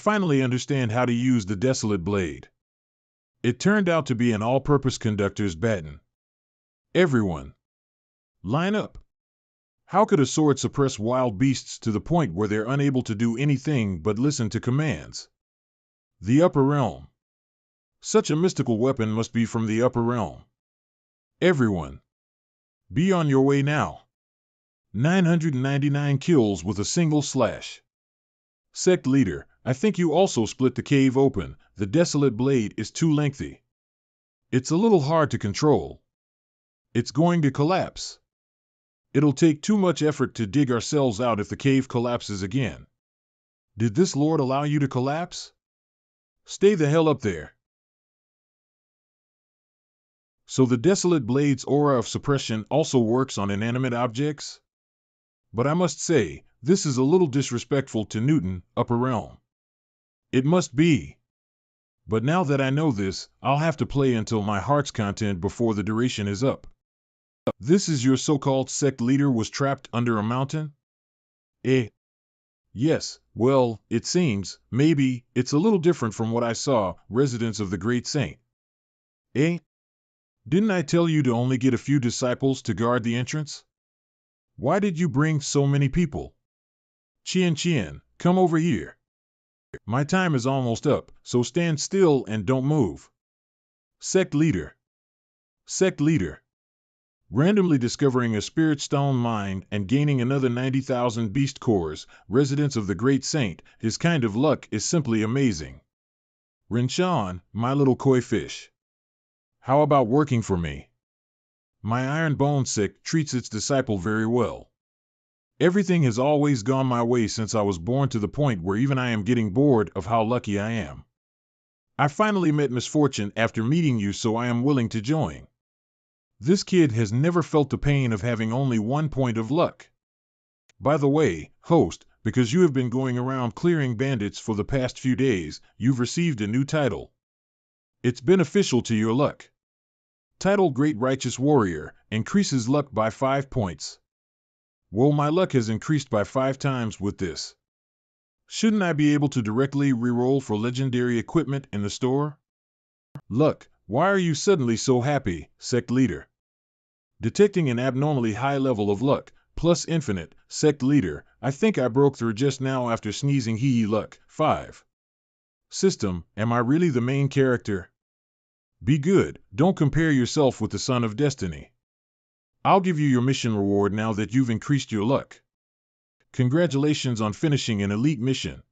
Finally understand how to use the desolate blade. It turned out to be an all-purpose conductor's baton. Everyone, line up. How could a sword suppress wild beasts to the point where they're unable to do anything but listen to commands? The upper realm. Such a mystical weapon must be from the upper realm. Everyone, be on your way now. 999 kills with a single slash. Sect leader, I think you also split the cave open. The desolate blade is too lengthy. It's a little hard to control. It's going to collapse. It'll take too much effort to dig ourselves out if the cave collapses again. Did this lord allow you to collapse? Stay the hell up there. So the desolate blade's aura of suppression also works on inanimate objects? But I must say, this is a little disrespectful to Newton, upper realm. It must be. But now that I know this, I'll have to play until my heart's content before the duration is up. This is your so-called sect leader was trapped under a mountain? Yes, well, it seems, maybe, it's a little different from what I saw, residents of the great saint. Didn't I tell you to only get a few disciples to guard the entrance? Why did you bring so many people? Chien, come over here. My time is almost up, so stand still and don't move. Sect leader. Sect leader. Randomly discovering a spirit stone mine and gaining another 90,000 beast cores, residents of the great saint, his kind of luck is simply amazing. Rinshan, my little koi fish. How about working for me? My iron bone sect treats its disciple very well. Everything has always gone my way since I was born, to the point where even I am getting bored of how lucky I am. I finally met misfortune after meeting you, so I am willing to join. This kid has never felt the pain of having only 1 point of luck. By the way, host, because you have been going around clearing bandits for the past few days, you've received a new title. It's beneficial to your luck. Title Great Righteous Warrior, increases luck by 5 points. Well, my luck has increased by 5 times with this. Shouldn't I be able to directly reroll for legendary equipment in the store? Luck, why are you suddenly so happy, sect leader? Detecting an abnormally high level of luck, plus infinite, sect leader, I think I broke through just now after sneezing. Hee luck, 5. System, am I really the main character? Be good, don't compare yourself with the Son of Destiny. I'll give you your mission reward now that you've increased your luck. Congratulations on finishing an elite mission.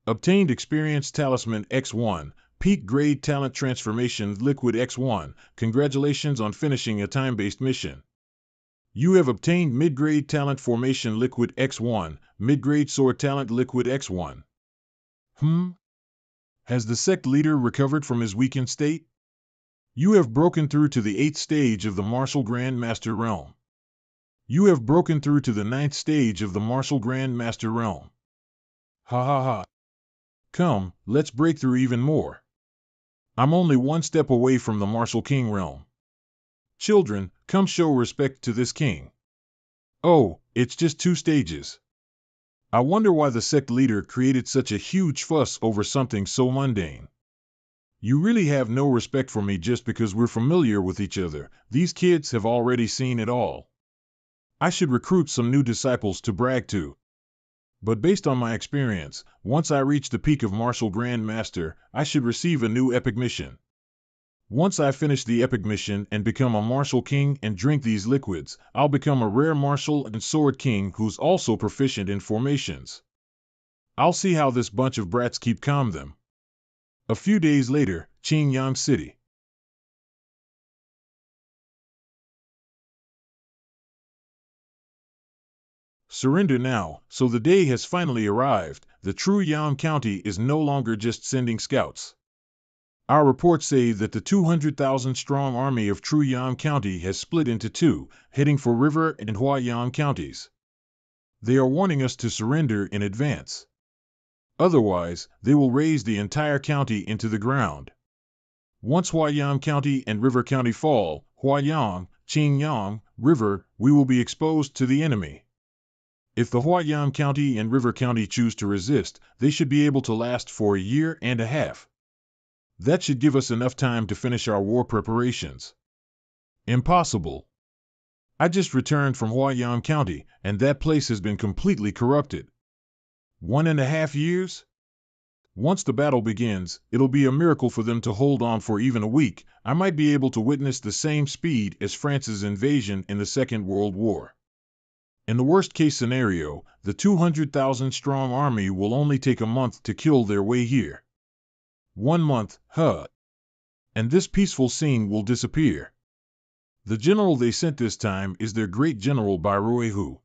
Obtained experience talisman X1, peak grade talent transformation liquid X1. Congratulations on finishing a time-based mission. You have obtained mid-grade talent formation liquid X1, mid-grade sword talent liquid X1. Has the sect leader recovered from his weakened state? You have broken through to the 8th stage of the Martial Grand Master realm. You have broken through to the 9th stage of the Martial Grand Master realm. Ha ha ha. Come, let's break through even more. I'm only 1 step away from the Martial King realm. Children, come show respect to this king. Oh, it's just 2 stages. I wonder why the sect leader created such a huge fuss over something so mundane. You really have no respect for me just because we're familiar with each other. These kids have already seen it all. I should recruit some new disciples to brag to. But based on my experience, once I reach the peak of Martial Grand Master, I should receive a new epic mission. Once I finish the epic mission and become a Martial King and drink these liquids, I'll become a rare Martial and Sword King who's also proficient in formations. I'll see how this bunch of brats keep calm them. A few days later, Qingyang City. Surrender now. So the day has finally arrived. The true Yan County is no longer just sending scouts. Our reports say that the 200,000-strong army of True Yan County has split into 2, heading for River and Huayan counties. They are warning us to surrender in advance. Otherwise, they will raze the entire county into the ground. Once Huayan County and River County fall, Huayan, Qingyang, River, we will be exposed to the enemy. If the Huayan County and River County choose to resist, they should be able to last for a year and a half. That should give us enough time to finish our war preparations. Impossible. I just returned from Huayan County, and that place has been completely corrupted. 1.5 years? Once the battle begins, it'll be a miracle for them to hold on for even a week. I might be able to witness the same speed as France's invasion in the Second World War. In the worst-case scenario, the 200,000-strong army will only take a month to kill their way here. 1 month, huh? And this peaceful scene will disappear. The general they sent this time is their great general Bairuehu.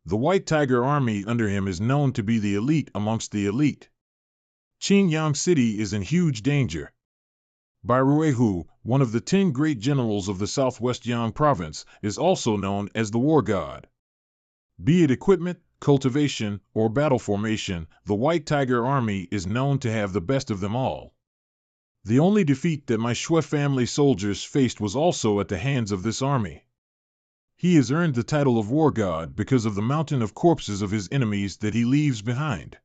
The White Tiger Army under him is known to be the elite amongst the elite. Qingyang City is in huge danger. Bairuehu, one of the 10 great generals of the Southwest Yang Province, is also known as the War God. Be it equipment, cultivation, or battle formation, the White Tiger Army is known to have the best of them all. The only defeat that my Shui family soldiers faced was also at the hands of this army. He has earned the title of War God because of the mountain of corpses of his enemies that he leaves behind.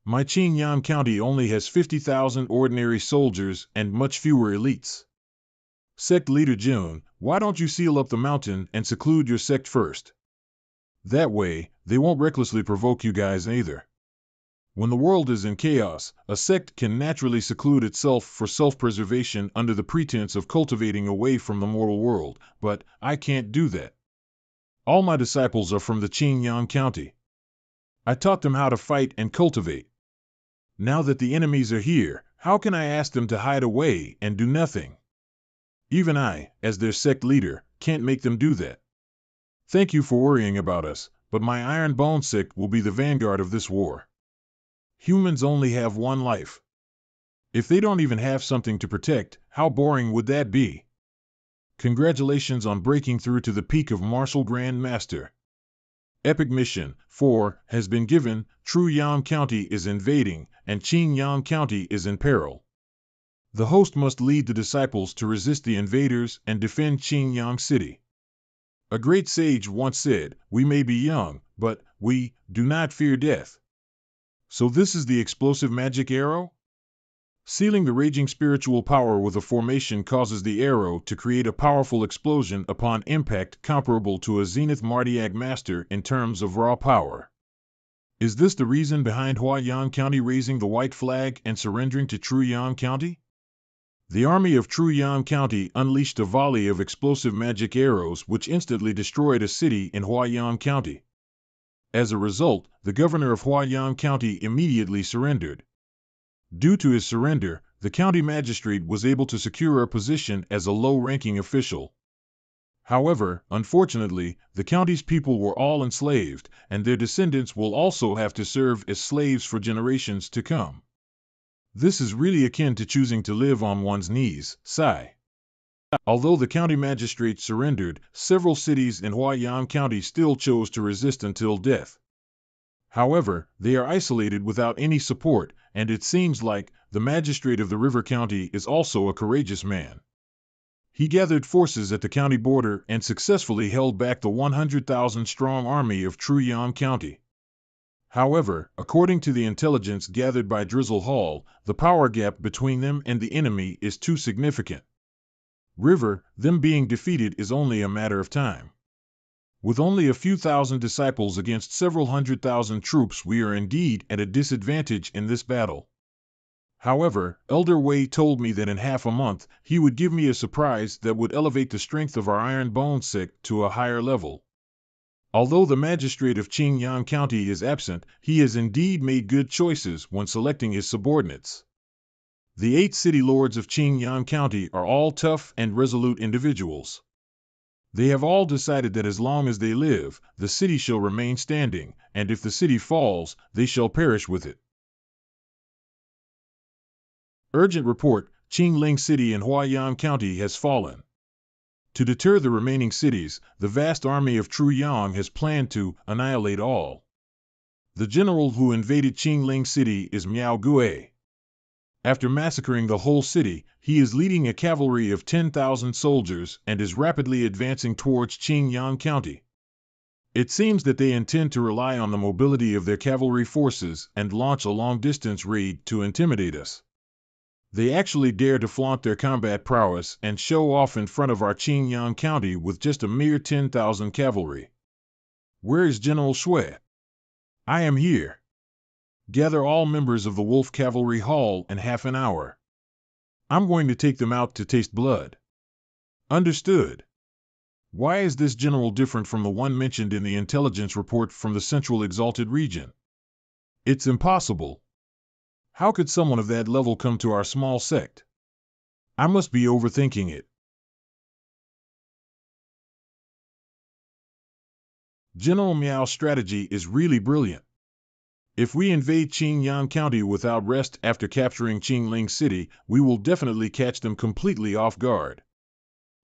My Qingyang County only has 50,000 ordinary soldiers and much fewer elites. Sect leader Jun, why don't you seal up the mountain and seclude your sect first? That way, they won't recklessly provoke you guys either. When the world is in chaos, a sect can naturally seclude itself for self-preservation under the pretense of cultivating away from the mortal world, but I can't do that. All my disciples are from the Qingyang County. I taught them how to fight and cultivate. Now that the enemies are here, how can I ask them to hide away and do nothing? Even I, as their sect leader, can't make them do that. Thank you for worrying about us, but my Iron Bone sect will be the vanguard of this war. Humans only have one life. If they don't even have something to protect, how boring would that be? Congratulations on breaking through to the peak of Martial Grand Master. Epic Mission 4 has been given. True Yang County is invading, and Qingyang County is in peril. The host must lead the disciples to resist the invaders and defend Qingyang City. A great sage once said, "We may be young, but we do not fear death." So this is the explosive magic arrow? Sealing the raging spiritual power with a formation causes the arrow to create a powerful explosion upon impact comparable to a Zenith Martiag Master in terms of raw power. Is this the reason behind Huayan County raising the white flag and surrendering to True Yang County? The army of True Yang County unleashed a volley of explosive magic arrows which instantly destroyed a city in Huayan County. As a result, the governor of Huayan County immediately surrendered. Due to his surrender, the county magistrate was able to secure a position as a low-ranking official. However, unfortunately, the county's people were all enslaved, and their descendants will also have to serve as slaves for generations to come. This is really akin to choosing to live on one's knees, sigh. Although the county magistrate surrendered, several cities in Huayan County still chose to resist until death. However, they are isolated without any support, and it seems like the magistrate of the River County is also a courageous man. He gathered forces at the county border and successfully held back the 100,000-strong army of True Yang County. However, according to the intelligence gathered by Drizzle Hall, the power gap between them and the enemy is too significant. River, them being defeated is only a matter of time. With only a few thousand disciples against several 100,000 troops, we are indeed at a disadvantage in this battle. However, Elder Wei told me that in half a month, he would give me a surprise that would elevate the strength of our Iron Bone sect to a higher level. Although the magistrate of Qingyang County is absent, he has indeed made good choices when selecting his subordinates. The 8 city lords of Qingyang County are all tough and resolute individuals. They have all decided that as long as they live, the city shall remain standing, and if the city falls, they shall perish with it. Urgent report, Qingling City in Huayan County has fallen. To deter the remaining cities, the vast army of True Yang has planned to annihilate all. The general who invaded Qingling City is Miao Gui. After massacring the whole city, he is leading a cavalry of 10,000 soldiers and is rapidly advancing towards Qingyang County. It seems that they intend to rely on the mobility of their cavalry forces and launch a long-distance raid to intimidate us. They actually dare to flaunt their combat prowess and show off in front of our Qingyang County with just a mere 10,000 cavalry. Where is General Shui? I am here. Gather all members of the Wolf Cavalry Hall in half an hour. I'm going to take them out to taste blood. Understood. Why is this general different from the one mentioned in the intelligence report from the Central Exalted Region? It's impossible. How could someone of that level come to our small sect? I must be overthinking it. General Miao's strategy is really brilliant. If we invade Qingyang County without rest after capturing Qingling City, we will definitely catch them completely off guard.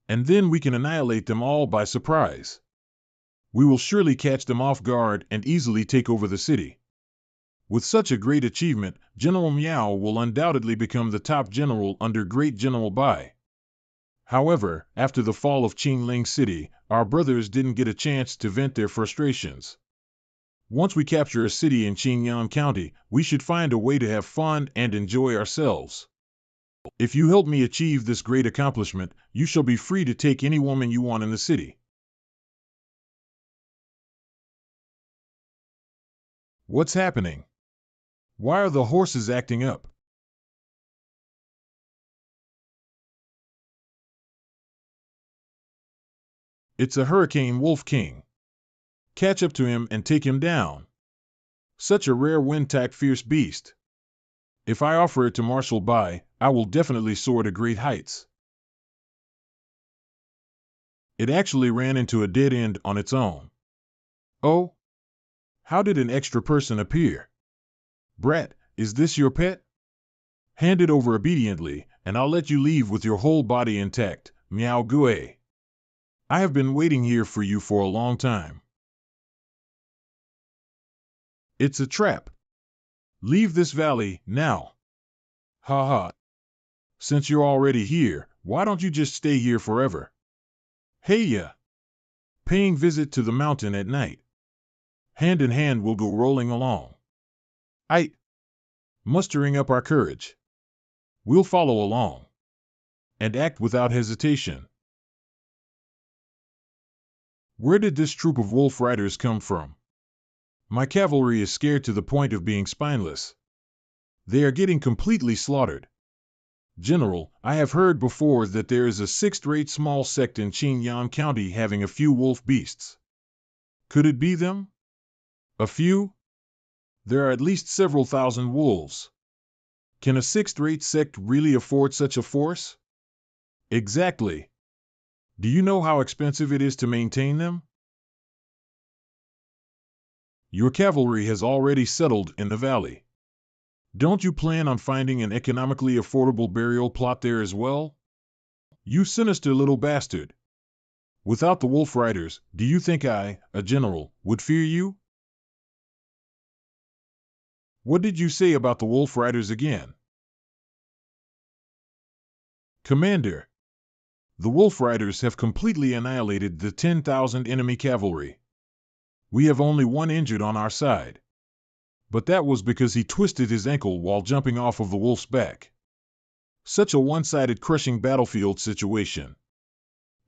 And then we can annihilate them all by surprise. We will surely catch them off guard and easily take over the city. With such a great achievement, General Miao will undoubtedly become the top general under Great General Bai. However, after the fall of Qingling City, our brothers didn't get a chance to vent their frustrations. Once we capture a city in Qingyang County, we should find a way to have fun and enjoy ourselves. If you help me achieve this great accomplishment, you shall be free to take any woman you want in the city. What's happening? Why are the horses acting up? It's a Hurricane Wolf King. Catch up to him and take him down. Such a rare wind-tacked fierce beast. If I offer it to Marshal Bai, I will definitely soar to great heights. It actually ran into a dead end on its own. Oh? How did an extra person appear? Brat, is this your pet? Hand it over obediently, and I'll let you leave with your whole body intact, Miao Gue. I have been waiting here for you for a long time. It's a trap. Leave this valley, now. Ha ha. Since you're already here, why don't you just stay here forever? Hey ya. Paying visit to the mountain at night. Hand in hand we'll go rolling along. Mustering up our courage. We'll follow along. And act without hesitation. Where did this troop of wolf riders come from? My cavalry is scared to the point of being spineless. They are getting completely slaughtered. General, I have heard before that there is a sixth-rate small sect in Qingyang County having a few wolf beasts. Could it be them? A few? There are at least several thousand wolves. Can a sixth-rate sect really afford such a force? Exactly. Do you know how expensive it is to maintain them? Your cavalry has already settled in the valley. Don't you plan on finding an economically affordable burial plot there as well? You sinister little bastard. Without the wolf riders, do you think I, a general, would fear you? What did you say about the wolf riders again? Commander, the wolf riders have completely annihilated the 10,000 enemy cavalry. We have only one injured on our side. But that was because he twisted his ankle while jumping off of the wolf's back. Such a one-sided crushing battlefield situation.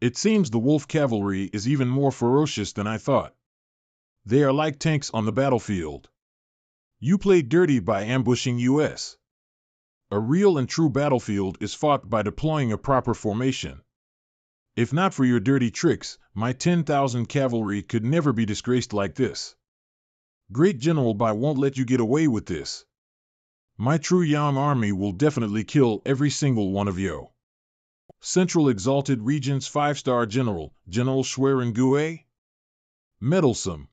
It seems the wolf cavalry is even more ferocious than I thought. They are like tanks on the battlefield. You played dirty by ambushing us. A real and true battlefield is fought by deploying a proper formation. If not for your dirty tricks, my 10,000 cavalry could never be disgraced like this. Great General Bai won't let you get away with this. My true Yang army will definitely kill every single one of you. Central Exalted Region's 5-star General, General Schwerin Gue? Meddlesome.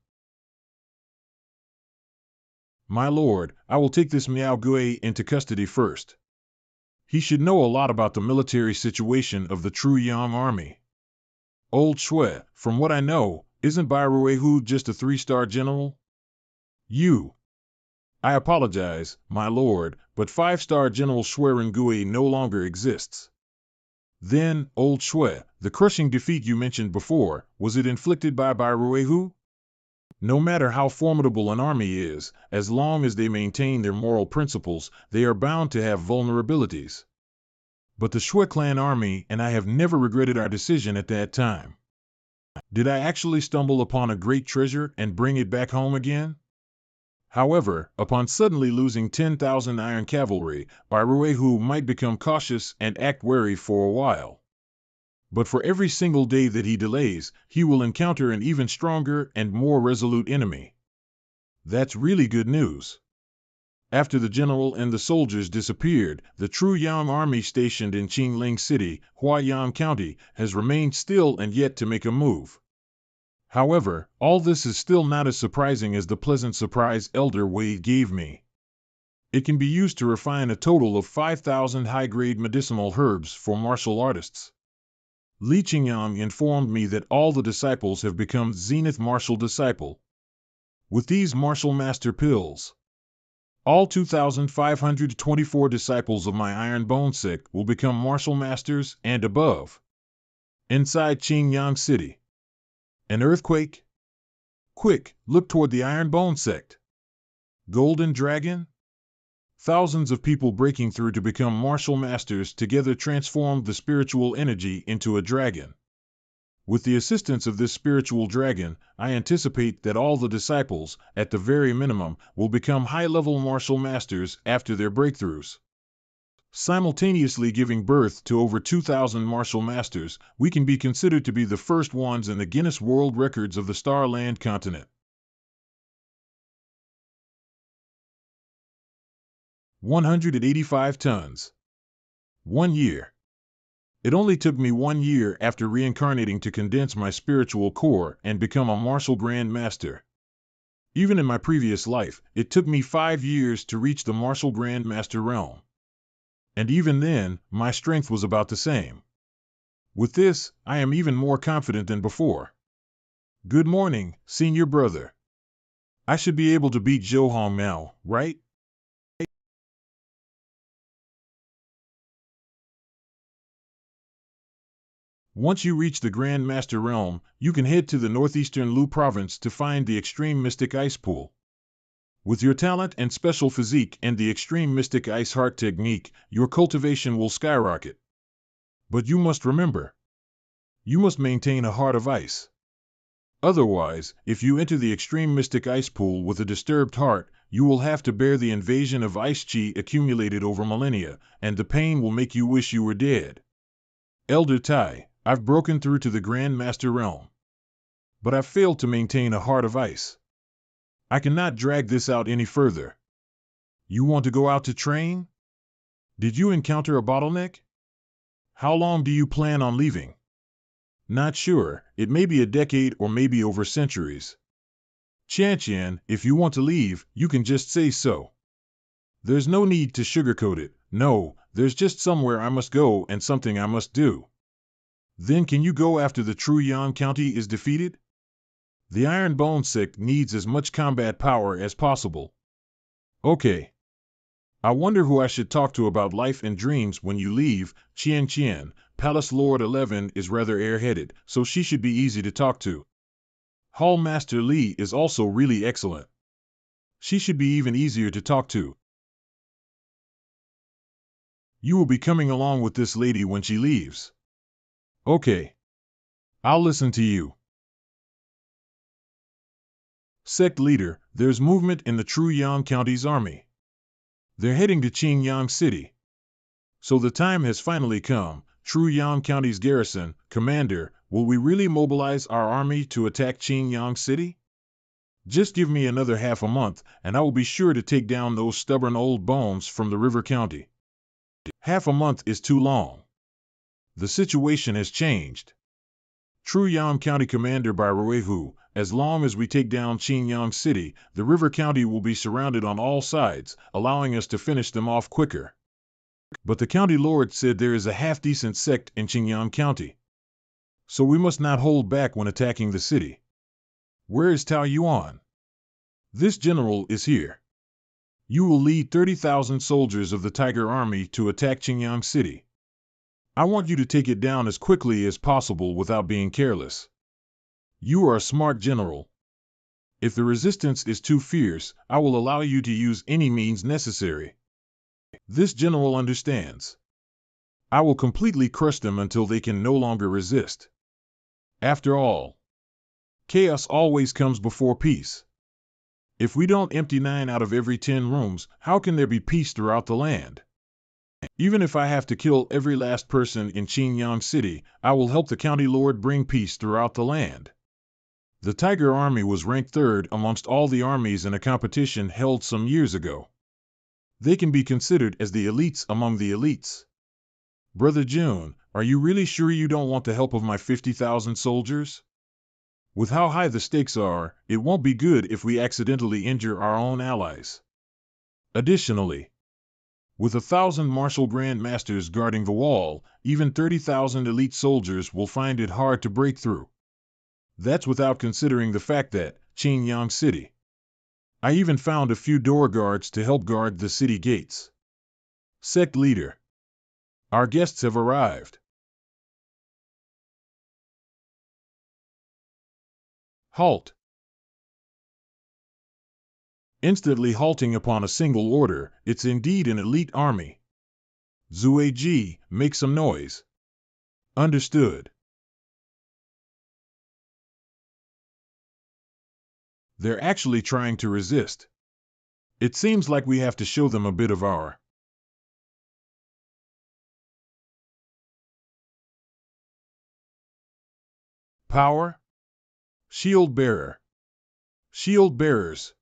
My lord, I will take this Miao Gue into custody first. He should know a lot about the military situation of the true Yang army. Old Shui, from what I know, isn't Bairuehu just a 3-star general? I apologize, my lord, but 5-star General Schwerin Gue no longer exists. Then, Old Shui, the crushing defeat you mentioned before, was it inflicted by Bairuehu? No matter how formidable an army is, as long as they maintain their moral principles, they are bound to have vulnerabilities. But the Shui clan army and I have never regretted our decision at that time. Did I actually stumble upon a great treasure and bring it back home again? However, upon suddenly losing 10,000 iron cavalry, Bairuehu might become cautious and act wary for a while. But for every single day that he delays, he will encounter an even stronger and more resolute enemy. That's really good news. After the general and the soldiers disappeared, the true Yang army stationed in Qingling City, Huaiyang County, has remained still and yet to make a move. However, all this is still not as surprising as the pleasant surprise Elder Wei gave me. It can be used to refine a total of 5,000 high-grade medicinal herbs for martial artists. Li Qingyang informed me that all the disciples have become Zenith Martial Disciple. With these martial master pills, all 2,524 disciples of my Iron Bone Sect will become martial masters and above. Inside Qingyang City. An earthquake? Quick, look toward the Iron Bone Sect. Golden Dragon? Thousands of people breaking through to become martial masters together transformed the spiritual energy into a dragon. With the assistance of this spiritual dragon, I anticipate that all the disciples, at the very minimum, will become high-level martial masters after their breakthroughs. Simultaneously giving birth to over 2,000 martial masters, we can be considered to be the first ones in the Guinness World Records of the Starland continent. 185 tons. 1 year. It only took me 1 year after reincarnating to condense my spiritual core and become a martial grand master. Even in my previous life, it took me 5 years to reach the martial grand master realm. And even then, my strength was about the same. With this, I am even more confident than before. Good morning, senior brother. I should be able to beat Zhou Hong now, right? Once you reach the Grand Master Realm, you can head to the northeastern Lu province to find the Extreme Mystic Ice Pool. With your talent and special physique and the Extreme Mystic Ice Heart technique, your cultivation will skyrocket. But you must remember, you must maintain a heart of ice. Otherwise, if you enter the Extreme Mystic Ice Pool with a disturbed heart, you will have to bear the invasion of ice chi accumulated over millennia, and the pain will make you wish you were dead. Elder Tai, I've broken through to the Grand Master Realm. But I've failed to maintain a heart of ice. I cannot drag this out any further. You want to go out to train? Did you encounter a bottleneck? How long do you plan on leaving? Not sure, it may be a decade or maybe over centuries. Qian, if you want to leave, you can just say so. There's no need to sugarcoat it. No, there's just somewhere I must go and something I must do. Then can you go after the true Yang County is defeated? The Iron Bone Sect needs as much combat power as possible. Okay. I wonder who I should talk to about life and dreams when you leave. Qian, Palace Lord 11 is rather airheaded, so she should be easy to talk to. Hall Master Li is also really excellent. She should be even easier to talk to. You will be coming along with this lady when she leaves. Okay. I'll listen to you. Sect leader, there's movement in the true Yang County's army. They're heading to Qingyang City. So the time has finally come. True Yang County's garrison, Commander, will we really mobilize our army to attack Qingyang City? Just give me another half a month, and I will be sure to take down those stubborn old bones from the River County. Half a month is too long. The situation has changed. True Yang County Commander Bairuehu, as long as we take down Qingyang City, the River County will be surrounded on all sides, allowing us to finish them off quicker. But the county lord said there is a half-decent sect in Qingyang County. So we must not hold back when attacking the city. Where is Tao Yuan? This general is here. You will lead 30,000 soldiers of the Tiger Army to attack Qingyang City. I want you to take it down as quickly as possible without being careless. You are a smart general. If the resistance is too fierce, I will allow you to use any means necessary. This general understands. I will completely crush them until they can no longer resist. After all, chaos always comes before peace. If we don't empty 9 out of every 10 rooms, how can there be peace throughout the land? Even if I have to kill every last person in Qinyang City, I will help the county lord bring peace throughout the land. The Tiger Army was ranked 3rd amongst all the armies in a competition held some years ago. They can be considered as the elites among the elites. Brother June, are you really sure you don't want the help of my 50,000 soldiers? With how high the stakes are, it won't be good if we accidentally injure our own allies. Additionally, with 1,000 martial grandmasters guarding the wall, even 30,000 elite soldiers will find it hard to break through. That's without considering the fact that, Qinyang City. I even found a few door guards to help guard the city gates. Sect leader. Our guests have arrived. Halt. Instantly halting upon a single order, it's indeed an elite army. Zueji, make some noise. Understood. They're actually trying to resist. It seems like we have to show them a bit of our power. Shield bearer. Shield bearers.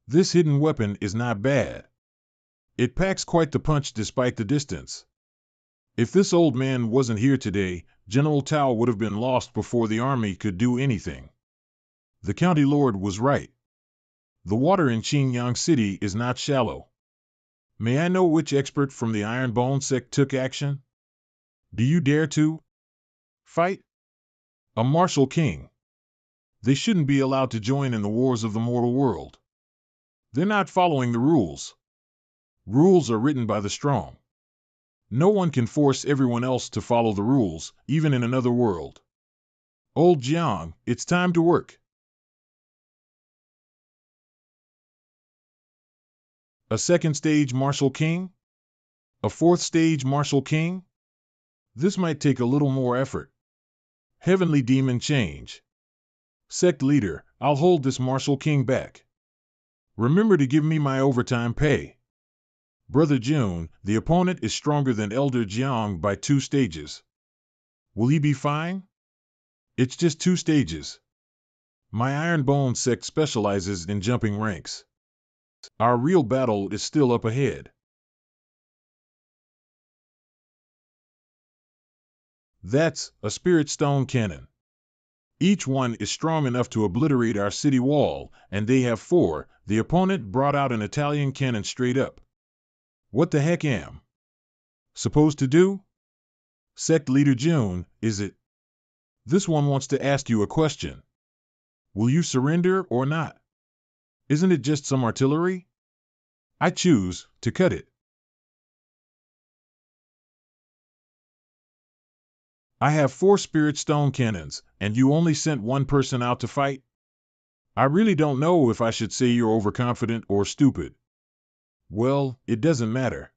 This hidden weapon is not bad. It packs quite the punch despite the distance. If this old man wasn't here today, General Tao would have been lost before the army could do anything. The county lord was right. The water in Qinyang City is not shallow. May I know which expert from the Ironbone sect took action? Do you dare to fight? A martial king. They shouldn't be allowed to join in the wars of the mortal world. They're not following the rules. Rules are written by the strong. No one can force everyone else to follow the rules, even in another world. Old Jiang, it's time to work. A second stage martial king? A fourth stage martial king? This might take a little more effort. Heavenly demon change. Sect leader, I'll hold this martial king back. Remember to give me my overtime pay. Brother June, the opponent is stronger than Elder Jiang by 2 stages. Will he be fine? It's just 2 stages. My Ironbone sect specializes in jumping ranks. Our real battle is still up ahead. That's a spirit stone cannon. Each one is strong enough to obliterate our city wall, and they have 4. The opponent brought out an Italian cannon straight up. What the heck am supposed to do? Sect leader June, is it? This one wants to ask you a question. Will you surrender or not? Isn't it just some artillery? I choose to cut it. I have 4 spirit stone cannons, and you only sent 1 person out to fight? I really don't know if I should say you're overconfident or stupid. Well, it doesn't matter.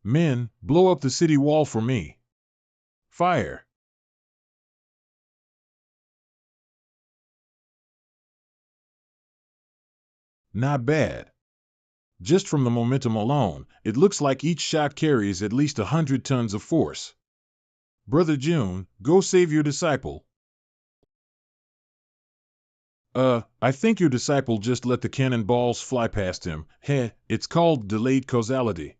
Men, blow up the city wall for me. Fire. Not bad. Just from the momentum alone, it looks like each shot carries at least 100 tons of force. Brother June, go save your disciple. I think your disciple just let the cannonballs fly past him. Heh, it's called delayed causality.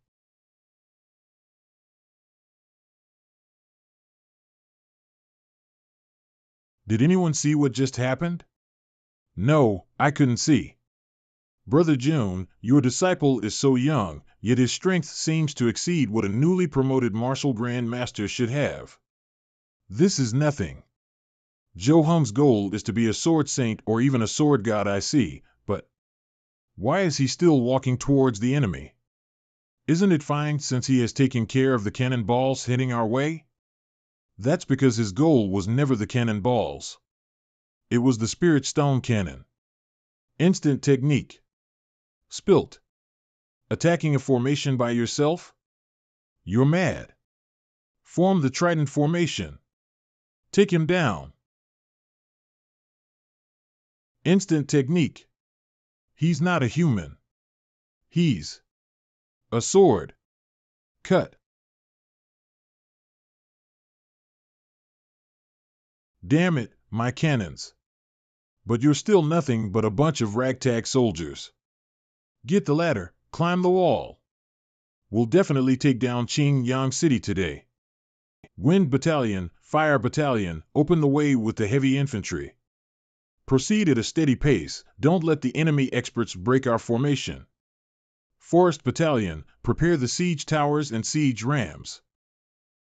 Did anyone see what just happened? No, I couldn't see. Brother June, your disciple is so young, yet his strength seems to exceed what a newly promoted martial grand master should have. This is nothing. Jo-Hum's goal is to be a sword saint or even a sword god, I see, but why is he still walking towards the enemy? Isn't it fine since he has taken care of the cannonballs heading our way? That's because his goal was never the cannonballs. It was the spirit stone cannon. Instant technique. Spilt. Attacking a formation by yourself? You're mad. Form the trident formation. Take him down. Instant technique. He's not a human. He's a sword. Cut. Damn it, my cannons. But you're still nothing but a bunch of ragtag soldiers. Get the ladder, climb the wall. We'll definitely take down Qingyang City today. Wind Battalion, Fire Battalion, open the way with the heavy infantry. Proceed at a steady pace, don't let the enemy experts break our formation. Forest Battalion, prepare the siege towers and siege rams.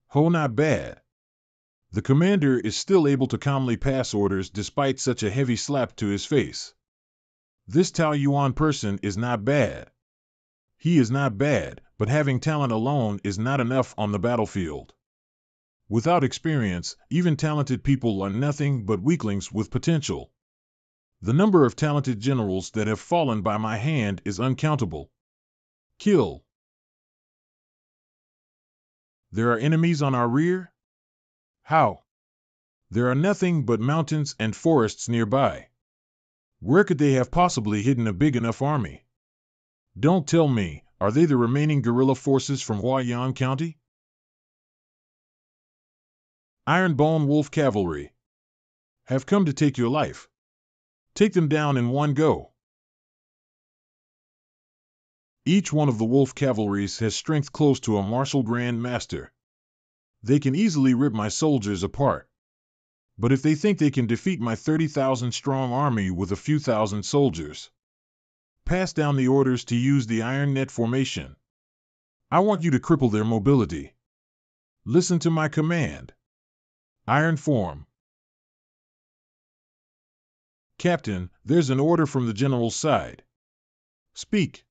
Ho, not bad. The commander is still able to calmly pass orders despite such a heavy slap to his face. This Tao Yuan person is not bad. He is not bad, but having talent alone is not enough on the battlefield. Without experience, even talented people are nothing but weaklings with potential. The number of talented generals that have fallen by my hand is uncountable. Kill. There are enemies on our rear? How? There are nothing but mountains and forests nearby. Where could they have possibly hidden a big enough army? Don't tell me, are they the remaining guerrilla forces from Huayan County? Ironbone Wolf Cavalry have come to take your life. Take them down in one go. Each one of the wolf cavalries has strength close to a martial grand master. They can easily rip my soldiers apart. But if they think they can defeat my 30,000 strong army with a few thousand soldiers, pass down the orders to use the iron net formation. I want you to cripple their mobility. Listen to my command. Iron form. Captain, there's an order from the general's side. Speak.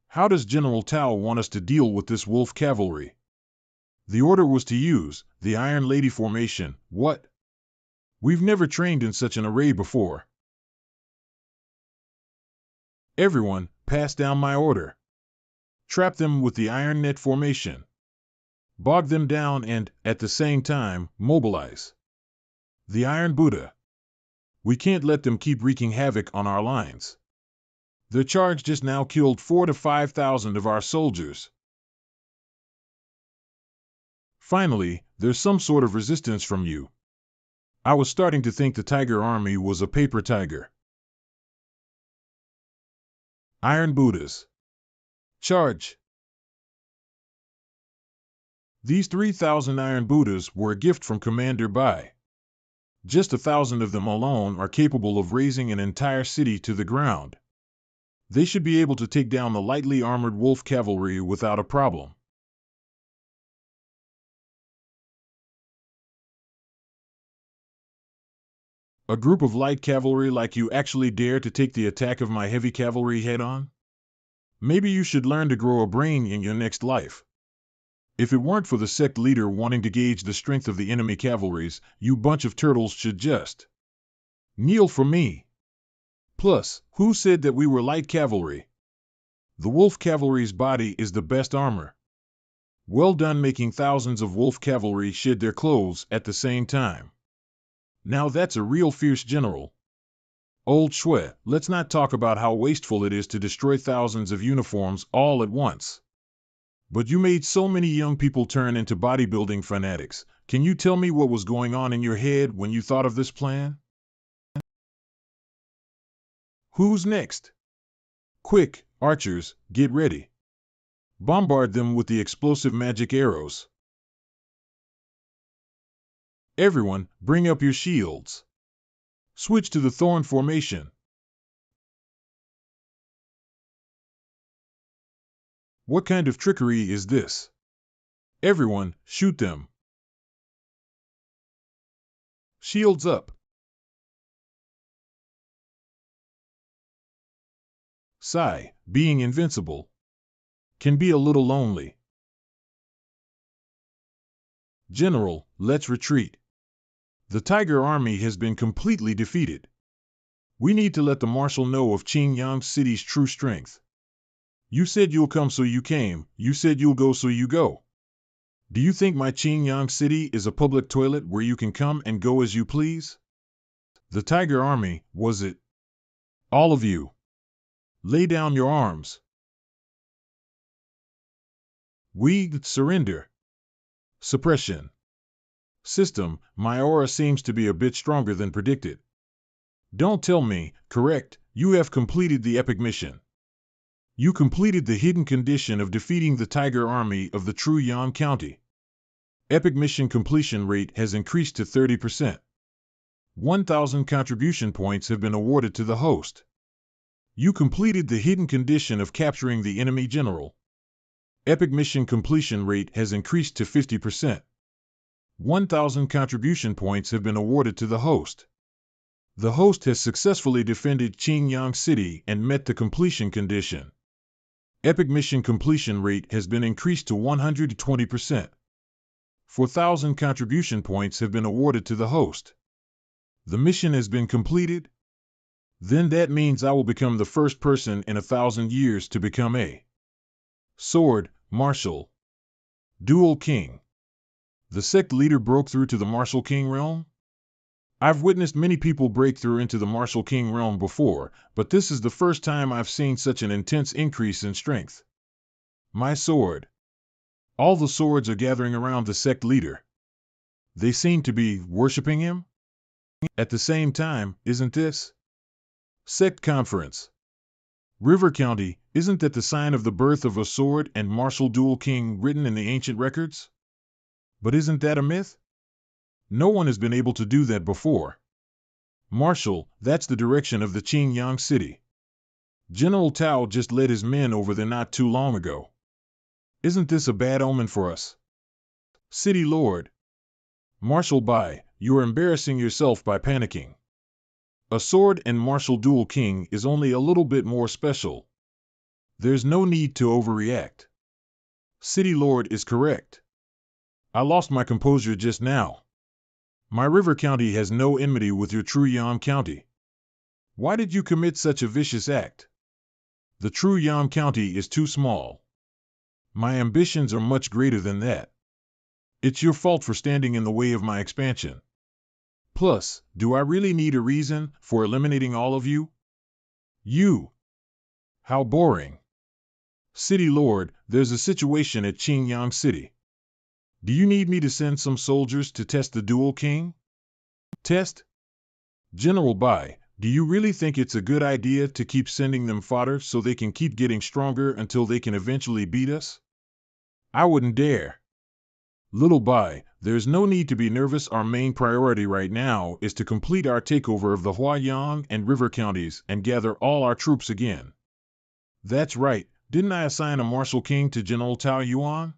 How does General Tao want us to deal with this wolf cavalry? The order was to use the Iron Lady formation. What? We've never trained in such an array before. Everyone, pass down my order. Trap them with the iron net formation. Bog them down and, at the same time, mobilize. The Iron Buddha. We can't let them keep wreaking havoc on our lines. Their charge just now killed 4,000 to 5,000 of our soldiers. Finally, there's some sort of resistance from you. I was starting to think the Tiger Army was a paper tiger. Iron Buddhas. Charge. These 3,000 Iron Buddhas were a gift from Commander Bai. Just 1,000 of them alone are capable of razing an entire city to the ground. They should be able to take down the lightly armored wolf cavalry without a problem. A group of light cavalry like you actually dare to take the attack of my heavy cavalry head-on? Maybe you should learn to grow a brain in your next life. If it weren't for the sect leader wanting to gauge the strength of the enemy cavalries, you bunch of turtles should just kneel for me. Plus, who said that we were light cavalry? The wolf cavalry's body is the best armor. Well done making thousands of wolf cavalry shed their clothes at the same time. Now that's a real fierce general. Old Shui, let's not talk about how wasteful it is to destroy thousands of uniforms all at once. But you made so many young people turn into bodybuilding fanatics. Can you tell me what was going on in your head when you thought of this plan? Who's next? Quick, archers, get ready. Bombard them with the explosive magic arrows. Everyone, bring up your shields. Switch to the thorn formation. What kind of trickery is this? Everyone, shoot them. Shields up. Sigh, being invincible can be a little lonely. General, let's retreat. The Tiger Army has been completely defeated. We need to let the marshal know of Qingyang City's true strength. You said you'll come, so you came. You said you'll go, so you go. Do you think my Qingyang City is a public toilet where you can come and go as you please? The Tiger Army, was it? All of you. Lay down your arms. We surrender. Suppression. System, my aura seems to be a bit stronger than predicted. Don't tell me, correct, you have completed the epic mission. You completed the hidden condition of defeating the Tiger Army of the true Yan County. Epic mission completion rate has increased to 30%. 1,000 contribution points have been awarded to the host. You completed the hidden condition of capturing the enemy general. Epic mission completion rate has increased to 50%. 1,000 contribution points have been awarded to the host. The host has successfully defended Qingyang City and met the completion condition. Epic mission completion rate has been increased to 120%. 4,000 contribution points have been awarded to the host. The mission has been completed? Then that means I will become the first person in 1,000 years to become a sword marshal. Dual King. The sect leader broke through to the Martial King realm? I've witnessed many people break through into the Martial King realm before, but this is the first time I've seen such an intense increase in strength. My sword. All the swords are gathering around the sect leader. They seem to be worshipping him? At the same time, isn't this? Sect Conference. River County, isn't that the sign of the birth of a sword and martial dual king written in the ancient records? But isn't that a myth? No one has been able to do that before. Marshal, that's the direction of the Qingyang City. General Tao just led his men over there not too long ago. Isn't this a bad omen for us? City Lord. Marshal Bai, you are embarrassing yourself by panicking. A sword and martial dual king is only a little bit more special. There's no need to overreact. City Lord is correct. I lost my composure just now. My River County has no enmity with your true Yam County. Why did you commit such a vicious act? The true Yam County is too small. My ambitions are much greater than that. It's your fault for standing in the way of my expansion. Plus, do I really need a reason for eliminating all of you? You. How boring. City Lord, there's a situation at Qingyang City. Do you need me to send some soldiers to test the dual king? Test? General Bai, do you really think it's a good idea to keep sending them fodder so they can keep getting stronger until they can eventually beat us? I wouldn't dare. Little Bai, there's no need to be nervous. Our main priority right now is to complete our takeover of the Huayang and River counties and gather all our troops again. That's right, didn't I assign a martial king to General Tao Yuan?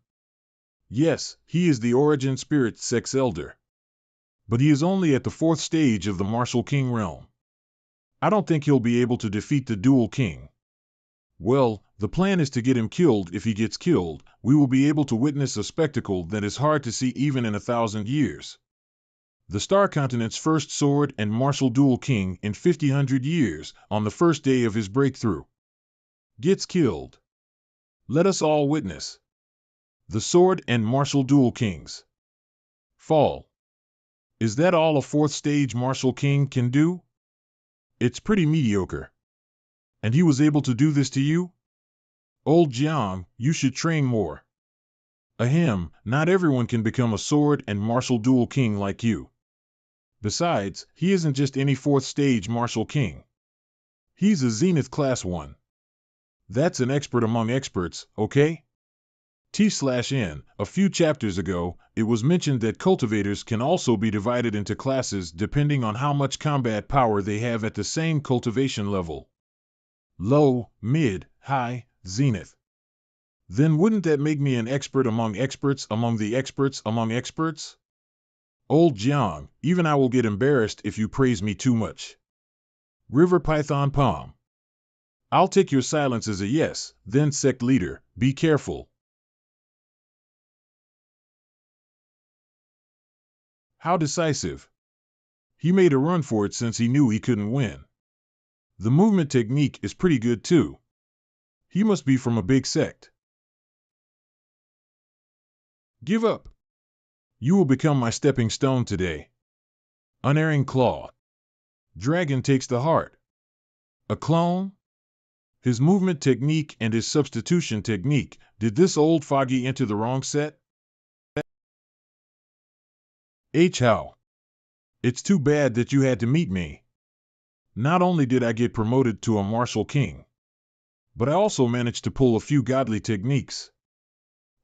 Yes, he is the origin spirit Sect's elder. But he is only at the 4th stage of the martial king realm. I don't think he'll be able to defeat the dual king. Well, the plan is to get him killed. If he gets killed, we will be able to witness a spectacle that is hard to see even in 1,000 years. The Star Continent's first sword and martial dual king in 50-100 years, on the first day of his breakthrough, gets killed. Let us all witness. The sword and martial dual kings fall. Is that all a 4th stage martial king can do? It's pretty mediocre. And he was able to do this to you? Old Jiang, you should train more. Ahem, not everyone can become a sword and martial dual king like you. Besides, he isn't just any 4th stage martial king. He's a Zenith Class 1. That's an expert among experts, okay? T/N, a few chapters ago, it was mentioned that cultivators can also be divided into classes depending on how much combat power they have at the same cultivation level. Low, mid, high, zenith. Then wouldn't that make me an expert among experts among the experts among experts? Old Jiang, even I will get embarrassed if you praise me too much. River Python Palm. I'll take your silence as a yes, then sect leader, be careful. How decisive. He made a run for it since he knew he couldn't win. The movement technique is pretty good too. He must be from a big sect. Give up. You will become my stepping stone today. Unerring claw. Dragon takes the heart. A clone? His movement technique and his substitution technique. Did this old fogey enter the wrong set? How? It's too bad that you had to meet me. Not only did I get promoted to a martial king, but I also managed to pull a few godly techniques.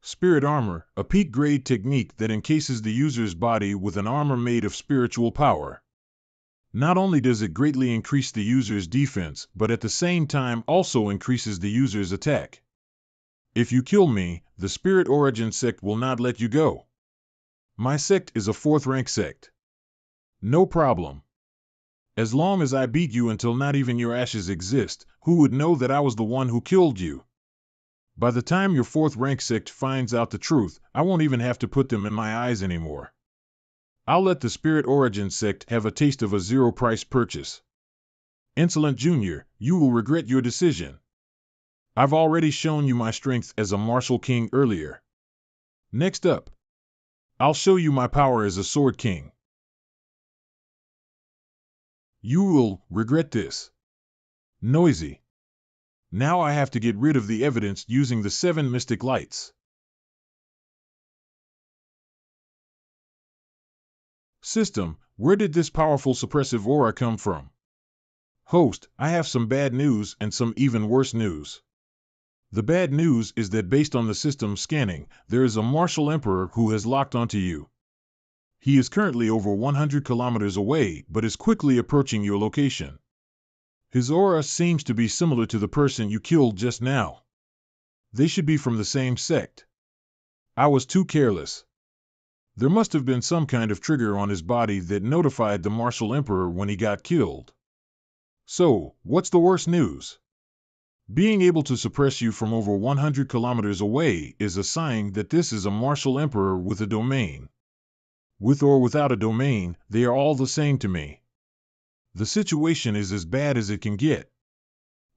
Spirit armor, a peak grade technique that encases the user's body with an armor made of spiritual power. Not only does it greatly increase the user's defense, but at the same time also increases the user's attack. If you kill me, the Spirit Origin sect will not let you go. My sect is a 4th rank sect. No problem. As long as I beat you until not even your ashes exist, who would know that I was the one who killed you? By the time your 4th rank sect finds out the truth, I won't even have to put them in my eyes anymore. I'll let the Spirit Origin sect have a taste of a 0-price purchase. Insolent Junior, you will regret your decision. I've already shown you my strength as a martial king earlier. Next up, I'll show you my power as a sword king. You will regret this. Noisy. Now I have to get rid of the evidence using the 7 mystic lights. System, where did this powerful suppressive aura come from? Host, I have some bad news and some even worse news. The bad news is that based on the system scanning, there is a martial emperor who has locked onto you. He is currently over 100 kilometers away, but is quickly approaching your location. His aura seems to be similar to the person you killed just now. They should be from the same sect. I was too careless. There must have been some kind of trigger on his body that notified the martial emperor when he got killed. So, what's the worst news? Being able to suppress you from over 100 kilometers away is a sign that this is a martial emperor with a domain. With or without a domain, they are all the same to me. The situation is as bad as it can get.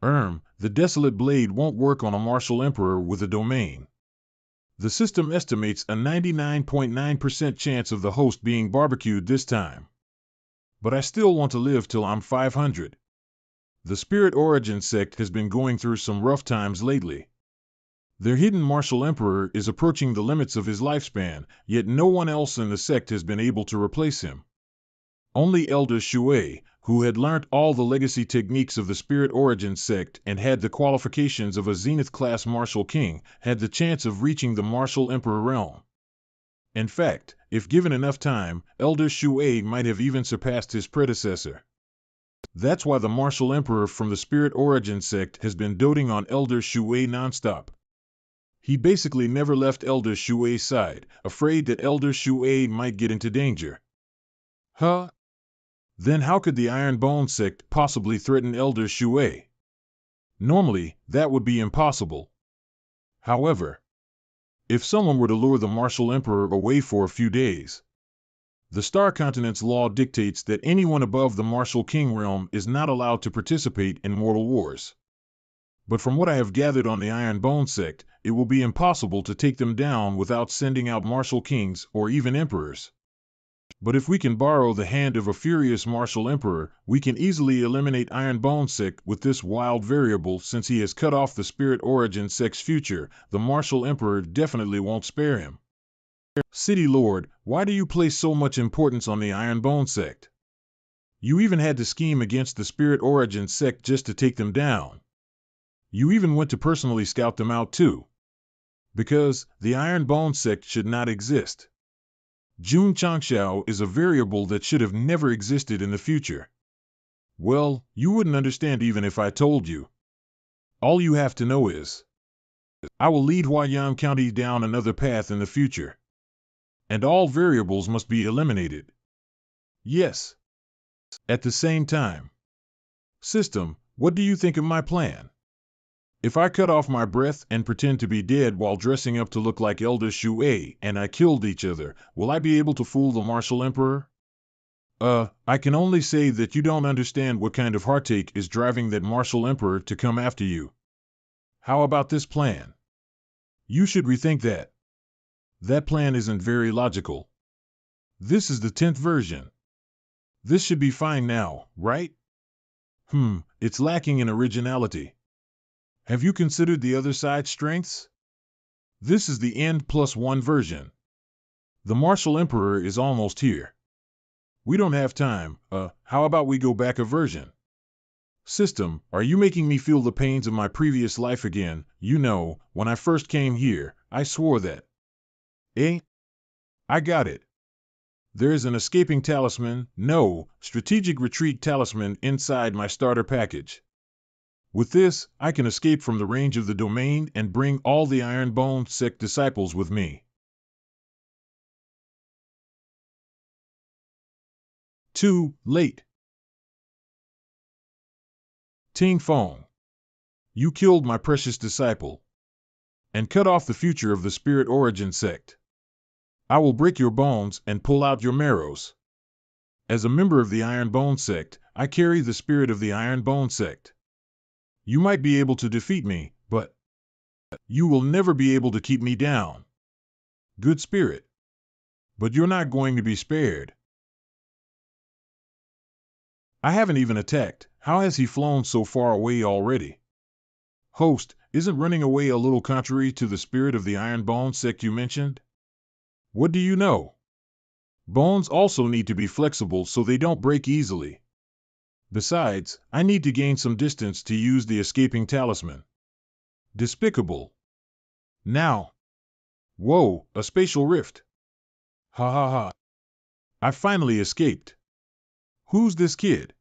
The Desolate Blade won't work on a martial emperor with a domain. The system estimates a 99.9% chance of the host being barbecued this time. But I still want to live till I'm 500. The Spirit Origin sect has been going through some rough times lately. Their hidden martial emperor is approaching the limits of his lifespan, yet no one else in the sect has been able to replace him. Only Elder Shui, who had learnt all the legacy techniques of the Spirit Origin sect and had the qualifications of a Zenith-class martial king, had the chance of reaching the martial emperor realm. In fact, if given enough time, Elder Shui might have even surpassed his predecessor. That's why the martial emperor from the Spirit Origin sect has been doting on Elder Shui nonstop. He basically never left Elder Shui's side, afraid that Elder Shui might get into danger. Huh? Then how could the Iron Bone sect possibly threaten Elder Shui? Normally, that would be impossible. However, if someone were to lure the martial emperor away for a few days, the Star Continent's law dictates that anyone above the martial king realm is not allowed to participate in mortal wars. But from what I have gathered on the Iron Bone sect, it will be impossible to take them down without sending out martial kings or even emperors. But if we can borrow the hand of a furious martial emperor, we can easily eliminate Iron Bone sect with this wild variable. Since he has cut off the Spirit Origin sect's future, the martial emperor definitely won't spare him. City Lord, why do you place so much importance on the Iron Bone sect? You even had to scheme against the Spirit Origin sect just to take them down. You even went to personally scout them out too. Because the Iron Bone sect should not exist. Jun Changxiao is a variable that should have never existed in the future. Well, you wouldn't understand even if I told you. All you have to know is, I will lead Huayan County down another path in the future. And all variables must be eliminated. Yes. At the same time. System, what do you think of my plan? If I cut off my breath and pretend to be dead while dressing up to look like Elder Shui and I killed each other, will I be able to fool the martial emperor? I can only say that you don't understand what kind of heartache is driving that martial emperor to come after you. How about this plan? You should rethink that. That plan isn't very logical. This is the 10th version. This should be fine now, right? It's lacking in originality. Have you considered the other side's strengths? This is the N+1 version. The martial emperor is almost here. We don't have time. How about we go back a version? System, are you making me feel the pains of my previous life again? You know, when I first came here, I swore that. Eh? I got it. There's an escaping talisman, no, strategic retreat talisman inside my starter package. With this, I can escape from the range of the domain and bring all the Ironbone Sect disciples with me. Too late. Ting Fong. You killed my precious disciple and cut off the future of the Spirit Origin Sect. I will break your bones and pull out your marrows. As a member of the Ironbone Sect, I carry the spirit of the Ironbone Sect. You might be able to defeat me, but you will never be able to keep me down. Good spirit. But you're not going to be spared. I haven't even attacked. How has he flown so far away already? Host, isn't running away a little contrary to the spirit of the Ironbone Sect you mentioned? What do you know? Bones also need to be flexible so they don't break easily. Besides, I need to gain some distance to use the escaping talisman. Despicable. Now. Whoa, a spatial rift. Ha ha ha. I finally escaped. Who's this kid?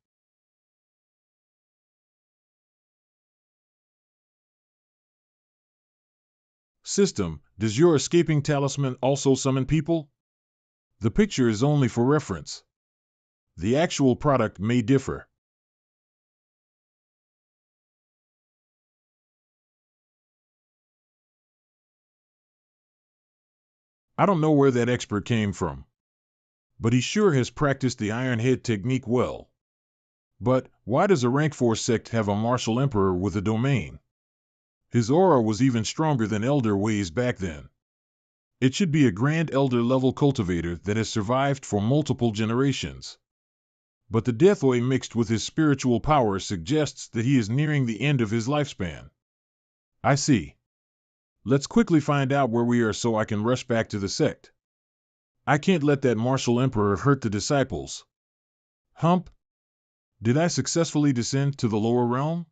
System, does your escaping talisman also summon people? The picture is only for reference. The actual product may differ. I don't know where that expert came from, but he sure has practiced the Iron Head technique well. But why does a rank 4 sect have a martial emperor with a domain? His aura was even stronger than Elder ways back then. It should be a Grand Elder level cultivator that has survived for multiple generations. But the death ray mixed with his spiritual power suggests that he is nearing the end of his lifespan. I see. Let's quickly find out where we are so I can rush back to the sect. I can't let that martial emperor hurt the disciples. Hump? Did I successfully descend to the lower realm?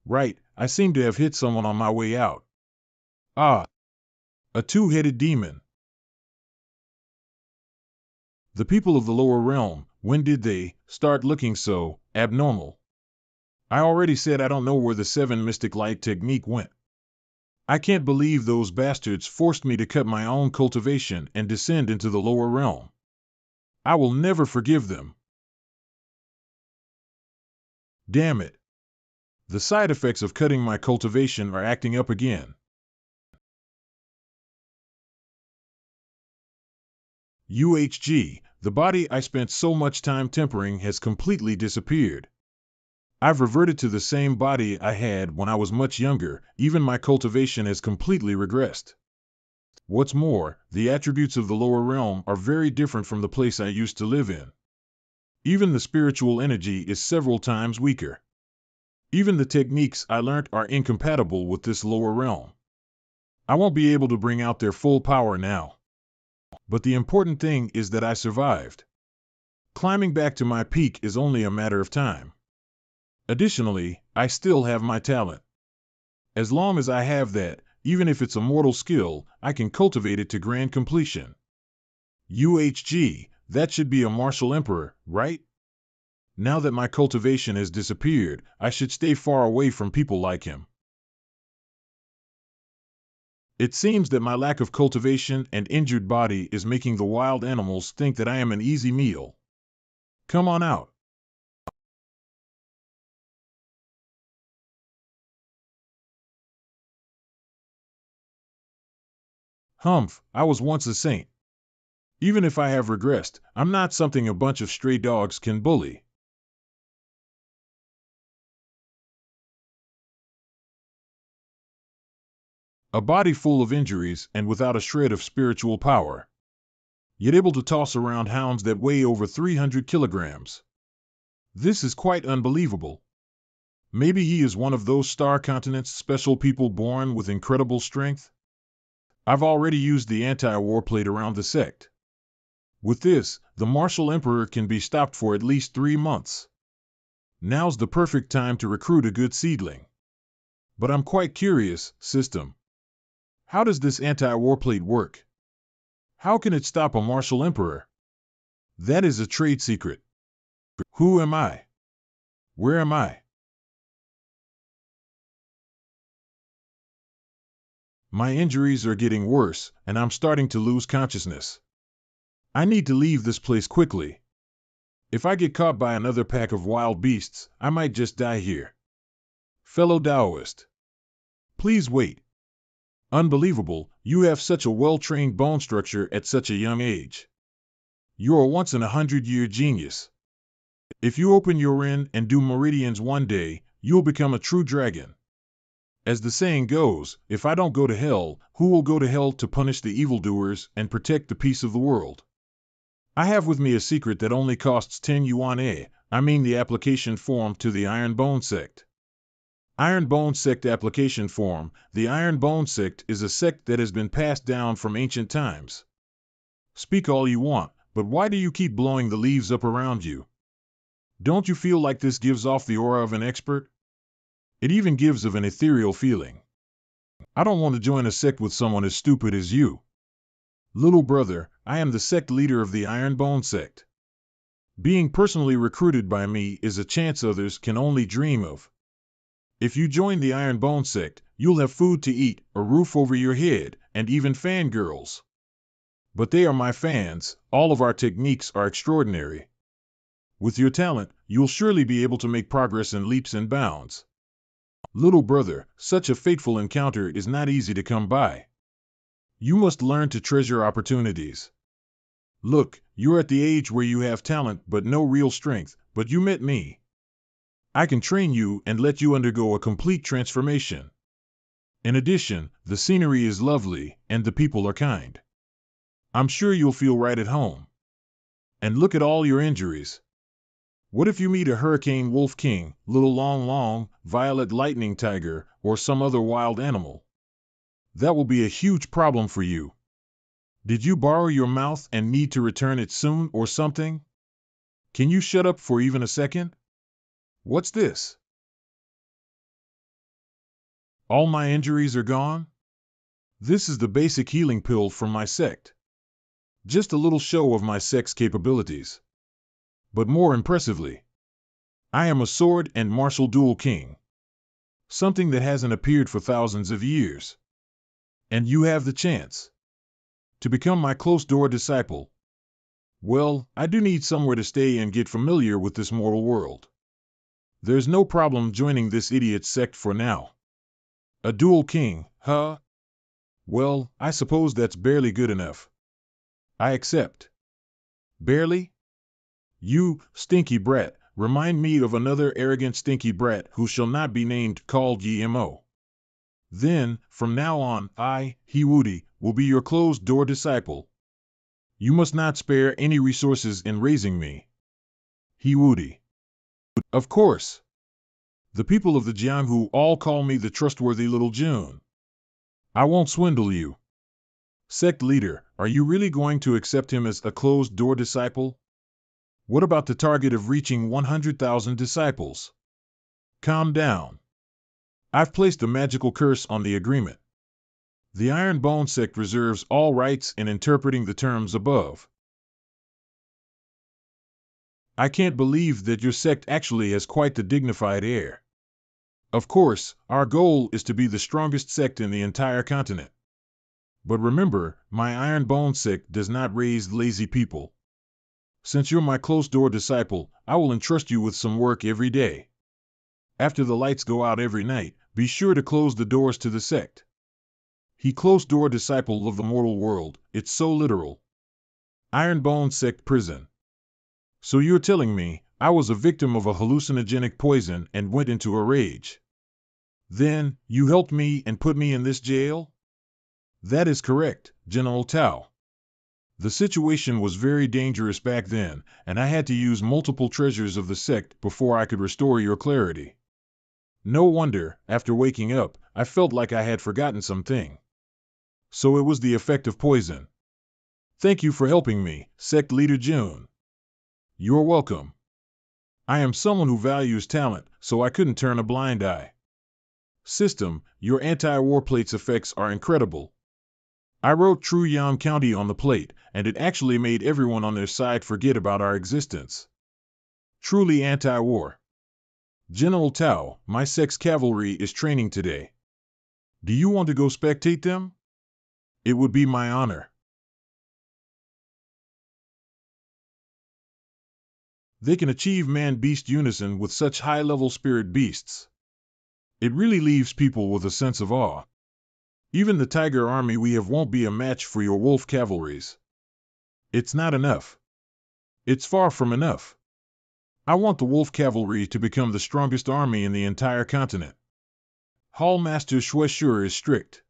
Right, I seem to have hit someone on my way out. Ah, a two-headed demon. The people of the lower realm, when did they start looking so abnormal? I already said I don't know where the 7 mystic light technique went. I can't believe those bastards forced me to cut my own cultivation and descend into the lower realm. I will never forgive them. Damn it. The side effects of cutting my cultivation are acting up again. The body I spent so much time tempering has completely disappeared. I've reverted to the same body I had when I was much younger, even my cultivation has completely regressed. What's more, the attributes of the lower realm are very different from the place I used to live in. Even the spiritual energy is several times weaker. Even the techniques I learnt are incompatible with this lower realm. I won't be able to bring out their full power now. But the important thing is that I survived. Climbing back to my peak is only a matter of time. Additionally, I still have my talent. As long as I have that, even if it's a mortal skill, I can cultivate it to grand completion. That should be a martial emperor, right? Now that my cultivation has disappeared, I should stay far away from people like him. It seems that my lack of cultivation and injured body is making the wild animals think that I am an easy meal. Come on out. Humph, I was once a saint. Even if I have regressed, I'm not something a bunch of stray dogs can bully. A body full of injuries and without a shred of spiritual power, yet able to toss around hounds that weigh over 300 kilograms. This is quite unbelievable. Maybe he is one of those Star Continent's special people born with incredible strength? I've already used the anti-war plate around the sect. With this, the martial emperor can be stopped for at least 3 months. Now's the perfect time to recruit a good seedling. But I'm quite curious, system. How does this anti-war plate work? How can it stop a martial emperor? That is a trade secret. Who am I? Where am I? My injuries are getting worse, and I'm starting to lose consciousness. I need to leave this place quickly. If I get caught by another pack of wild beasts, I might just die here. Fellow Taoist, please wait. Unbelievable, you have such a well-trained bone structure at such a young age. You're a once-in-a-hundred-year genius. If you open your inn and do meridians one day, you'll become a true dragon. As the saying goes, if I don't go to hell, who will go to hell to punish the evildoers and protect the peace of the world? I have with me a secret that only costs 10 yuan I mean the application form to the Iron Bone Sect. Iron Bone Sect application form. The Iron Bone Sect is a sect that has been passed down from ancient times. Speak all you want, but why do you keep blowing the leaves up around you? Don't you feel like this gives off the aura of an expert? It even gives of an ethereal feeling. I don't want to join a sect with someone as stupid as you. Little brother, I am the sect leader of the Iron Bone Sect. Being personally recruited by me is a chance others can only dream of. If you join the Iron Bone Sect, you'll have food to eat, a roof over your head, and even fangirls. But they are my fans, all of our techniques are extraordinary. With your talent, you'll surely be able to make progress in leaps and bounds. Little brother, such a fateful encounter is not easy to come by. You must learn to treasure opportunities. Look, you're at the age where you have talent but no real strength, but you met me. I can train you and let you undergo a complete transformation. In addition, the scenery is lovely and the people are kind. I'm sure you'll feel right at home. And look at all your injuries. What if you meet a hurricane wolf king, little long long, violet lightning tiger, or some other wild animal? That will be a huge problem for you. Did you borrow your mouth and need to return it soon or something? Can you shut up for even a second? What's this? All my injuries are gone? This is the basic healing pill from my sect. Just a little show of my sect's capabilities. But more impressively, I am a sword and martial duel king. Something that hasn't appeared for thousands of years. And you have the chance to become my close-door disciple. Well, I do need somewhere to stay and get familiar with this mortal world. There's no problem joining this idiot sect for now. A duel king, huh? Well, I suppose that's barely good enough. I accept. Barely? You, stinky brat, remind me of another arrogant stinky brat who shall not be named, called Yemo. Then, from now on, I, Hiwudi, will be your closed-door disciple. You must not spare any resources in raising me. Hiwudi. Of course. The people of the Jianghu all call me the trustworthy little June. I won't swindle you. Sect leader, are you really going to accept him as a closed-door disciple? What about the target of reaching 100,000 disciples? Calm down. I've placed a magical curse on the agreement. The Iron Bone Sect reserves all rights in interpreting the terms above. I can't believe that your sect actually has quite the dignified air. Of course, our goal is to be the strongest sect in the entire continent. But remember, my Iron Bone Sect does not raise lazy people. Since you're my close-door disciple, I will entrust you with some work every day. After the lights go out every night, be sure to close the doors to the sect. He close-door disciple of the mortal world, it's so literal. Ironbone Sect Prison. So you're telling me I was a victim of a hallucinogenic poison and went into a rage. Then, you helped me and put me in this jail? That is correct, General Tao. The situation was very dangerous back then, and I had to use multiple treasures of the sect before I could restore your clarity. No wonder, after waking up, I felt like I had forgotten something. So it was the effect of poison. Thank you for helping me, Sect Leader June. You're welcome. I am someone who values talent, so I couldn't turn a blind eye. System, your anti-war plate's effects are incredible. I wrote True Yam County on the plate, and it actually made everyone on their side forget about our existence. Truly anti-war. General Tao, my sect's cavalry is training today. Do you want to go spectate them? It would be my honor. They can achieve man-beast unison with such high-level spirit beasts. It really leaves people with a sense of awe. Even the tiger army we have won't be a match for your wolf cavalries. It's not enough. It's far from enough. I want the wolf cavalry to become the strongest army in the entire continent. Hall Master Shueshur is strict.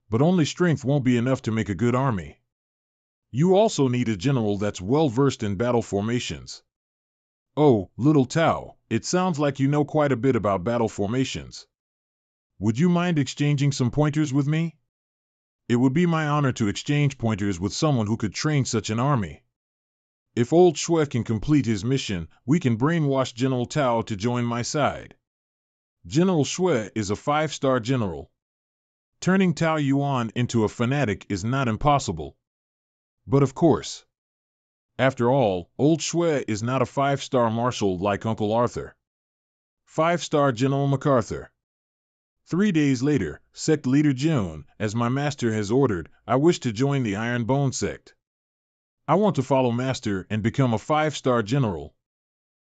But only strength won't be enough to make a good army. You also need a general that's well-versed in battle formations. Oh, little Tao, it sounds like you know quite a bit about battle formations. Would you mind exchanging some pointers with me? It would be my honor to exchange pointers with someone who could train such an army. If old Shue can complete his mission, we can brainwash General Tao to join my side. General Shue is a 5-star general. Turning Tao Yuan into a fanatic is not impossible. But of course. After all, old Shue is not a 5-star marshal like Uncle Arthur. 5-star General MacArthur. 3 days later, Sect Leader June, as my master has ordered, I wish to join the Ironbone Sect. I want to follow master and become a 5-star general.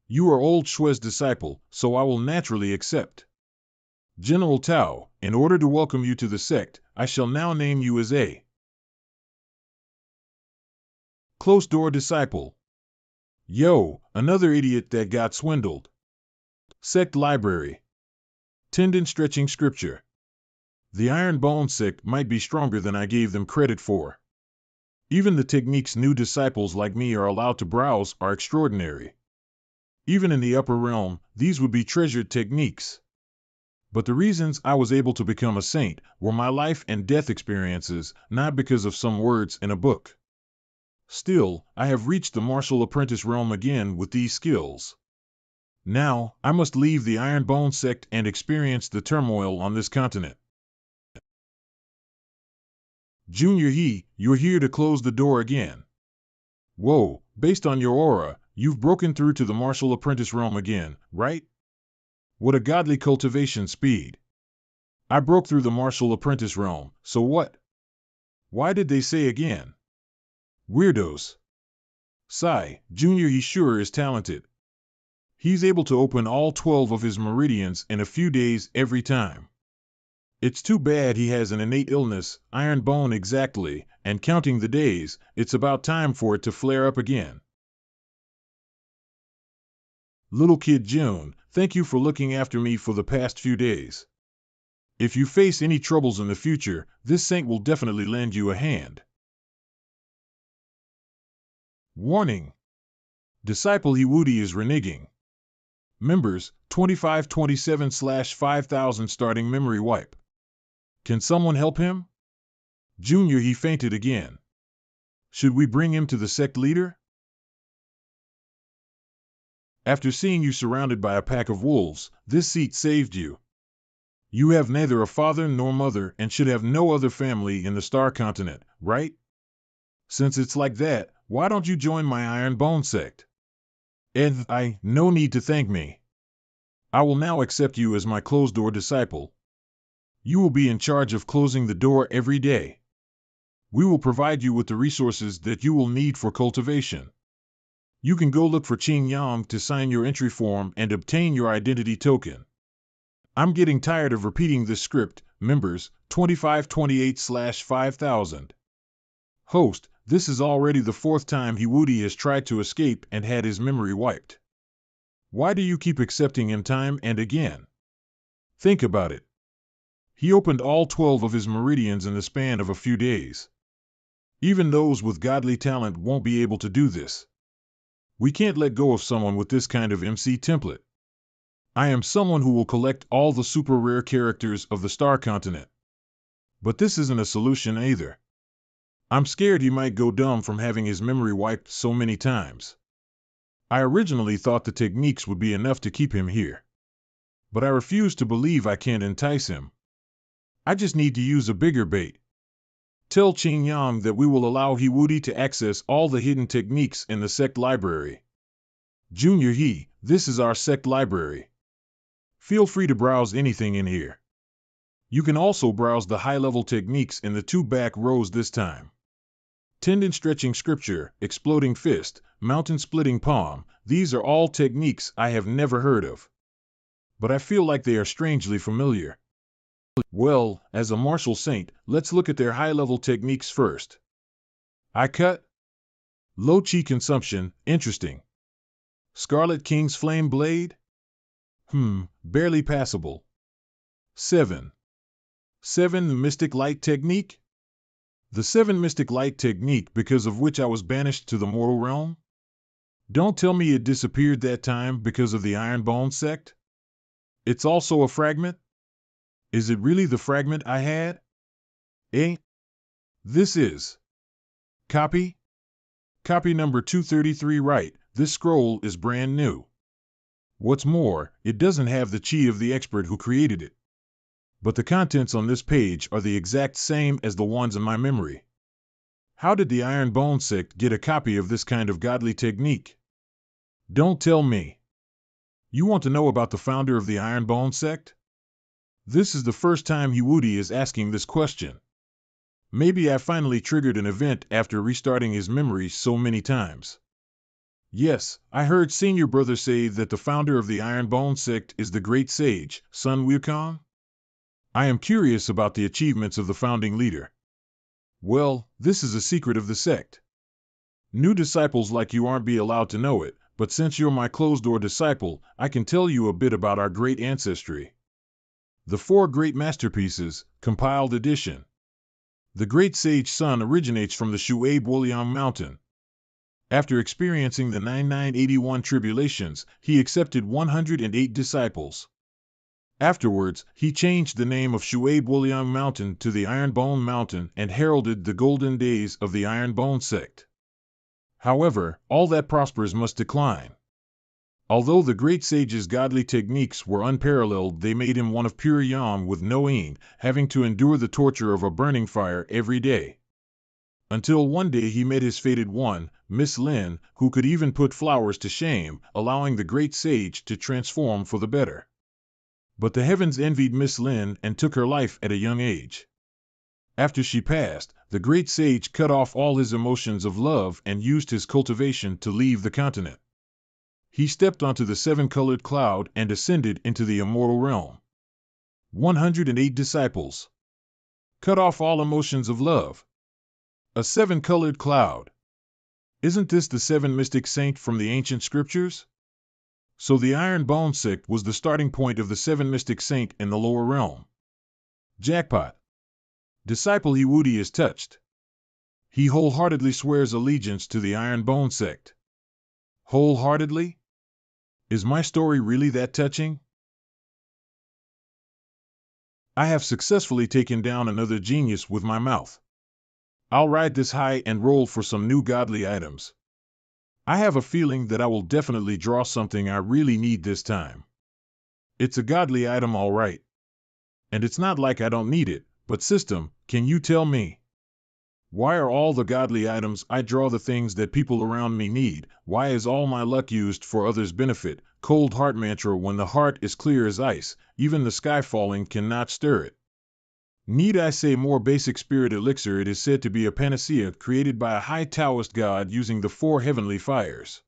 You are old Shue's disciple, so I will naturally accept. General Tao, in order to welcome you to the sect, I shall now name you as a closed-door disciple. Yo, another idiot that got swindled. Sect Library. Tendon-stretching scripture. The Ironbone Sect might be stronger than I gave them credit for. Even the techniques new disciples like me are allowed to browse are extraordinary. Even in the upper realm, these would be treasured techniques. But the reasons I was able to become a saint were my life and death experiences, not because of some words in a book. Still, I have reached the martial apprentice realm again with these skills. Now, I must leave the Ironbone Sect and experience the turmoil on this continent. Junior He, you're here to close the door again. Whoa, based on your aura, you've broken through to the martial apprentice realm again, right? What a godly cultivation speed. I broke through the martial apprentice realm, so what? Why did they say again? Weirdos. Sigh, Junior He sure is talented. He's able to open all 12 of his meridians in a few days every time. It's too bad he has an innate illness, iron bone exactly, and counting the days, it's about time for it to flare up again. Little Kid June, thank you for looking after me for the past few days. If you face any troubles in the future, this saint will definitely lend you a hand. Warning! Disciple Hiwudi is reneging. Members, 2527/5000 starting memory wipe. Can someone help him? Junior He fainted again. Should we bring him to the sect leader? After seeing you surrounded by a pack of wolves, this seat saved you. You have neither a father nor mother and should have no other family in the Star Continent, right? Since it's like that, why don't you join my Ironbone Sect? No need to thank me. I will now accept you as my closed-door disciple. You will be in charge of closing the door every day. We will provide you with the resources that you will need for cultivation. You can go look for Qing Yang to sign your entry form and obtain your identity token. I'm getting tired of repeating this script, members, 2528/5000. Host, This is already the fourth time Hiwudi has tried to escape and had his memory wiped. Why do you keep accepting him time and again? Think about it. He opened all 12 of his meridians in the span of a few days. Even those with godly talent won't be able to do this. We can't let go of someone with this kind of MC template. I am someone who will collect all the super rare characters of the Star Continent. But this isn't a solution either. I'm scared he might go dumb from having his memory wiped so many times. I originally thought the techniques would be enough to keep him here. But I refuse to believe I can't entice him. I just need to use a bigger bait. Tell Qing Yang that we will allow Hiwudi to access all the hidden techniques in the Sect library. Junior He, this is our Sect library. Feel free to browse anything in here. You can also browse the high-level techniques in the 2 back rows this time. Tendon stretching scripture, exploding fist, mountain splitting palm, these are all techniques I have never heard of. But I feel like they are strangely familiar. Well, as a martial saint, let's look at their high-level techniques first. I cut. Low chi consumption, interesting. Scarlet King's flame blade? Barely passable. 7. 7 Mystic Light Technique? The 7 Mystic Light Technique because of which I was banished to the mortal realm? Don't tell me it disappeared that time because of the Ironbone sect? It's also a fragment? Is it really the fragment I had? Eh? This is copy? Copy number 233 right, this scroll is brand new. What's more, it doesn't have the chi of the expert who created it. But the contents on this page are the exact same as the ones in my memory. How did the Ironbone sect get a copy of this kind of godly technique? Don't tell me. You want to know about the founder of the Ironbone sect? This is the first time Hiwudi is asking this question. Maybe I finally triggered an event after restarting his memory so many times. Yes, I heard Senior Brother say that the founder of the Ironbone sect is the great sage, Sun Wukong. I am curious about the achievements of the founding leader. Well, this is a secret of the sect. New disciples like you aren't be allowed to know it, but since you're my closed-door disciple, I can tell you a bit about our great ancestry. The 4 Great Masterpieces, Compiled Edition. The Great Sage Sun originates from the Shu'aib Wuliang Mountain. After experiencing the 9981 tribulations, he accepted 108 disciples. Afterwards, he changed the name of Shu'aib Wuliang Mountain to the Ironbone Mountain and heralded the golden days of the Ironbone sect. However, all that prospers must decline. Although the great sage's godly techniques were unparalleled, they made him one of pure yang with no aim, having to endure the torture of a burning fire every day. Until one day he met his fated one, Miss Lin, who could even put flowers to shame, allowing the great sage to transform for the better. But the heavens envied Miss Lin and took her life at a young age. After she passed, the great sage cut off all his emotions of love and used his cultivation to leave the continent. He stepped onto the 7-colored cloud and ascended into the immortal realm. 108 disciples. Cut off all emotions of love. A 7-colored cloud. Isn't this the 7 mystic saint from the ancient scriptures? So the Ironbone sect was the starting point of the 7 mystic saint in the lower realm. Jackpot. Disciple Hiwudi is touched. He wholeheartedly swears allegiance to the Ironbone sect. Wholeheartedly? Is my story really that touching? I have successfully taken down another genius with my mouth. I'll ride this high and roll for some new godly items. I have a feeling that I will definitely draw something I really need this time. It's a godly item, all right. And it's not like I don't need it, but system, can you tell me? Why are all the godly items I draw the things that people around me need? Why is all my luck used for others' benefit? Cold heart mantra: when the heart is clear as ice, even the sky falling cannot stir it. Need I say more? Basic spirit elixir. It is said to be a panacea created by a high Taoist god using the 4 heavenly fires.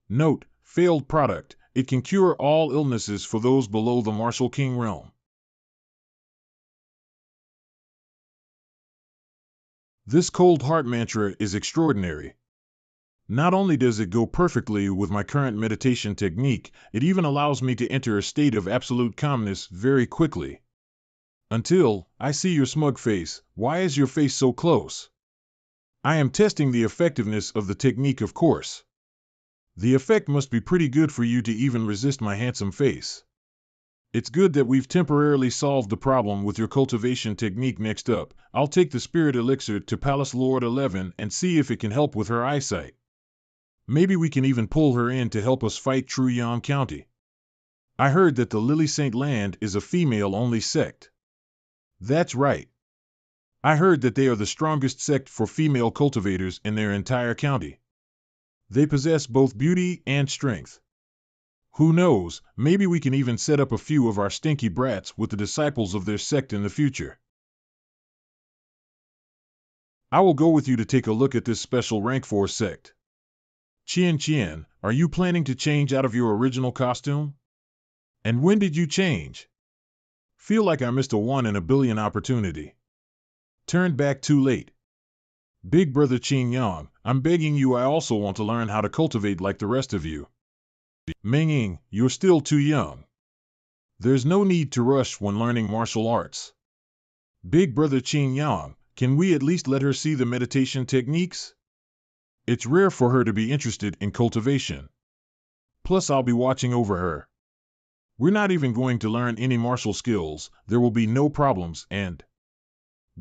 Note: failed product. It can cure all illnesses for those below the martial king realm. This cold heart mantra is extraordinary. Not only does it go perfectly with my current meditation technique, it even allows me to enter a state of absolute calmness very quickly. Until I see your smug face. Why is your face so close? I am testing the effectiveness of the technique, of course. The effect must be pretty good for you to even resist my handsome face. It's good that we've temporarily solved the problem with your cultivation technique. Next up, I'll take the spirit elixir to Palace Lord 11 and see if it can help with her eyesight. Maybe we can even pull her in to help us fight Truyang County. I heard that the Lily Saint Land is a female-only sect. That's right. I heard that they are the strongest sect for female cultivators in their entire county. They possess both beauty and strength. Who knows, maybe we can even set up a few of our stinky brats with the disciples of their sect in the future. I will go with you to take a look at this special rank 4 sect. Qian, are you planning to change out of your original costume? And when did you change? Feel like I missed a 1 in a billion opportunity. Turned back too late. Big brother Qin Yang, I'm begging you, I also want to learn how to cultivate like the rest of you. Meng, you're still too young. There's no need to rush when learning martial arts. Big brother Qin Yang, can we at least let her see the meditation techniques? It's rare for her to be interested in cultivation. Plus, I'll be watching over her. We're not even going to learn any martial skills, there will be no problems, and...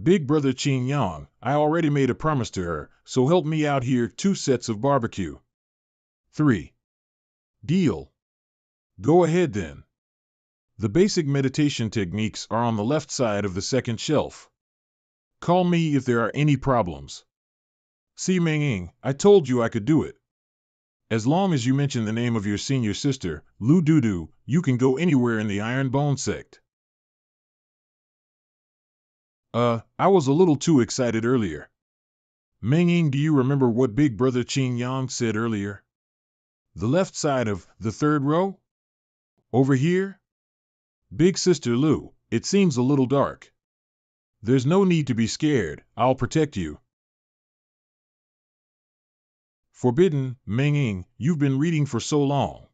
Big brother Qin Yang, I already made a promise to her, so help me out here, 2 sets of barbecue. 3. Deal. Go ahead then. The basic meditation techniques are on the left side of the second shelf. Call me if there are any problems. See Meng, I told you I could do it. As long as you mention the name of your senior sister, Lu Dudu, you can go anywhere in the Iron Bone sect. I was a little too excited earlier. Meng, do you remember what Big Brother Qin Yang said earlier? The left side of the 3rd row? Over here? Big Sister Lu, it seems a little dark. There's no need to be scared, I'll protect you. Forbidden, Meng, you've been reading for so long.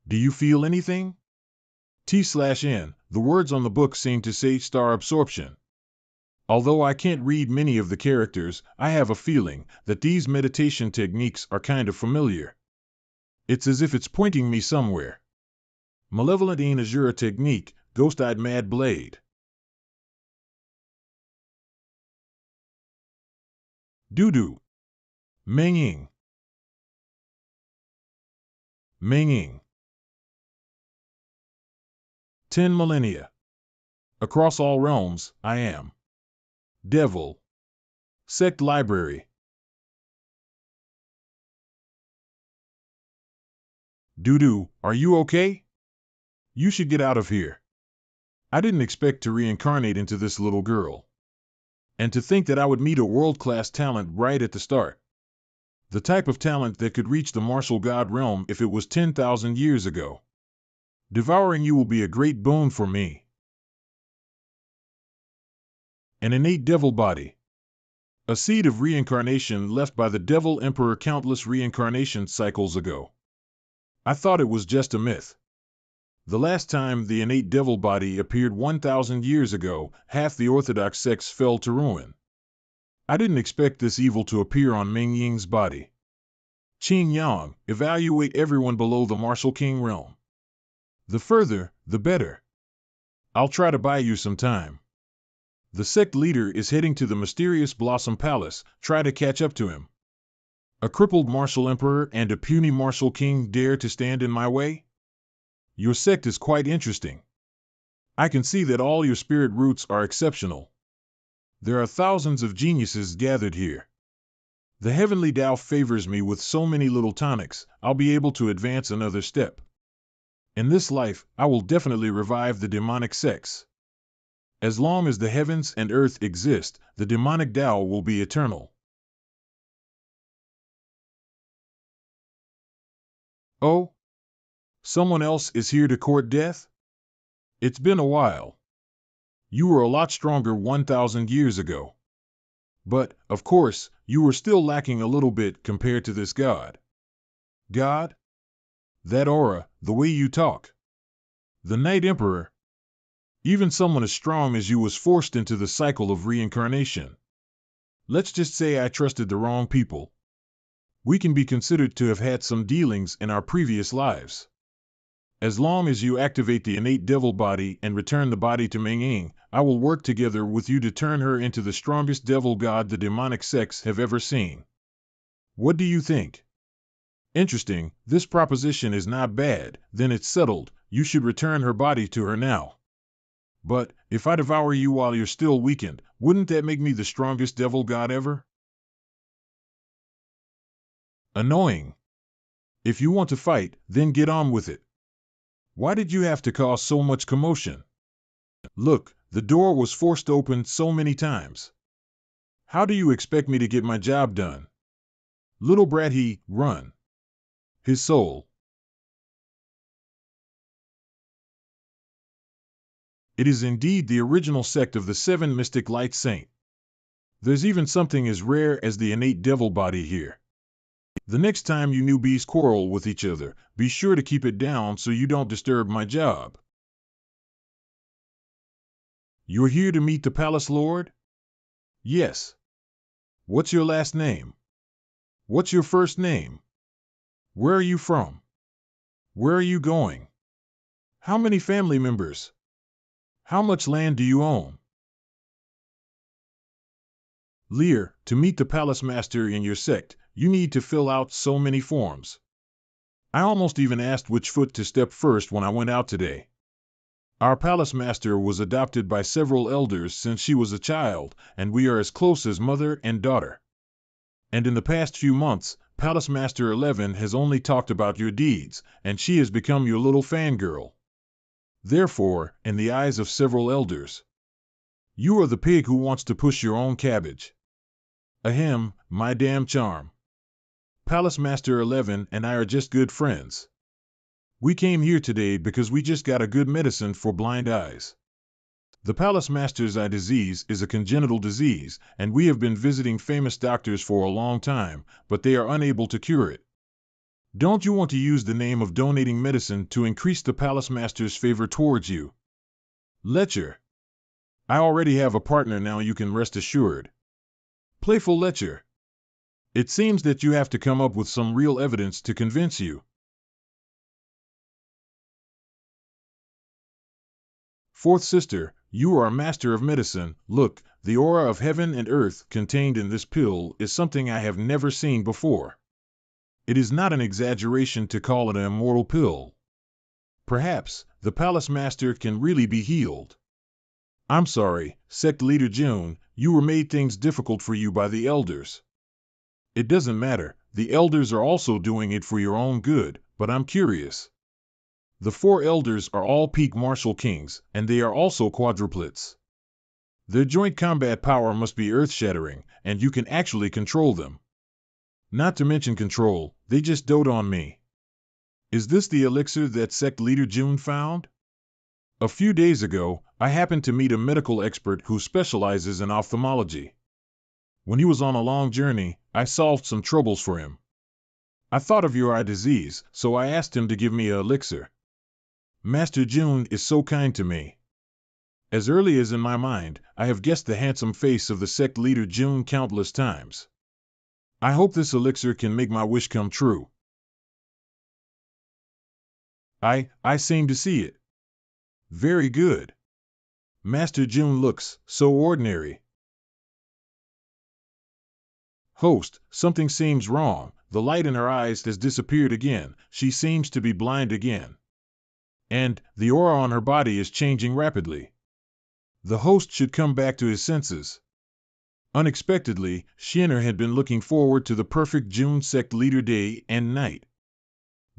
Do you feel anything? T/N, the words on the book seem to say star absorption. Although I can't read many of the characters, I have a feeling that these meditation techniques are kind of familiar. It's as if it's pointing me somewhere. Malevolent Asura technique, ghost-eyed mad blade. Dudu. Meng. 10 millennia. Across all realms, I am. Devil. Sect library. Dudu, are you okay? You should get out of here. I didn't expect to reincarnate into this little girl. And to think that I would meet a world-class talent right at the start. The type of talent that could reach the martial god realm if it was 10,000 years ago. Devouring you will be a great boon for me. An innate devil body. A seed of reincarnation left by the Devil Emperor countless reincarnation cycles ago. I thought it was just a myth. The last time the innate devil body appeared 1,000 years ago, half the orthodox sects fell to ruin. I didn't expect this evil to appear on Meng Ying's body. Qin Yang, evaluate everyone below the martial king realm. The further, the better. I'll try to buy you some time. The sect leader is heading to the mysterious Blossom Palace, try to catch up to him. A crippled martial emperor and a puny martial king dare to stand in my way? Your sect is quite interesting. I can see that all your spirit roots are exceptional. There are thousands of geniuses gathered here. The heavenly Tao favors me with so many little tonics, I'll be able to advance another step. In this life, I will definitely revive the demonic sects. As long as the heavens and earth exist, the demonic Tao will be eternal. Oh? Someone else is here to court death? It's been a while. You were a lot stronger 1,000 years ago. But, of course, you were still lacking a little bit compared to this god. God? That aura, the way you talk. The Night Emperor. Even someone as strong as you was forced into the cycle of reincarnation. Let's just say I trusted the wrong people. We can be considered to have had some dealings in our previous lives. As long as you activate the innate devil body and return the body to Meng, I will work together with you to turn her into the strongest devil god the demonic sects have ever seen. What do you think? Interesting, this proposition is not bad, then it's settled, you should return her body to her now. But, if I devour you while you're still weakened, wouldn't that make me the strongest devil god ever? Annoying. If you want to fight, then get on with it. Why did you have to cause so much commotion? Look, the door was forced open so many times. How do you expect me to get my job done? Little brat he, run. His soul. It is indeed the original sect of the 7 mystic light saint. There's even something as rare as the innate devil body here. The next time you newbies quarrel with each other, be sure to keep it down so you don't disturb my job. You're here to meet the palace lord? Yes. What's your last name? What's your first name? Where are you from? Where are you going? How many family members? How much land do you own? Lear, to meet the palace master in your sect, you need to fill out so many forms. I almost even asked which foot to step first when I went out today. Our palace master was adopted by several elders since she was a child, and we are as close as mother and daughter. And in the past few months, Palace Master 11 has only talked about your deeds, and she has become your little fangirl. Therefore, in the eyes of several elders, you are the pig who wants to push your own cabbage. Ahem, my damn charm. Palace Master 11 and I are just good friends. We came here today because we just got a good medicine for blind eyes. The Palace Master's eye disease is a congenital disease, and we have been visiting famous doctors for a long time, but they are unable to cure it. Don't you want to use the name of donating medicine to increase the Palace Master's favor towards you? Lecher. I already have a partner now, you can rest assured. Playful Lecher. It seems that you have to come up with some real evidence to convince you. Fourth sister, you are a master of medicine. Look, the aura of heaven and earth contained in this pill is something I have never seen before. It is not an exaggeration to call it an immortal pill. Perhaps the palace master can really be healed. I'm sorry, Sect Leader June, you were made things difficult for you by the elders. It doesn't matter, the elders are also doing it for your own good, but I'm curious. The 4 elders are all peak martial kings, and they are also quadruplets. Their joint combat power must be earth-shattering, and you can actually control them. Not to mention control, they just dote on me. Is this the elixir that Sect Leader June found? A few days ago, I happened to meet a medical expert who specializes in ophthalmology. When he was on a long journey, I solved some troubles for him. I thought of your eye disease, so I asked him to give me an elixir. Master June is so kind to me. As early as in my mind, I have guessed the handsome face of the Sect Leader June countless times. I hope this elixir can make my wish come true. I seem to see it. Very good. Master June looks so ordinary. Host, something seems wrong. The light in her eyes has disappeared again. She seems to be blind again. And the aura on her body is changing rapidly. The host should come back to his senses. Unexpectedly, Shinner had been looking forward to the perfect June Sect Leader day and night.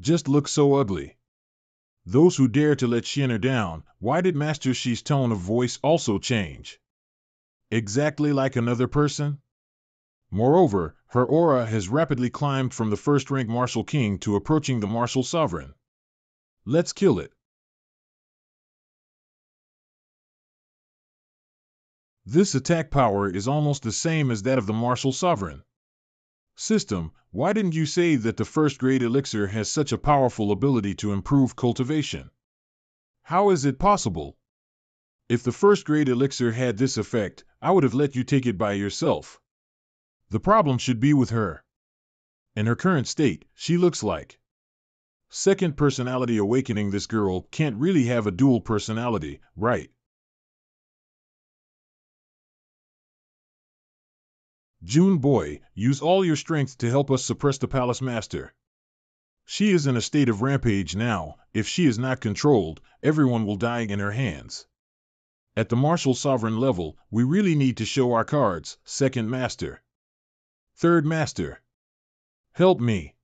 Just looks so ugly. Those who dare to let Shinner down, why did Master Shi's tone of voice also change? Exactly like another person? Moreover, her aura has rapidly climbed from the first-rank martial king to approaching the martial sovereign. Let's kill it. This attack power is almost the same as that of the martial sovereign. System, why didn't you say that the first grade elixir has such a powerful ability to improve cultivation? How is it possible? If the first grade elixir had this effect, I would have let you take it by yourself. The problem should be with her. In her current state, she looks like second personality awakening. This girl can't really have a dual personality, right? June boy, use all your strength to help us suppress the palace master. She is in a state of rampage now. If she is not controlled, everyone will die in her hands. At the martial sovereign level, we really need to show our cards. Second master. Third master. Help me.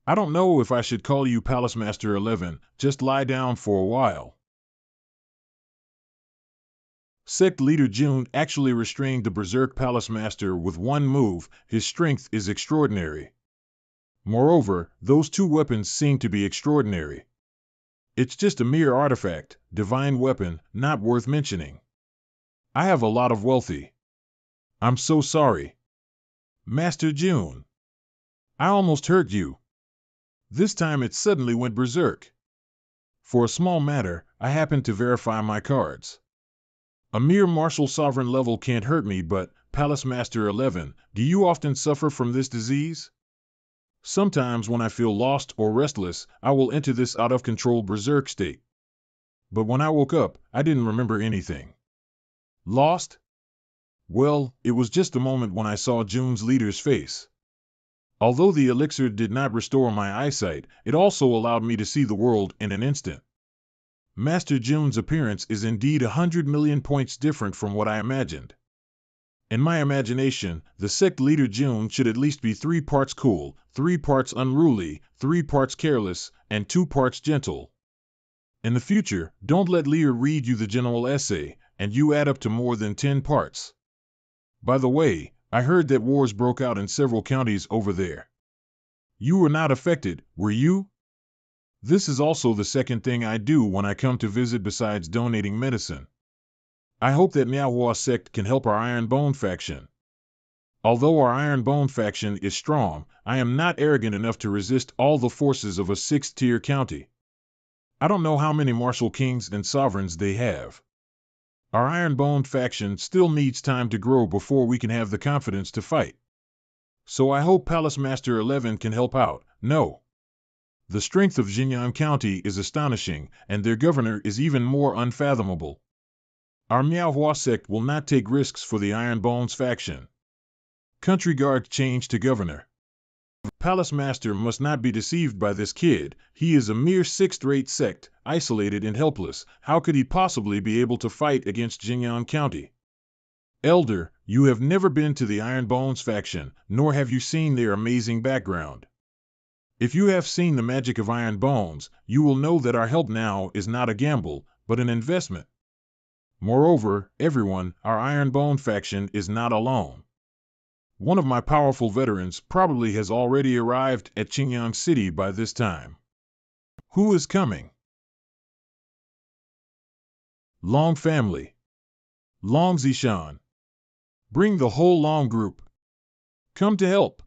I don't know if I should call you Palace Master 11, just lie down for a while. Sect leader June actually restrained the Berserk Palace Master with one move. His strength is extraordinary. Moreover, those two weapons seem to be extraordinary. It's just a mere artifact, divine weapon, not worth mentioning. I have a lot of wealthy. I'm so sorry. Master June. I almost hurt you. This time it suddenly went berserk. For a small matter, I happened to verify my cards. A mere martial sovereign level can't hurt me, but, Palace Master 11, do you often suffer from this disease? Sometimes when I feel lost or restless, I will enter this out-of-control berserk state. But when I woke up, I didn't remember anything. Lost? Well, it was just a moment when I saw June's leader's face. Although the elixir did not restore my eyesight, it also allowed me to see the world in an instant. Master June's appearance is indeed 100 million points different from what I imagined. In my imagination, the sect leader June should at least be 3 parts cool, 3 parts unruly, 3 parts careless, and 2 parts gentle. In the future, don't let Lear read you the general essay, and you add up to more than 10 parts. By the way, I heard that wars broke out in several counties over there. You were not affected, were you? This is also the second thing I do when I come to visit besides donating medicine. I hope that Manhwa Sect can help our Iron Bone faction. Although our Iron Bone faction is strong, I am not arrogant enough to resist all the forces of a 6th-tier county. I don't know how many martial kings and sovereigns they have. Our Iron Bone faction still needs time to grow before we can have the confidence to fight. So I hope Palace Master 11 can help out. No. The strength of Jinyan County is astonishing, and their governor is even more unfathomable. Our Manhwa Sect will not take risks for the Iron Bones faction. Country Guard changed to governor. Palace Master must not be deceived by this kid. He is a mere 6th-rate sect, isolated and helpless. How could he possibly be able to fight against Jinyan County? Elder, you have never been to the Iron Bones faction, nor have you seen their amazing background. If you have seen the magic of Iron Bones, you will know that our help now is not a gamble, but an investment. Moreover, everyone, our Iron Bone faction is not alone. One of my powerful veterans probably has already arrived at Qingyang City by this time. Who is coming? Long family. Long Zishan. Bring the whole Long group. Come to help.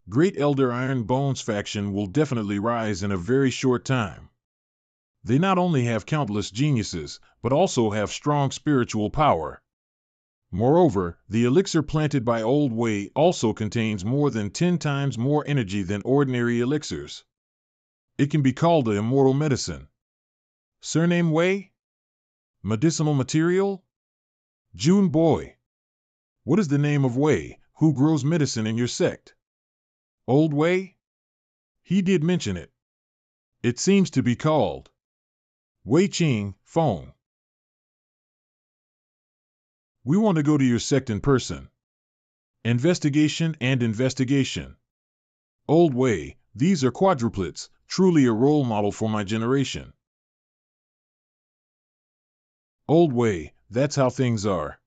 Great Elder Iron Bones faction will definitely rise in a very short time. They not only have countless geniuses, but also have strong spiritual power. Moreover, the elixir planted by Old Wei also contains more than 10 times more energy than ordinary elixirs. It can be called an immortal medicine. Surname Wei? Medicinal material? June boy. What is the name of Wei, who grows medicine in your sect? Old Wei? He did mention it. It seems to be called Wei Qing, Feng. We want to go to your sect in person. Investigation and investigation. Old Wei, these are quadruplets, truly a role model for my generation. Old Wei, that's how things are.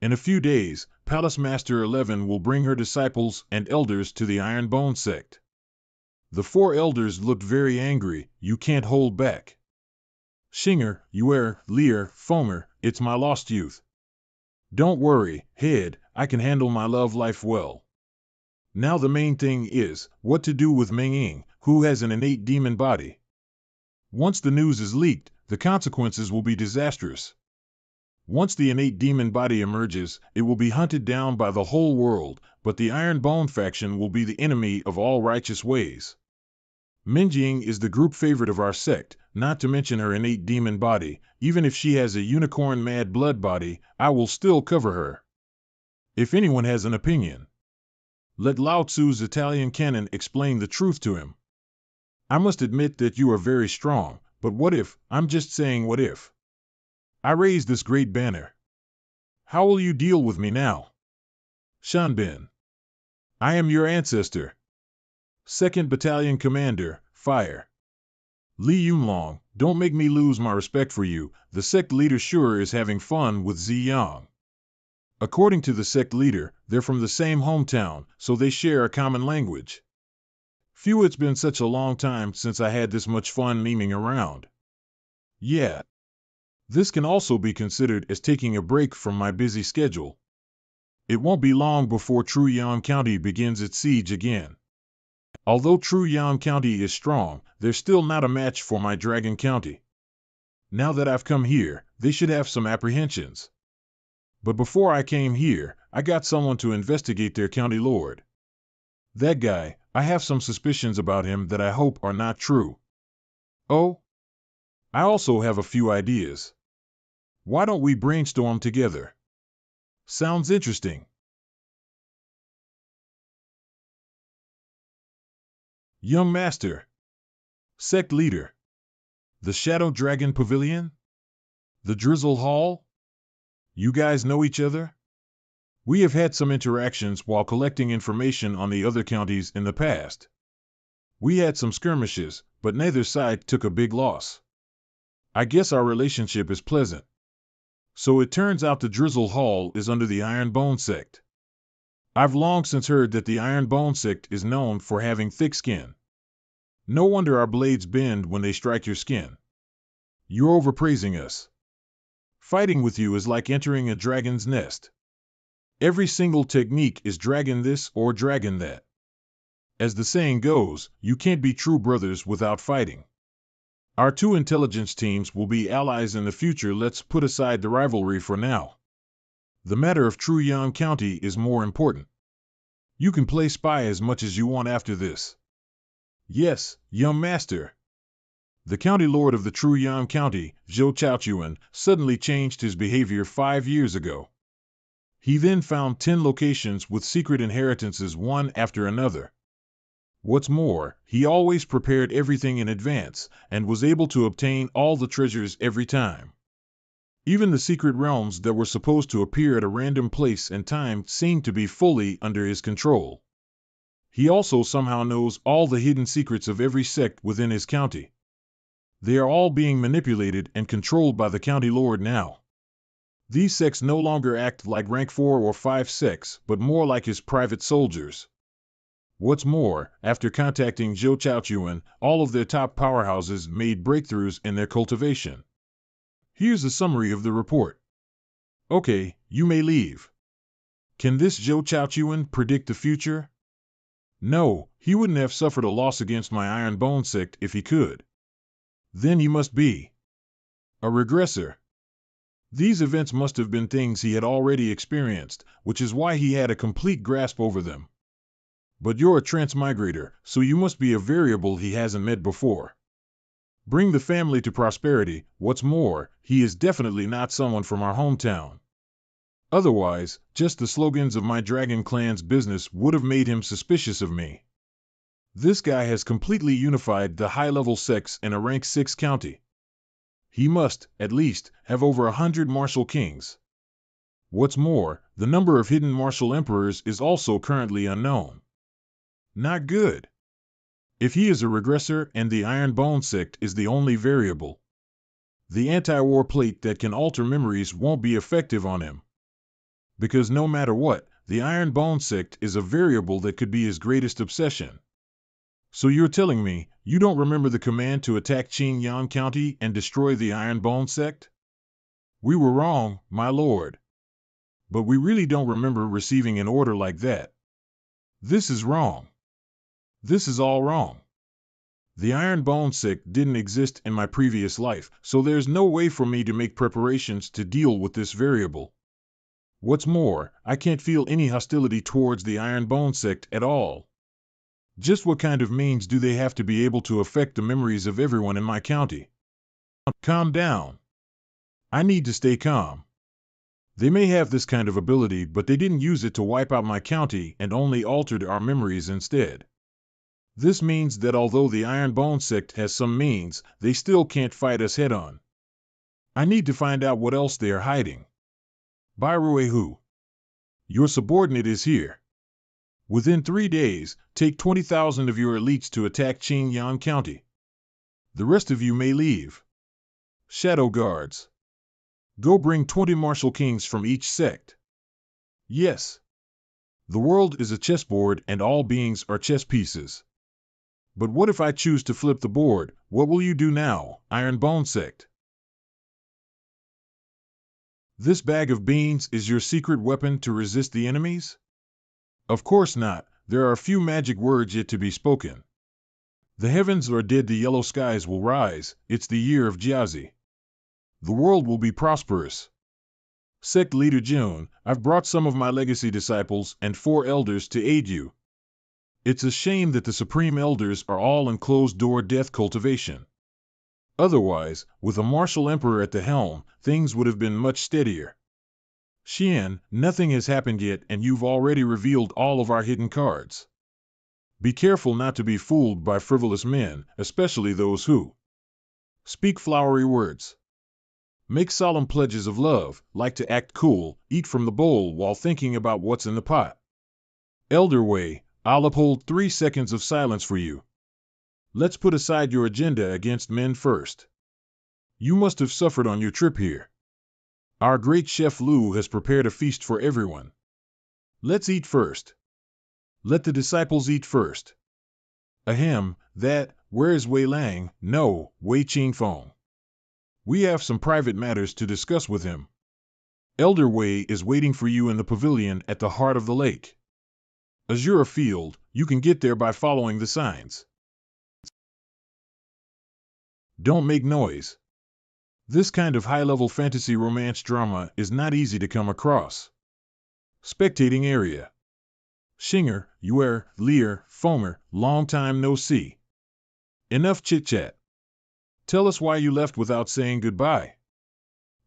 In a few days, Palace Master 11 will bring her disciples and elders to the Iron Bone sect. The 4 elders looked very angry. You can't hold back. Shinger, Yuer, Lear, Fomer, it's my lost youth. Don't worry, head, I can handle my love life well. Now the main thing is, what to do with Meng Ying, who has an innate demon body. Once the news is leaked, the consequences will be disastrous. Once the innate demon body emerges, it will be hunted down by the whole world, but the Iron Bone faction will be the enemy of all righteous ways. Minjing is the group favorite of our sect, not to mention her innate demon body. Even if she has a unicorn mad blood body, I will still cover her. If anyone has an opinion, let Lao Tzu's Italian canon explain the truth to him. I must admit that you are very strong, but what if, I'm just saying what if, I raise this great banner? How will you deal with me now? Shanbin. I am your ancestor. 2nd Battalion Commander, fire. Li Yunlong, don't make me lose my respect for you. The sect leader sure is having fun with Ziyang. According to the sect leader, they're from the same hometown, so they share a common language. Phew, it's been such a long time since I had this much fun memeing around. Yeah. This can also be considered as taking a break from my busy schedule. It won't be long before Truyang County begins its siege again. Although Truyang County is strong, they're still not a match for my Dragon County. Now that I've come here, they should have some apprehensions. But before I came here, I got someone to investigate their county lord. That guy, I have some suspicions about him that I hope are not true. Oh? I also have a few ideas. Why don't we brainstorm together? Sounds interesting. Young Master. Sect Leader. The Shadow Dragon Pavilion? The Drizzle Hall? You guys know each other? We have had some interactions while collecting information on the other counties in the past. We had some skirmishes, but neither side took a big loss. I guess our relationship is pleasant. So it turns out the Drizzle Hall is under the Iron Bone Sect. I've long since heard that the Iron Bone Sect is known for having thick skin. No wonder our blades bend when they strike your skin. You're overpraising us. Fighting with you is like entering a dragon's nest. Every single technique is dragon this or dragon that. As the saying goes, you can't be true brothers without fighting. Our two intelligence teams will be allies in the future. Let's put aside the rivalry for now. The matter of Truyang County is more important. You can play spy as much as you want after this. Yes, young master. The county lord of the Truyang County, Zhou Chaochuan, suddenly changed his behavior 5 years ago. He then found 10 locations with secret inheritances one after another. What's more, he always prepared everything in advance, and was able to obtain all the treasures every time. Even the secret realms that were supposed to appear at a random place and time seemed to be fully under his control. He also somehow knows all the hidden secrets of every sect within his county. They are all being manipulated and controlled by the county lord now. These sects no longer act like rank 4 or 5 sects, but more like his private soldiers. What's more, after contacting Zhou Chaochuan, all of their top powerhouses made breakthroughs in their cultivation. Here's a summary of the report. Okay, you may leave. Can this Zhou Chaochuan predict the future? No, he wouldn't have suffered a loss against my Iron Bone sect if he could. Then he must be a regressor. These events must have been things he had already experienced, which is why he had a complete grasp over them. But you're a transmigrator, so you must be a variable he hasn't met before. Bring the family to prosperity. What's more, he is definitely not someone from our hometown. Otherwise, just the slogans of my Dragon Clan's business would have made him suspicious of me. This guy has completely unified the high-level sects in a rank 6 county. He must, at least, have over 100 martial kings. What's more, the number of hidden martial emperors is also currently unknown. Not good. If he is a regressor and the Iron Bone sect is the only variable, the anti-war plate that can alter memories won't be effective on him. Because no matter what, the Iron Bone sect is a variable that could be his greatest obsession. So you're telling me you don't remember the command to attack Qingyang County and destroy the Ironbone Sect? We were wrong, my lord. But we really don't remember receiving an order like that. This is wrong. This is all wrong. The Ironbone Sect didn't exist in my previous life, so there's no way for me to make preparations to deal with this variable. What's more, I can't feel any hostility towards the Ironbone Sect at all. Just what kind of means do they have to be able to affect the memories of everyone in my county? Calm down. I need to stay calm. They may have this kind of ability, but they didn't use it to wipe out my county and only altered our memories instead. This means that although the Ironbone Sect has some means, they still can't fight us head-on. I need to find out what else they are hiding. Bairuehu. Your subordinate is here. Within 3 days, take 20,000 of your elites to attack Qingyang County. The rest of you may leave. Shadow Guards. Go bring 20 martial kings from each sect. Yes. The world is a chessboard and all beings are chess pieces. But what if I choose to flip the board? What will you do now, Ironbone Sect? This bag of beans is your secret weapon to resist the enemies? Of course not. There are a few magic words yet to be spoken. The heavens are dead, the yellow skies will rise. It's the year of Jiazi. The world will be prosperous. Sect Leader June, I've brought some of my legacy disciples and 4 elders to aid you. It's a shame that the Supreme Elders are all in closed-door death cultivation. Otherwise, with a martial emperor at the helm, things would have been much steadier. Xian, nothing has happened yet and you've already revealed all of our hidden cards. Be careful not to be fooled by frivolous men, especially those who speak flowery words. Make solemn pledges of love, like to act cool, eat from the bowl while thinking about what's in the pot. Elder Wei, I'll uphold 3 seconds of silence for you. Let's put aside your agenda against men first. You must have suffered on your trip here. Our great chef Lu has prepared a feast for everyone. Let's eat first. Let the disciples eat first. Ahem, where is Wei Lang? No, Wei Qingfeng. We have some private matters to discuss with him. Elder Wei is waiting for you in the pavilion at the heart of the lake. Asura Field, you can get there by following the signs. Don't make noise. This kind of high-level fantasy romance drama is not easy to come across. Spectating area. Shinger, Yuer, Lear, Fomer, long time no see. Enough chit-chat. Tell us why you left without saying goodbye.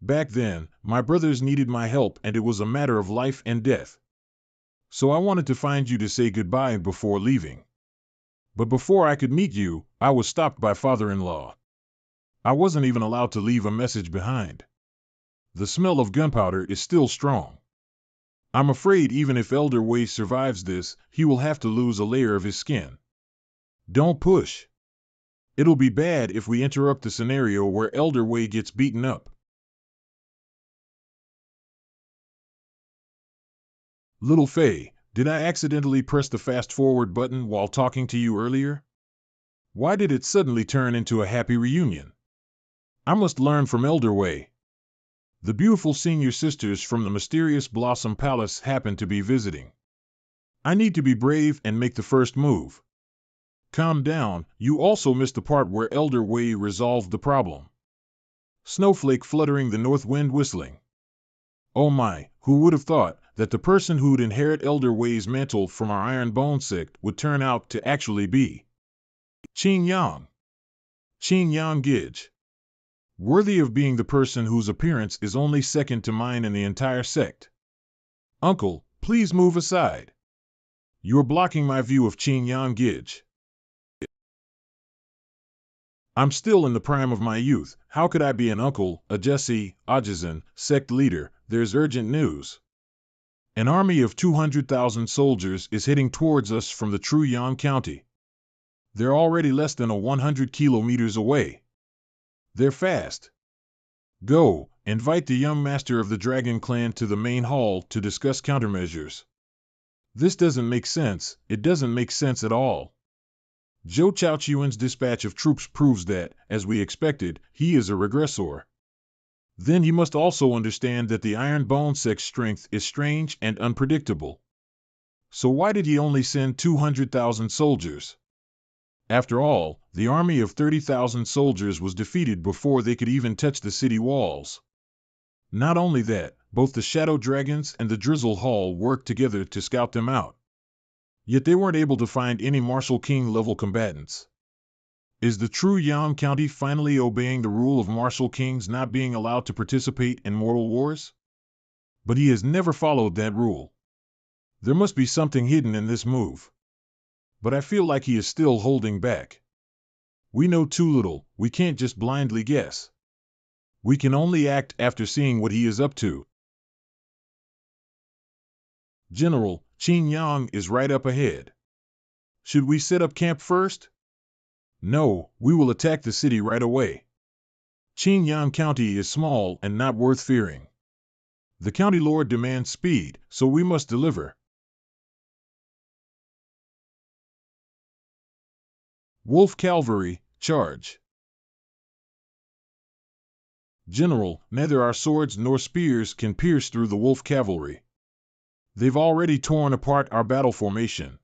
Back then, my brothers needed my help and it was a matter of life and death. So I wanted to find you to say goodbye before leaving. But before I could meet you, I was stopped by father-in-law. I wasn't even allowed to leave a message behind. The smell of gunpowder is still strong. I'm afraid even if Elder Wei survives this, he will have to lose a layer of his skin. Don't push. It'll be bad if we interrupt the scenario where Elder Wei gets beaten up. Little Fei, did I accidentally press the fast-forward button while talking to you earlier? Why did it suddenly turn into a happy reunion? I must learn from Elder Wei. The beautiful senior sisters from the mysterious Blossom Palace happen to be visiting. I need to be brave and make the first move. Calm down, you also missed the part where Elder Wei resolved the problem. Snowflake fluttering, the north wind whistling. Oh my, who would have thought that the person who'd inherit Elder Wei's mantle from our Ironbone Sect would turn out to actually be Qingyang Gij. Worthy of being the person whose appearance is only second to mine in the entire sect. Uncle, please move aside. You're blocking my view of Qingyang Gij. I'm still in the prime of my youth. How could I be an uncle, a Jesse, Ajizan, sect leader? There's urgent news. An army of 200,000 soldiers is heading towards us from the Truyang County. They're already less than 100 kilometers away. They're fast. Go, invite the young master of the Dragon Clan to the main hall to discuss countermeasures. This doesn't make sense, it doesn't make sense at all. Zhou Chaochuan's dispatch of troops proves that, as we expected, he is a regressor. Then he must also understand that the Iron Bone Sect's strength is strange and unpredictable. So why did he only send 200,000 soldiers? After all, the army of 30,000 soldiers was defeated before they could even touch the city walls. Not only that, both the Shadow Dragons and the Drizzle Hall worked together to scout them out. Yet they weren't able to find any Marshal King level combatants. Is the true Yam County finally obeying the rule of Marshal Kings not being allowed to participate in mortal wars? But he has never followed that rule. There must be something hidden in this move. But I feel like he is still holding back. We know too little, we can't just blindly guess. We can only act after seeing what he is up to. General, Qin Yang is right up ahead. Should we set up camp first? No, we will attack the city right away. Qin Yang County is small and not worth fearing. The county lord demands speed, so we must deliver. Wolf Cavalry, charge. General, neither our swords nor spears can pierce through the wolf cavalry. They've already torn apart our battle formation.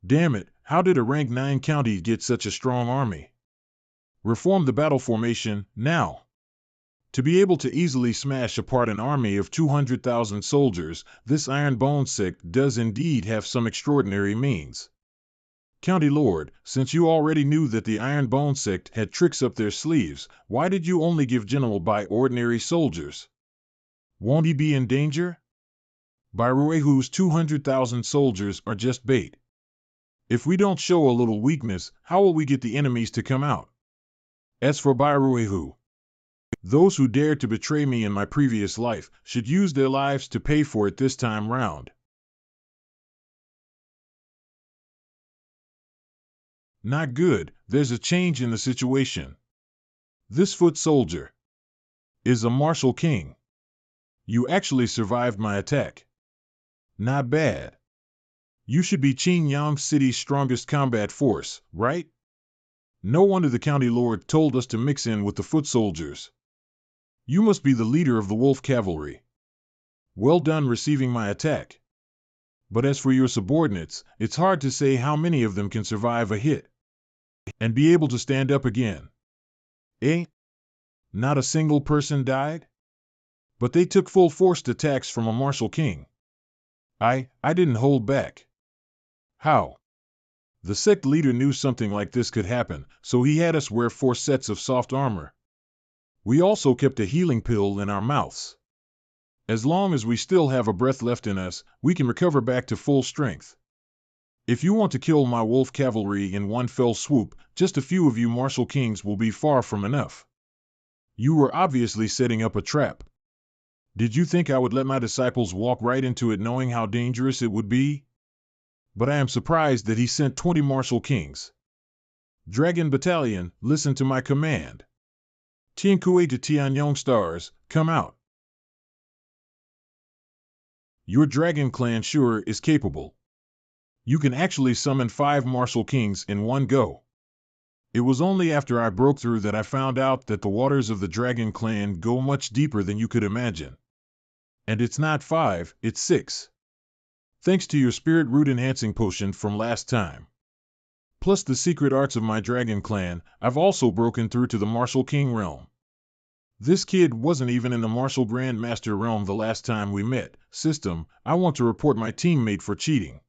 Damn it, how did a rank 9 county get such a strong army? Reform the battle formation, now. To be able to easily smash apart an army of 200,000 soldiers, this Iron Bone Sect does indeed have some extraordinary means. County Lord, since you already knew that the Iron Bone Sect had tricks up their sleeves, why did you only give General Bai ordinary soldiers? Won't he be in danger? Bairuehu's 200,000 soldiers are just bait. If we don't show a little weakness, how will we get the enemies to come out? As for Bairuehu, those who dared to betray me in my previous life should use their lives to pay for it this time round. Not good, there's a change in the situation. This foot soldier is a martial king. You actually survived my attack. Not bad. You should be Qin Yang City's strongest combat force, right? No wonder the county lord told us to mix in with the foot soldiers. You must be the leader of the wolf cavalry. Well done receiving my attack. But as for your subordinates, it's hard to say how many of them can survive a hit and be able to stand up again. Eh? Not a single person died? But they took full forced attacks from a martial king. I didn't hold back. How? The sect leader knew something like this could happen, so he had us wear 4 sets of soft armor. We also kept a healing pill in our mouths. As long as we still have a breath left in us, we can recover back to full strength. If you want to kill my wolf cavalry in one fell swoop, just a few of you martial kings will be far from enough. You were obviously setting up a trap. Did you think I would let my disciples walk right into it knowing how dangerous it would be? But I am surprised that he sent 20 martial kings. Dragon Battalion, listen to my command. Tiankue to Tianyong Stars, come out. Your dragon clan sure is capable. You can actually summon 5 martial kings in one go. It was only after I broke through that I found out that the waters of the dragon clan go much deeper than you could imagine. And it's not 5, it's 6. Thanks to your spirit root enhancing potion from last time. Plus the secret arts of my dragon clan, I've also broken through to the martial king realm. This kid wasn't even in the martial grandmaster realm the last time we met. System, I want to report my teammate for cheating.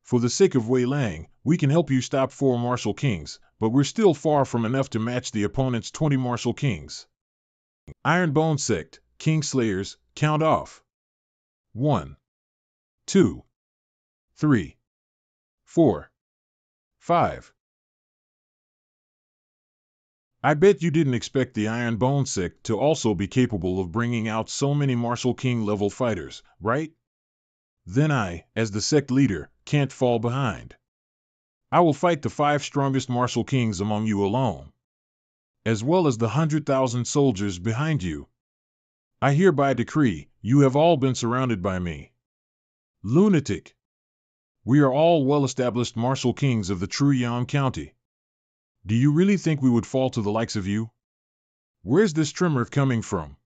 For the sake of Wei Lang, we can help you stop 4 martial kings, but we're still far from enough to match the opponent's 20 martial kings. Iron Bone Sect, King Slayers, count off. 1, 2, 3, 4, 5. I bet you didn't expect the Iron Bone Sect to also be capable of bringing out so many martial king level fighters, right? Then I, as the sect leader, can't fall behind. I will fight the 5 strongest martial kings among you alone, as well as the 100,000 soldiers behind you. I hereby decree, you have all been surrounded by me. Lunatic! We are all well-established martial kings of the true Yan County. Do you really think we would fall to the likes of you? Where's this tremor coming from?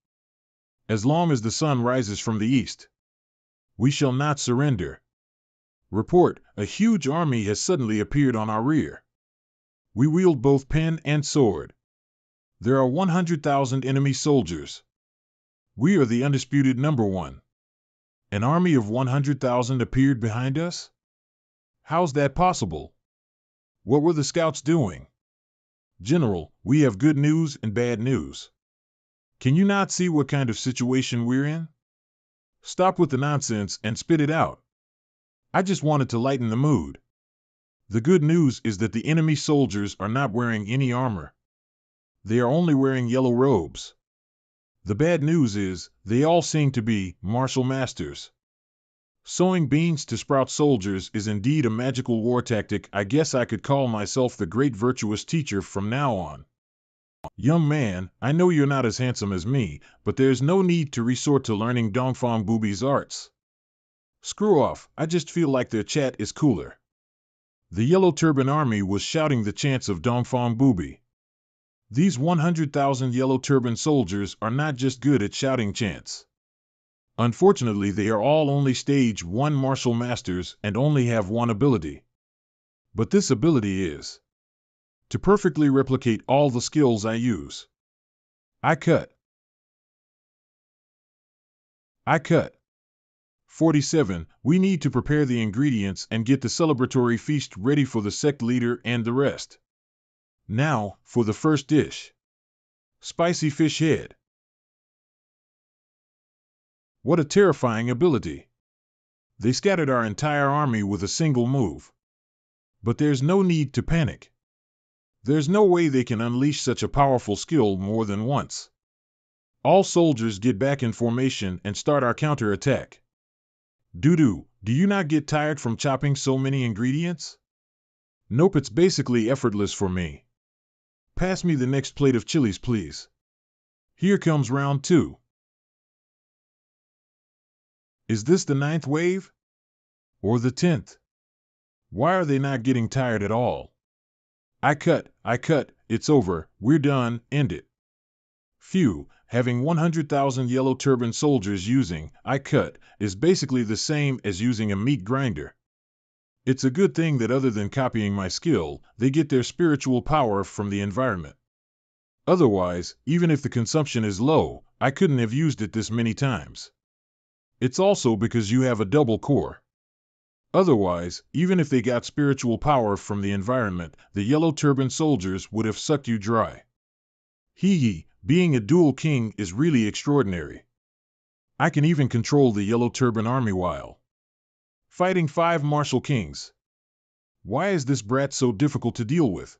As long as the sun rises from the east, we shall not surrender. Report, a huge army has suddenly appeared on our rear. We wield both pen and sword. There are 100,000 enemy soldiers. We are the undisputed number one. An army of 100,000 appeared behind us? How's that possible? What were the scouts doing? General, we have good news and bad news. Can you not see what kind of situation we're in? Stop with the nonsense and spit it out. I just wanted to lighten the mood. The good news is that the enemy soldiers are not wearing any armor. They are only wearing yellow robes. The bad news is, they all seem to be martial masters. Sowing beans to sprout soldiers is indeed a magical war tactic. I guess I could call myself the great virtuous teacher from now on. Young man, I know you're not as handsome as me, but there's no need to resort to learning Dongfang Booby's arts. Screw off, I just feel like their chat is cooler. The Yellow Turban Army was shouting the chants of Dongfang Booby. These 100,000 Yellow Turban soldiers are not just good at shouting chants. Unfortunately, they are all only stage 1 martial masters and only have one ability. But this ability is to perfectly replicate all the skills I use. I cut. 47. We need to prepare the ingredients and get the celebratory feast ready for the sect leader and the rest. Now, for the first dish. Spicy fish head. What a terrifying ability. They scattered our entire army with a single move. But there's no need to panic. There's no way they can unleash such a powerful skill more than once. All soldiers get back in formation and start our counterattack. Doo-doo, do you not get tired from chopping so many ingredients? Nope, it's basically effortless for me. Pass me the next plate of chilies, please. Here comes round 2. Is this the 9th wave? Or the 10th? Why are they not getting tired at all? I cut, it's over, we're done, end it. Phew, having 100,000 Yellow Turban soldiers using I cut is basically the same as using a meat grinder. It's a good thing that other than copying my skill, they get their spiritual power from the environment. Otherwise, even if the consumption is low, I couldn't have used it this many times. It's also because you have a double core. Otherwise, even if they got spiritual power from the environment, the Yellow Turban soldiers would have sucked you dry. Hee, being a dual king is really extraordinary. I can even control the Yellow Turban army while fighting 5 martial kings. Why is this brat so difficult to deal with?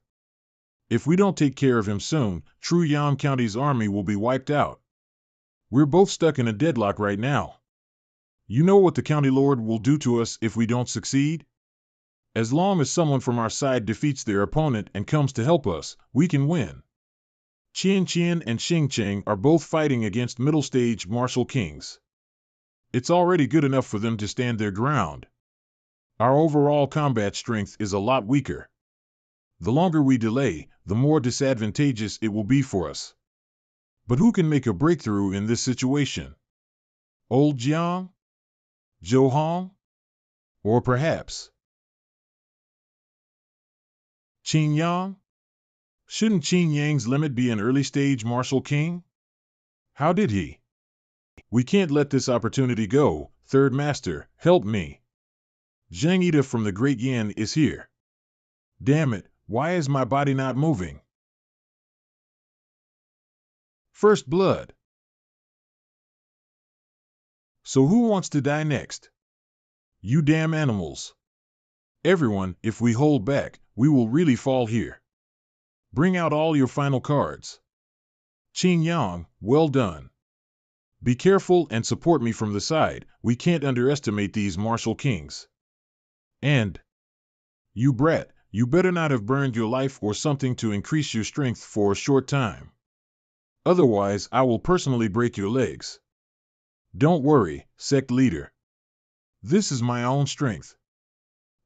If we don't take care of him soon, True Yan County's army will be wiped out. We're both stuck in a deadlock right now. You know what the county lord will do to us if we don't succeed? As long as someone from our side defeats their opponent and comes to help us, we can win. Qian Qian and Xing Cheng are both fighting against middle-stage martial kings. It's already good enough for them to stand their ground. Our overall combat strength is a lot weaker. The longer we delay, the more disadvantageous it will be for us. But who can make a breakthrough in this situation? Old Jiang? Zhou Hong? Or perhaps Qin Yang? Shouldn't Qin Yang's limit be an early-stage martial king? How did he? We can't let this opportunity go. Third Master, help me. Zhang Ida from the Great Yan is here. Damn it, why is my body not moving? First blood. So who wants to die next? You damn animals. Everyone, if we hold back, we will really fall here. Bring out all your final cards. Qin Yang, well done. Be careful and support me from the side. We can't underestimate these martial kings. And you brat, you better not have burned your life or something to increase your strength for a short time. Otherwise, I will personally break your legs. Don't worry, sect leader. This is my own strength.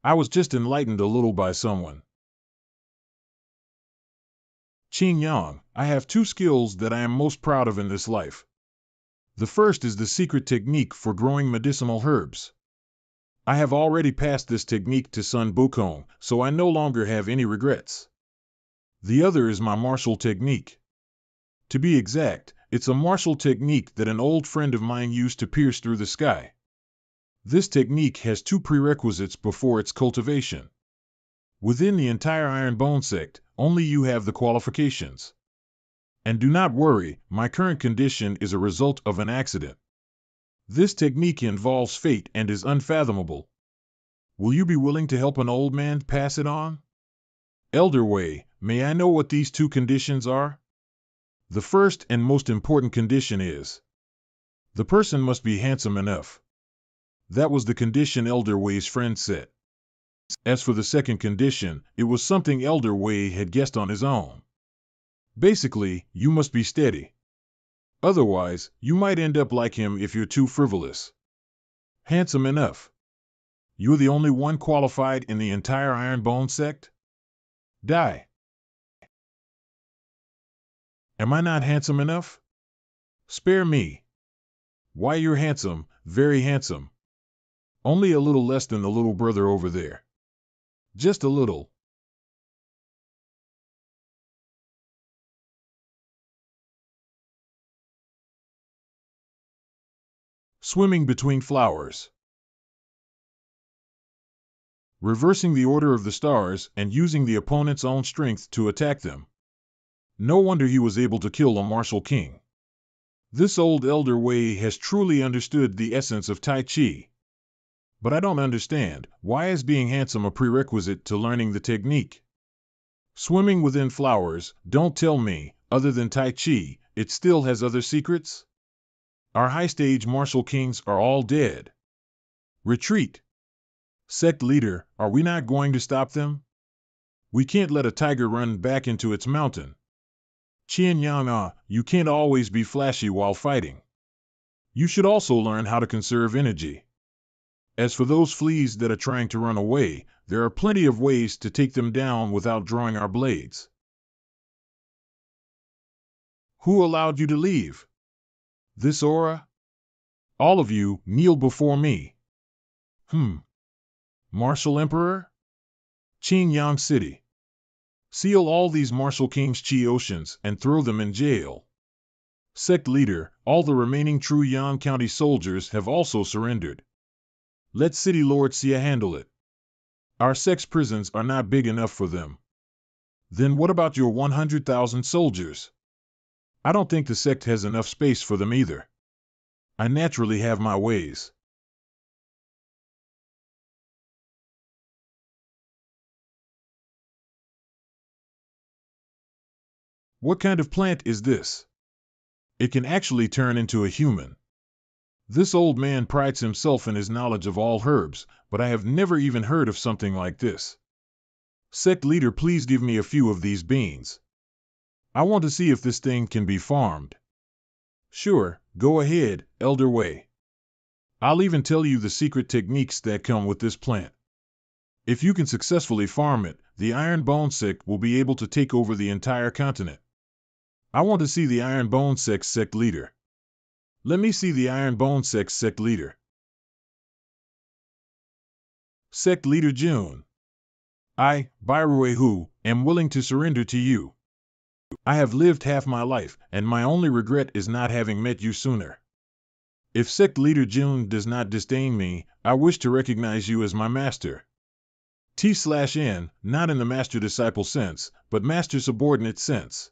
I was just enlightened a little by someone. Qing Yang, I have two skills that I am most proud of in this life. The first is the secret technique for growing medicinal herbs. I have already passed this technique to Sun Bokong, so I no longer have any regrets. The other is my martial technique. To be exact, it's a martial technique that an old friend of mine used to pierce through the sky. This technique has two prerequisites before its cultivation. Within the entire Ironbone sect, only you have the qualifications. And do not worry, my current condition is a result of an accident. This technique involves fate and is unfathomable. Will you be willing to help an old man pass it on? Elder Wei, may I know what these two conditions are? The first and most important condition is the person must be handsome enough. That was the condition Elder Wei's friend set. As for the second condition, it was something Elder Wei had guessed on his own. Basically, you must be steady. Otherwise, you might end up like him if you're too frivolous. Handsome enough. You're the only one qualified in the entire Ironbone sect? Die. Am I not handsome enough? Spare me. Why, you're handsome, very handsome. Only a little less than the little brother over there. Just a little. Swimming between flowers. Reversing the order of the stars and using the opponent's own strength to attack them. No wonder he was able to kill a martial king. This old Elder Wei has truly understood the essence of Tai Chi. But I don't understand, why is being handsome a prerequisite to learning the technique? Swimming within flowers, don't tell me, other than Tai Chi, it still has other secrets? Our high-stage martial kings are all dead. Retreat! Sect leader, are we not going to stop them? We can't let a tiger run back into its mountain. Qian Yang, you can't always be flashy while fighting. You should also learn how to conserve energy. As for those fleas that are trying to run away, there are plenty of ways to take them down without drawing our blades. Who allowed you to leave? This aura? All of you, kneel before me. Martial Emperor? Qing Yang City. Seal all these martial kings' Qi oceans and throw them in jail. Sect leader, all the remaining true Yang County soldiers have also surrendered. Let City Lord Xia handle it. Our sect's prisons are not big enough for them. Then what about your 100,000 soldiers? I don't think the sect has enough space for them either. I naturally have my ways. What kind of plant is this? It can actually turn into a human. This old man prides himself in his knowledge of all herbs, but I have never even heard of something like this. Sect leader, please give me a few of these beans. I want to see if this thing can be farmed. Sure, go ahead, Elder Wei. I'll even tell you the secret techniques that come with this plant. If you can successfully farm it, the Ironbone sect will be able to take over the entire continent. I want to see the Ironbone sect leader. Let me see the Ironbone sect leader. Sect leader June. I, Bairuei Hu, am willing to surrender to you. I have lived half my life, and my only regret is not having met you sooner. If sect leader June does not disdain me, I wish to recognize you as my master. T/N, not in the master-disciple sense, but master-subordinate sense.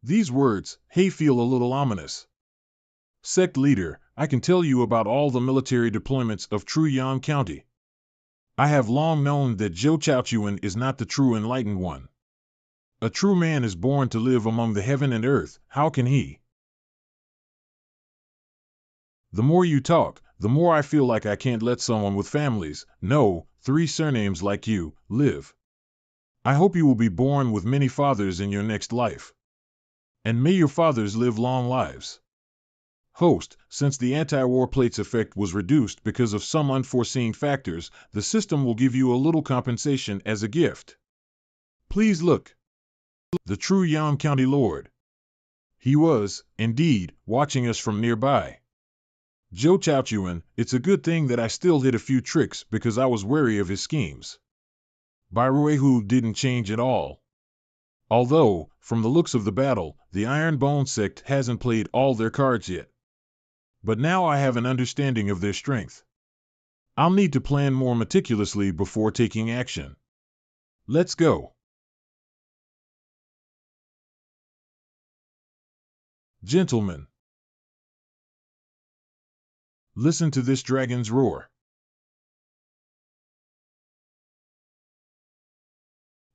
These words, hey, feel a little ominous. Sect leader, I can tell you about all the military deployments of true Yang County. I have long known that Zhou Chaochuan is not the true enlightened one. A true man is born to live among the heaven and earth, how can he? The more you talk, the more I feel like I can't let someone with families, no, 3 surnames like you, live. I hope you will be born with many fathers in your next life. And may your fathers live long lives. Host, since the anti-war plates effect was reduced because of some unforeseen factors, the system will give you a little compensation as a gift. Please look. The true Yam County Lord. He was, indeed, watching us from nearby. Joe Chowchuan, it's a good thing that I still did a few tricks because I was wary of his schemes. Bairuehu didn't change at all. Although, from the looks of the battle, the Iron Bone Sect hasn't played all their cards yet. But now I have an understanding of their strength. I'll need to plan more meticulously before taking action. Let's go. Gentlemen, listen to this dragon's roar.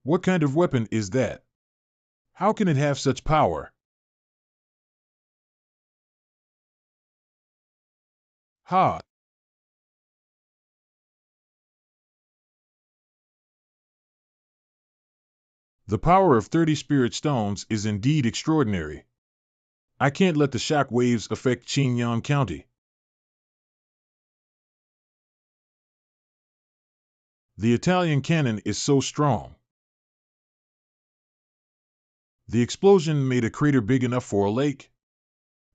What kind of weapon is that? How can it have such power? Ha! The power of 30 spirit stones is indeed extraordinary. I can't let the shock waves affect Qingyang County. The Italian cannon is so strong. The explosion made a crater big enough for a lake.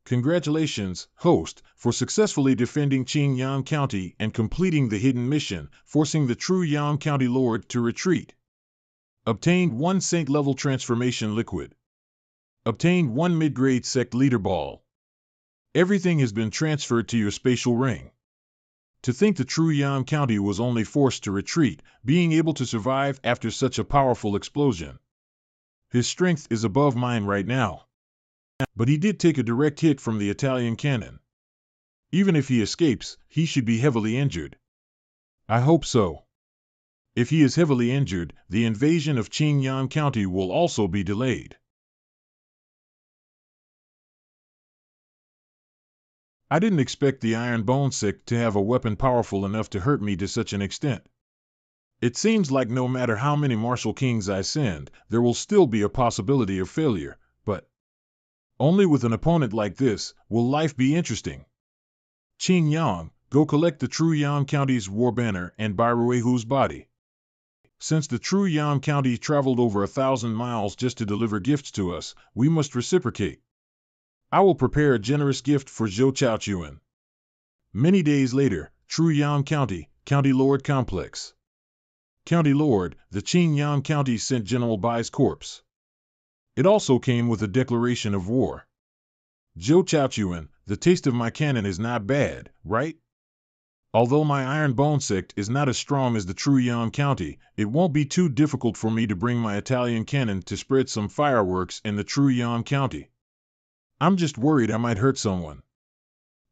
Congratulations, host, for successfully defending Qingyang County and completing the hidden mission, forcing the true Yang County Lord to retreat. Obtained 1 Saint-level transformation liquid. Obtained 1 mid-grade Sect leader ball. Everything has been transferred to your spatial ring. To think the true Yang County was only forced to retreat, being able to survive after such a powerful explosion. His strength is above mine right now. But he did take a direct hit from the Italian cannon. Even if he escapes, he should be heavily injured. I hope so. If he is heavily injured, the invasion of Qingyang County will also be delayed. I didn't expect the Iron Bone Sect to have a weapon powerful enough to hurt me to such an extent. It seems like no matter how many martial kings I send, there will still be a possibility of failure, but only with an opponent like this will life be interesting. Qing Yang, go collect the true Yang County's war banner and Bairuehu's body. Since the true Yang County traveled over 1,000 miles just to deliver gifts to us, we must reciprocate. I will prepare a generous gift for Zhou Chaochuan. Many days later, true Yang County, County Lord Complex. County Lord, the Qing Yang County sent General Bai's corpse. It also came with a declaration of war. Zhou Chaochuan, the taste of my cannon is not bad, right? Although my Iron Bone Sect is not as strong as the true Yang County, it won't be too difficult for me to bring my Italian cannon to spread some fireworks in the true Yang County. I'm just worried I might hurt someone.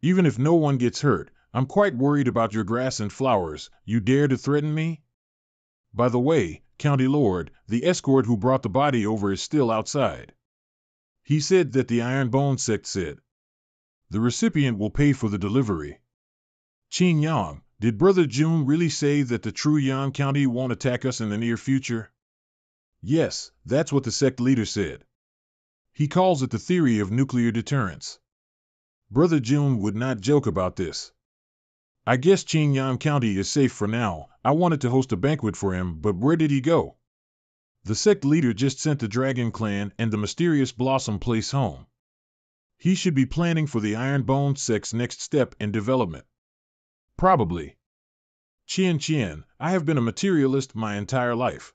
Even if no one gets hurt, I'm quite worried about your grass and flowers. You dare to threaten me? By the way, County Lord, the escort who brought the body over is still outside. He said that the Iron Bone Sect said the recipient will pay for the delivery. Qin Yang, did Brother Jun really say that the true Yang County won't attack us in the near future? Yes, that's what the sect leader said. He calls it the theory of nuclear deterrence. Brother Jun would not joke about this. I guess Qingyang County is safe for now. I wanted to host a banquet for him, but where did he go? The sect leader just sent the Dragon Clan and the mysterious Blossom Place home. He should be planning for the Iron Bone Sect's next step in development. Probably. Qian, I have been a materialist my entire life.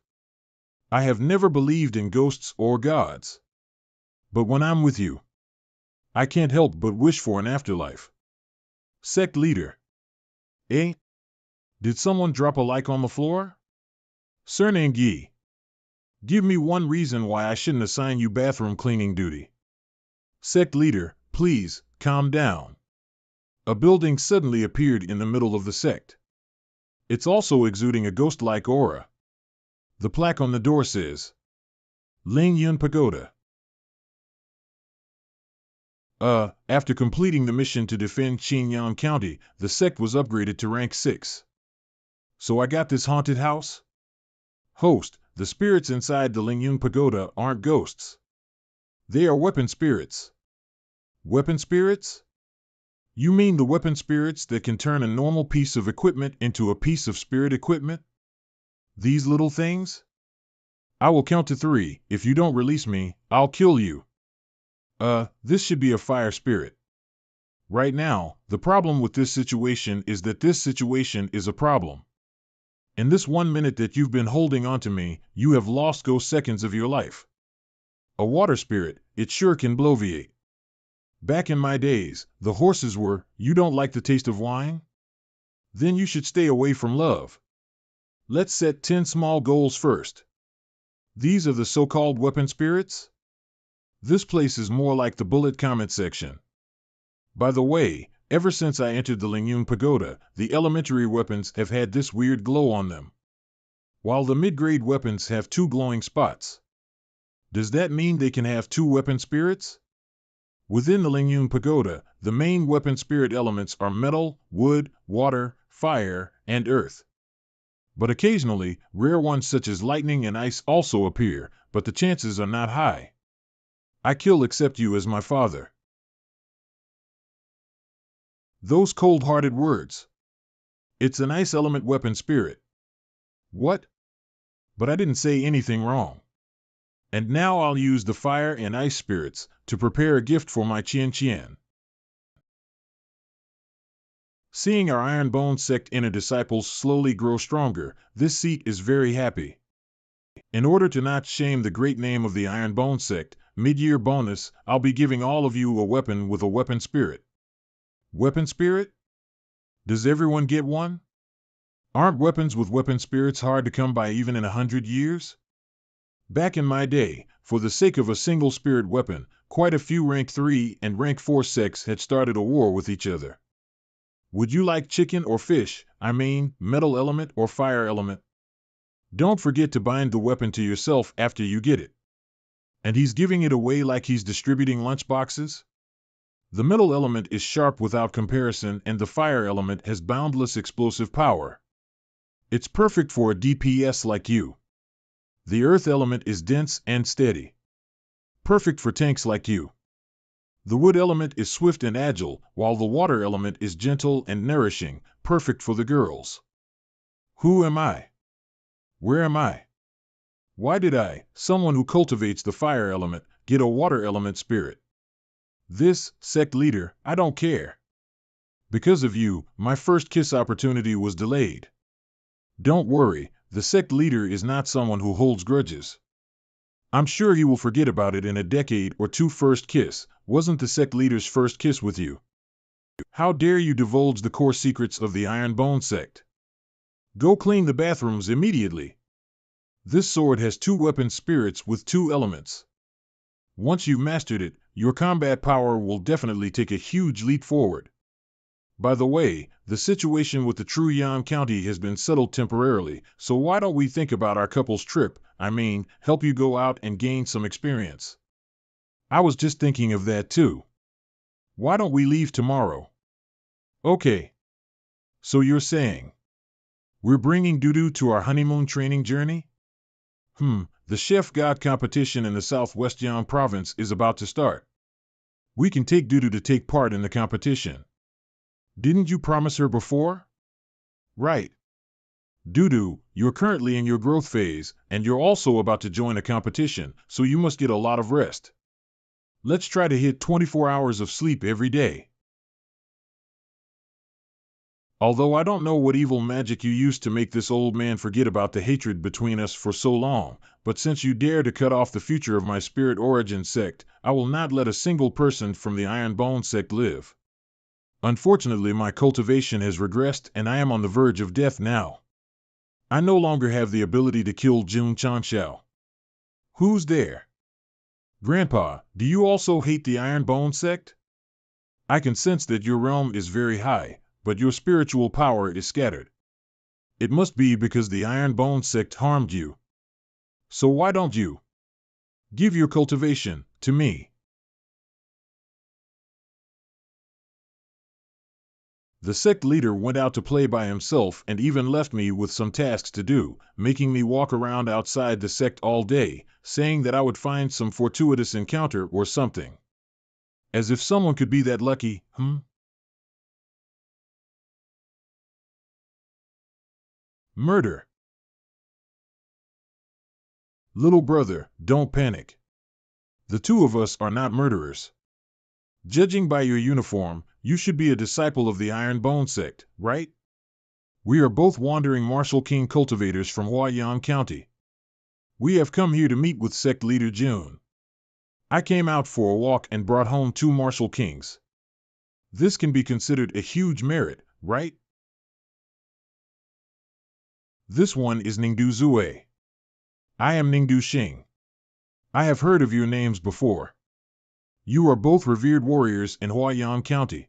I have never believed in ghosts or gods. But when I'm with you, I can't help but wish for an afterlife. Sect leader. Eh? Did someone drop a like on the floor? Sir Nangi. Give me one reason why I shouldn't assign you bathroom cleaning duty. Sect leader, please, calm down. A building suddenly appeared in the middle of the sect. It's also exuding a ghost-like aura. The plaque on the door says, Ling Yun Pagoda. After completing the mission to defend Qingyang County, the sect was upgraded to rank 6. So I got this haunted house? Host, the spirits inside the Lingyun Pagoda aren't ghosts. They are weapon spirits. Weapon spirits? You mean the weapon spirits that can turn a normal piece of equipment into a piece of spirit equipment? These little things? I will count to 3. If you don't release me, I'll kill you. This should be a fire spirit. Right now, the problem with this situation is that this situation is a problem. In this 1 minute that you've been holding on to me, you have lost seconds of your life. A water spirit, it sure can bloviate. Back in my days, the horses were, you don't like the taste of wine? Then you should stay away from love. Let's set 10 small goals first. These are the so-called weapon spirits? This place is more like the bullet comment section. By the way, ever since I entered the Lingyun Pagoda, the elementary weapons have had this weird glow on them, while the mid-grade weapons have 2 glowing spots. Does that mean they can have 2 weapon spirits? Within the Lingyun Pagoda, the main weapon spirit elements are metal, wood, water, fire, and earth. But occasionally, rare ones such as lightning and ice also appear, but the chances are not high. I accept you as my father. Those cold-hearted words. It's an ice element weapon spirit. What? But I didn't say anything wrong. And now I'll use the fire and ice spirits to prepare a gift for my Qian. Seeing our Iron Bone Sect inner disciples slowly grow stronger, this seat is very happy. In order to not shame the great name of the Iron Bone Sect, mid-year bonus, I'll be giving all of you a weapon with a weapon spirit. Weapon spirit? Does everyone get one? Aren't weapons with weapon spirits hard to come by even in 100 years? Back in my day, for the sake of a single spirit weapon, quite a few rank 3 and rank 4 sects had started a war with each other. Would you like chicken or fish, metal element or fire element? Don't forget to bind the weapon to yourself after you get it. And he's giving it away like he's distributing lunchboxes? The metal element is sharp without comparison and the fire element has boundless explosive power. It's perfect for a DPS like you. The earth element is dense and steady. Perfect for tanks like you. The wood element is swift and agile, while the water element is gentle and nourishing, perfect for the girls. Who am I? Where am I? Why did I, someone who cultivates the fire element, get a water element spirit? This, sect leader, I don't care. Because of you, my first kiss opportunity was delayed. Don't worry, the sect leader is not someone who holds grudges. I'm sure he will forget about it in a decade or 2. First kiss, wasn't the sect leader's first kiss with you? How dare you divulge the core secrets of the Iron Bone Sect? Go clean the bathrooms immediately. This sword has 2 weapon spirits with 2 elements. Once you've mastered it, your combat power will definitely take a huge leap forward. By the way, the situation with the True Yan County has been settled temporarily, so why don't we think about our couple's trip, help you go out and gain some experience. I was just thinking of that too. Why don't we leave tomorrow? Okay. So you're saying we're bringing Dudu to our honeymoon training journey? The Chef God competition in the Southwest Yan province is about to start. We can take Dudu to take part in the competition. Didn't you promise her before? Right. Dudu, you're currently in your growth phase, and you're also about to join a competition, so you must get a lot of rest. Let's try to hit 24 hours of sleep every day. Although I don't know what evil magic you used to make this old man forget about the hatred between us for so long, but since you dare to cut off the future of my spirit origin sect, I will not let a single person from the Iron Bone Sect live. Unfortunately, my cultivation has regressed and I am on the verge of death now. I no longer have the ability to kill Jun Chanxiao. Who's there? Grandpa, do you also hate the Iron Bone Sect? I can sense that your realm is very high, but your spiritual power is scattered. It must be because the Iron Bone Sect harmed you. So why don't you give your cultivation to me? The sect leader went out to play by himself and even left me with some tasks to do, making me walk around outside the sect all day, saying that I would find some fortuitous encounter or something. As if someone could be that lucky, Murder. Little brother, don't panic. The two of us are not murderers. Judging by your uniform, you should be a disciple of the Iron Bone Sect, right? We are both wandering Marshal King cultivators from Huayan County. We have come here to meet with Sect leader June. I came out for a walk and brought home 2 Marshal Kings. This can be considered a huge merit, right? This one is Ningdu Zue. I am Ningdu Xing. I have heard of your names before. You are both revered warriors in Huayan County.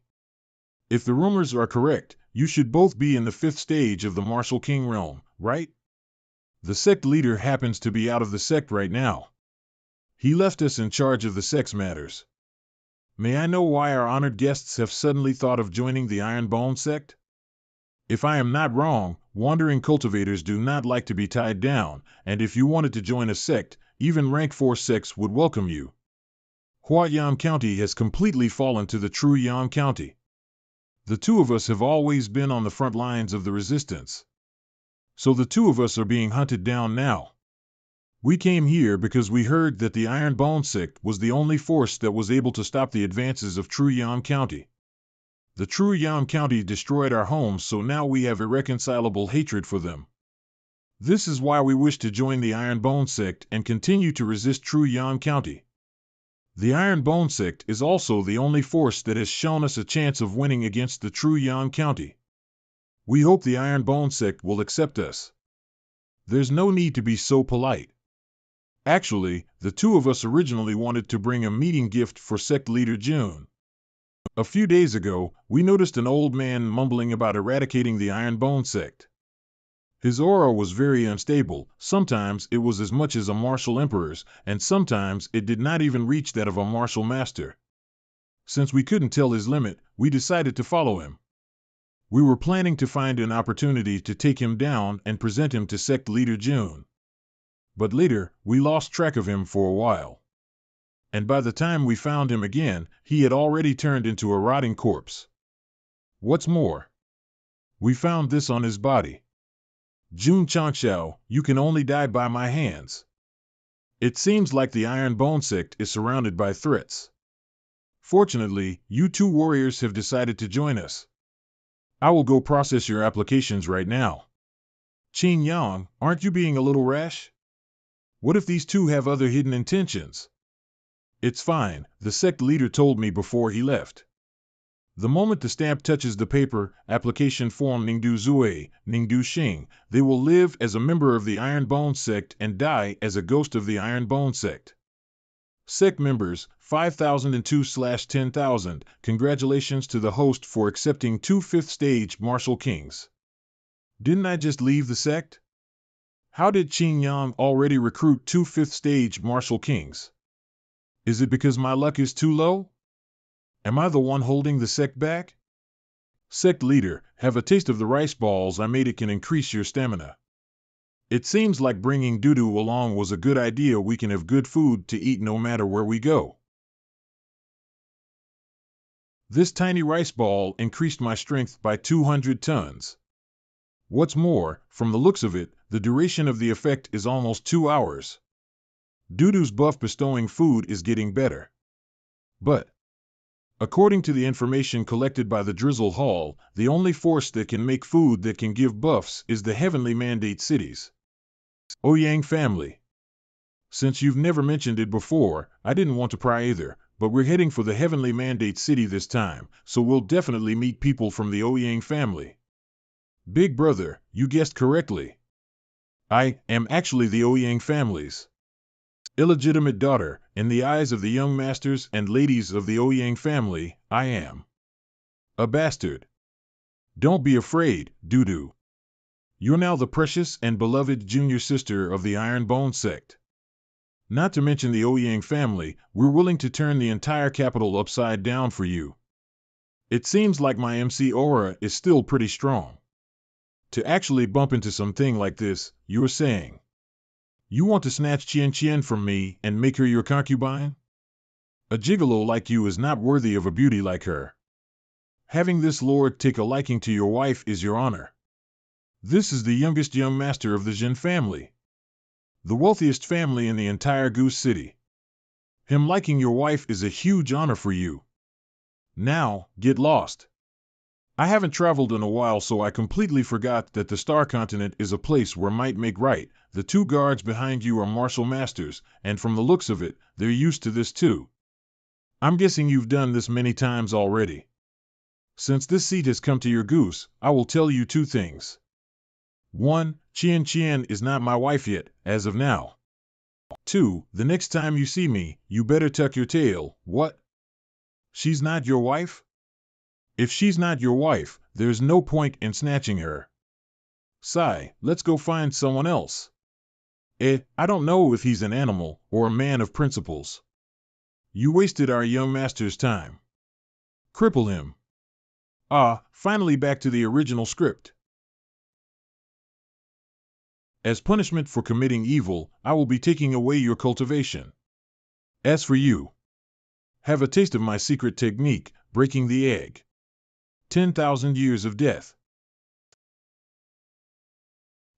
If the rumors are correct, you should both be in the 5th stage of the Marshal King realm, right? The sect leader happens to be out of the sect right now. He left us in charge of the sect's matters. May I know why our honored guests have suddenly thought of joining the Iron Bone Sect? If I am not wrong, wandering cultivators do not like to be tied down, and if you wanted to join a sect, even rank 4 sects would welcome you. Huayan County has completely fallen to the true Yan County. The two of us have always been on the front lines of the resistance. So the two of us are being hunted down now. We came here because we heard that the Iron Bone Sect was the only force that was able to stop the advances of True Yan County. The True Yan County destroyed our homes, so now we have irreconcilable hatred for them. This is why we wish to join the Iron Bone Sect and continue to resist True Yan County. The Iron Bone Sect is also the only force that has shown us a chance of winning against the True Yan County. We hope the Iron Bone Sect will accept us. There's no need to be so polite. Actually, the two of us originally wanted to bring a meeting gift for sect leader June. A few days ago, we noticed an old man mumbling about eradicating the Iron Bone Sect. His aura was very unstable. Sometimes it was as much as a martial emperor's, and sometimes it did not even reach that of a martial master. Since we couldn't tell his limit, we decided to follow him. We were planning to find an opportunity to take him down and present him to sect leader June. But later, we lost track of him for a while. And by the time we found him again, he had already turned into a rotting corpse. What's more, we found this on his body. Jun Changxiao, you can only die by my hands. It seems like the Iron Bone Sect is surrounded by threats. Fortunately, you 2 warriors have decided to join us. I will go process your applications right now. Qin Yang, aren't you being a little rash? What if these 2 have other hidden intentions? It's fine, the sect leader told me before he left. The moment the stamp touches the paper, application form Ningdu Zue, Ningdu Xing, they will live as a member of the Iron Bone Sect and die as a ghost of the Iron Bone Sect. Sect members, 5,002/10,000, congratulations to the host for accepting 2 5th stage Marshal Kings. Didn't I just leave the sect? How did Qin Yang already recruit 2 5th stage Marshal Kings? Is it because my luck is too low? Am I the one holding the sect back? Sect leader, have a taste of the rice balls I made. It can increase your stamina. It seems like bringing Dudu along was a good idea. We can have good food to eat no matter where we go. This tiny rice ball increased my strength by 200 tons. What's more, from the looks of it, the duration of the effect is almost 2 hours. Dudu's buff bestowing food is getting better. But, according to the information collected by the Drizzle Hall, the only force that can make food that can give buffs is the Heavenly Mandate Cities. Ouyang family. Since you've never mentioned it before, I didn't want to pry either, but we're heading for the Heavenly Mandate City this time, so we'll definitely meet people from the Ouyang family. Big brother, you guessed correctly. I am actually the Ouyang family's illegitimate daughter. In the eyes of the young masters and ladies of the Ouyang family, I am a bastard. Don't be afraid, Dudu. You're now the precious and beloved junior sister of the Iron Bone Sect. Not to mention the Ouyang family, we're willing to turn the entire capital upside down for you. It seems like my MC aura is still pretty strong. To actually bump into something like this, you're saying you want to snatch Qian Qian from me and make her your concubine? A gigolo like you is not worthy of a beauty like her. Having this lord take a liking to your wife is your honor. This is the youngest young master of the Jin family, the wealthiest family in the entire Goose City. Him liking your wife is a huge honor for you. Now, get lost. I haven't traveled in a while, so I completely forgot that the Star Continent is a place where might make right. The two guards behind you are martial masters, and from the looks of it, they're used to this too. I'm guessing you've done this many times already. Since this seat has come to your goose, I will tell you two things. 1. Chien is not my wife yet, as of now. 2. The next time you see me, you better tuck your tail. What? She's not your wife? If she's not your wife, there's no point in snatching her. Sigh, let's go find someone else. I don't know if he's an animal or a man of principles. You wasted our young master's time. Cripple him. Finally back to the original script. As punishment for committing evil, I will be taking away your cultivation. As for you, have a taste of my secret technique, breaking the egg. 10,000 years of death.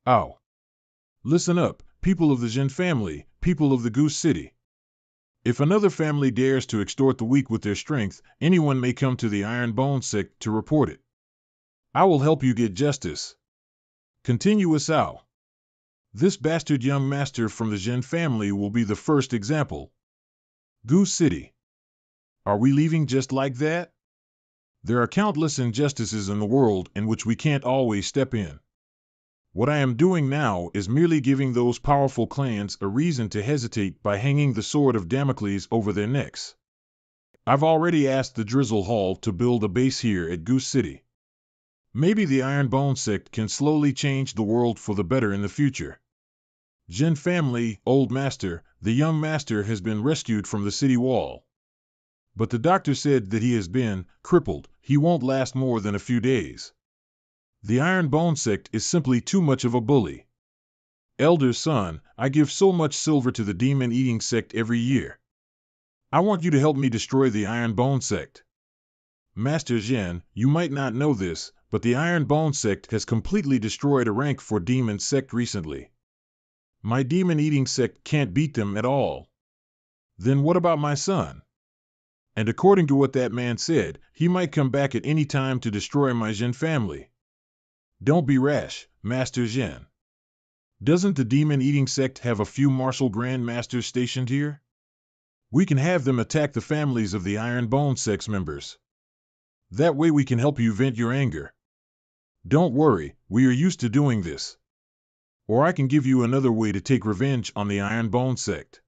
Ow. Listen up, people of the Jin family, people of the Goose City. If another family dares to extort the weak with their strength, anyone may come to the Iron Bone Sect to report it. I will help you get justice. Continuous Ow. This bastard young master from the Jin family will be the first example. Goose City. Are we leaving just like that? There are countless injustices in the world in which we can't always step in. What I am doing now is merely giving those powerful clans a reason to hesitate by hanging the sword of Damocles over their necks. I've already asked the Drizzle Hall to build a base here at Goose City. Maybe the Iron Bone Sect can slowly change the world for the better in the future. Jin family, old master, the young master has been rescued from the city wall. But the doctor said that he has been crippled. He won't last more than a few days. The Iron Bone Sect is simply too much of a bully. Elder son, I give so much silver to the demon-eating sect every year. I want you to help me destroy the Iron Bone Sect. Master Jin, you might not know this, but the Iron Bone Sect has completely destroyed a rank for demon sect recently. My demon-eating sect can't beat them at all. Then what about my son? And according to what that man said, he might come back at any time to destroy my Jin family. Don't be rash, Master Jin. Doesn't the demon-eating sect have a few martial grandmasters stationed here? We can have them attack the families of the Iron Bone Sect's members. That way we can help you vent your anger. Don't worry, we are used to doing this. Or I can give you another way to take revenge on the Iron Bone Sect.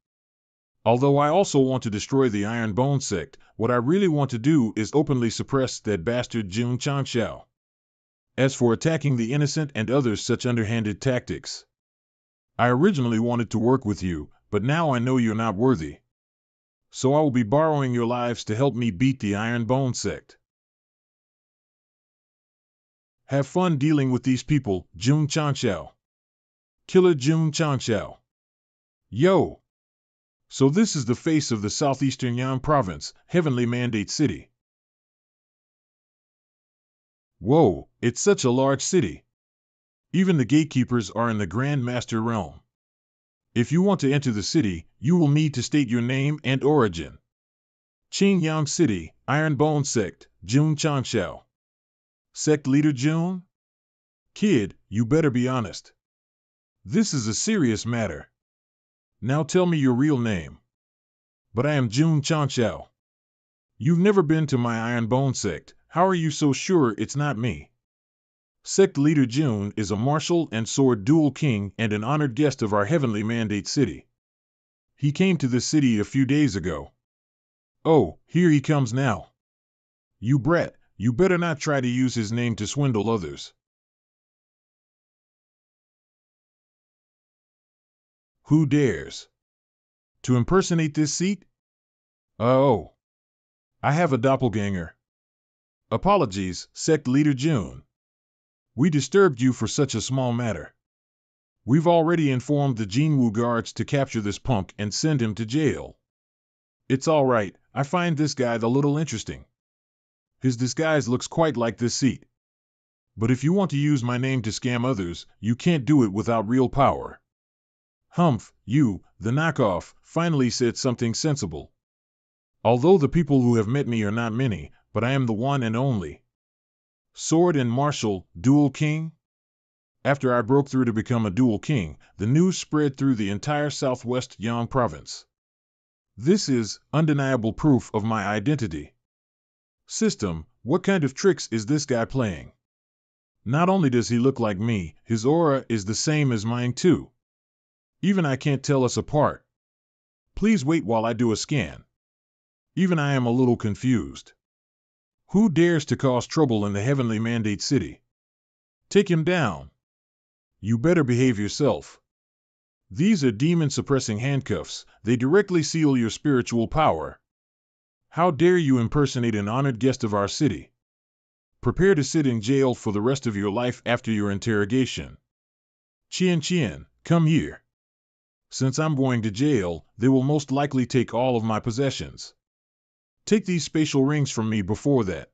Although I also want to destroy the Iron Bone Sect, what I really want to do is openly suppress that bastard Jun Changxiao. As for attacking the innocent and others such underhanded tactics, I originally wanted to work with you, but now I know you're not worthy. So I will be borrowing your lives to help me beat the Iron Bone Sect. Have fun dealing with these people, Jun Changxiao. Killer Jun Changxiao. Yo! So this is the face of the southeastern Yan province, Heavenly Mandate City. Whoa, it's such a large city. Even the gatekeepers are in the Grand Master realm. If you want to enter the city, you will need to state your name and origin. Qingyang City, Iron Bone Sect, Jun Changxiao. Sect Leader Jun? Kid, you better be honest. This is a serious matter. Now tell me your real name. But I am Jun Changxiao. You've never been to my Iron Bone Sect. How are you so sure it's not me? Sect Leader Jun is a martial and sword duel king and an honored guest of our Heavenly Mandate City. He came to this city a few days ago. Oh, here he comes now. You brat, you better not try to use his name to swindle others. Who dares to impersonate this seat? Oh, I have a doppelganger. Apologies, Sect Leader Jun. We disturbed you for such a small matter. We've already informed the Jinwu guards to capture this punk and send him to jail. It's all right, I find this guy a little interesting. His disguise looks quite like this seat. But if you want to use my name to scam others, you can't do it without real power. Humph, you, the knockoff, finally said something sensible. Although the people who have met me are not many, but I am the one and only. Sword and martial, dual king? After I broke through to become a dual king, the news spread through the entire southwest Yang province. This is undeniable proof of my identity. System, what kind of tricks is this guy playing? Not only does he look like me, his aura is the same as mine too. Even I can't tell us apart. Please wait while I do a scan. Even I am a little confused. Who dares to cause trouble in the heavenly mandate city? Take him down. You better behave yourself. These are demon-suppressing handcuffs. They directly seal your spiritual power. How dare you impersonate an honored guest of our city? Prepare to sit in jail for the rest of your life after your interrogation. Chien, come here. Since I'm going to jail, they will most likely take all of my possessions. Take these spatial rings from me before that.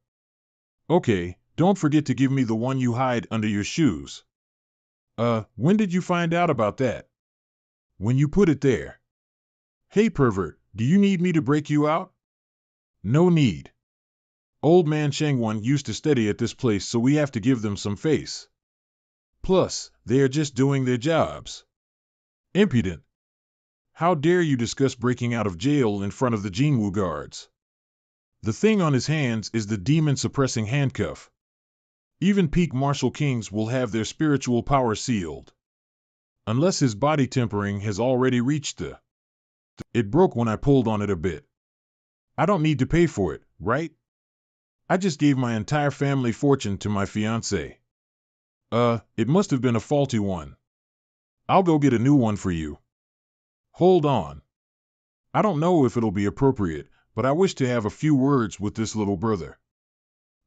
Okay, don't forget to give me the one you hide under your shoes. When did you find out about that? When you put it there. Hey pervert, do you need me to break you out? No need. Old man Shangwan used to study at this place, so we have to give them some face. Plus, they are just doing their jobs. Impudent. How dare you discuss breaking out of jail in front of the Jinwu guards? The thing on his hands is the demon-suppressing handcuff. Even peak martial kings will have their spiritual power sealed. Unless his body tempering has already reached the... It broke when I pulled on it a bit. I don't need to pay for it, right? I just gave my entire family fortune to my fiancée. It must have been a faulty one. I'll go get a new one for you. Hold on. I don't know if it'll be appropriate, but I wish to have a few words with this little brother.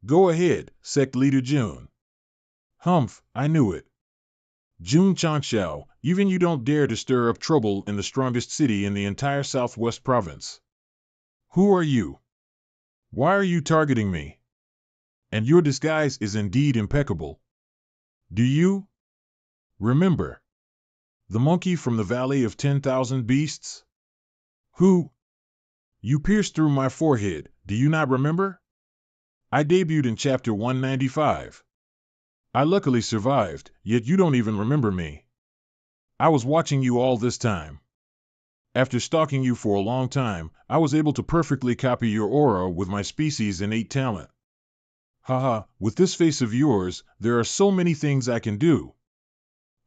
Go ahead, Sect Leader Jun. Humph, I knew it. Jun Changxiao, even you don't dare to stir up trouble in the strongest city in the entire Southwest province. Who are you? Why are you targeting me? And your disguise is indeed impeccable. Do you remember the monkey from the Valley of 10,000 Beasts? Who? You pierced through my forehead, do you not remember? I debuted in chapter 195. I luckily survived, yet you don't even remember me. I was watching you all this time. After stalking you for a long time, I was able to perfectly copy your aura with my species' innate talent. Haha, with this face of yours, there are so many things I can do.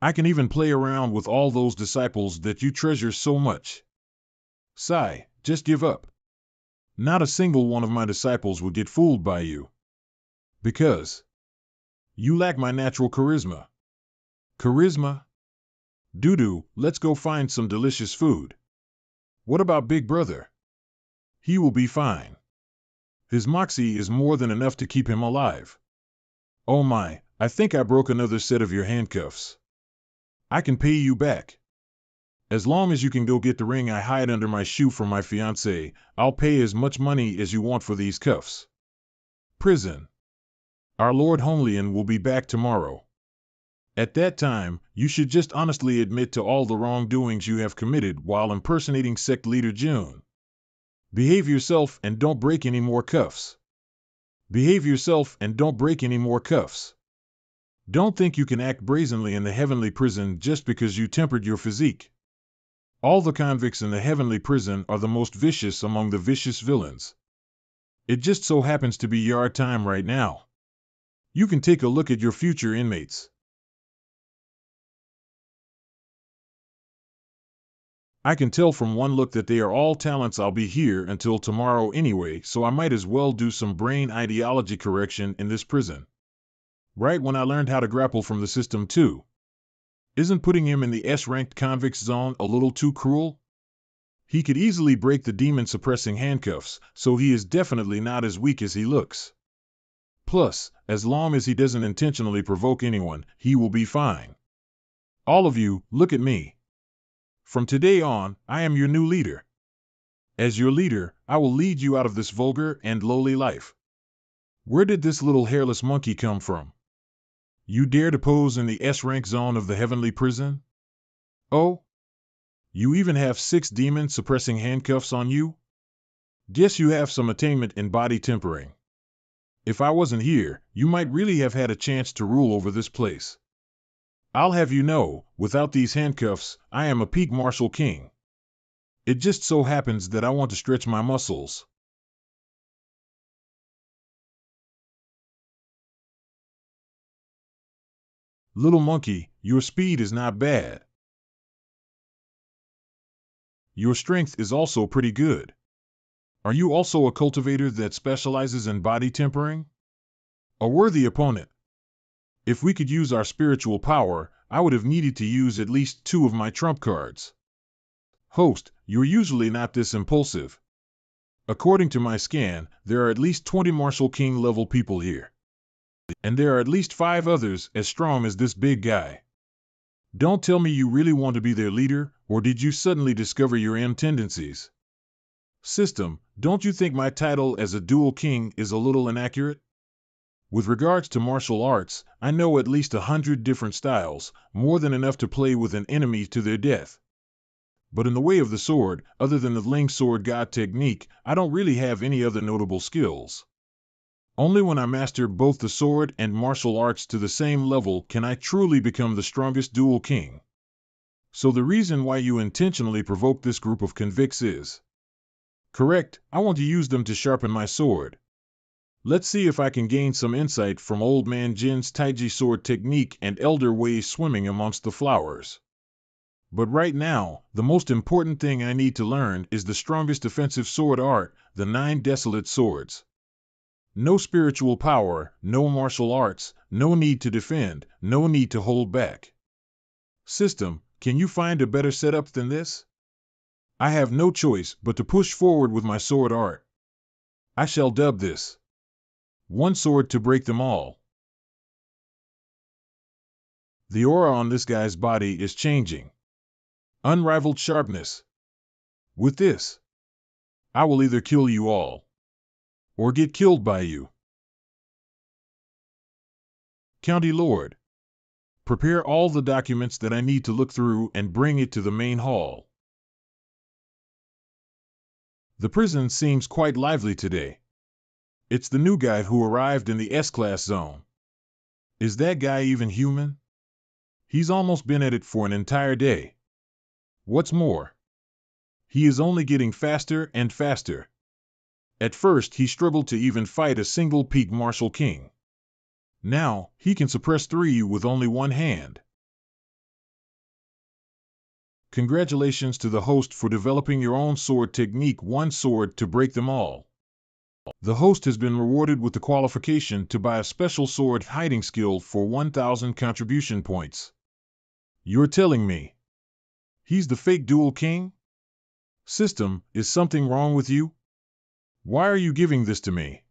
I can even play around with all those disciples that you treasure so much. Sigh, just give up. Not a single one of my disciples will get fooled by you. Because you lack my natural charisma. Charisma? Doo-doo, let's go find some delicious food. What about Big Brother? He will be fine. His moxie is more than enough to keep him alive. Oh my, I think I broke another set of your handcuffs. I can pay you back. As long as you can go get the ring I hide under my shoe from my fiancée, I'll pay as much money as you want for these cuffs. Prison. Our Lord Honglian will be back tomorrow. At that time, you should just honestly admit to all the wrongdoings you have committed while impersonating Sect Leader Jun. Behave yourself and don't break any more cuffs. Behave yourself and don't break any more cuffs. Don't think you can act brazenly in the heavenly prison just because you tempered your physique. All the convicts in the heavenly prison are the most vicious among the vicious villains. It just so happens to be yard time right now. You can take a look at your future inmates. I can tell from one look that they are all talents. I'll be here until tomorrow anyway, so I might as well do some brain ideology correction in this prison. Right when I learned how to grapple from the system too. Isn't putting him in the S-ranked convicts zone a little too cruel? He could easily break the demon-suppressing handcuffs, so he is definitely not as weak as he looks. Plus, as long as he doesn't intentionally provoke anyone, he will be fine. All of you, look at me. From today on, I am your new leader. As your leader, I will lead you out of this vulgar and lowly life. Where did this little hairless monkey come from? You dare to pose in the S-rank zone of the heavenly prison? Oh? You even have 6 demon-suppressing handcuffs on you? Guess you have some attainment in body tempering. If I wasn't here, you might really have had a chance to rule over this place. I'll have you know, without these handcuffs, I am a peak martial king. It just so happens that I want to stretch my muscles. Little monkey, your speed is not bad. Your strength is also pretty good. Are you also a cultivator that specializes in body tempering? A worthy opponent. If we could use our spiritual power, I would have needed to use at least 2 of my trump cards. Host, you're usually not this impulsive. According to my scan, there are at least 20 Martial King level people here. And there are at least 5 others as strong as this big guy. Don't tell me you really want to be their leader, or did you suddenly discover your M tendencies? System, don't you think my title as a dual king is a little inaccurate? With regards to martial arts, I know at least 100 different styles, more than enough to play with an enemy to their death. But in the way of the sword, other than the Ling Sword God technique, I don't really have any other notable skills. Only when I master both the sword and martial arts to the same level can I truly become the strongest dual king. So the reason why you intentionally provoke this group of convicts is correct. I want to use them to sharpen my sword. Let's see if I can gain some insight from Old Man Jin's Taiji sword technique and Elder Wei's swimming amongst the flowers. But right now, the most important thing I need to learn is the strongest defensive sword art, the 9 desolate swords. No spiritual power, no martial arts, no need to defend, no need to hold back. System, can you find a better setup than this? I have no choice but to push forward with my sword art. I shall dub this one sword to break them all. The aura on this guy's body is changing. Unrivaled sharpness. With this, I will either kill you all, or get killed by you. County Lord, prepare all the documents that I need to look through and bring it to the main hall. The prison seems quite lively today. It's the new guy who arrived in the S-class zone. Is that guy even human? He's almost been at it for an entire day. What's more, he is only getting faster and faster. At first, he struggled to even fight a single peak martial king. Now, he can suppress 3 with only one hand. Congratulations to the host for developing your own sword technique, one sword to break them all. The host has been rewarded with the qualification to buy a special sword hiding skill for 1,000 contribution points. You're telling me he's the fake dual king? System, is something wrong with you? Why are you giving this to me?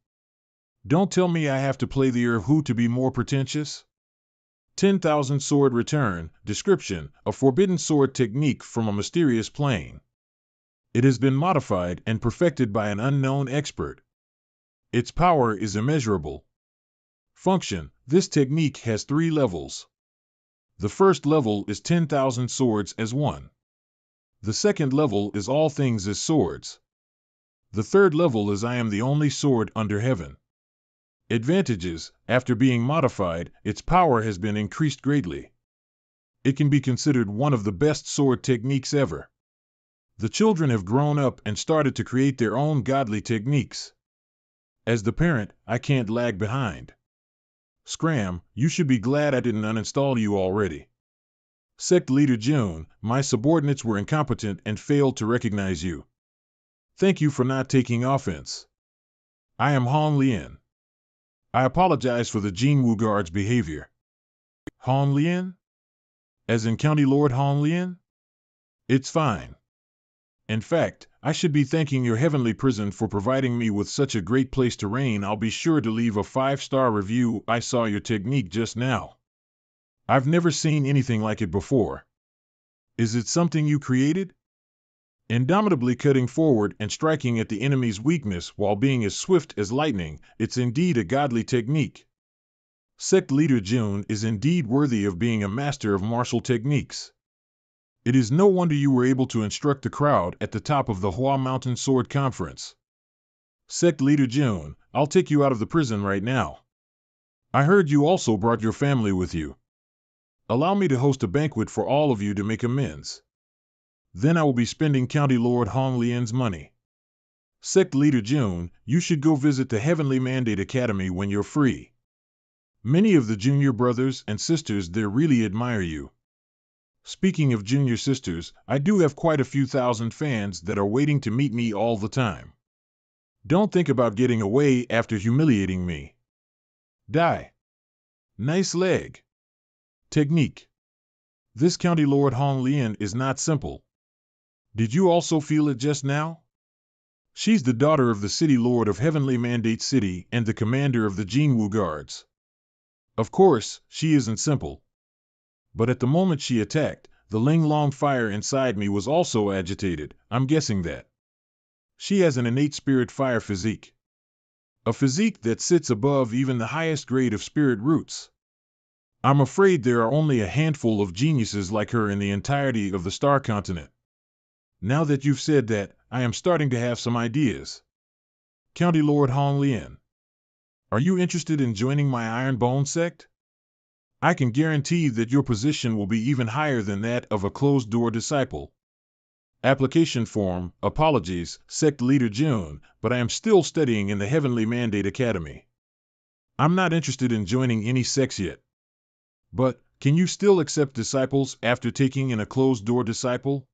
Don't tell me I have to play the who to be more pretentious. 10,000 sword return. Description: a forbidden sword technique from a mysterious plane. It has been modified and perfected by an unknown expert. Its power is immeasurable. Function: this technique has 3 levels. The first level is 10,000 swords as one. The second level is all things as swords. The third level is I am the only sword under heaven. Advantages: after being modified, its power has been increased greatly. It can be considered one of the best sword techniques ever. The children have grown up and started to create their own godly techniques. As the parent, I can't lag behind. Scram, you should be glad I didn't uninstall you already. Sect Leader June, my subordinates were incompetent and failed to recognize you. Thank you for not taking offense. I am Hong Lien. I apologize for the Jinwoo guard's behavior. Hong Lien? As in County Lord Hong Lien? It's fine. In fact, I should be thanking your heavenly prison for providing me with such a great place to reign. I'll be sure to leave a 5-star review. I saw your technique just now. I've never seen anything like it before. Is it something you created? Indomitably cutting forward and striking at the enemy's weakness while being as swift as lightning, it's indeed a godly technique. Sect leader June is indeed worthy of being a master of martial techniques. It is no wonder you were able to instruct the crowd at the top of the Hua Mountain Sword Conference. Sect leader June, I'll take you out of the prison right now. I heard you also brought your family with you. Allow me to host a banquet for all of you to make amends. Then I will be spending County Lord Hong Lian's money. Sect leader June, you should go visit the Heavenly Mandate Academy when you're free. Many of the junior brothers and sisters there really admire you. Speaking of junior sisters, I do have quite a few thousand fans that are waiting to meet me all the time. Don't think about getting away after humiliating me. Die. Nice leg. Technique. This County Lord Hong Lian is not simple. Did you also feel it just now? She's the daughter of the City Lord of Heavenly Mandate City and the commander of the Jinwu Guards. Of course, she isn't simple. But at the moment she attacked, the Ling Long fire inside me was also agitated. I'm guessing that. She has an innate spirit fire physique. A physique that sits above even the highest grade of spirit roots. I'm afraid there are only a handful of geniuses like her in the entirety of the Star Continent. Now that you've said that, I am starting to have some ideas. County Lord Hong Lian, are you interested in joining my Iron Bone sect? I can guarantee that your position will be even higher than that of a closed-door disciple. Application form, apologies, sect leader June, but I am still studying in the Heavenly Mandate Academy. I'm not interested in joining any sects yet. But, can you still accept disciples after taking in a closed-door disciple?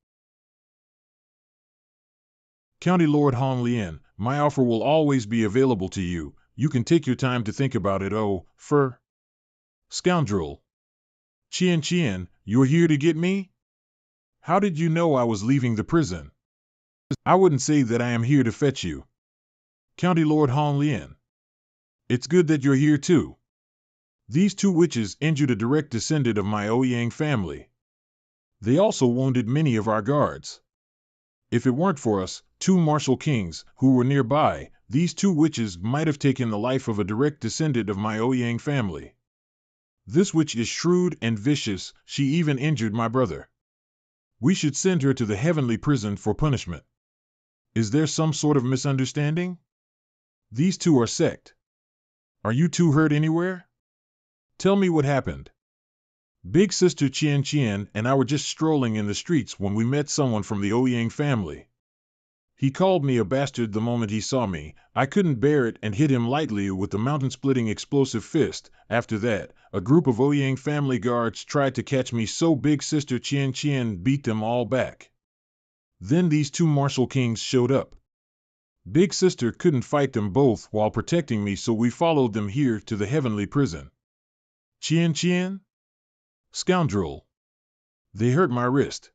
County Lord Hong Lian, my offer will always be available to you. You can take your time to think about it. Oh, scoundrel. Qian, you're here to get me? How did you know I was leaving the prison? I wouldn't say that I am here to fetch you. County Lord Hong Lian. It's good that you're here too. These two witches injured a direct descendant of my Ouyang family. They also wounded many of our guards. If it weren't for us, two martial kings, who were nearby, these two witches might have taken the life of a direct descendant of my Ouyang family. This witch is shrewd and vicious, she even injured my brother. We should send her to the heavenly prison for punishment. Is there some sort of misunderstanding? These two are sect. Are you two hurt anywhere? Tell me what happened. Big sister Qian and I were just strolling in the streets when we met someone from the Ouyang family. He called me a bastard the moment he saw me. I couldn't bear it and hit him lightly with the mountain-splitting explosive fist. After that, a group of Ouyang family guards tried to catch me, so Big Sister Qian beat them all back. Then these two martial kings showed up. Big Sister couldn't fight them both while protecting me, so we followed them here to the heavenly prison. Qian? Scoundrel. They hurt my wrist.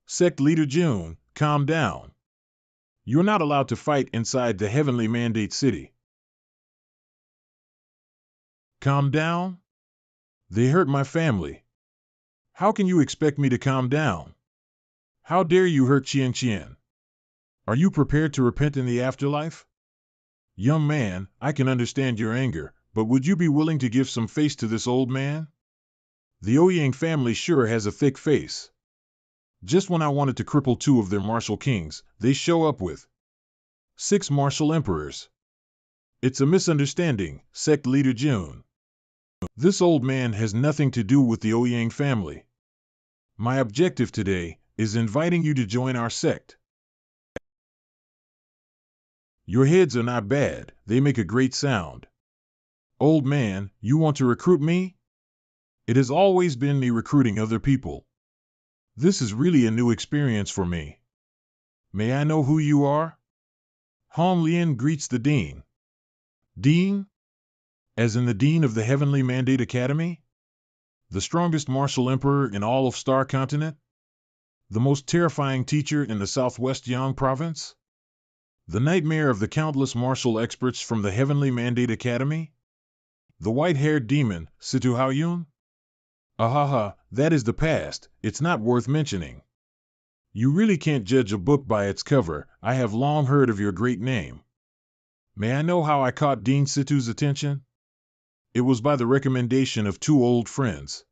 Sect leader June, calm down. You're not allowed to fight inside the Heavenly Mandate City. Calm down? They hurt my family. How can you expect me to calm down? How dare you hurt Qian? Are you prepared to repent in the afterlife? Young man, I can understand your anger, but would you be willing to give some face to this old man? The Ouyang family sure has a thick face. Just when I wanted to cripple two of their martial kings, they show up with 6 martial emperors. It's a misunderstanding, sect leader June. This old man has nothing to do with the Ouyang family. My objective today is inviting you to join our sect. Your heads are not bad, they make a great sound. Old man, you want to recruit me? It has always been me recruiting other people. This is really a new experience for me. May I know who you are? Hong Lian greets the dean. Dean? As in the dean of the Heavenly Mandate Academy? The strongest martial emperor in all of Star Continent? The most terrifying teacher in the Southwest Yang Province? The nightmare of the countless martial experts from the Heavenly Mandate Academy? The white-haired demon, Situ Haoyun? Ahaha, that is the past, it's not worth mentioning. You really can't judge a book by its cover. I have long heard of your great name. May I know how I caught Dean Situ's attention? It was by the recommendation of two old friends.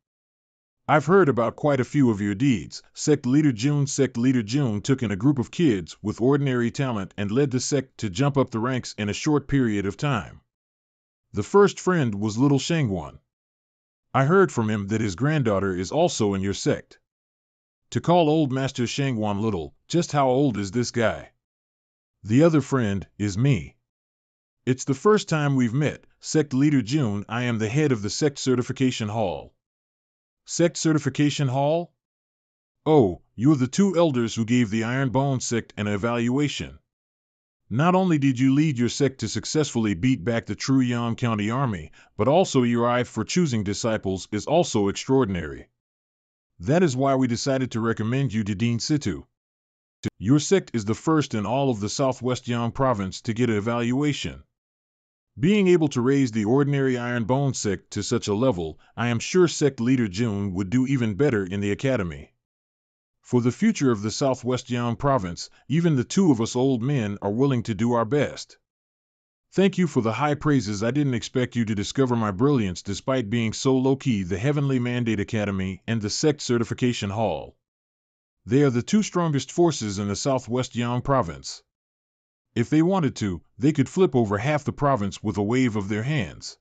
I've heard about quite a few of your deeds. Sect Leader June took in a group of kids with ordinary talent and led the sect to jump up the ranks in a short period of time. The first friend was little Shangwan. I heard from him that his granddaughter is also in your sect. To call old Master Shangwan little, just how old is this guy? The other friend is me. It's the first time we've met. Sect Leader June, I am the head of the Sect Certification Hall. Sect Certification Hall? Oh, you're the two elders who gave the Iron Bone sect an evaluation. Not only did you lead your sect to successfully beat back the true Yan County Army, but also your eye for choosing disciples is also extraordinary. That is why we decided to recommend you to Dean Situ. Your sect is the first in all of the Southwest Yang province to get an evaluation. Being able to raise the ordinary Iron Bone sect to such a level, I am sure Sect Leader June would do even better in the academy. For the future of the Southwest Yang province, even the two of us old men are willing to do our best. Thank you for the high praises. I didn't expect you to discover my brilliance despite being so low-key. The Heavenly Mandate Academy and the Sect Certification Hall. They are the two strongest forces in the Southwest Yang province. If they wanted to, they could flip over half the province with a wave of their hands.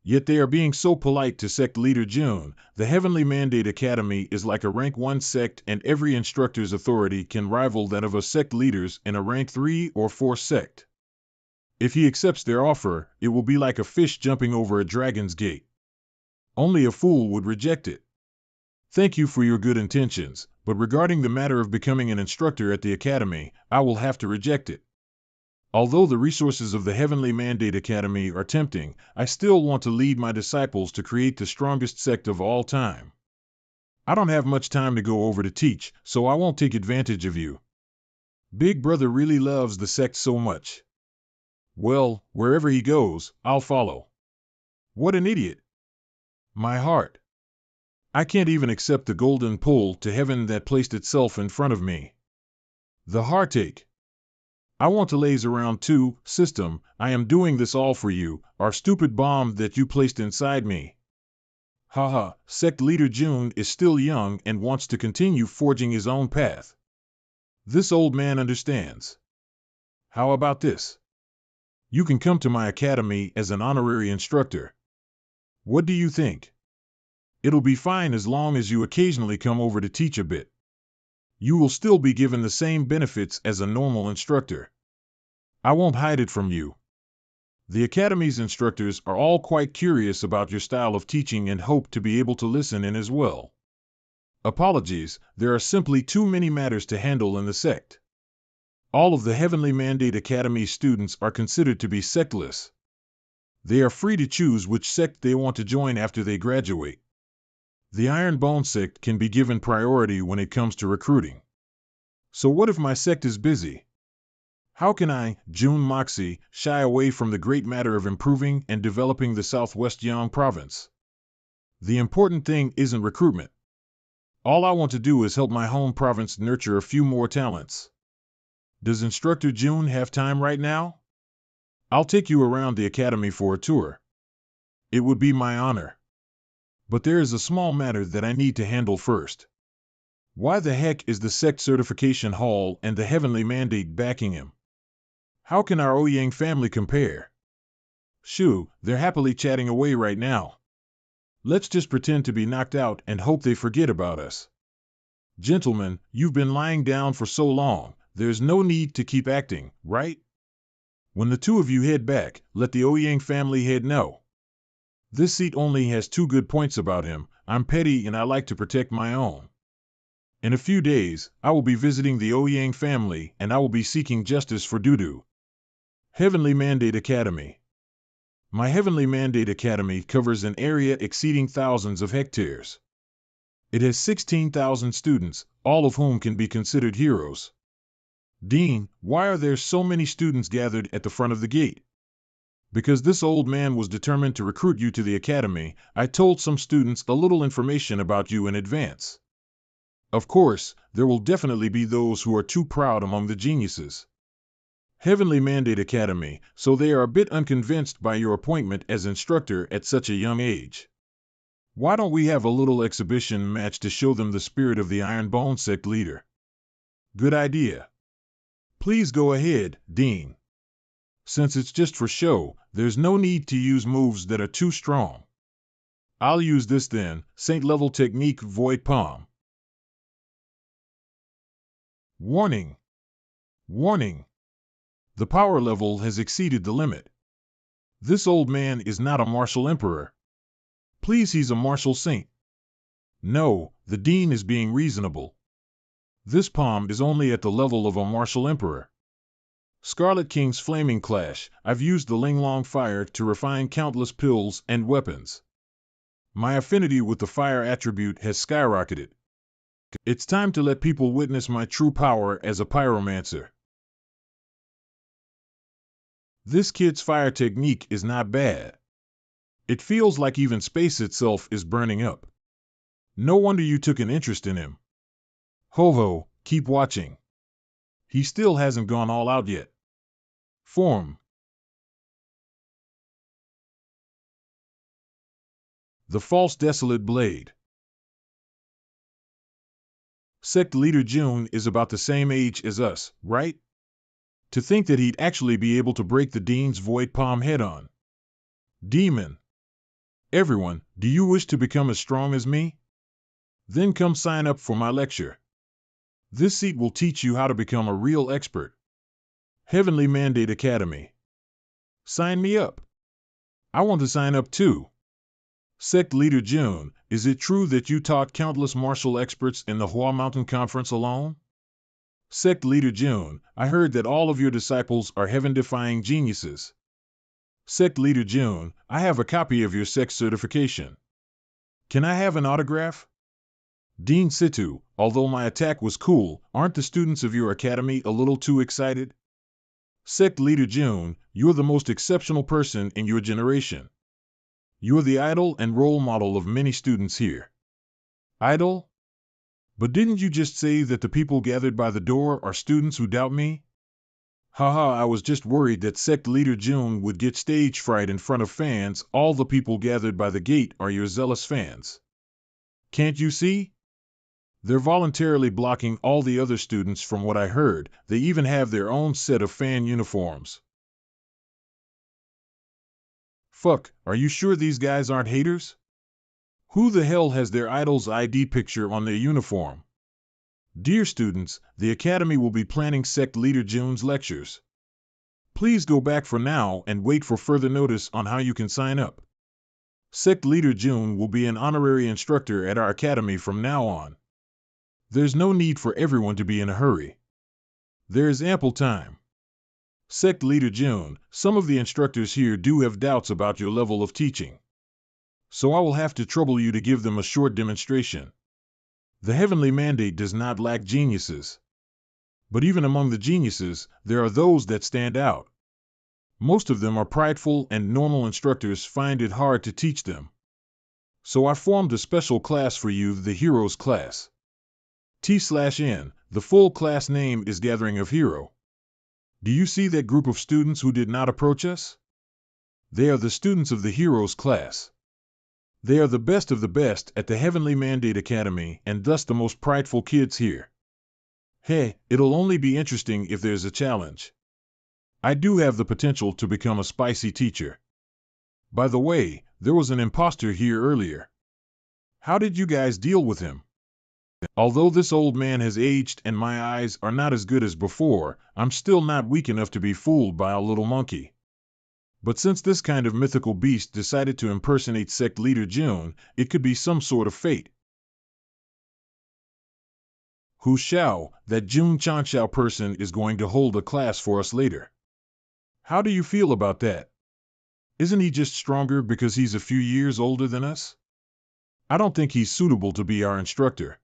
Yet they are being so polite to Sect Leader June. The Heavenly Mandate Academy is like a rank 1 sect, and every instructor's authority can rival that of a sect leaders in a rank 3 or 4 sect. If he accepts their offer, it will be like a fish jumping over a dragon's gate. Only a fool would reject it. Thank you for your good intentions, but regarding the matter of becoming an instructor at the academy, I will have to reject it. Although the resources of the Heavenly Mandate Academy are tempting, I still want to lead my disciples to create the strongest sect of all time. I don't have much time to go over to teach, so I won't take advantage of you. Big Brother really loves the sect so much. Well, wherever he goes, I'll follow. What an idiot. My heart. I can't even accept the golden pull to heaven that placed itself in front of me. The heartache. I want to laze around too. System, I am doing this all for you, our stupid bomb that you placed inside me. Haha, Sect Leader June is still young and wants to continue forging his own path. This old man understands. How about this? You can come to my academy as an honorary instructor. What do you think? It'll be fine as long as you occasionally come over to teach a bit. You will still be given the same benefits as a normal instructor. I won't hide it from you. The Academy's instructors are all quite curious about your style of teaching and hope to be able to listen in as well. Apologies, there are simply too many matters to handle in the sect. All of the Heavenly Mandate Academy students are considered to be sectless. They are free to choose which sect they want to join after they graduate. The Iron Bone sect can be given priority when it comes to recruiting. So what if my sect is busy? How can I, June Moxie, shy away from the great matter of improving and developing the Southwest Yang province? The important thing isn't recruitment. All I want to do is help my home province nurture a few more talents. Does Instructor June have time right now? I'll take you around the academy for a tour. It would be my honor. But there is a small matter that I need to handle first. Why the heck is the Sect Certification Hall and the Heavenly Mandate backing him? How can our Ouyang family compare? Shoo, they're happily chatting away right now. Let's just pretend to be knocked out and hope they forget about us. Gentlemen, you've been lying down for so long, there's no need to keep acting, right? When the two of you head back, let the Ouyang family head know. This seat only has 2 good points about him. I'm petty and I like to protect my own. In a few days, I will be visiting the Ouyang family and I will be seeking justice for Dudu. Heavenly Mandate Academy. My Heavenly Mandate Academy covers an area exceeding thousands of hectares. It has 16,000 students, all of whom can be considered heroes. Dean, why are there so many students gathered at the front of the gate? Because this old man was determined to recruit you to the academy, I told some students a little information about you in advance. Of course, there will definitely be those who are too proud among the geniuses. Heavenly Mandate Academy, so they are a bit unconvinced by your appointment as instructor at such a young age. Why don't we have a little exhibition match to show them the spirit of the Ironbone Sect leader? Good idea. Please go ahead, Dean. Since it's just for show, there's no need to use moves that are too strong. I'll use this then, Saint-level technique Void Palm. Warning! Warning! The power level has exceeded the limit. This old man is not a martial emperor. Please, he's a martial saint. No, the dean is being reasonable. This palm is only at the level of a martial emperor. Scarlet King's Flaming Clash, I've used the Linglong Fire to refine countless pills and weapons. My affinity with the fire attribute has skyrocketed. It's time to let people witness my true power as a pyromancer. This kid's fire technique is not bad. It feels like even space itself is burning up. No wonder you took an interest in him. Ho-ho, keep watching. He still hasn't gone all out yet. Form. The False Desolate Blade. Sect leader June is about the same age as us, right? To think that he'd actually be able to break the dean's void palm head-on. Demon. Everyone, do you wish to become as strong as me? Then come sign up for my lecture. This seat will teach you how to become a real expert. Heavenly Mandate Academy. Sign me up. I want to sign up too. Sect leader June, is it true that you taught countless martial experts in the Hua Mountain Conference alone? Sect leader June, I heard that all of your disciples are heaven-defying geniuses. Sect leader June, I have a copy of your sect certification. Can I have an autograph? Dean Situ, although my attack was cool, aren't the students of your academy a little too excited? Sect leader June, you're the most exceptional person in your generation. You're the idol and role model of many students here. Idol? But didn't you just say that the people gathered by the door are students who doubt me? Haha, I was just worried that Sect leader June would get stage fright in front of fans. All the people gathered by the gate are your zealous fans. Can't you see? They're voluntarily blocking all the other students from what I heard. They even have their own set of fan uniforms. Fuck, are you sure these guys aren't haters? Who the hell has their idol's ID picture on their uniform? Dear students, the Academy will be planning Sect leader June's lectures. Please go back for now and wait for further notice on how you can sign up. Sect leader June will be an honorary instructor at our Academy from now on. There's no need for everyone to be in a hurry. There is ample time. Sect leader June, some of the instructors here do have doubts about your level of teaching. So I will have to trouble you to give them a short demonstration. The Heavenly Mandate does not lack geniuses. But even among the geniuses, there are those that stand out. Most of them are prideful and normal instructors find it hard to teach them. So I formed a special class for you, the Heroes class. T/N, the full class name is Gathering of Hero. Do you see that group of students who did not approach us? They are the students of the Heroes class. They are the best of the best at the Heavenly Mandate Academy and thus the most prideful kids here. Hey, it'll only be interesting if there's a challenge. I do have the potential to become a spicy teacher. By the way, there was an imposter here earlier. How did you guys deal with him? Although this old man has aged and my eyes are not as good as before, I'm still not weak enough to be fooled by a little monkey. But since this kind of mythical beast decided to impersonate Sect leader June, it could be some sort of fate. Hu Xiao, that June Chanxiao person is going to hold a class for us later. How do you feel about that? Isn't he just stronger because he's a few years older than us? I don't think he's suitable to be our instructor.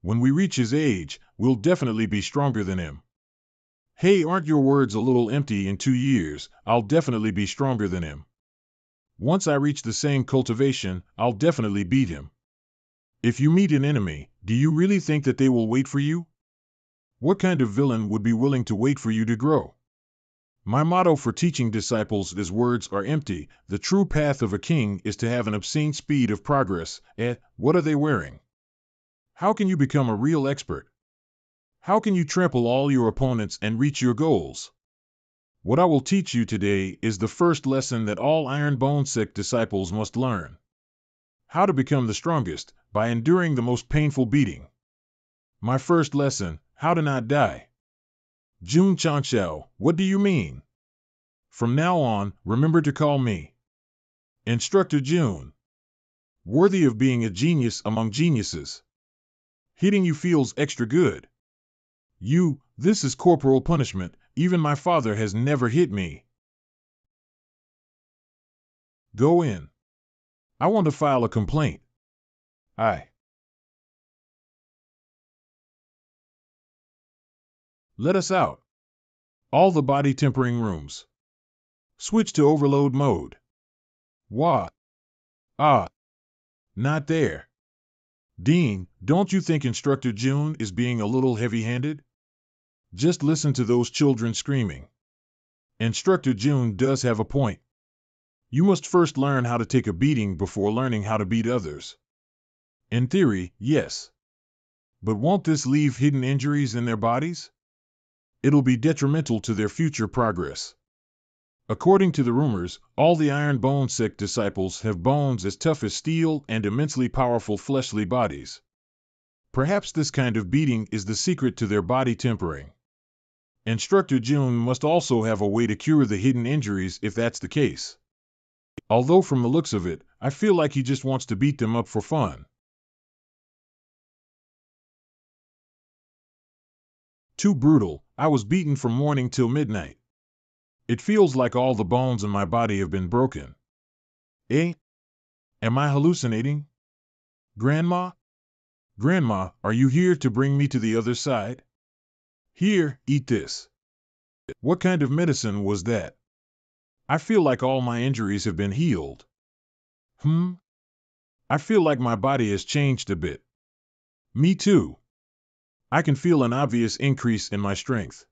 When we reach his age, we'll definitely be stronger than him. Hey, aren't your words a little empty? In 2 years, I'll definitely be stronger than him. Once I reach the same cultivation, I'll definitely beat him. If you meet an enemy, do you really think that they will wait for you? What kind of villain would be willing to wait for you to grow? My motto for teaching disciples is words are empty. The true path of a king is to have an obscene speed of progress. What are they wearing? How can you become a real expert? How can you trample all your opponents and reach your goals? What I will teach you today is the first lesson that all Ironbone Sect disciples must learn. How to become the strongest, by enduring the most painful beating. My first lesson, how to not die. Jun Changxiao, what do you mean? From now on, remember to call me Instructor Jun. Worthy of being a genius among geniuses. Hitting you feels extra good. This is corporal punishment. Even my father has never hit me. Go in. I want to file a complaint. Let us out. All the body tempering rooms. Switch to overload mode. Wah. Ah. Not there. Dean, don't you think Instructor Jun is being a little heavy-handed? Just listen to those children screaming. Instructor Jun does have a point. You must first learn how to take a beating before learning how to beat others. In theory, yes. But won't this leave hidden injuries in their bodies? It'll be detrimental to their future progress. According to the rumors, all the Ironbone Sect disciples have bones as tough as steel and immensely powerful fleshly bodies. Perhaps this kind of beating is the secret to their body tempering. Instructor Jun must also have a way to cure the hidden injuries if that's the case. Although from the looks of it, I feel like he just wants to beat them up for fun. Too brutal. I was beaten from morning till midnight. It feels like all the bones in my body have been broken. Am I hallucinating? Grandma? Grandma, are you here to bring me to the other side? Here, eat this. What kind of medicine was that? I feel like all my injuries have been healed. I feel like my body has changed a bit. Me too. I can feel an obvious increase in my strength.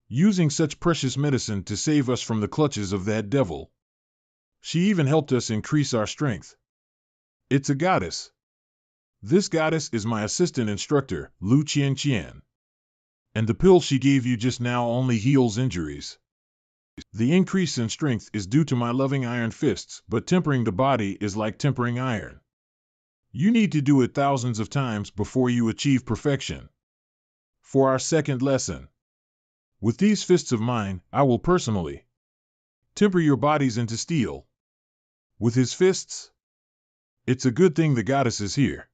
Using such precious medicine to save us from the clutches of that devil. She even helped us increase our strength. It's a goddess. This goddess is my assistant instructor, Lu Qian. And the pill she gave you just now only heals injuries. The increase in strength is due to my loving iron fists, but tempering the body is like tempering iron. You need to do it thousands of times before you achieve perfection. For our second lesson. With these fists of mine, I will personally temper your bodies into steel. With his fists? It's a good thing the goddess is here.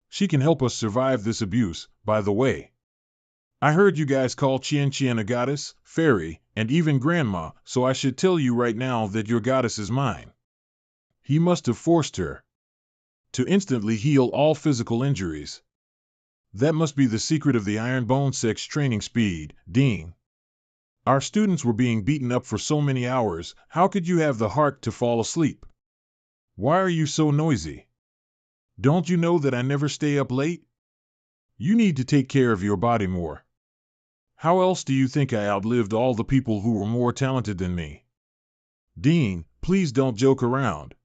She can help us survive this abuse, by the way. I heard you guys call Qian a goddess, fairy, and even grandma, so I should tell you right now that your goddess is mine. He must have forced her to instantly heal all physical injuries. That must be the secret of the Ironbone Sect's training speed, Dean. Our students were being beaten up for so many hours, how could you have the heart to fall asleep? Why are you so noisy? Don't you know that I never stay up late? You need to take care of your body more. How else do you think I outlived all the people who were more talented than me? Dean, please don't joke around.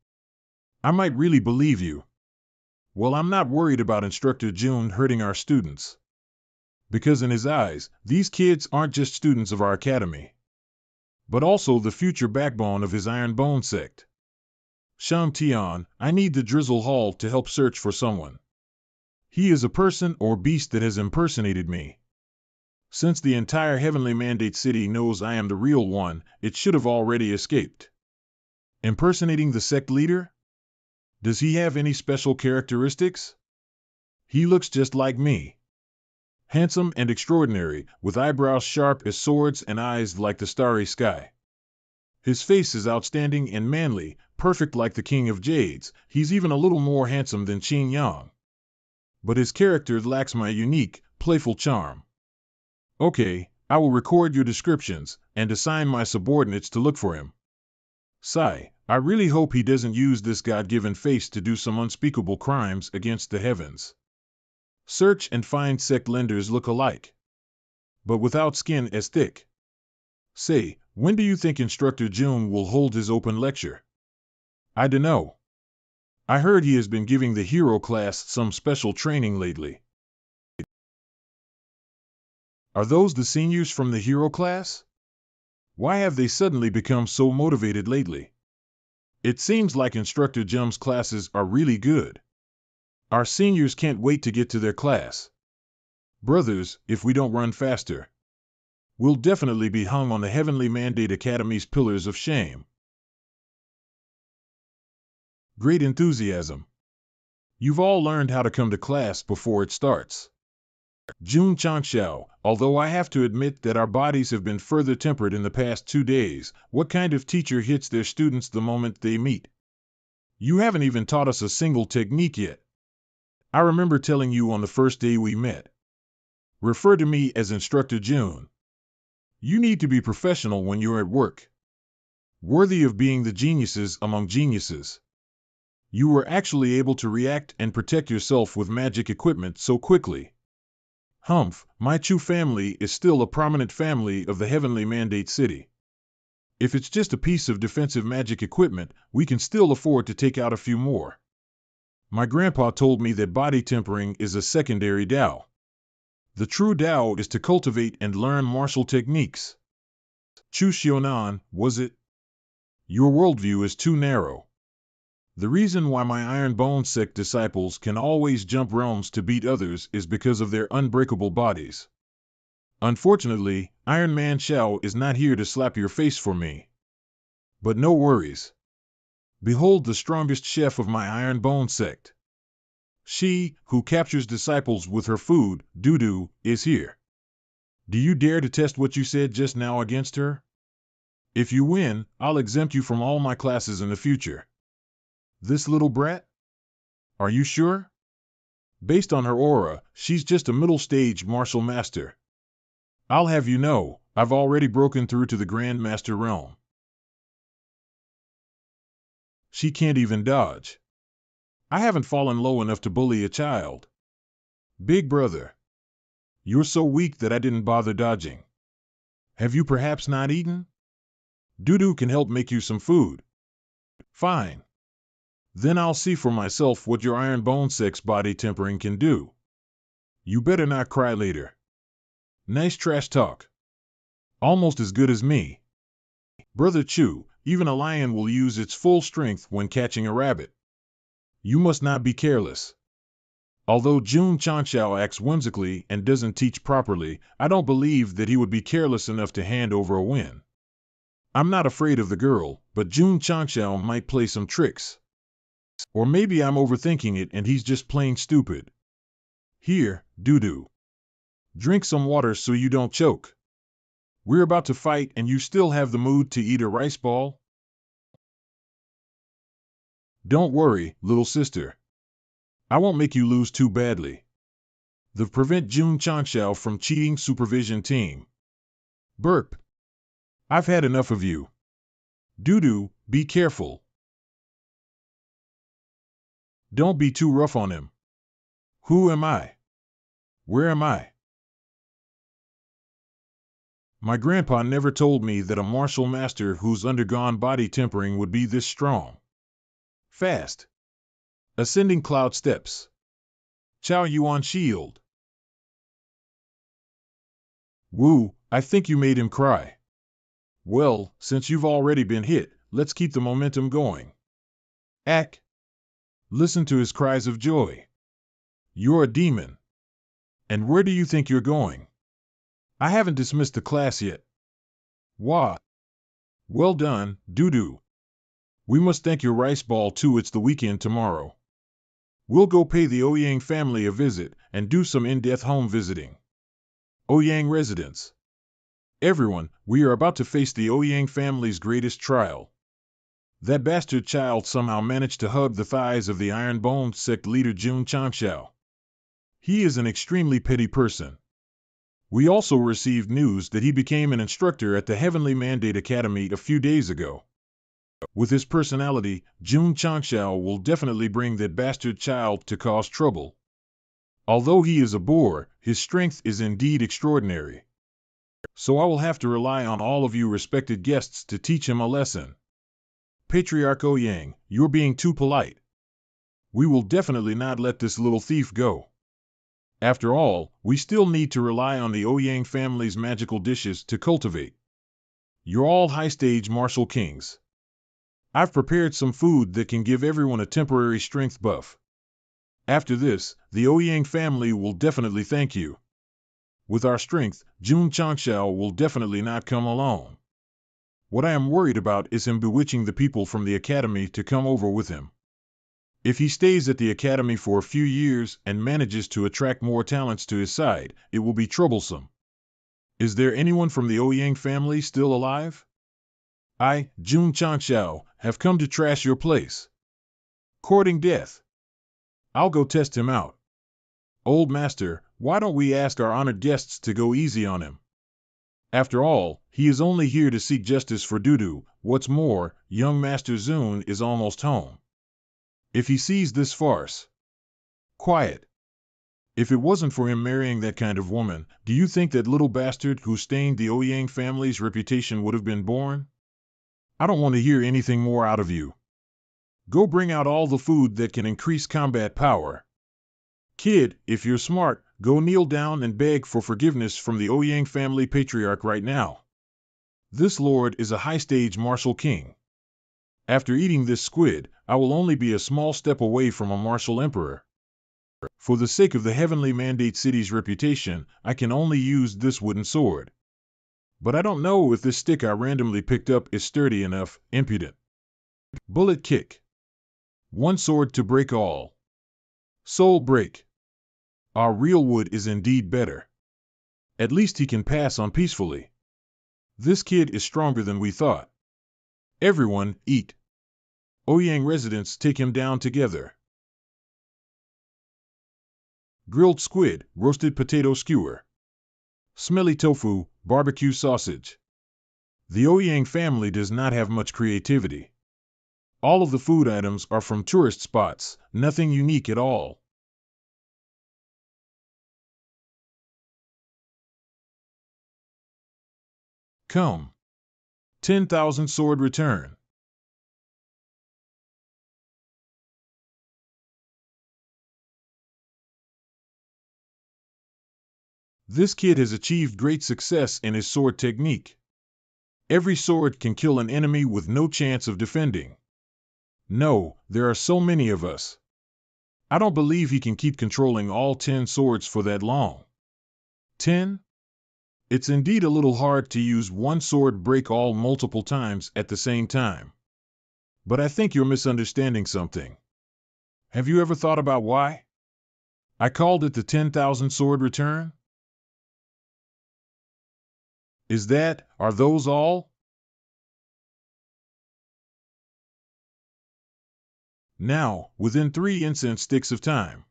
I might really believe you. Well, I'm not worried about Instructor Jun hurting our students. Because in his eyes, these kids aren't just students of our academy, but also the future backbone of his Ironbone Sect. Shang Tian, I need the Drizzle Hall to help search for someone. He is a person or beast that has impersonated me. Since the entire Heavenly Mandate City knows I am the real one, it should have already escaped. Impersonating the sect leader? Does he have any special characteristics? He looks just like me. Handsome and extraordinary, with eyebrows sharp as swords and eyes like the starry sky. His face is outstanding and manly, perfect like the King of Jades. He's even a little more handsome than Qin Yang. But his character lacks my unique, playful charm. Okay, I will record your descriptions, and assign my subordinates to look for him. Sigh, I really hope he doesn't use this God-given face to do some unspeakable crimes against the heavens. Search and find sect lenders look alike, but without skin as thick. Say, when do you think Instructor June will hold his open lecture? I dunno. I heard he has been giving the hero class some special training lately. Are those the seniors from the hero class? Why have they suddenly become so motivated lately? It seems like Instructor Jum's classes are really good. Our seniors can't wait to get to their class. Brothers, if we don't run faster, we'll definitely be hung on the Heavenly Mandate Academy's pillars of shame. Great enthusiasm. You've all learned how to come to class before it starts. June Changxiao, although I have to admit that our bodies have been further tempered in the past 2 days, what kind of teacher hits their students the moment they meet? You haven't even taught us a single technique yet. I remember telling you on the first day we met. Refer to me as Instructor June. You need to be professional when you're at work. Worthy of being the geniuses among geniuses. You were actually able to react and protect yourself with magic equipment so quickly. Humph, my Chu family is still a prominent family of the Heavenly Mandate City. If it's just a piece of defensive magic equipment, we can still afford to take out a few more. My grandpa told me that body tempering is a secondary Tao. The true Tao is to cultivate and learn martial techniques. Chu Xiaonan, was it? Your worldview is too narrow. The reason why my Iron Bone Sect disciples can always jump realms to beat others is because of their unbreakable bodies. Unfortunately, Iron Man Xiao is not here to slap your face for me. But no worries. Behold the strongest chef of my Iron Bone Sect. She, who captures disciples with her food, doo-doo, is here. Do you dare to test what you said just now against her? If you win, I'll exempt you from all my classes in the future. This little brat? Are you sure? Based on her aura, she's just a middle-stage martial master. I'll have you know, I've already broken through to the Grand Master realm. She can't even dodge. I haven't fallen low enough to bully a child. Big brother. You're so weak that I didn't bother dodging. Have you perhaps not eaten? Doo-doo can help make you some food. Fine. Then I'll see for myself what your Iron Bone Sect's body tempering can do. You better not cry later. Nice trash talk. Almost as good as me. Brother Chu, even a lion will use its full strength when catching a rabbit. You must not be careless. Although Jun Chanxiao acts whimsically and doesn't teach properly, I don't believe that he would be careless enough to hand over a win. I'm not afraid of the girl, but Jun Chanxiao might play some tricks. Or maybe I'm overthinking it and he's just plain stupid. Here, doo-doo. Drink some water so you don't choke. We're about to fight and you still have the mood to eat a rice ball? Don't worry, little sister. I won't make you lose too badly. The Prevent Jun Chanxiao from Cheating Supervision Team. Burp. I've had enough of you. Doo-doo, be careful. Don't be too rough on him. Who am I? Where am I? My grandpa never told me that a martial master who's undergone body tempering would be this strong. Fast. Ascending cloud steps. Chow Yuan shield. Woo, I think you made him cry. Well, since you've already been hit, let's keep the momentum going. Ack. Listen to his cries of joy. You're a demon. And where do you think you're going? I haven't dismissed the class yet. Wah. Well done, doo-doo. We must thank your rice ball too. It's the weekend tomorrow. We'll go pay the Ouyang family a visit and do some in-depth home visiting. Ouyang residence. Everyone, we are about to face the Ouyang family's greatest trial. That bastard child somehow managed to hug the thighs of the Iron Bone Sect leader Jun Changxiao. He is an extremely petty person. We also received news that he became an instructor at the Heavenly Mandate Academy a few days ago. With his personality, Jun Changxiao will definitely bring that bastard child to cause trouble. Although he is a boor, his strength is indeed extraordinary. So I will have to rely on all of you respected guests to teach him a lesson. Patriarch Ouyang, you're being too polite. We will definitely not let this little thief go. After all, we still need to rely on the Ouyang family's magical dishes to cultivate. You're all high-stage martial kings. I've prepared some food that can give everyone a temporary strength buff. After this, the Ouyang family will definitely thank you. With our strength, Jun Changshao will definitely not come alone. What I am worried about is him bewitching the people from the academy to come over with him. If he stays at the academy for a few years and manages to attract more talents to his side, it will be troublesome. Is there anyone from the Ouyang family still alive? I, Jun Changshao, have come to trash your place. Courting death. I'll go test him out. Old master, why don't we ask our honored guests to go easy on him? After all, he is only here to seek justice for Dudu. What's more, young Master Zun is almost home. If he sees this farce. Quiet. If it wasn't for him marrying that kind of woman, do you think that little bastard who stained the Ouyang family's reputation would have been born? I don't want to hear anything more out of you. Go bring out all the food that can increase combat power. Kid, if you're smart, go kneel down and beg for forgiveness from the Ouyang family patriarch right now. This lord is a high-stage martial king. After eating this squid, I will only be a small step away from a martial emperor. For the sake of the heavenly mandate city's reputation, I can only use this wooden sword. But I don't know if this stick I randomly picked up is sturdy enough. Impudent. Bullet kick. One sword to break all. Soul break. Our real wood is indeed better. At least he can pass on peacefully. This kid is stronger than we thought. Everyone, eat. Ouyang residents, take him down together. Grilled squid, roasted potato skewer. Smelly tofu, barbecue sausage. The Ouyang family does not have much creativity. All of the food items are from tourist spots, nothing unique at all. Come. 10,000 sword return. This kid has achieved great success in his sword technique. Every sword can kill an enemy with no chance of defending. No, there are so many of us. I don't believe he can keep controlling all 10 swords for that long. 10? It's indeed a little hard to use one sword break all multiple times at the same time. But I think you're misunderstanding something. Have you ever thought about why? I called it the 10,000 sword return? Are those all? Now, within 3 incense sticks of time,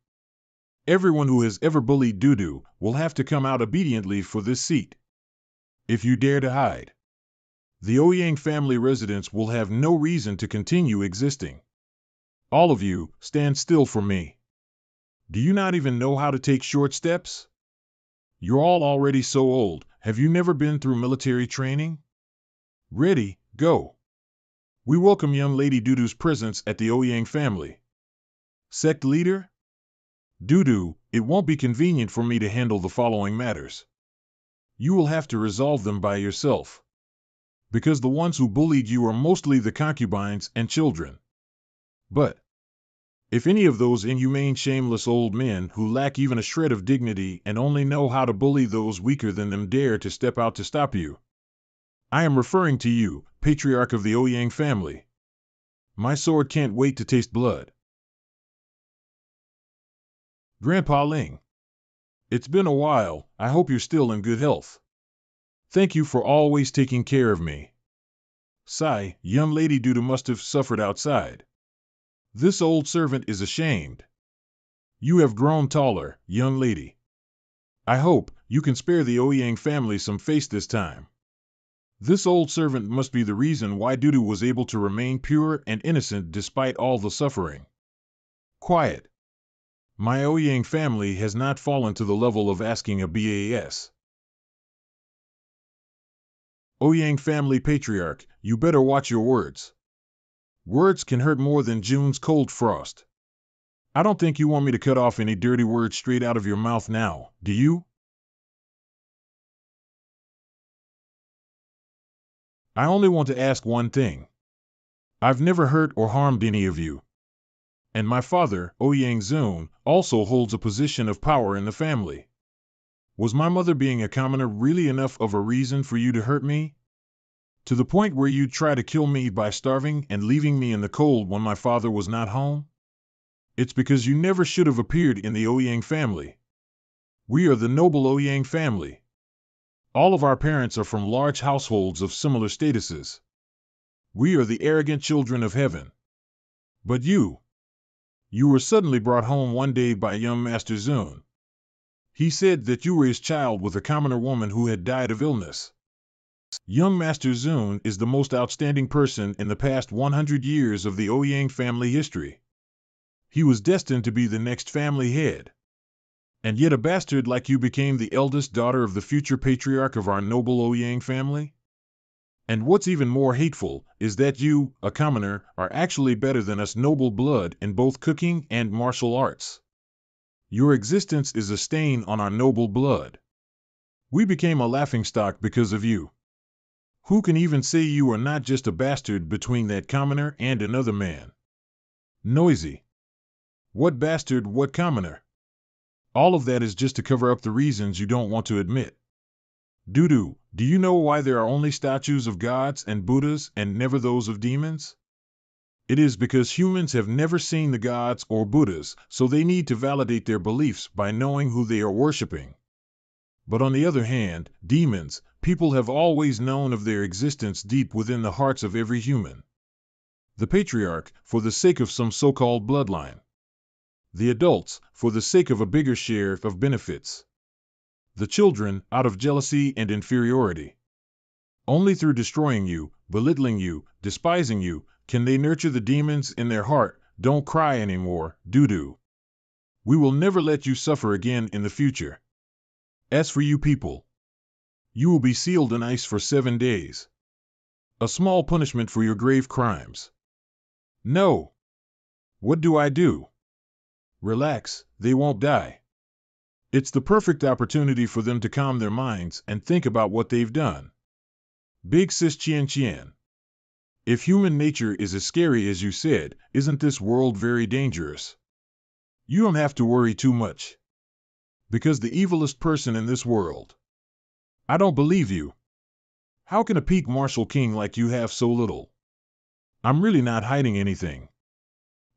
everyone who has ever bullied Dudu will have to come out obediently for this seat. If you dare to hide, the Ouyang family residents will have no reason to continue existing. All of you, stand still for me. Do you not even know how to take short steps? You're all already so old. Have you never been through military training? Ready, go. We welcome young Lady Dudu's presence at the Ouyang family. Sect leader? Dudu, it won't be convenient for me to handle the following matters. You will have to resolve them by yourself. Because the ones who bullied you are mostly the concubines and children. But if any of those inhumane, shameless old men who lack even a shred of dignity and only know how to bully those weaker than them dare to step out to stop you, I am referring to you, patriarch of the Ouyang family. My sword can't wait to taste blood. Grandpa Ling. It's been a while. I hope you're still in good health. Thank you for always taking care of me. Sigh, young Lady Dudu must have suffered outside. This old servant is ashamed. You have grown taller, young lady. I hope you can spare the Ouyang family some face this time. This old servant must be the reason why Dudu was able to remain pure and innocent despite all the suffering. Quiet. My Ouyang family has not fallen to the level of asking a BAS. Ouyang family patriarch, you better watch your words. Words can hurt more than June's cold frost. I don't think you want me to cut off any dirty words straight out of your mouth now, do you? I only want to ask one thing. I've never hurt or harmed any of you. And my father, Ouyang Zun, also holds a position of power in the family. Was my mother being a commoner really enough of a reason for you to hurt me? To the point where you'd try to kill me by starving and leaving me in the cold when my father was not home? It's because you never should have appeared in the Ouyang family. We are the noble Ouyang family. All of our parents are from large households of similar statuses. We are the arrogant children of heaven. But you were suddenly brought home one day by young Master Zun. He said that you were his child with a commoner woman who had died of illness. Young Master Zun is the most outstanding person in the past 100 years of the Ouyang family history. He was destined to be the next family head. And yet a bastard like you became the eldest daughter of the future patriarch of our noble Ouyang family? And what's even more hateful is that you, a commoner, are actually better than us noble blood in both cooking and martial arts. Your existence is a stain on our noble blood. We became a laughingstock because of you. Who can even say you are not just a bastard between that commoner and another man? Noisy. What bastard, what commoner? All of that is just to cover up the reasons you don't want to admit. Dudu, do you know why there are only statues of gods and Buddhas and never those of demons? It is because humans have never seen the gods or Buddhas, so they need to validate their beliefs by knowing who they are worshipping. But on the other hand, demons, people have always known of their existence deep within the hearts of every human. The patriarch, for the sake of some so-called bloodline. The adults, for the sake of a bigger share of benefits. The children, out of jealousy and inferiority. Only through destroying you, belittling you, despising you, can they nurture the demons in their heart. Don't cry anymore, Dudu. We will never let you suffer again in the future. As for you people, you will be sealed in ice for 7 days. A small punishment for your grave crimes. No. What do I do? Relax, they won't die. It's the perfect opportunity for them to calm their minds and think about what they've done. Big Sis Chien Chien. If human nature is as scary as you said, isn't this world very dangerous? You don't have to worry too much. Because the evilest person in this world. I don't believe you. How can a peak martial king like you have so little? I'm really not hiding anything.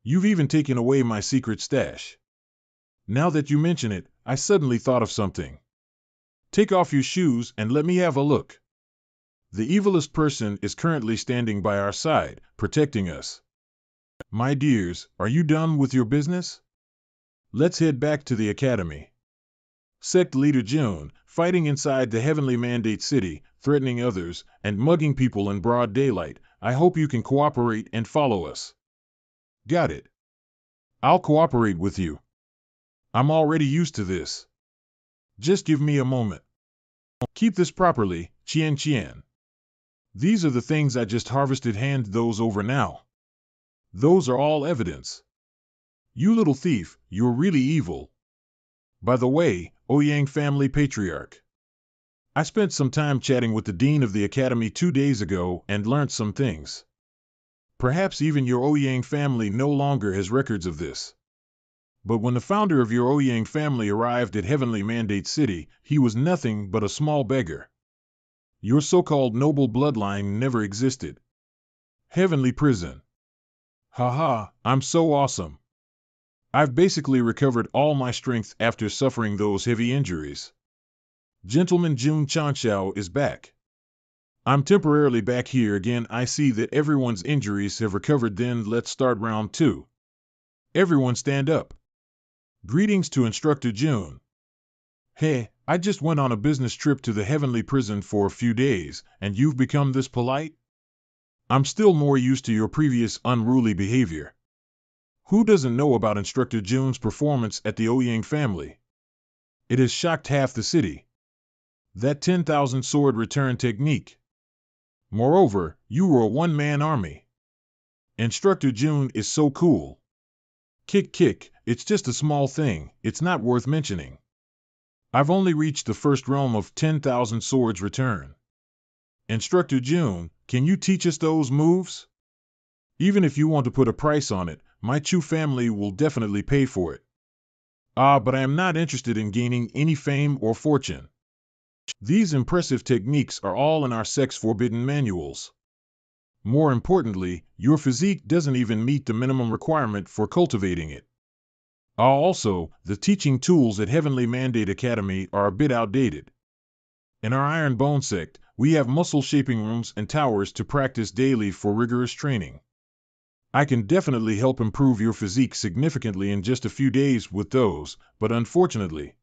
You've even taken away my secret stash. Now that you mention it, I suddenly thought of something. Take off your shoes and let me have a look. The evilest person is currently standing by our side, protecting us. My dears, are you done with your business? Let's head back to the academy. Sect leader June, fighting inside the heavenly mandate city, threatening others, and mugging people in broad daylight. I hope you can cooperate and follow us. Got it. I'll cooperate with you. I'm already used to this. Just give me a moment. Keep this properly, Chien Chien. These are the things I just harvested. Hand those over now. Those are all evidence. You little thief, you're really evil. By the way, Ouyang family patriarch. I spent some time chatting with the dean of the academy 2 days ago and learned some things. Perhaps even your Ouyang family no longer has records of this. But when the founder of your Ouyang family arrived at Heavenly Mandate City, he was nothing but a small beggar. Your so-called noble bloodline never existed. Heavenly prison. Haha, I'm so awesome. I've basically recovered all my strength after suffering those heavy injuries. Gentleman Jun Chanxiao is back. I'm temporarily back here again. I see that everyone's injuries have recovered. Then let's start round 2. Everyone stand up. Greetings to Instructor June. Hey, I just went on a business trip to the heavenly prison for a few days, and you've become this polite? I'm still more used to your previous unruly behavior. Who doesn't know about Instructor June's performance at the Ouyang family? It has shocked half the city. That 10,000 sword return technique. Moreover, you were a one-man army. Instructor June is so cool. Kick, it's just a small thing, it's not worth mentioning. I've only reached the first realm of 10,000 swords return. Instructor June, can you teach us those moves? Even if you want to put a price on it, my Chu family will definitely pay for it. But I am not interested in gaining any fame or fortune. These impressive techniques are all in our Sect's forbidden manuals. More importantly, your physique doesn't even meet the minimum requirement for cultivating it. Also, the teaching tools at Heavenly Mandate Academy are a bit outdated. In our Iron Bone sect, we have muscle shaping rooms and towers to practice daily for rigorous training. I can definitely help improve your physique significantly in just a few days with those, but unfortunately,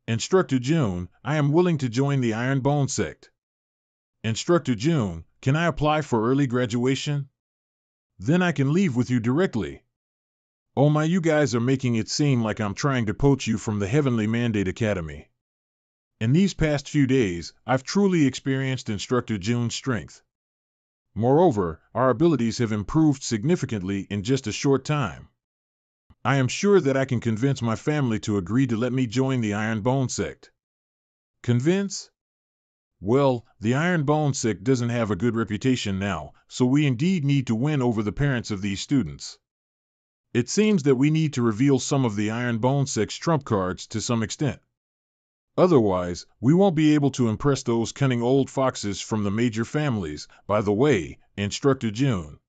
Instructor June, I am willing to join the Iron Bone sect. Instructor June, can I apply for early graduation? Then I can leave with you directly. Oh my, you guys are making it seem like I'm trying to poach you from the Heavenly Mandate Academy. In these past few days, I've truly experienced Instructor June's strength. Moreover, our abilities have improved significantly in just a short time. I am sure that I can convince my family to agree to let me join the Iron Bone sect. Convince? Well, the Iron Bone sect doesn't have a good reputation now, so we indeed need to win over the parents of these students. It seems that we need to reveal some of the Iron Bone sect's trump cards to some extent. Otherwise, we won't be able to impress those cunning old foxes from the major families. By the way, Instructor June.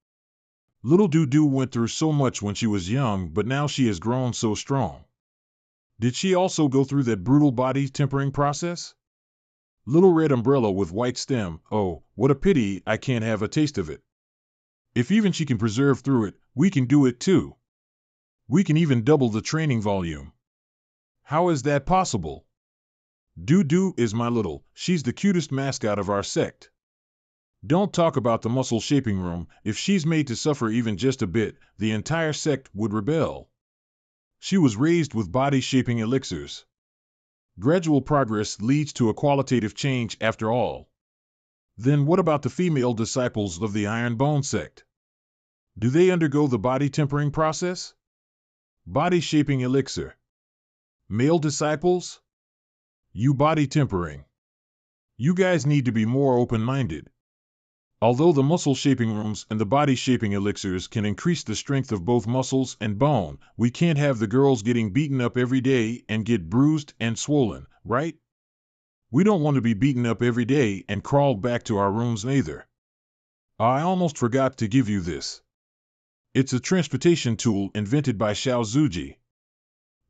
Little Doo went through so much when she was young, but now she has grown so strong. Did she also go through that brutal body tempering process? Little red umbrella with white stem, oh, what a pity I can't have a taste of it. If even she can preserve through it, we can do it too. We can even double the training volume. How is that possible? Doo is my little, she's the cutest mascot of our sect. Don't talk about the muscle shaping room, if she's made to suffer even just a bit, the entire sect would rebel. She was raised with body shaping elixirs. Gradual progress leads to a qualitative change after all. Then what about the female disciples of the Iron Bone sect? Do they undergo the body tempering process? Body shaping elixir. Male disciples? You body tempering. You guys need to be more open-minded. Although the muscle shaping rooms and the body shaping elixirs can increase the strength of both muscles and bone, we can't have the girls getting beaten up every day and get bruised and swollen, right? We don't want to be beaten up every day and crawl back to our rooms neither. I almost forgot to give you this. It's a transportation tool invented by Xiao Zuji.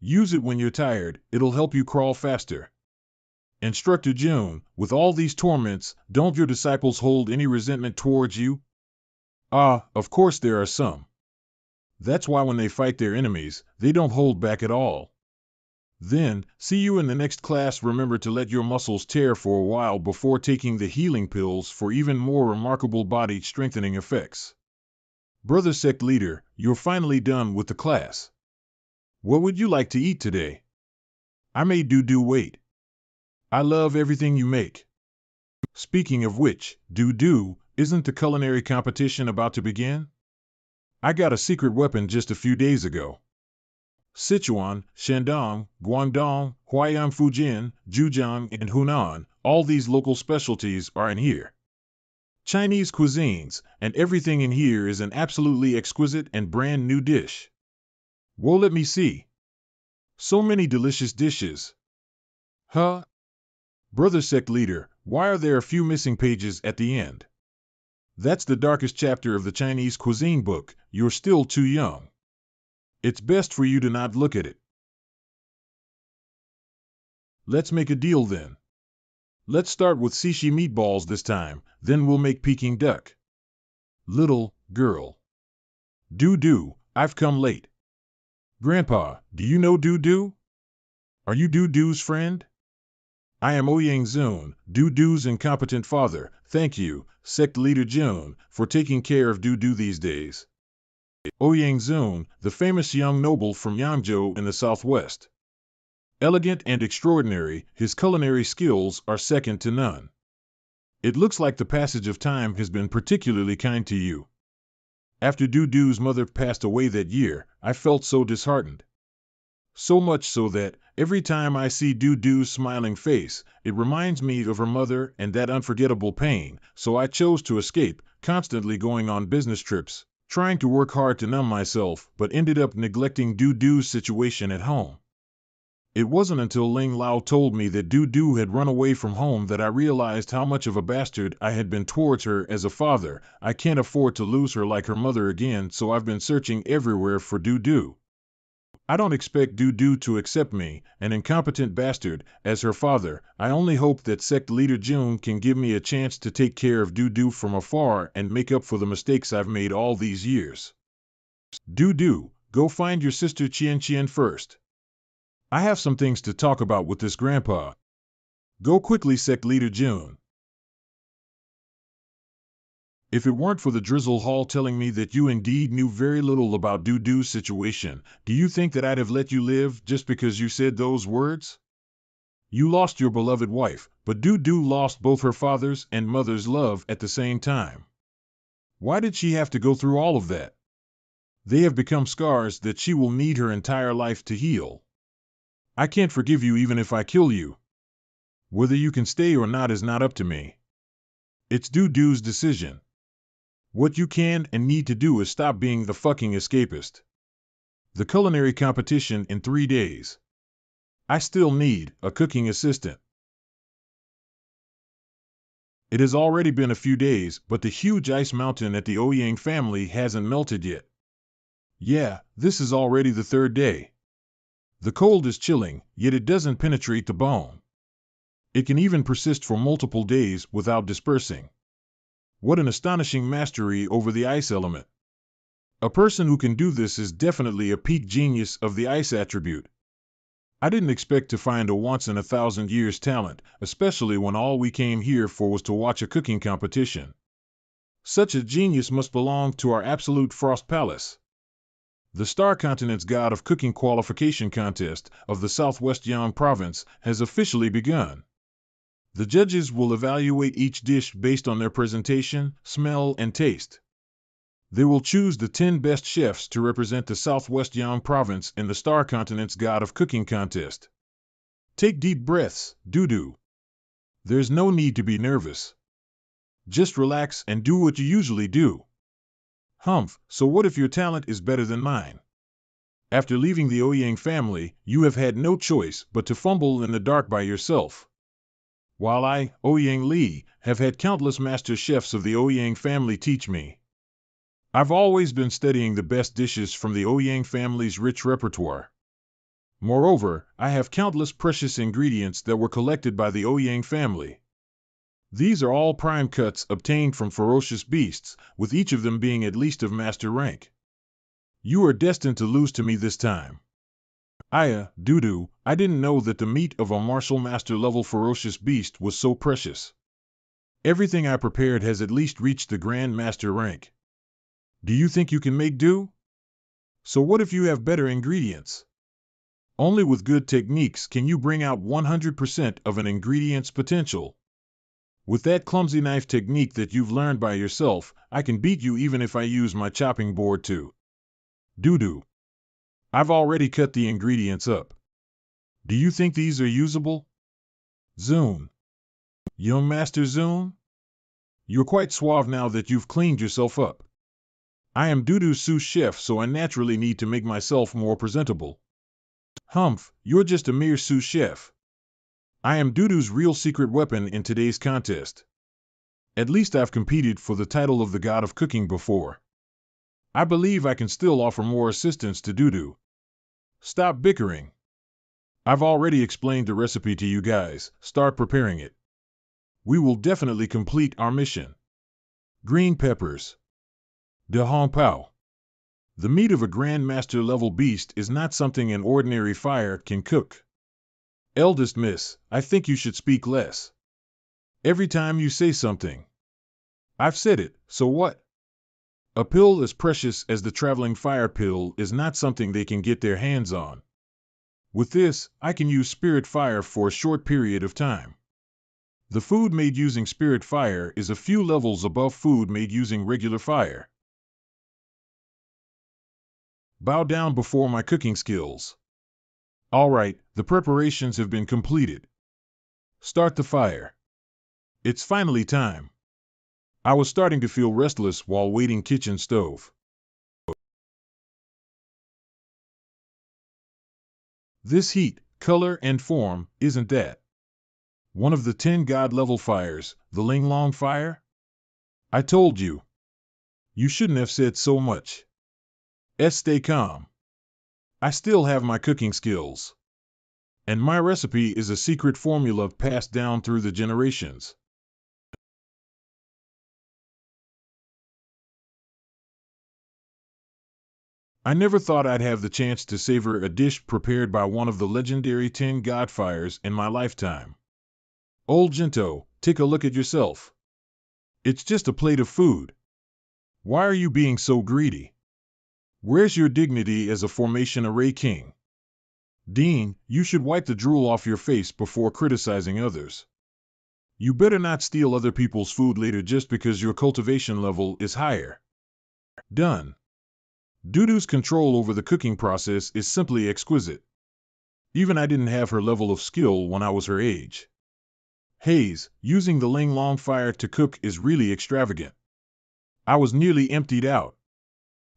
Use it when you're tired, it'll help you crawl faster. Instructor June, with all these torments, don't your disciples hold any resentment towards you? Of course there are some. That's why when they fight their enemies, they don't hold back at all. Then, see you in the next class. Remember to let your muscles tear for a while before taking the healing pills for even more remarkable body strengthening effects. Brother Sect Leader, you're finally done with the class. What would you like to eat today? I made Doo wait. I love everything you make. Speaking of which, Doo, isn't the culinary competition about to begin? I got a secret weapon just a few days ago. Sichuan, Shandong, Guangdong, Huaiyan Fujian, Zhejiang, and Hunan, all these local specialties are in here. Chinese cuisines, and everything in here is an absolutely exquisite and brand new dish. Whoa, let me see. So many delicious dishes. Huh? Brother Sect Leader, why are there a few missing pages at the end? That's the darkest chapter of the Chinese cuisine book. You're still too young. It's best for you to not look at it. Let's make a deal then. Let's start with sushi meatballs this time, then we'll make Peking duck. Little girl. Doo, I've come late. Grandpa, do you know Doo? Are you Doo's friend? I am Ouyang Zun, Doo's incompetent father. Thank you, Sect Leader Jun, for taking care of Doo these days. Ouyang Zun, the famous young noble from Yangzhou in the southwest. Elegant and extraordinary, his culinary skills are second to none. It looks like the passage of time has been particularly kind to you. After Dudu's mother passed away that year, I felt so disheartened. So much so that, every time I see Dudu's smiling face, it reminds me of her mother and that unforgettable pain, so I chose to escape, constantly going on business trips, trying to work hard to numb myself, but ended up neglecting Dudu's situation at home. It wasn't until Ling Lao told me that Dudu had run away from home that I realized how much of a bastard I had been towards her as a father. I can't afford to lose her like her mother again, so I've been searching everywhere for Dudu. I don't expect Dudu to accept me, an incompetent bastard, as her father. I only hope that Sect leader June can give me a chance to take care of Dudu from afar and make up for the mistakes I've made all these years. Dudu, go find your sister Qian Qian first. I have some things to talk about with this grandpa. Go quickly, Sect leader June. If it weren't for the Drizzle Hall telling me that you indeed knew very little about Dudu's situation, do you think that I'd have let you live just because you said those words? You lost your beloved wife, but Dudu lost both her father's and mother's love at the same time. Why did she have to go through all of that? They have become scars that she will need her entire life to heal. I can't forgive you even if I kill you. Whether you can stay or not is not up to me. It's Dudu's decision. What you can and need to do is stop being the fucking escapist. The culinary competition in 3 days. I still need a cooking assistant. It has already been a few days, but the huge ice mountain at the Ouyang family hasn't melted yet. Yeah, this is already the 3rd day. The cold is chilling, yet it doesn't penetrate the bone. It can even persist for multiple days without dispersing. What an astonishing mastery over the ice element. A person who can do this is definitely a peak genius of the ice attribute. I didn't expect to find a once-in-a-thousand-years talent, especially when all we came here for was to watch a cooking competition. Such a genius must belong to our absolute Frost Palace. The Star Continent's God of Cooking Qualification Contest of the Southwest Yang Province has officially begun. The judges will evaluate each dish based on their presentation, smell, and taste. They will choose the 10 best chefs to represent the Southwest Yang Province in the Star Continent's God of Cooking Contest. Take deep breaths, Dudu. There's no need to be nervous. Just relax and do what you usually do. Humph, so what if your talent is better than mine? After leaving the Ouyang family, you have had no choice but to fumble in the dark by yourself. While I, Ouyang Li, have had countless master chefs of the Ouyang family teach me. I've always been studying the best dishes from the Ouyang family's rich repertoire. Moreover, I have countless precious ingredients that were collected by the Ouyang family. These are all prime cuts obtained from ferocious beasts, with each of them being at least of master rank. You are destined to lose to me this time. Dudu, I didn't know that the meat of a martial master level ferocious beast was so precious. Everything I prepared has at least reached the Grand Master rank. Do you think you can make do? So what if you have better ingredients? Only with good techniques can you bring out 100% of an ingredient's potential. With that clumsy knife technique that you've learned by yourself, I can beat you even if I use my chopping board too. Dudu. I've already cut the ingredients up. Do you think these are usable? Zoom. Young Master Zoom? You're quite suave now that you've cleaned yourself up. I am Dudu's sous chef, so I naturally need to make myself more presentable. Humph, you're just a mere sous chef. I am Dudu's real secret weapon in today's contest. At least I've competed for the title of the God of Cooking before. I believe I can still offer more assistance to Dudu. Stop bickering. I've already explained the recipe to you guys, start preparing it. We will definitely complete our mission. Green peppers. De Hong Pao. The meat of a Grandmaster level beast is not something an ordinary fire can cook. Eldest miss, I think you should speak less. Every time you say something. I've said it, so what? A pill as precious as the traveling fire pill is not something they can get their hands on. With this, I can use spirit fire for a short period of time. The food made using spirit fire is a few levels above food made using regular fire. Bow down before my cooking skills. All right, the preparations have been completed. Start the fire. It's finally time. I was starting to feel restless while waiting kitchen stove. This heat, color, and form, isn't that one of the 10 god-level fires, the Ling Long fire? I told you. You shouldn't have said so much. Stay calm. I still have my cooking skills. And my recipe is a secret formula passed down through the generations. I never thought I'd have the chance to savor a dish prepared by one of the legendary 10 godfires in my lifetime. Old Jinto, take a look at yourself. It's just a plate of food. Why are you being so greedy? Where's your dignity as a formation array king? Dean, you should wipe the drool off your face before criticizing others. You better not steal other people's food later just because your cultivation level is higher. Done. Dudu's control over the cooking process is simply exquisite. Even I didn't have her level of skill when I was her age. Hayes, using the Ling Long fire to cook is really extravagant. I was nearly emptied out.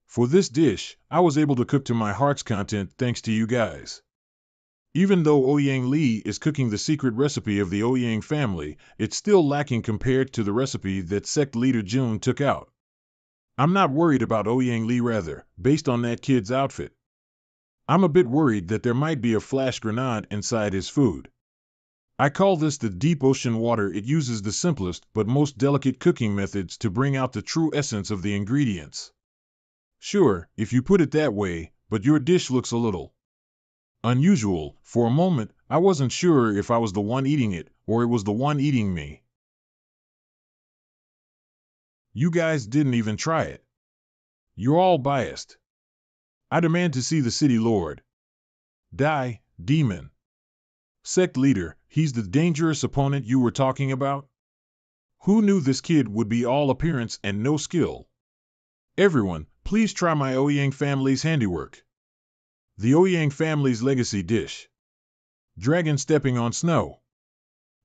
For this dish, I was able to cook to my heart's content thanks to you guys. Even though Ouyang Li is cooking the secret recipe of the Ouyang family, it's still lacking compared to the recipe that Sect leader Jun took out. I'm not worried about Ouyang Li rather, based on that kid's outfit. I'm a bit worried that there might be a flash grenade inside his food. I call this the deep ocean water. It uses the simplest but most delicate cooking methods to bring out the true essence of the ingredients. Sure, if you put it that way, but your dish looks a little unusual. For a moment, I wasn't sure if I was the one eating it, or it was the one eating me. You guys didn't even try it. You're all biased. I demand to see the city lord. Die, demon. Sect leader, he's the dangerous opponent you were talking about? Who knew this kid would be all appearance and no skill? Everyone, please try my Ouyang family's handiwork. The Ouyang family's legacy dish. Dragon stepping on snow.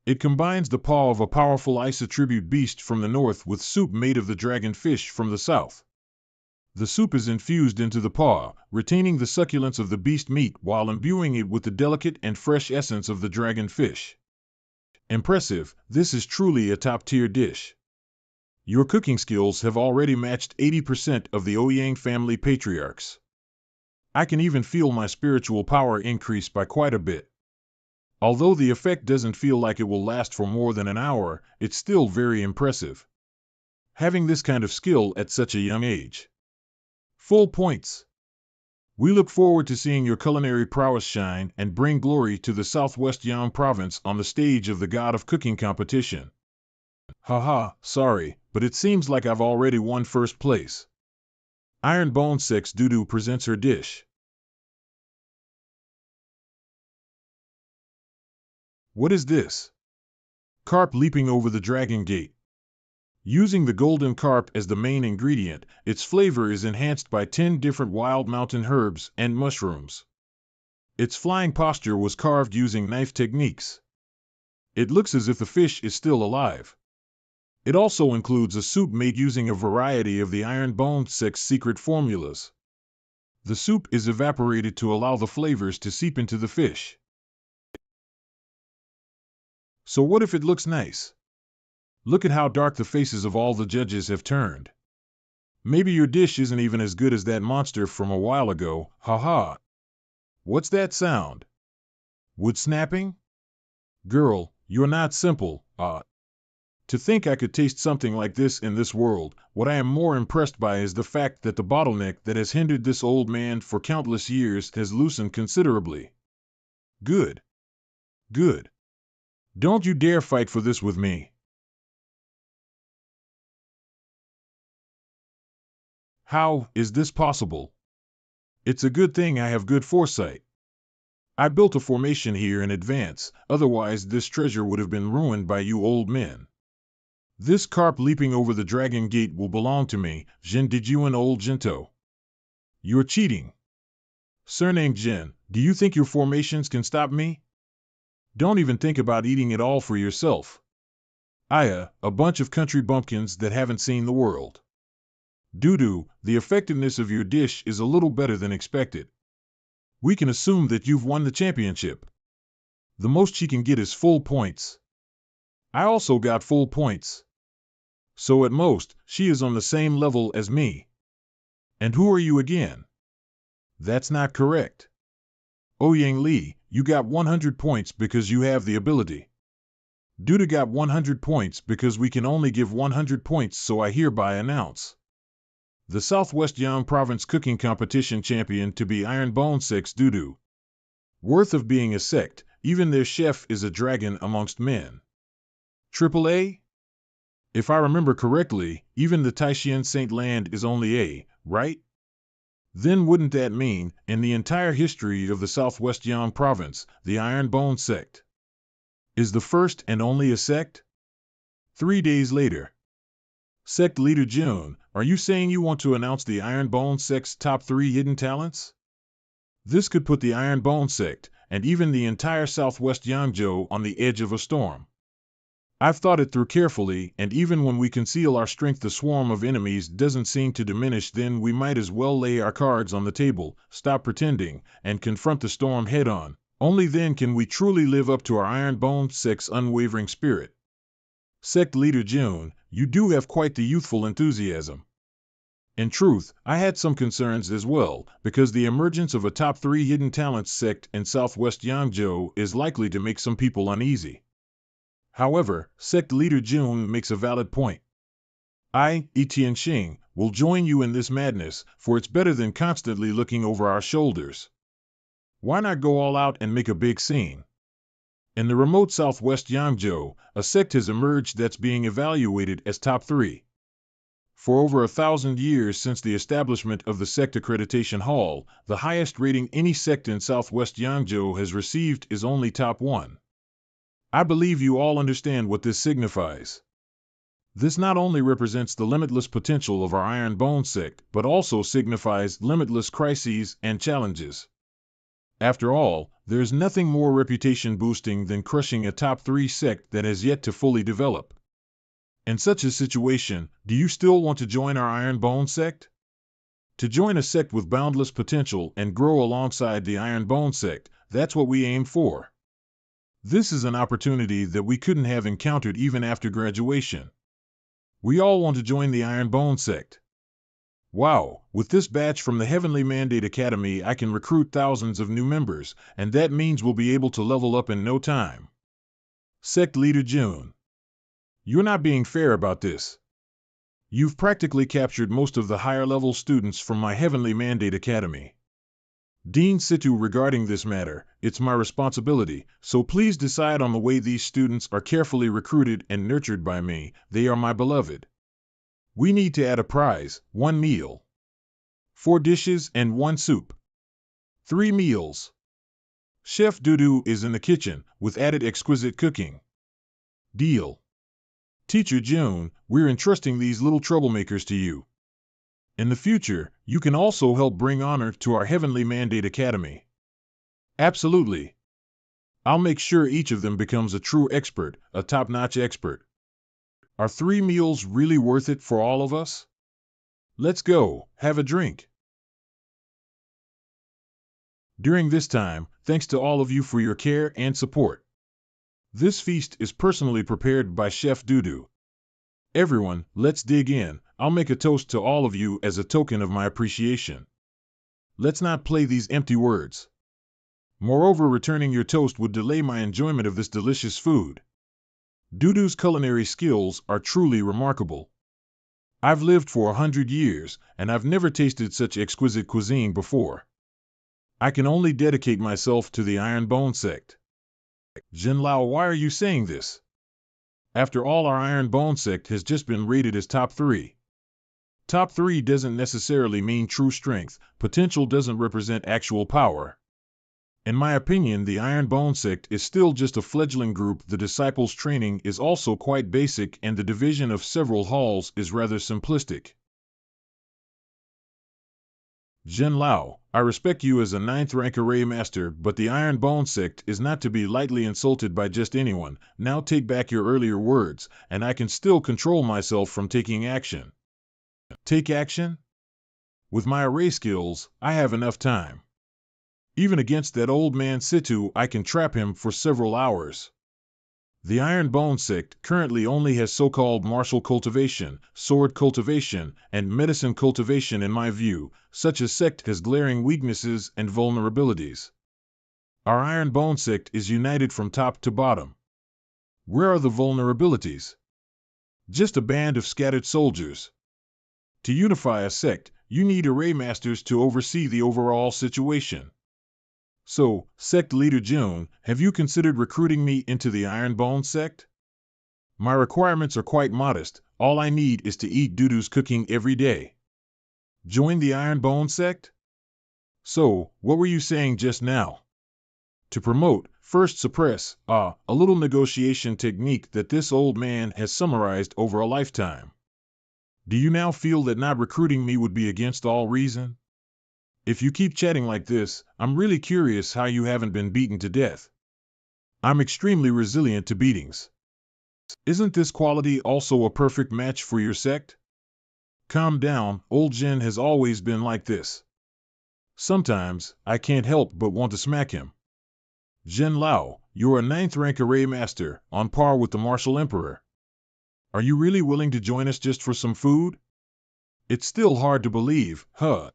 It combines the paw of a powerful ice attribute beast from the north with soup made of the dragon fish from the south. The soup is infused into the paw, retaining the succulence of the beast meat while imbuing it with the delicate and fresh essence of the dragon fish. Impressive, this is truly a top-tier dish. Your cooking skills have already matched 80% of the Ouyang family patriarchs. I can even feel my spiritual power increase by quite a bit. Although the effect doesn't feel like it will last for more than an hour, it's still very impressive. Having this kind of skill at such a young age. Full points. We look forward to seeing your culinary prowess shine and bring glory to the Southwest Yang province on the stage of the God of Cooking competition. Haha, sorry, but it seems like I've already won first place. Iron Bone Sex Dudu presents her dish. What is this? Carp leaping over the dragon gate. Using the golden carp as the main ingredient, its flavor is enhanced by 10 different wild mountain herbs and mushrooms. Its flying posture was carved using knife techniques. It looks as if the fish is still alive. It also includes a soup made using a variety of the Iron Bone Sex secret formulas. The soup is evaporated to allow the flavors to seep into the fish. So what if it looks nice? Look at how dark the faces of all the judges have turned. Maybe your dish isn't even as good as that monster from a while ago, haha. What's that sound? Wood snapping? Girl, you're not simple, To think I could taste something like this in this world, what I am more impressed by is the fact that the bottleneck that has hindered this old man for countless years has loosened considerably. Good. Good. Don't you dare fight for this with me. How is this possible? It's a good thing I have good foresight. I built a formation here in advance, otherwise this treasure would have been ruined by you old men. This carp leaping over the dragon gate will belong to me, Jin Dijuan old Jinto. You're cheating. Surnamed Jin, do you think your formations can stop me? Don't even think about eating it all for yourself. Aya, a bunch of country bumpkins that haven't seen the world. Doo-doo, the effectiveness of your dish is a little better than expected. We can assume that you've won the championship. The most she can get is full points. I also got full points. So at most, she is on the same level as me. And who are you again? That's not correct. Ouyang Li, you got 100 points because you have the ability. Duda got 100 points because we can only give 100 points, so I hereby announce the Southwest Yang Province Cooking Competition champion to be Ironbone Sect's Dudu. Worth of being a sect, even their chef is a dragon amongst men. AAA? If I remember correctly, even the Taishian Saint Land is only A, right? Then wouldn't that mean, in the entire history of the Southwest Yang Province, the Ironbone Sect is the first and only a sect? 3 days later. Sect Leader June, are you saying you want to announce the Ironbone Sect's top 3 hidden talents? This could put the Ironbone Sect, and even the entire Southwest Yangzhou on the edge of a storm. I've thought it through carefully, and even when we conceal our strength the swarm of enemies doesn't seem to diminish. Then we might as well lay our cards on the table, stop pretending, and confront the storm head-on. Only then can we truly live up to our Ironbone Sect's unwavering spirit. Sect Leader June, you do have quite the youthful enthusiasm. In truth, I had some concerns as well, because the emergence of a top 3 hidden talents sect in Southwest Yangzhou is likely to make some people uneasy. However, Sect Leader June makes a valid point. I, Etian Xing, will join you in this madness, for it's better than constantly looking over our shoulders. Why not go all out and make a big scene? In the remote Southwest Yangzhou, a sect has emerged that's being evaluated as top 3. For over 1,000 years since the establishment of the Sect Accreditation Hall, the highest rating any sect in Southwest Yangzhou has received is only top 1. I believe you all understand what this signifies. This not only represents the limitless potential of our Ironbone Sect, but also signifies limitless crises and challenges. After all, there's nothing more reputation boosting than crushing a top 3 sect that has yet to fully develop. In such a situation, do you still want to join our Ironbone Sect? To join a sect with boundless potential and grow alongside the Ironbone Sect, that's what we aim for. This is an opportunity that we couldn't have encountered even after graduation. We all want to join the Ironbone Sect. Wow, with this batch from the Heavenly Mandate Academy I can recruit thousands of new members, and that means we'll be able to level up in no time. Sect Leader June. You're not being fair about this. You've practically captured most of the higher-level students from my Heavenly Mandate Academy. Dean Situ, regarding this matter, it's my responsibility, so please decide on the way these students are carefully recruited and nurtured by me. They are my beloved. We need to add a prize, 1 meal. 4 dishes and 1 soup. 3 meals. Chef Dudu is in the kitchen, with added exquisite cooking. Deal. Teacher June, we're entrusting these little troublemakers to you. In the future, you can also help bring honor to our Heavenly Mandate Academy. Absolutely. I'll make sure each of them becomes a true expert, a top-notch expert. Are 3 meals really worth it for all of us? Let's go, have a drink. During this time, thanks to all of you for your care and support. This feast is personally prepared by Chef Dudu. Everyone, let's dig in. I'll make a toast to all of you as a token of my appreciation. Let's not play these empty words. Moreover, returning your toast would delay my enjoyment of this delicious food. Dudu's culinary skills are truly remarkable. I've lived for 100 years, and I've never tasted such exquisite cuisine before. I can only dedicate myself to the Ironbone Sect. Jinlao, why are you saying this? After all, our Ironbone Sect has just been rated as top 3. Top 3 doesn't necessarily mean true strength. Potential doesn't represent actual power. In my opinion, the Iron Bone Sect is still just a fledgling group. The disciples' training is also quite basic, and the division of several halls is rather simplistic. Jin Lao, I respect you as a 9th rank array master, but the Iron Bone Sect is not to be lightly insulted by just anyone. Now take back your earlier words, and I can still control myself from taking action. Take action? With my array skills, I have enough time. Even against that old man Situ, I can trap him for several hours. The Iron Bone Sect currently only has so-called martial cultivation, sword cultivation, and medicine cultivation. In my view, such a sect has glaring weaknesses and vulnerabilities. Our Iron Bone Sect is united from top to bottom. Where are the vulnerabilities? Just a band of scattered soldiers. To unify a sect, you need array masters to oversee the overall situation. So, Sect Leader June, have you considered recruiting me into the Iron Bone Sect? My requirements are quite modest. All I need is to eat Dudu's cooking every day. Join the Iron Bone Sect? So, what were you saying just now? To promote, first suppress, a little negotiation technique that this old man has summarized over a lifetime. Do you now feel that not recruiting me would be against all reason? If you keep chatting like this, I'm really curious how you haven't been beaten to death. I'm extremely resilient to beatings. Isn't this quality also a perfect match for your sect? Calm down, old Jin has always been like this. Sometimes, I can't help but want to smack him. Jin Lao, you're a 9th rank array master, on par with the martial emperor. Are you really willing to join us just for some food? It's still hard to believe, huh?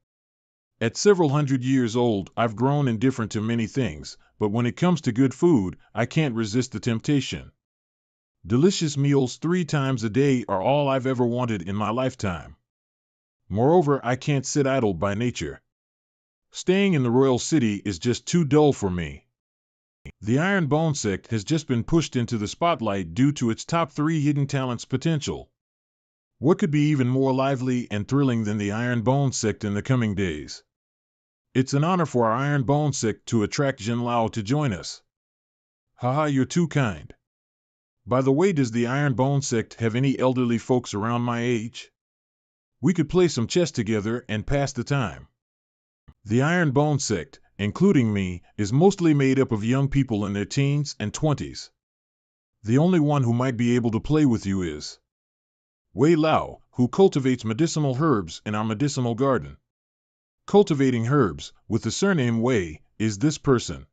At several hundred years old, I've grown indifferent to many things, but when it comes to good food, I can't resist the temptation. Delicious meals 3 times a day are all I've ever wanted in my lifetime. Moreover, I can't sit idle by nature. Staying in the royal city is just too dull for me. The Iron Bone Sect has just been pushed into the spotlight due to its top 3 hidden talents potential. What could be even more lively and thrilling than the Iron Bone Sect in the coming days? It's an honor for our Iron Bone Sect to attract Jin Lao to join us. Haha, you're too kind. By the way, does the Iron Bone Sect have any elderly folks around my age? We could play some chess together and pass the time. The Iron Bone Sect, including me, is mostly made up of young people in their teens and 20s. The only one who might be able to play with you is Wei Lao, who cultivates medicinal herbs in our medicinal garden. Cultivating herbs, with the surname Wei, is this person.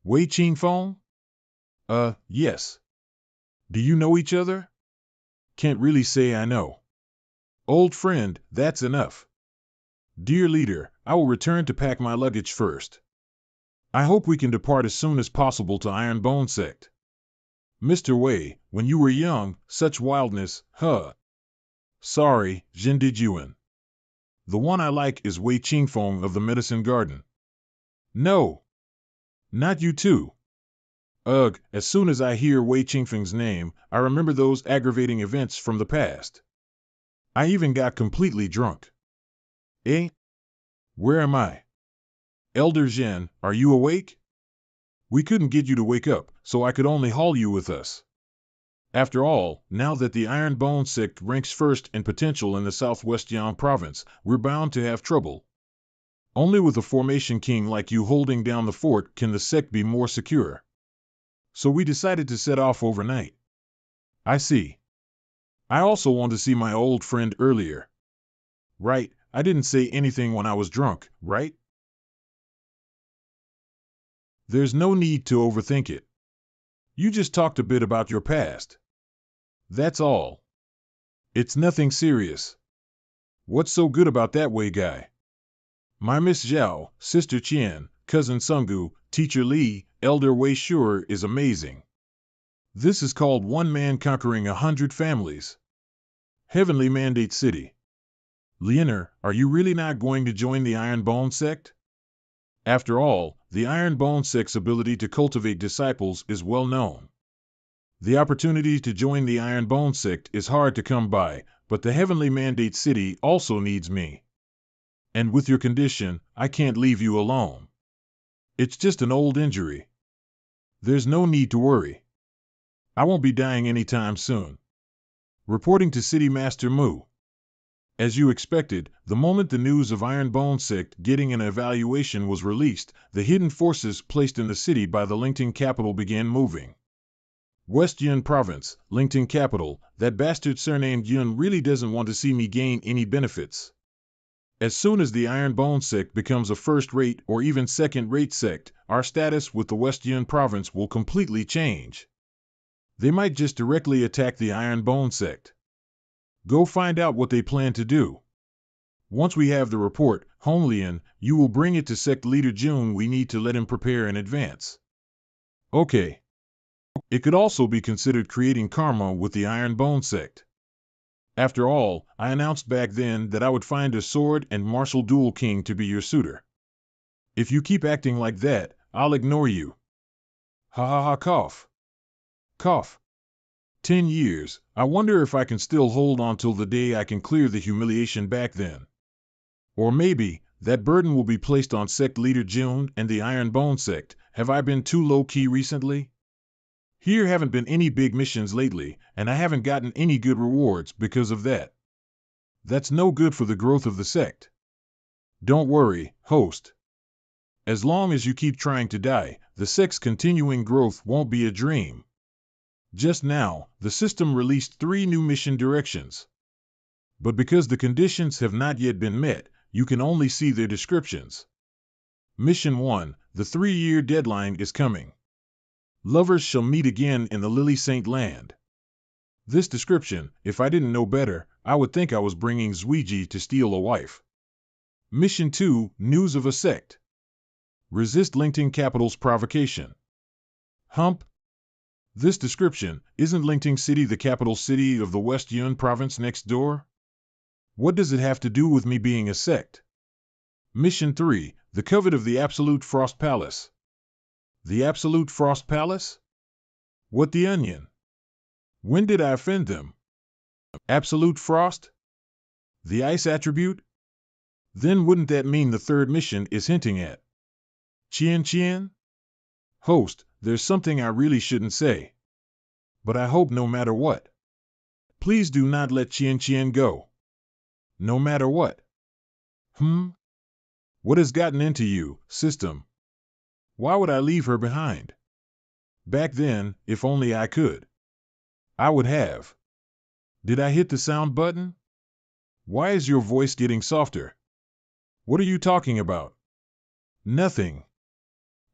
Wei Qingfeng? Yes. Do you know each other? Can't really say I know. Old friend, that's enough. Dear leader, I will return to pack my luggage first. I hope we can depart as soon as possible to Iron Bone Sect. Mr. Wei, when you were young, such wildness, huh? Sorry, Jin Dijuan. The one I like is Wei Qingfeng of the Medicine Garden. No. Not you too. Ugh, as soon as I hear Wei Qingfeng's name, I remember those aggravating events from the past. I even got completely drunk. Eh? Where am I? Elder Zhen, are you awake? We couldn't get you to wake up, so I could only haul you with us. After all, now that the Iron Bone Sect ranks first in potential in the Southwest Yang province, we're bound to have trouble. Only with a formation king like you holding down the fort can the sect be more secure. So we decided to set off overnight. I see. I also want to see my old friend earlier. Right, I didn't say anything when I was drunk, right? There's no need to overthink it. You just talked a bit about your past. That's all. It's nothing serious. What's so good about that Wei guy? My Miss Zhao, Sister Qian, Cousin Sungu, Teacher Li, Elder Wei Sure is amazing. This is called one man conquering 100 families. Heavenly Mandate City. Liener, are you really not going to join the Iron Bone Sect? After all, the Iron Bone Sect's ability to cultivate disciples is well known. The opportunity to join the Iron Bone Sect is hard to come by, but the Heavenly Mandate City also needs me. And with your condition, I can't leave you alone. It's just an old injury. There's no need to worry. I won't be dying anytime soon. Reporting to City Master Mu. As you expected, the moment the news of Ironbone Sect getting an evaluation was released, the hidden forces placed in the city by the Lingting capital began moving. West Yun Province, Lingting capital, that bastard surnamed Yun really doesn't want to see me gain any benefits. As soon as the Ironbone Sect becomes a first-rate or even second-rate sect, our status with the West Yun Province will completely change. They might just directly attack the Ironbone Sect. Go find out what they plan to do. Once we have the report, Honglian, you will bring it to Sect Leader June. We need to let him prepare in advance. Okay. It could also be considered creating karma with the Ironbone Sect. After all, I announced back then that I would find a sword and martial duel king to be your suitor. If you keep acting like that, I'll ignore you. Ha ha ha cough. Cough. 10 years, I wonder if I can still hold on till the day I can clear the humiliation back then. Or maybe, that burden will be placed on Sect Leader June and the Ironbone Sect. Have I been too low-key recently? Here haven't been any big missions lately, and I haven't gotten any good rewards because of that. That's no good for the growth of the sect. Don't worry, host. As long as you keep trying to die, the sect's continuing growth won't be a dream. Just now, the system released 3 new mission directions. But because the conditions have not yet been met, you can only see their descriptions. Mission 1, the 3-year deadline is coming. Lovers shall meet again in the Lily Saint Land. This description, if I didn't know better, I would think I was bringing Zuiji to steal a wife. Mission 2, news of a sect. Resist Lingting Capital's provocation. Hump. This description, isn't Lingting City the capital city of the West Yun province next door? What does it have to do with me being a sect? Mission 3, the covet of the Absolute Frost Palace. The Absolute Frost Palace? What the onion? When did I offend them? Absolute Frost? The ice attribute? Then wouldn't that mean the 3rd mission is hinting at Qian? Host, there's something I really shouldn't say. But I hope no matter what. Please do not let Qian go. No matter what. What has gotten into you, system? Why would I leave her behind? Back then, if only I could. I would have. Did I hit the sound button? Why is your voice getting softer? What are you talking about? Nothing.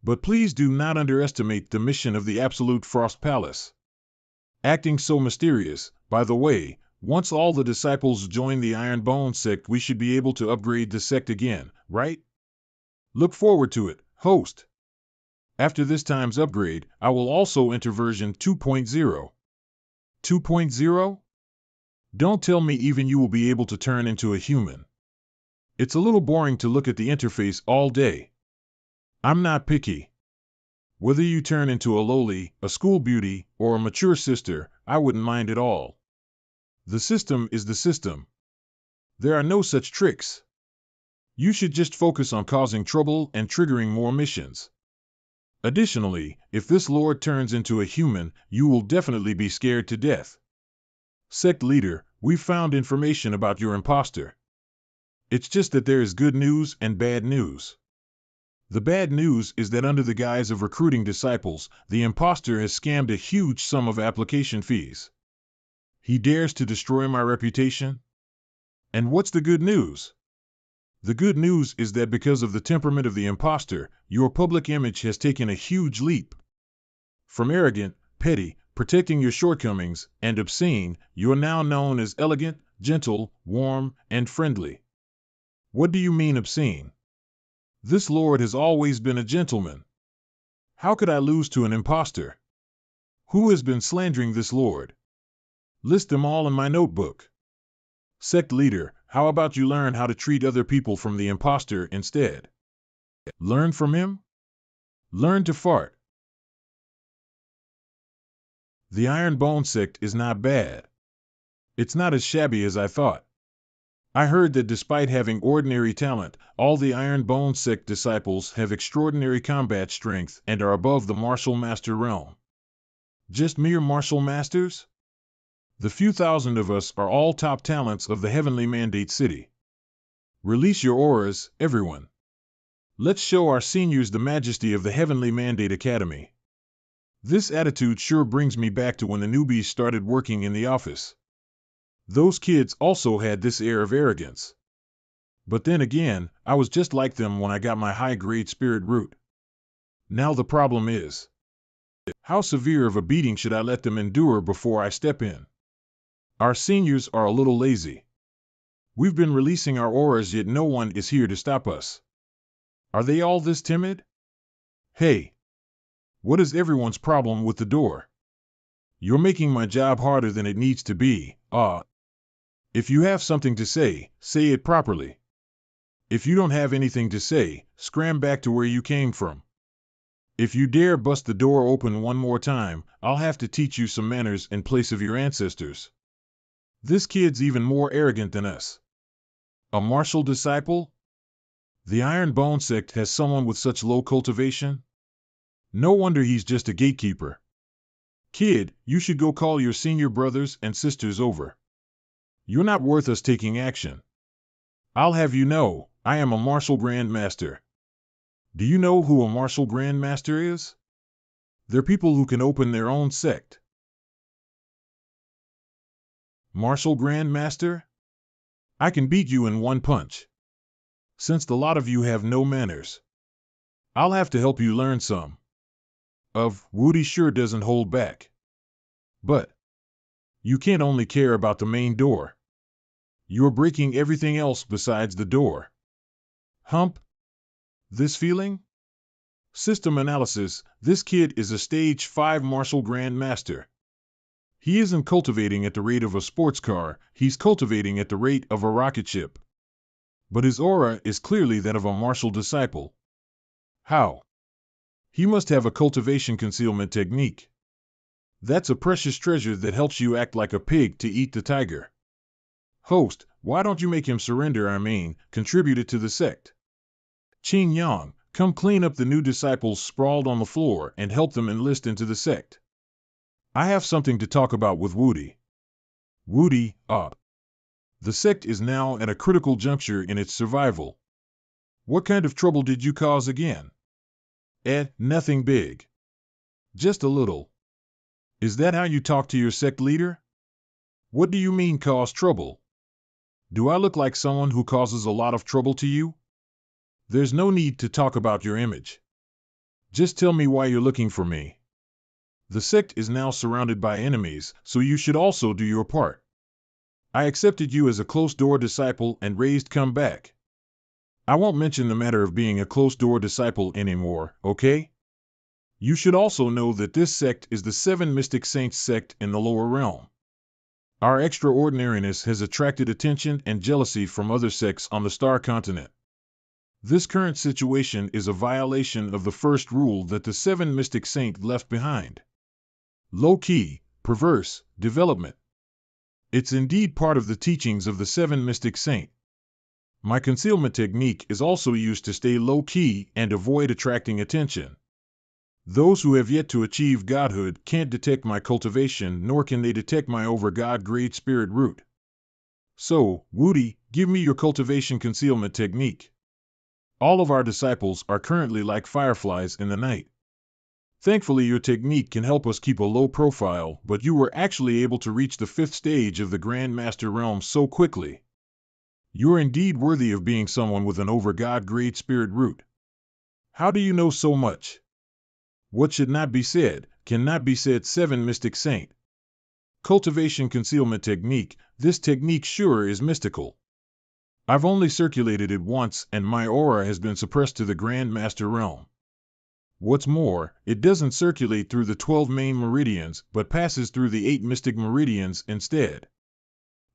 But please do not underestimate the mission of the Absolute Frost Palace. Acting so mysterious, by the way, once all the disciples join the Ironbone Sect, we should be able to upgrade the sect again, right? Look forward to it, host. After this time's upgrade, I will also enter version 2.0. 2.0? Don't tell me even you will be able to turn into a human. It's a little boring to look at the interface all day. I'm not picky. Whether you turn into a lowly, a school beauty, or a mature sister, I wouldn't mind at all. The system is the system. There are no such tricks. You should just focus on causing trouble and triggering more missions. Additionally, if this lord turns into a human, you will definitely be scared to death. Sect leader, we've found information about your imposter. It's just that there is good news and bad news. The bad news is that under the guise of recruiting disciples, the imposter has scammed a huge sum of application fees. He dares to destroy my reputation? And what's the good news? The good news is that because of the temperament of the imposter, your public image has taken a huge leap. From arrogant, petty, protecting your shortcomings, and obscene, you are now known as elegant, gentle, warm, and friendly. What do you mean obscene? This lord has always been a gentleman. How could I lose to an imposter? Who has been slandering this lord? List them all in my notebook. Sect leader, how about you learn how to treat other people from the imposter instead? Learn from him? Learn to fart. The Ironbone Sect is not bad. It's not as shabby as I thought. I heard that despite having ordinary talent, all the Iron Bone Sect disciples have extraordinary combat strength and are above the martial master realm. Just mere martial masters? The few thousand of us are all top talents of the Heavenly Mandate City. Release your auras, everyone. Let's show our seniors the majesty of the Heavenly Mandate Academy. This attitude sure brings me back to when the newbies started working in the office. Those kids also had this air of arrogance. But then again, I was just like them when I got my high-grade spirit root. Now the problem is, how severe of a beating should I let them endure before I step in? Our seniors are a little lazy. We've been releasing our auras, yet no one is here to stop us. Are they all this timid? Hey! What is everyone's problem with the door? You're making my job harder than it needs to be. If you have something to say it properly. If you don't have anything to say, scram back to where you came from. If you dare bust the door open one more time, I'll have to teach you some manners in place of your ancestors. This kid's even more arrogant than us. A martial disciple? The Iron Bone Sect has someone with such low cultivation? No wonder he's just a gatekeeper. Kid, you should go call your senior brothers and sisters over. You're not worth us taking action. I'll have you know, I am a martial grandmaster. Do you know who a martial grandmaster is? They're people who can open their own sect. Martial grandmaster? I can beat you in one punch. Since the lot of you have no manners, I'll have to help you learn some. Woody sure doesn't hold back. But you can't only care about the main door. You're breaking everything else besides the door. Hump? This feeling? System analysis, this kid is a stage 5 martial grandmaster. He isn't cultivating at the rate of a sports car, he's cultivating at the rate of a rocket ship. But his aura is clearly that of a martial disciple. How? He must have a cultivation concealment technique. That's a precious treasure that helps you act like a pig to eat the tiger. Host, why don't you make him surrender, contribute it to the sect? Qing Yang, come clean up the new disciples sprawled on the floor and help them enlist into the sect. I have something to talk about with Woody. Woody, the sect is now at a critical juncture in its survival. What kind of trouble did you cause again? Nothing big. Just a little. Is that how you talk to your sect leader? What do you mean cause trouble? Do I look like someone who causes a lot of trouble to you? There's no need to talk about your image. Just tell me why you're looking for me. The sect is now surrounded by enemies, so you should also do your part. I accepted you as a closed-door disciple and raised come back. I won't mention the matter of being a closed-door disciple anymore, okay? You should also know that this sect is the 7 Mystic Saints sect in the lower realm. Our extraordinariness has attracted attention and jealousy from other sects on the Star Continent. This current situation is a violation of the first rule that the 7 Mystic Saint left behind. Low-key, perverse, development. It's indeed part of the teachings of the 7 Mystic Saint. My concealment technique is also used to stay low-key and avoid attracting attention. Those who have yet to achieve godhood can't detect my cultivation, nor can they detect my over-God-grade spirit root. So, Woody, give me your cultivation concealment technique. All of our disciples are currently like fireflies in the night. Thankfully, your technique can help us keep a low profile, but you were actually able to reach the 5th stage of the Grand Master realm so quickly. You're indeed worthy of being someone with an over-God-grade spirit root. How do you know so much? What should not be said, cannot be said. 7 Mystic Saint. Cultivation concealment technique, this technique sure is mystical. I've only circulated it once and my aura has been suppressed to the Grand Master realm. What's more, it doesn't circulate through the 12 main meridians, but passes through the 8 mystic meridians instead.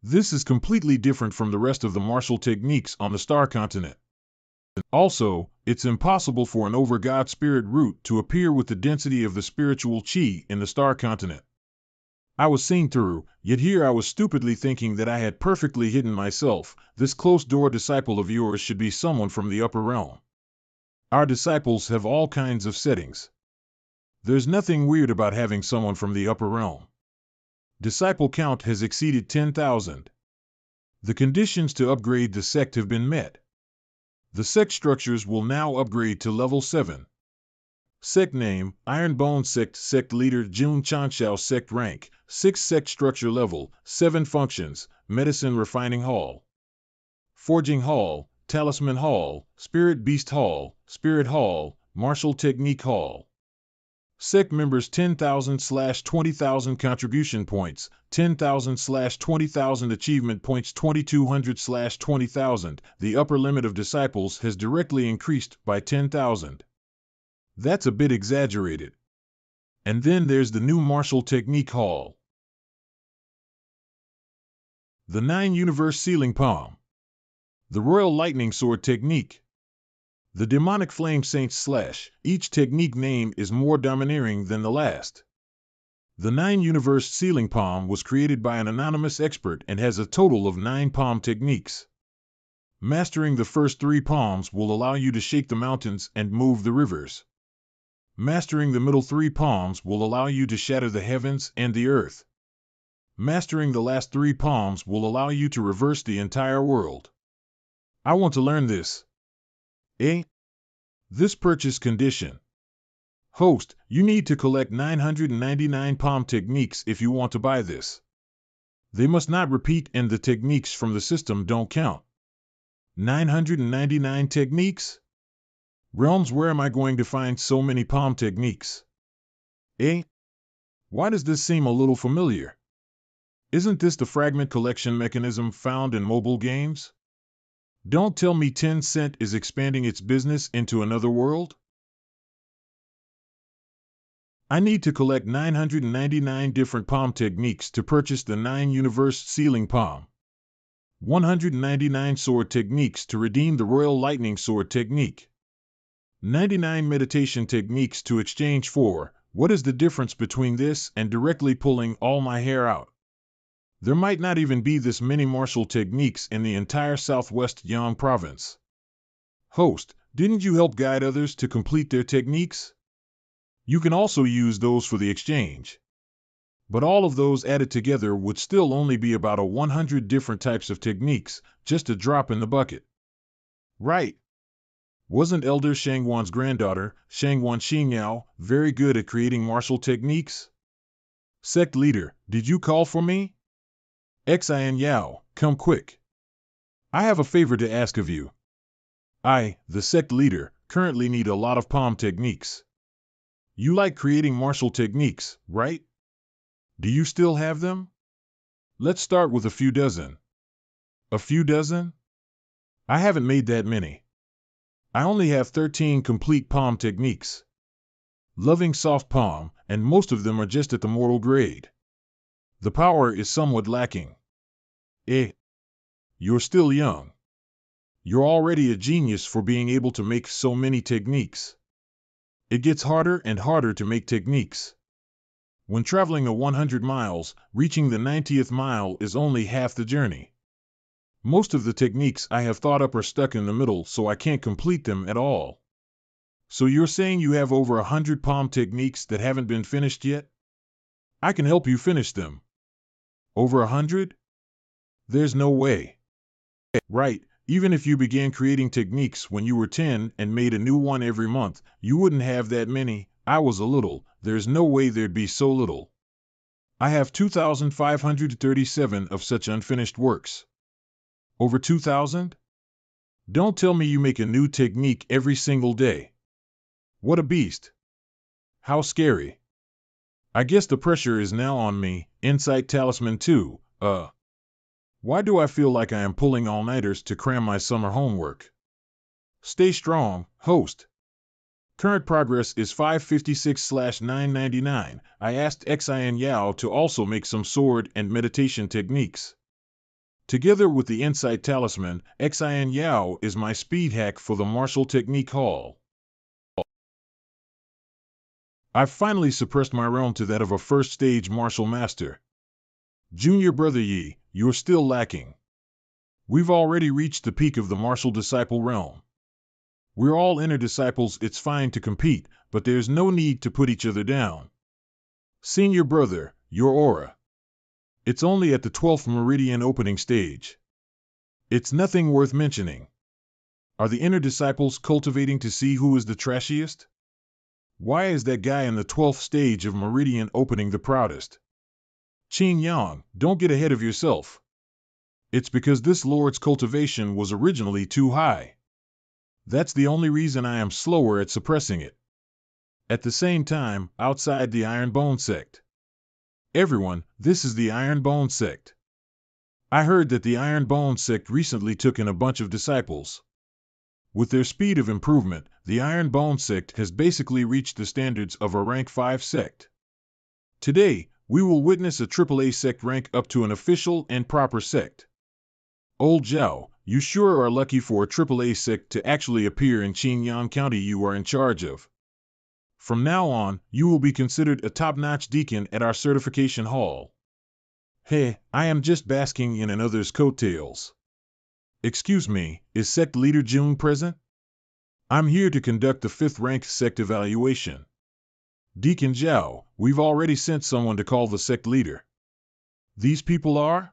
This is completely different from the rest of the martial techniques on the Star Continent. Also, it's impossible for an over-God spirit root to appear with the density of the spiritual chi in the Star Continent. I was seen through, yet here I was stupidly thinking that I had perfectly hidden myself. This closed-door disciple of yours should be someone from the upper realm. Our disciples have all kinds of settings. There's nothing weird about having someone from the upper realm. Disciple count has exceeded 10,000. The conditions to upgrade the sect have been met. The sect structures will now upgrade to level 7. Sect name, Ironbone Sect. Sect leader, Jun Chanshao. Sect rank, 6. Sect structure level, 7. Functions, Medicine Refining Hall, Forging Hall, Talisman Hall, Spirit Beast Hall, Spirit Hall, Martial Technique Hall. Sect members 10,000/20,000 contribution points, 10,000/20,000 achievement points, 2,200/20,000. The upper limit of disciples has directly increased by 10,000. That's a bit exaggerated. And then there's the new Martial Technique Hall. The 9 Universe Sealing Palm. The Royal Lightning Sword Technique. The Demonic Flame Saint Slash. Each technique name is more domineering than the last. The 9 Universe Sealing Palm was created by an anonymous expert and has a total of 9 palm techniques. Mastering the first 3 palms will allow you to shake the mountains and move the rivers. Mastering the middle 3 palms will allow you to shatter the heavens and the earth. Mastering the last 3 palms will allow you to reverse the entire world. I want to learn this. This purchase condition. Host, you need to collect 999 palm techniques if you want to buy this. They must not repeat and the techniques from the system don't count. 999 techniques? Realms, where am I going to find so many palm techniques? Why does this seem a little familiar? Isn't this the fragment collection mechanism found in mobile games? Don't tell me Tencent is expanding its business into another world? I need to collect 999 different palm techniques to purchase the 9 Universe Sealing Palm. 199 sword techniques to redeem the Royal Lightning Sword technique. 99 meditation techniques to exchange for. What is the difference between this and directly pulling all my hair out? There might not even be this many martial techniques in the entire Southwest Yang province. Host, didn't you help guide others to complete their techniques? You can also use those for the exchange. But all of those added together would still only be about 100 different types of techniques, just a drop in the bucket. Right. Wasn't Elder Shangwan's granddaughter, Shangwan Xingyao, very good at creating martial techniques? Sect leader, did you call for me? Xin Yao, come quick. I have a favor to ask of you. I, the sect leader, currently need a lot of palm techniques. You like creating martial techniques, right? Do you still have them? Let's start with a few dozen. A few dozen? I haven't made that many. I only have 13 complete palm techniques. Loving soft palm, and most of them are just at the mortal grade. The power is somewhat lacking. You're still young. You're already a genius for being able to make so many techniques. It gets harder and harder to make techniques. When traveling 100 miles, reaching the 90th mile is only half the journey. Most of the techniques I have thought up are stuck in the middle, so I can't complete them at all. So you're saying you have over 100 palm techniques that haven't been finished yet? I can help you finish them. Over 100? There's no way. Right, even if you began creating techniques when you were 10 and made a new one every month, you wouldn't have that many. I was a little. There's no way there'd be so little. I have 2,537 of such unfinished works. Over 2,000? Don't tell me you make a new technique every single day. What a beast. How scary. I guess the pressure is now on me. Insight Talisman 2, Why do I feel like I am pulling all-nighters to cram my summer homework? Stay strong, host. Current progress is 556/999. I asked Xin Yao to also make some sword and meditation techniques. Together with the Insight Talisman, Xin Yao is my speed hack for the Martial Technique Hall. I've finally suppressed my realm to that of a first-stage martial master. Junior brother Yi, you're still lacking. We've already reached the peak of the martial disciple realm. We're all inner disciples, it's fine to compete, but there's no need to put each other down. Senior brother, your aura. It's only at the 12th meridian opening stage. It's nothing worth mentioning. Are the inner disciples cultivating to see who is the trashiest? Why is that guy in the 12th stage of meridian opening the proudest? Qing Yang, don't get ahead of yourself. It's because this lord's cultivation was originally too high. That's the only reason I am slower at suppressing it. At the same time, outside the Iron Bone Sect. Everyone, this is the Iron Bone Sect. I heard that the Iron Bone Sect recently took in a bunch of disciples. With their speed of improvement, the Iron Bone Sect has basically reached the standards of a rank 5 sect. Today, we will witness a AAA sect rank up to an official and proper sect. Old Zhao, you sure are lucky for a AAA sect to actually appear in Qingyang County you are in charge of. From now on, you will be considered a top-notch deacon at our certification hall. Hey, I am just basking in another's coattails. Excuse me, is Sect Leader June present? I'm here to conduct the 5th ranked sect evaluation. Deacon Zhao, we've already sent someone to call the sect leader. These people are?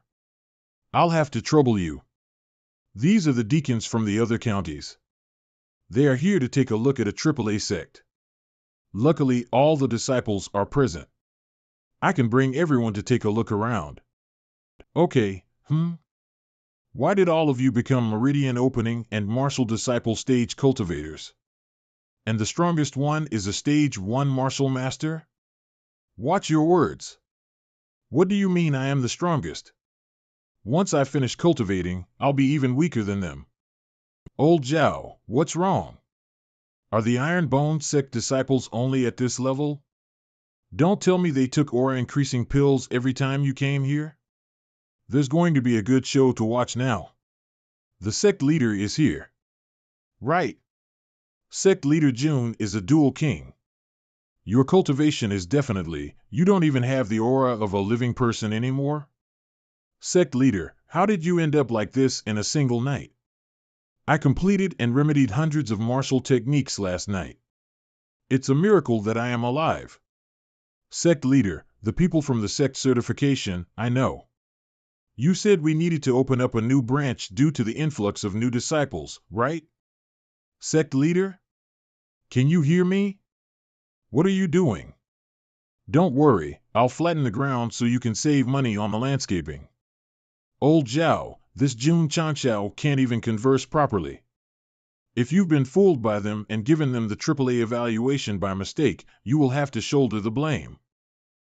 I'll have to trouble you. These are the deacons from the other counties. They are here to take a look at a AAA sect. Luckily, all the disciples are present. I can bring everyone to take a look around. Okay, Why did all of you become Meridian Opening and Martial Disciple Stage Cultivators? And the strongest one is a Stage 1 Martial Master? Watch your words. What do you mean I am the strongest? Once I finish cultivating, I'll be even weaker than them. Old Zhao, what's wrong? Are the Iron Bone Sect disciples only at this level? Don't tell me they took aura-increasing pills every time you came here? There's going to be a good show to watch now. The sect leader is here. Right. Sect leader June is a dual king. Your cultivation is definitely, you don't even have the aura of a living person anymore? Sect leader, how did you end up like this in a single night? I completed and remedied hundreds of martial techniques last night. It's a miracle that I am alive. Sect leader, the people from the sect certification, I know. You said we needed to open up a new branch due to the influx of new disciples, right? Sect leader? Can you hear me? What are you doing? Don't worry, I'll flatten the ground so you can save money on the landscaping. Old Zhao, this Jun Changshao can't even converse properly. If you've been fooled by them and given them the AAA evaluation by mistake, you will have to shoulder the blame.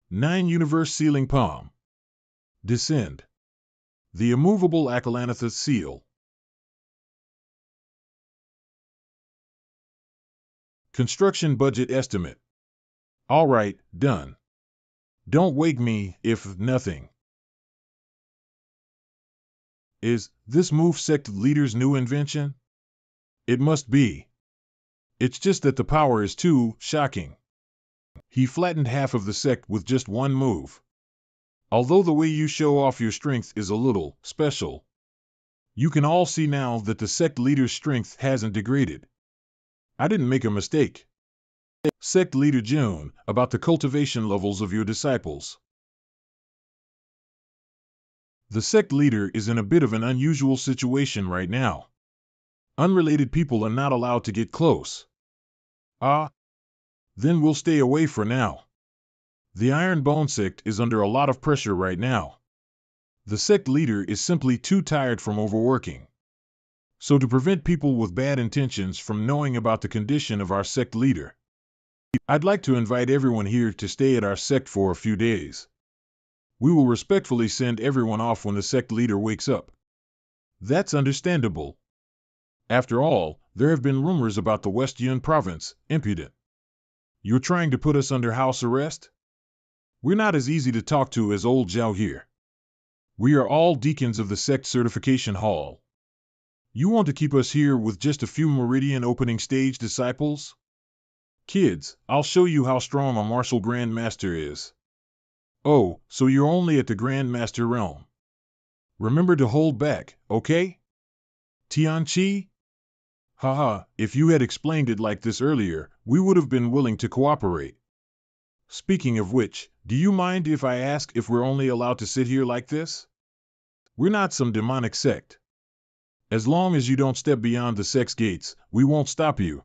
9 Universe Sealing Palm. Descend. The immovable Acalanthus seal. Construction budget estimate. All right, done. Don't wake me, if nothing. Is this move sect leader's new invention? It must be. It's just that the power is too shocking. He flattened half of the sect with just one move. Although the way you show off your strength is a little special. You can all see now that the sect leader's strength hasn't degraded. I didn't make a mistake. Sect leader June, about the cultivation levels of your disciples. The sect leader is in a bit of an unusual situation right now. Unrelated people are not allowed to get close. Then we'll stay away for now. The Iron Bone Sect is under a lot of pressure right now. The sect leader is simply too tired from overworking. So to prevent people with bad intentions from knowing about the condition of our sect leader, I'd like to invite everyone here to stay at our sect for a few days. We will respectfully send everyone off when the sect leader wakes up. That's understandable. After all, there have been rumors about the West Yun province, impudent. You're trying to put us under house arrest? We're not as easy to talk to as old Zhao here. We are all deacons of the sect certification hall. You want to keep us here with just a few Meridian opening stage disciples? Kids, I'll show you how strong a martial grandmaster is. Oh, so you're only at the Grand Master realm. Remember to hold back, okay? Tianchi? Haha, if you had explained it like this earlier, we would have been willing to cooperate. Speaking of which, do you mind if I ask if we're only allowed to sit here like this? We're not some demonic sect. As long as you don't step beyond the sect's gates, we won't stop you.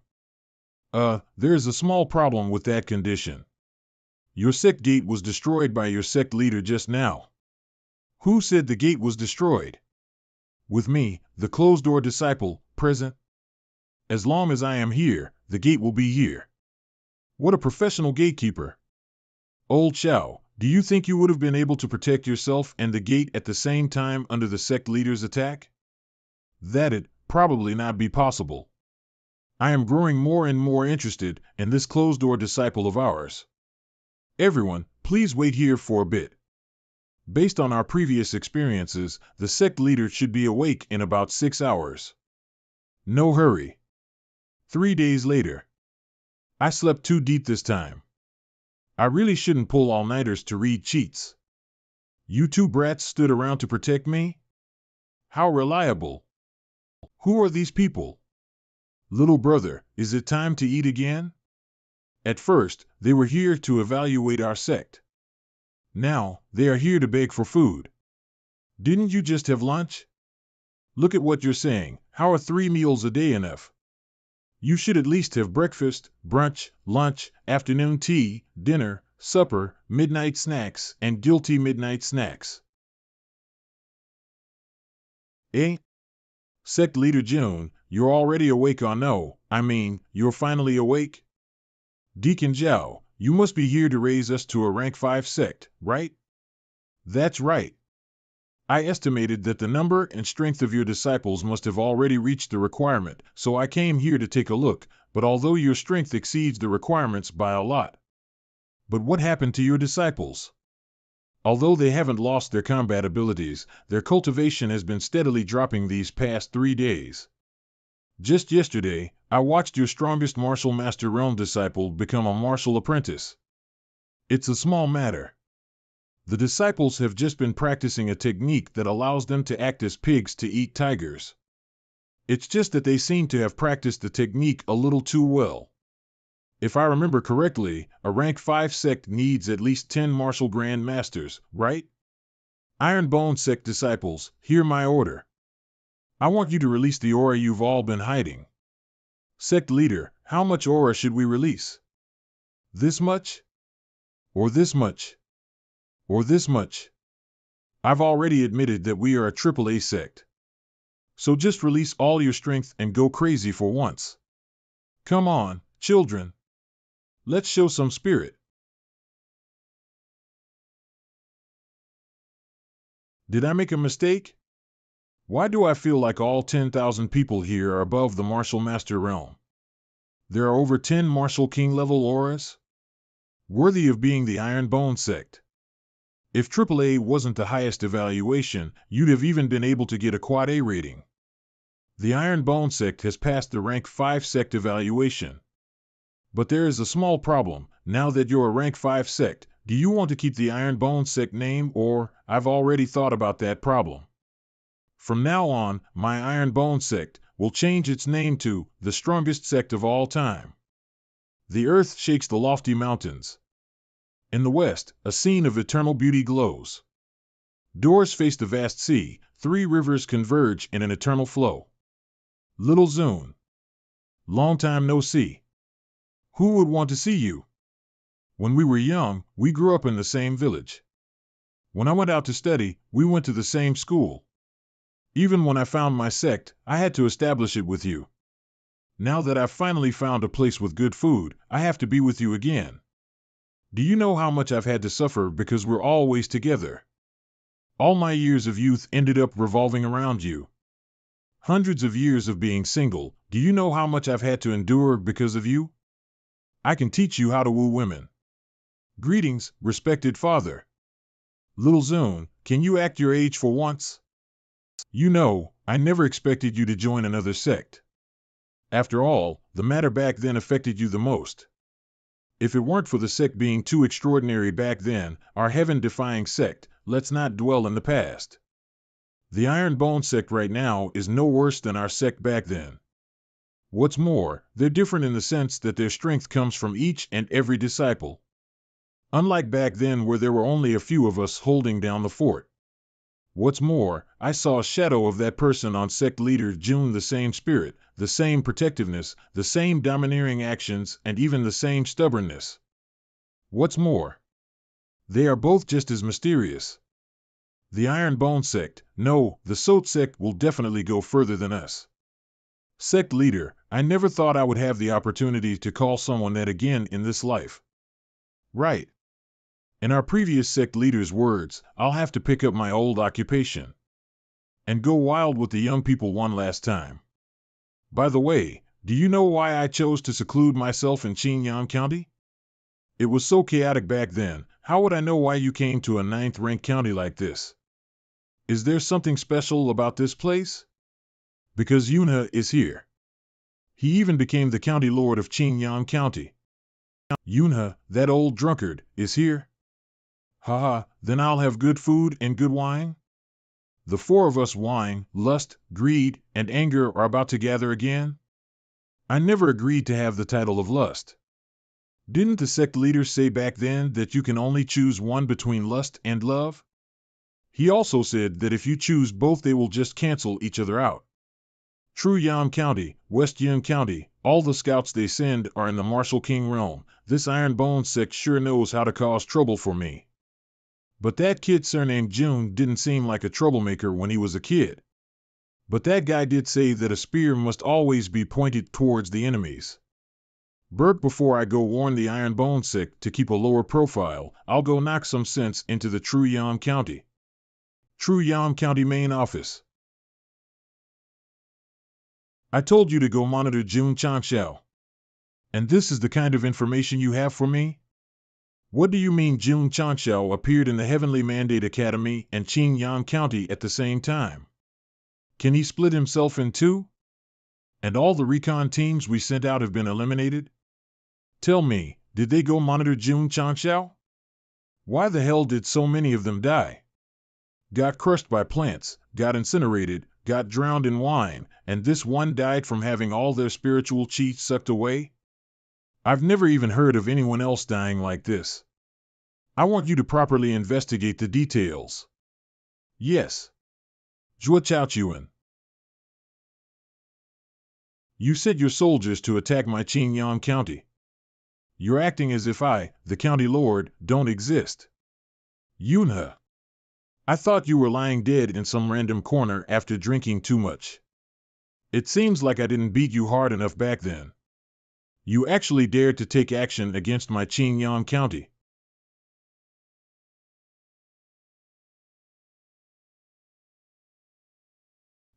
There's a small problem with that condition. Your sect gate was destroyed by your sect leader just now. Who said the gate was destroyed? With me, the closed-door disciple, present. As long as I am here, the gate will be here. What a professional gatekeeper. Old Chow, do you think you would have been able to protect yourself and the gate at the same time under the sect leader's attack? That'd probably not be possible. I am growing more and more interested in this closed-door disciple of ours. Everyone, please wait here for a bit. Based on our previous experiences, the sect leader should be awake in about 6 hours. No hurry. 3 days later. I slept too deep this time. I really shouldn't pull all-nighters to read cheats. You two brats stood around to protect me? How reliable. Who are these people? Little brother, is it time to eat again? At first, they were here to evaluate our sect. Now, they are here to beg for food. Didn't you just have lunch? Look at what you're saying. How are 3 meals a day enough? You should at least have breakfast, brunch, lunch, afternoon tea, dinner, supper, midnight snacks, and guilty midnight snacks. Eh? Sect leader June, you're already awake or no? I mean, you're finally awake? Deacon Zhao, you must be here to raise us to a rank 5 sect, right? That's right. I estimated that the number and strength of your disciples must have already reached the requirement, so I came here to take a look, but although your strength exceeds the requirements by a lot. But what happened to your disciples? Although they haven't lost their combat abilities, their cultivation has been steadily dropping these past 3 days. Just yesterday, I watched your strongest martial master realm disciple become a martial apprentice. It's a small matter. The disciples have just been practicing a technique that allows them to act as pigs to eat tigers. It's just that they seem to have practiced the technique a little too well. If I remember correctly, a rank 5 sect needs at least 10 martial grand masters, right? Ironbone sect disciples, hear my order. I want you to release the aura you've all been hiding. Sect leader, how much aura should we release? This much? Or this much? Or this much? I've already admitted that we are a AAA sect. So just release all your strength and go crazy for once. Come on, children. Let's show some spirit. Did I make a mistake? Why do I feel like all 10,000 people here are above the martial master realm? There are over 10 martial king level auras? Worthy of being the Ironbone sect. If AAA wasn't the highest evaluation, you'd have even been able to get a quad A rating. The Ironbone sect has passed the rank 5 sect evaluation. But there is a small problem. Now that you're a rank 5 sect, do you want to keep the Ironbone sect name or, I've already thought about that problem. From now on, my Ironbone sect will change its name to the strongest sect of all time. The earth shakes the lofty mountains. In the west, a scene of eternal beauty glows. Doors face the vast sea, 3 rivers converge in an eternal flow. Little Zune. Long time no see. Who would want to see you? When we were young, we grew up in the same village. When I went out to study, we went to the same school. Even when I found my sect, I had to establish it with you. Now that I've finally found a place with good food, I have to be with you again. Do you know how much I've had to suffer because we're always together? All my years of youth ended up revolving around you. Hundreds of years of being single, do you know how much I've had to endure because of you? I can teach you how to woo women. Greetings, respected father. Little Zune, can you act your age for once? You know, I never expected you to join another sect. After all, the matter back then affected you the most. If it weren't for the sect being too extraordinary back then, our heaven-defying sect, let's not dwell in the past. The Iron Bone sect right now is no worse than our sect back then. What's more, they're different in the sense that their strength comes from each and every disciple. Unlike back then where there were only a few of us holding down the fort. What's more, I saw a shadow of that person on sect leader June, the same spirit, the same protectiveness, the same domineering actions, and even the same stubbornness. What's more, they are both just as mysterious. The Iron Bone sect, no, the Sot sect will definitely go further than us. Sect leader, I never thought I would have the opportunity to call someone that again in this life. Right. In our previous sect leader's words, I'll have to pick up my old occupation and go wild with the young people one last time. By the way, do you know why I chose to seclude myself in Qingyang County? It was so chaotic back then, how would I know why you came to a 9th-ranked county like this? Is there something special about this place? Because Yunhe is here. He even became the county lord of Qingyang County. Yunhe, that old drunkard, is here? Haha, then I'll have good food and good wine? The four of us wine, lust, greed, and anger are about to gather again? I never agreed to have the title of lust. Didn't the sect leader say back then that you can only choose one between lust and love? He also said that if you choose both they will just cancel each other out. True Yam County, West Yun County, all the scouts they send are in the Martial King realm. This Iron Bone sect sure knows how to cause trouble for me. But that kid surnamed June didn't seem like a troublemaker when he was a kid. But that guy did say that a spear must always be pointed towards the enemies. Bert, before I go warn the Iron Bone sect to keep a lower profile, I'll go knock some sense into the True Yam County. True Yam County main office. I told you to go monitor June Changxiao. And this is the kind of information you have for me? What do you mean June Changxiao appeared in the Heavenly Mandate Academy and Qingyang County at the same time? Can he split himself in two? And all the recon teams we sent out have been eliminated? Tell me, did they go monitor June Changxiao? Why the hell did so many of them die? Got crushed by plants, got incinerated, got drowned in wine, and this one died from having all their spiritual chi sucked away? I've never even heard of anyone else dying like this. I want you to properly investigate the details. Yes. Zhuo Chaochuan. You sent your soldiers to attack my Qingyang County. You're acting as if I, the county lord, don't exist. Yunhe. I thought you were lying dead in some random corner after drinking too much. It seems like I didn't beat you hard enough back then. You actually dared to take action against my Qingyang County.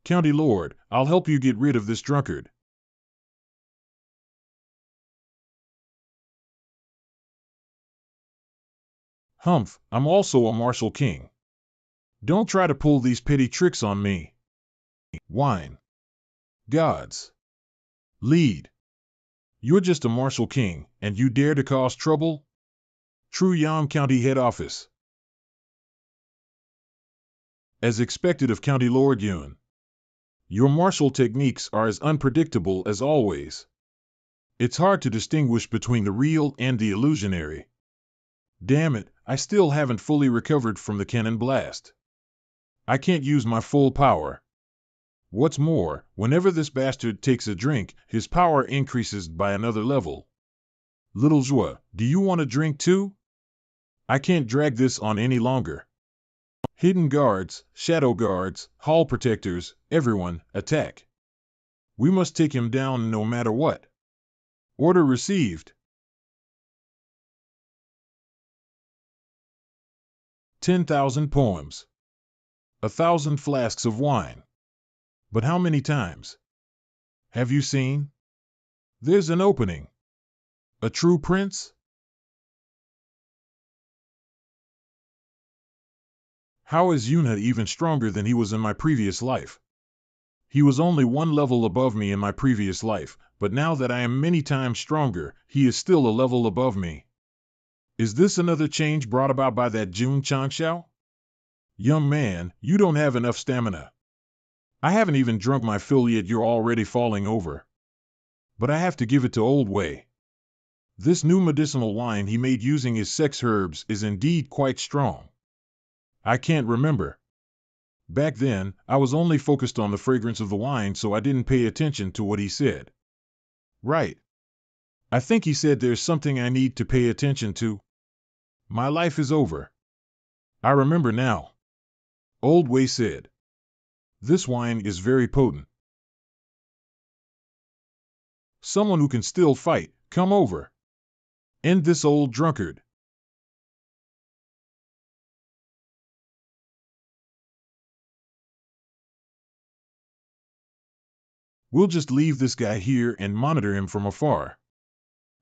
County Lord, I'll help you get rid of this drunkard. Humph, I'm also a martial king. Don't try to pull these petty tricks on me. Whine. Gods. Lead. You're just a martial king, and you dare to cause trouble? True Yam County Head Office. As expected of County Lord Yun. Your martial techniques are as unpredictable as always. It's hard to distinguish between the real and the illusionary. Damn it, I still haven't fully recovered from the cannon blast. I can't use my full power. What's more, whenever this bastard takes a drink, his power increases by another level. Little Zhua, do you want a drink too? I can't drag this on any longer. Hidden guards, shadow guards, hall protectors, everyone, attack. We must take him down no matter what. Order received. 10,000 poems. 1,000 flasks of wine. But how many times? Have you seen? There's an opening. A true prince? How is Yunhe even stronger than he was in my previous life? He was only one level above me in my previous life, but now that I am many times stronger, he is still a level above me. Is this another change brought about by that Jun Changxiao? Young man, you don't have enough stamina. I haven't even drunk my fill yet, you're already falling over. But I have to give it to Old Wei. This new medicinal wine he made using his sex herbs is indeed quite strong. I can't remember. Back then, I was only focused on the fragrance of the wine, so I didn't pay attention to what he said. Right. I think he said there's something I need to pay attention to. My life is over. I remember now. Old Wei said. This wine is very potent. Someone who can still fight, come over. End this old drunkard. We'll just leave this guy here and monitor him from afar.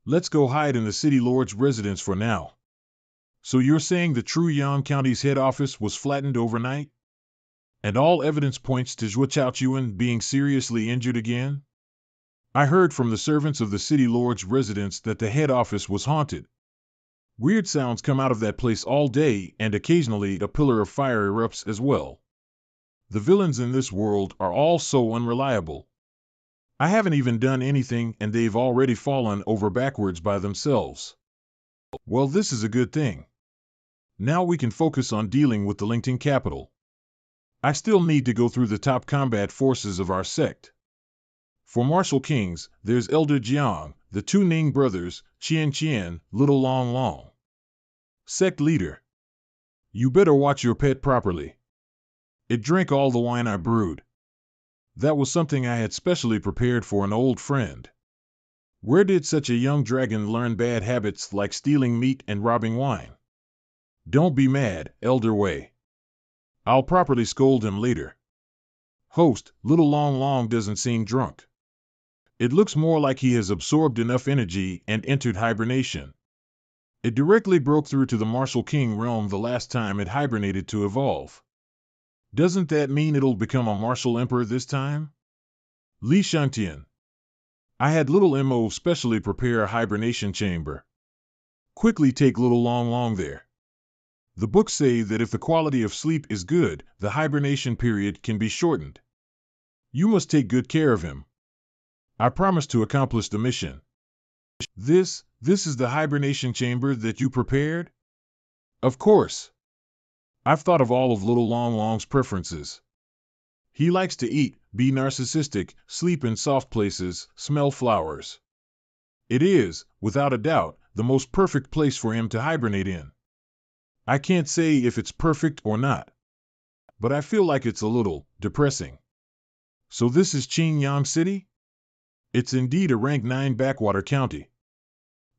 Let's go hide in the city lord's residence for now. So you're saying the True Yang County's head office was flattened overnight? And all evidence points to Zhuo Chaochuan being seriously injured again? I heard from the servants of the city lord's residence that the head office was haunted. Weird sounds come out of that place all day, and occasionally a pillar of fire erupts as well. The villains in this world are all so unreliable. I haven't even done anything and they've already fallen over backwards by themselves. Well, this is a good thing. Now we can focus on dealing with the Lingting capital. I still need to go through the top combat forces of our sect. For martial kings, there's Elder Jiang, the two Ning brothers, Qian, Little Long Long. Sect leader. You better watch your pet properly. It drank all the wine I brewed. That was something I had specially prepared for an old friend. Where did such a young dragon learn bad habits like stealing meat and robbing wine? Don't be mad, Elder Wei. I'll properly scold him later. Host, Little Long Long doesn't seem drunk. It looks more like he has absorbed enough energy and entered hibernation. It directly broke through to the martial king realm the last time it hibernated to evolve. Doesn't that mean it'll become a martial emperor this time? Li Shangtian. I had Little Mo specially prepare a hibernation chamber. Quickly take Little Long Long there. The books say that if the quality of sleep is good, the hibernation period can be shortened. You must take good care of him. I promise to accomplish the mission. This is the hibernation chamber that you prepared? Of course. I've thought of all of Little Long Long's preferences. He likes to eat, be narcissistic, sleep in soft places, smell flowers. It is, without a doubt, the most perfect place for him to hibernate in. I can't say if it's perfect or not, but I feel like it's a little depressing. So this is Qingyang City? It's indeed a rank 9 backwater county.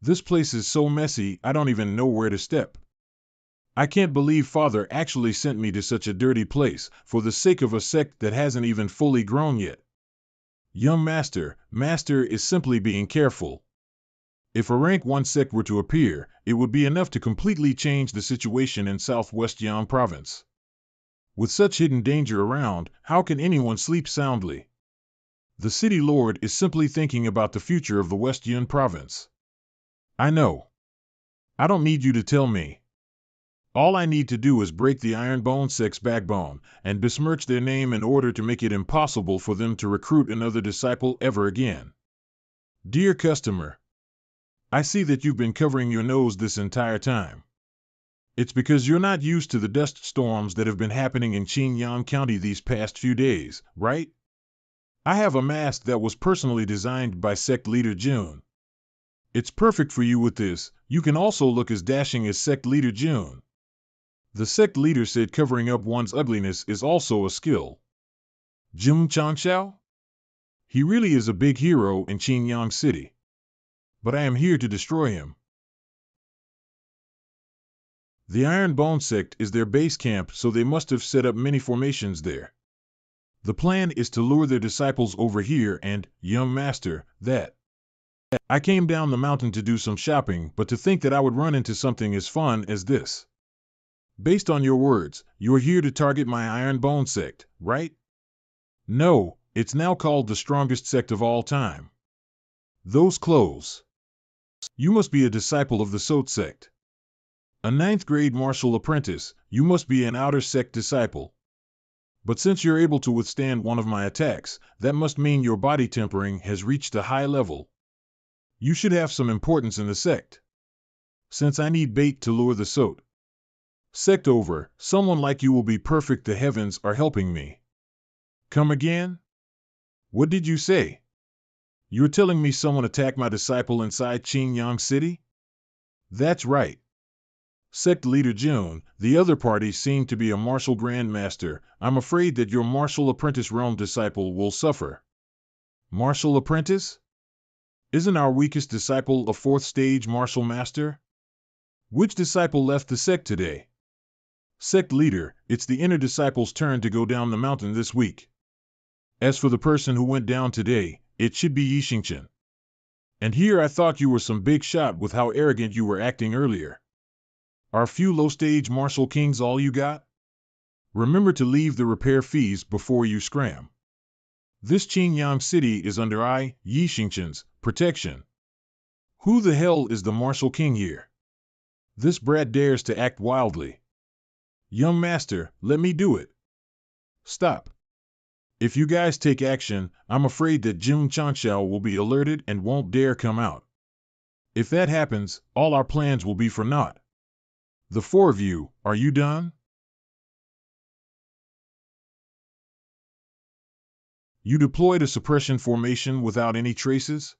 This place is so messy, I don't even know where to step. I can't believe Father actually sent me to such a dirty place, for the sake of a sect that hasn't even fully grown yet. Young Master is simply being careful. If a rank 1 sect were to appear, it would be enough to completely change the situation in Southwest Yan Province. With such hidden danger around, how can anyone sleep soundly? The city lord is simply thinking about the future of the West Yun Province. I know. I don't need you to tell me. All I need to do is break the Ironbone sect's backbone and besmirch their name in order to make it impossible for them to recruit another disciple ever again. Dear customer, I see that you've been covering your nose this entire time. It's because you're not used to the dust storms that have been happening in Qingyang County these past few days, right? I have a mask that was personally designed by sect leader Jun. It's perfect for you with this. You can also look as dashing as sect leader Jun. The sect leader said covering up one's ugliness is also a skill. Jun Changxiao? He really is a big hero in Qingyang City. But I am here to destroy him. The Iron Bone sect is their base camp, so they must have set up many formations there. The plan is to lure their disciples over here and, young master, that. I came down the mountain to do some shopping, but to think that I would run into something as fun as this. Based on your words, you're here to target my Iron Bone sect, right? No, It's now called the strongest sect of all time. Those clothes. You must be a disciple of the Sect. A ninth grade martial apprentice, you must be an outer sect disciple. But since you're able to withstand one of my attacks, that must mean your body tempering has reached a high level. You should have some importance in the sect. Since I need bait to lure the sect over, someone like you will be perfect. The heavens are helping me. Come again? What did you say? You're telling me someone attacked my disciple inside Qingyang City? That's right. Sect leader June, the other party seemed to be a martial grandmaster. I'm afraid that your martial apprentice realm disciple will suffer. Martial apprentice? Isn't our weakest disciple a fourth stage martial master? Which disciple left the sect today? Sect leader, it's the inner disciple's turn to go down the mountain this week. As for the person who went down today, it should be Yixingchen. And here I thought you were some big shot with how arrogant you were acting earlier. Are few low-stage martial kings all you got? Remember to leave the repair fees before you scram. This Qingyang City is under Yixingchen's protection. Who the hell is the martial king here? This brat dares to act wildly. Young master, let me do it. Stop. If you guys take action, I'm afraid that Jun Changxiao will be alerted and won't dare come out. If that happens, all our plans will be for naught. The four of you, are you done? You deployed a suppression formation without any traces?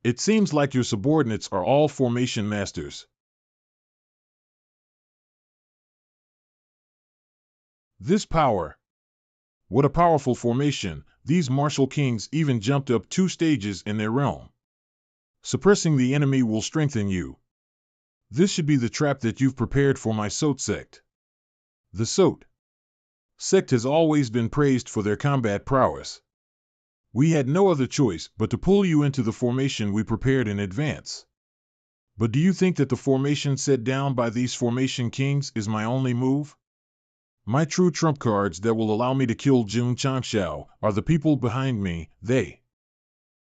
It seems like your subordinates are all formation masters. This power. What a powerful formation. These martial kings even jumped up 2 stages in their realm. Suppressing the enemy will strengthen you. This should be the trap that you've prepared for my sect. The sect has always been praised for their combat prowess. We had no other choice but to pull you into the formation we prepared in advance. But do you think that the formation set down by these formation kings is my only move? My true trump cards that will allow me to kill Jun Changxiao are the people behind me,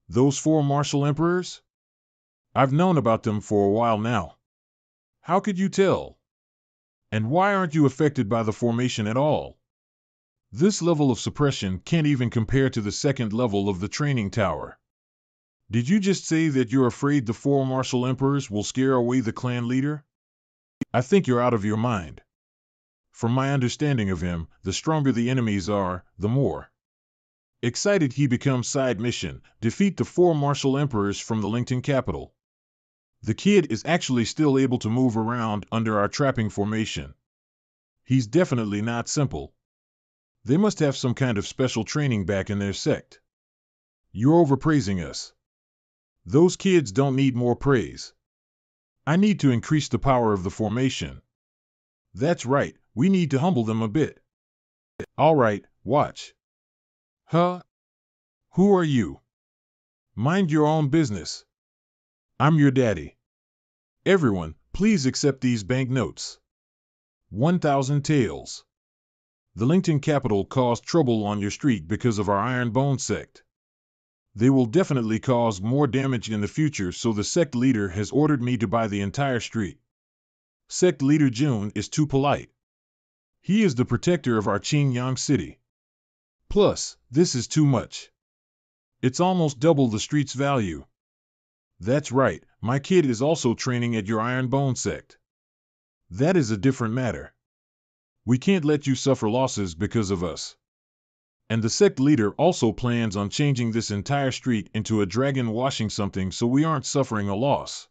those 4 martial emperors? I've known about them for a while now. How could you tell? And why aren't you affected by the formation at all? This level of suppression can't even compare to the second level of the training tower. Did you just say that you're afraid the 4 martial emperors will scare away the clan leader? I think you're out of your mind. From my understanding of him, the stronger the enemies are, the more excited he becomes. Side mission, defeat the 4 martial emperors from the Lington capital. The kid is actually still able to move around under our trapping formation. He's definitely not simple. They must have some kind of special training back in their sect. You're overpraising us. Those kids don't need more praise. I need to increase the power of the formation. That's right, we need to humble them a bit. All right, watch. Huh? Who are you? Mind your own business. I'm your daddy. Everyone, please accept these banknotes. 1,000 taels. The Lington capital caused trouble on your street because of our Iron Bone sect. They will definitely cause more damage in the future, so the sect leader has ordered me to buy the entire street. Sect leader June is too polite. He is the protector of our Qingyang City. Plus, this is too much. It's almost double the street's value. That's right, my kid is also training at your Iron Bone sect. That is a different matter. We can't let you suffer losses because of us. And the sect leader also plans on changing this entire street into a dragon washing something so we aren't suffering a loss.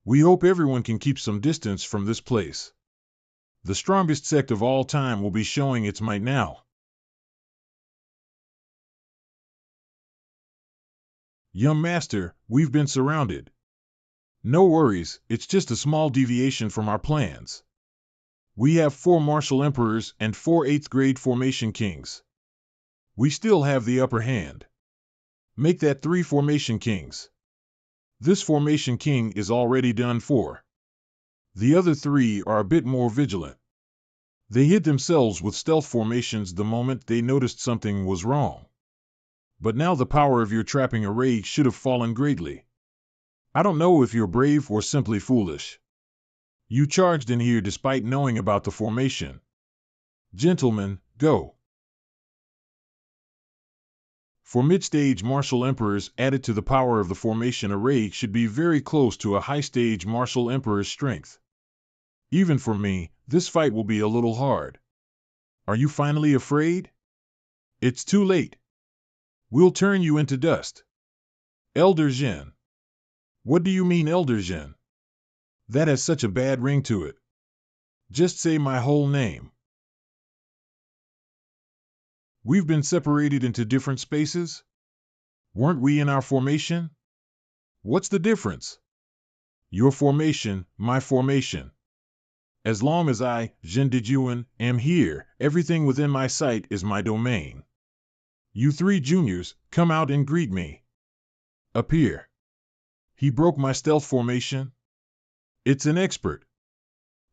We hope everyone can keep some distance from this place. The strongest sect of all time will be showing its might now. Young master, we've been surrounded. No worries, it's just a small deviation from our plans. We have 4 martial emperors and 4 8th grade formation kings. We still have the upper hand. Make that 3 formation kings. This formation king is already done for. The other 3 are a bit more vigilant. They hid themselves with stealth formations the moment they noticed something was wrong. but now the power of your trapping array should have fallen greatly. I don't know if you're brave or simply foolish. You charged in here despite knowing about the formation. Gentlemen, go. For mid-stage martial emperors, added to the power of the formation array should be very close to a high-stage martial emperor's strength. Even for me, this fight will be a little hard. Are you finally afraid? It's too late. We'll turn you into dust. Elder Jin. What do you mean, Elder Jin? That has such a bad ring to it. Just say my whole name. We've been separated into different spaces? Weren't we in our formation? What's the difference? Your formation, my formation. As long as I, Jin Dejuan, am here, everything within my sight is my domain. You three juniors, come out and greet me. Appear. He broke my stealth formation? It's an expert.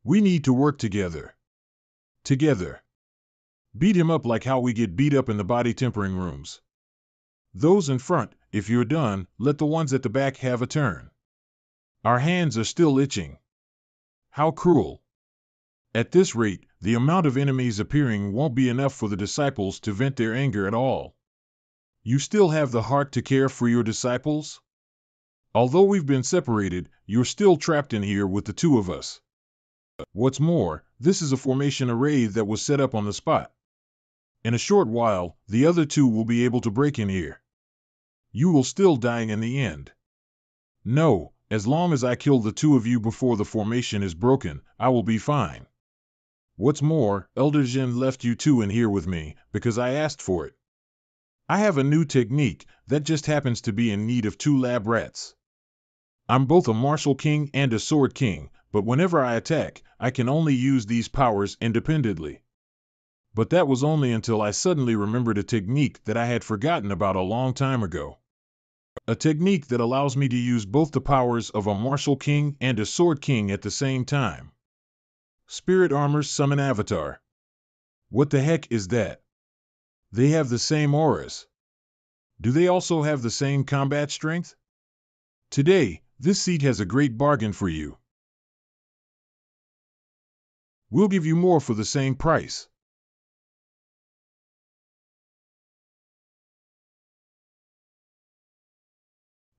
We need to work together. Together. Beat him up like how we get beat up in the body tempering rooms. Those in front, if you're done, let the ones at the back have a turn. Our hands are still itching. How cruel. At this rate, the amount of enemies appearing won't be enough for the disciples to vent their anger at all. You still have the heart to care for your disciples? Although we've been separated, you're still trapped in here with the two of us. What's more, this is a formation array that was set up on the spot. In a short while, the other two will be able to break in here. You will still die in the end. No, as long as I kill the two of you before the formation is broken, I will be fine. What's more, Elder Jin left you two in here with me, because I asked for it. I have a new technique that just happens to be in need of 2 lab rats. I'm both a martial king and a sword king, but whenever I attack, I can only use these powers independently. But that was only until I suddenly remembered a technique that I had forgotten about a long time ago. A technique that allows me to use both the powers of a martial king and a sword king at the same time. Spirit Armor's Summon Avatar. What the heck is that? They have the same auras. Do they also have the same combat strength? Today, this seat has a great bargain for you. We'll give you more for the same price.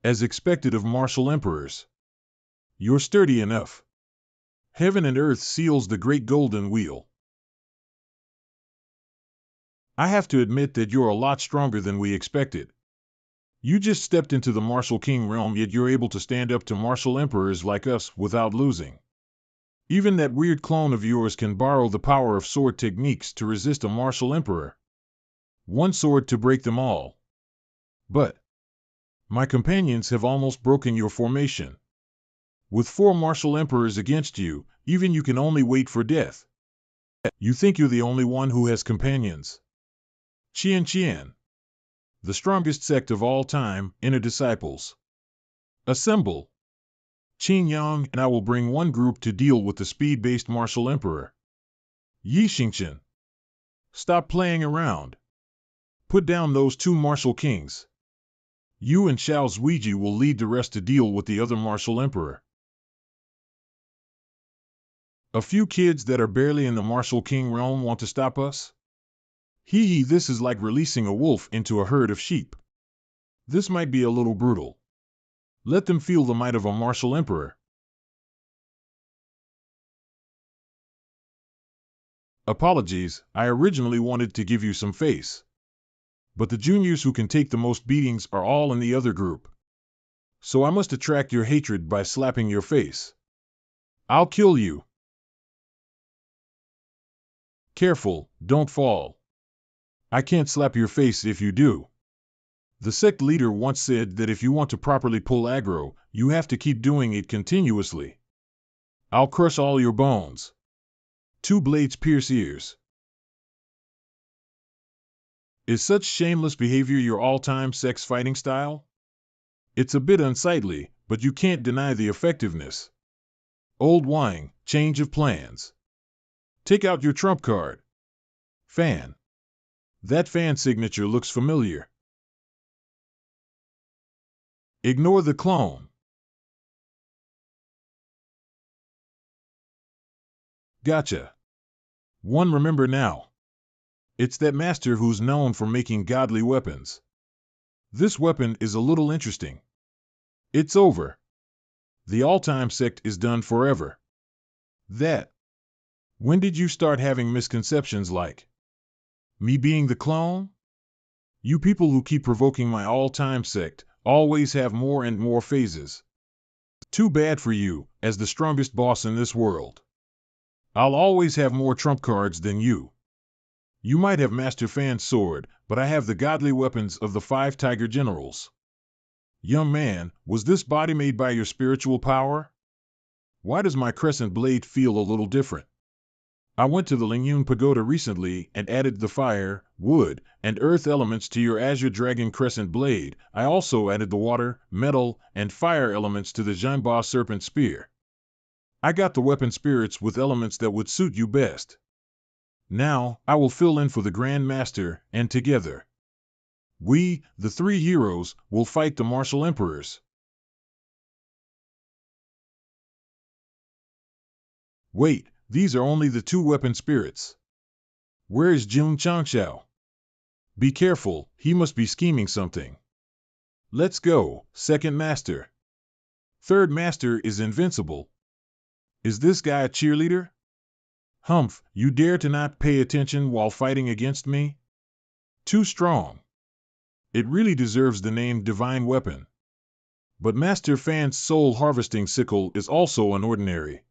As expected of martial emperors. You're sturdy enough. Heaven and earth seals the great golden wheel. I have to admit that you're a lot stronger than we expected. You just stepped into the martial king realm, yet you're able to stand up to martial emperors like us without losing. Even that weird clone of yours can borrow the power of sword techniques to resist a martial emperor. One sword to break them all. But my companions have almost broken your formation. With 4 martial emperors against you, even you can only wait for death. You think you're the only one who has companions. Qian. The strongest sect of all time, inner disciples. Assemble. Qin Yang and I will bring one group to deal with the speed-based martial emperor. Yi Xingqian. Stop playing around. Put down those 2 martial kings. You and Xiao Zuiji will lead the rest to deal with the other martial emperor. A few kids that are barely in the martial king realm want to stop us? Hee, this is like releasing a wolf into a herd of sheep. This might be a little brutal. Let them feel the might of a martial emperor. Apologies, I originally wanted to give you some face. But the juniors who can take the most beatings are all in the other group. So I must attract your hatred by slapping your face. I'll kill you. Careful, don't fall. I can't slap your face if you do. The sect leader once said that if you want to properly pull aggro, you have to keep doing it continuously. I'll crush all your bones. 2 blades pierce ears. Is such shameless behavior your all-time sex fighting style? It's a bit unsightly, but you can't deny the effectiveness. Old wine, change of plans. Take out your trump card. Fan. That fan signature looks familiar. Ignore the clone. Gotcha. One remember now. It's that master who's known for making godly weapons. This weapon is a little interesting. It's over. The all-time sect is done forever. That. When did you start having misconceptions like me being the clone? You people who keep provoking my all-time sect always have more and more phases. Too bad for you, as the strongest boss in this world. I'll always have more trump cards than you. You might have Master Fan's sword, but I have the godly weapons of the 5 Tiger Generals. Young man, was this body made by your spiritual power? Why does my crescent blade feel a little different? I went to the Lingyun Pagoda recently and added the fire, wood, and earth elements to your Azure Dragon Crescent blade. I also added the water, metal, and fire elements to the Jianba Serpent Spear. I got the weapon spirits with elements that would suit you best. Now, I will fill in for the Grand Master, and together, we, the 3 heroes, will fight the martial emperors. Wait, these are only the 2 weapon spirits. Where is Jun Changxiao? Be careful, he must be scheming something. Let's go, second master. Third master is invincible. Is this guy a cheerleader? Humph, you dare to not pay attention while fighting against me? Too strong. It really deserves the name Divine Weapon. But Master Fan's soul harvesting sickle is also an ordinary.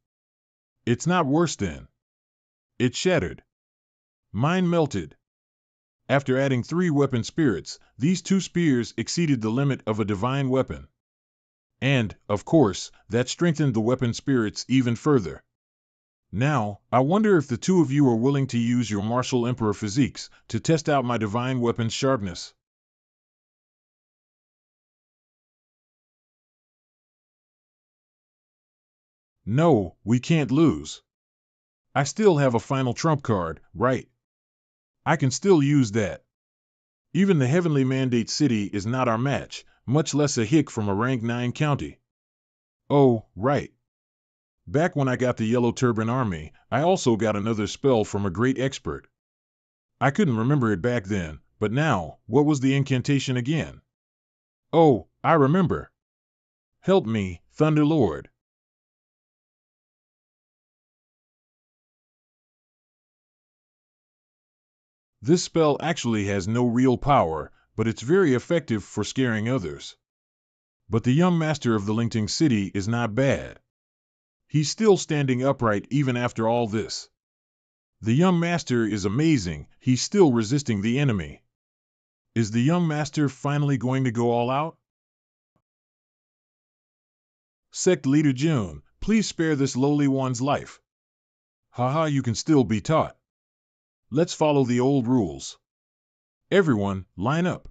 It's not worse than. It shattered. Mine melted. After adding 3 weapon spirits, these 2 spears exceeded the limit of a divine weapon. And, of course, that strengthened the weapon spirits even further. Now, I wonder if the 2 of you are willing to use your martial emperor physiques to test out my divine weapon's sharpness. No, we can't lose. I still have a final trump card, right? I can still use that. Even the Heavenly Mandate City is not our match, much less a hick from a rank 9 county. Oh, right. Back when I got the Yellow Turban Army, I also got another spell from a great expert. I couldn't remember it back then, but now, what was the incantation again? Oh, I remember. Help me, Thunder Lord. This spell actually has no real power, but it's very effective for scaring others. But the young master of the Lingting City is not bad. He's still standing upright even after all this. The young master is amazing, he's still resisting the enemy. Is the young master finally going to go all out? Sect Leader June, please spare this lowly one's life. Haha, you can still be taught. Let's follow the old rules. Everyone, line up.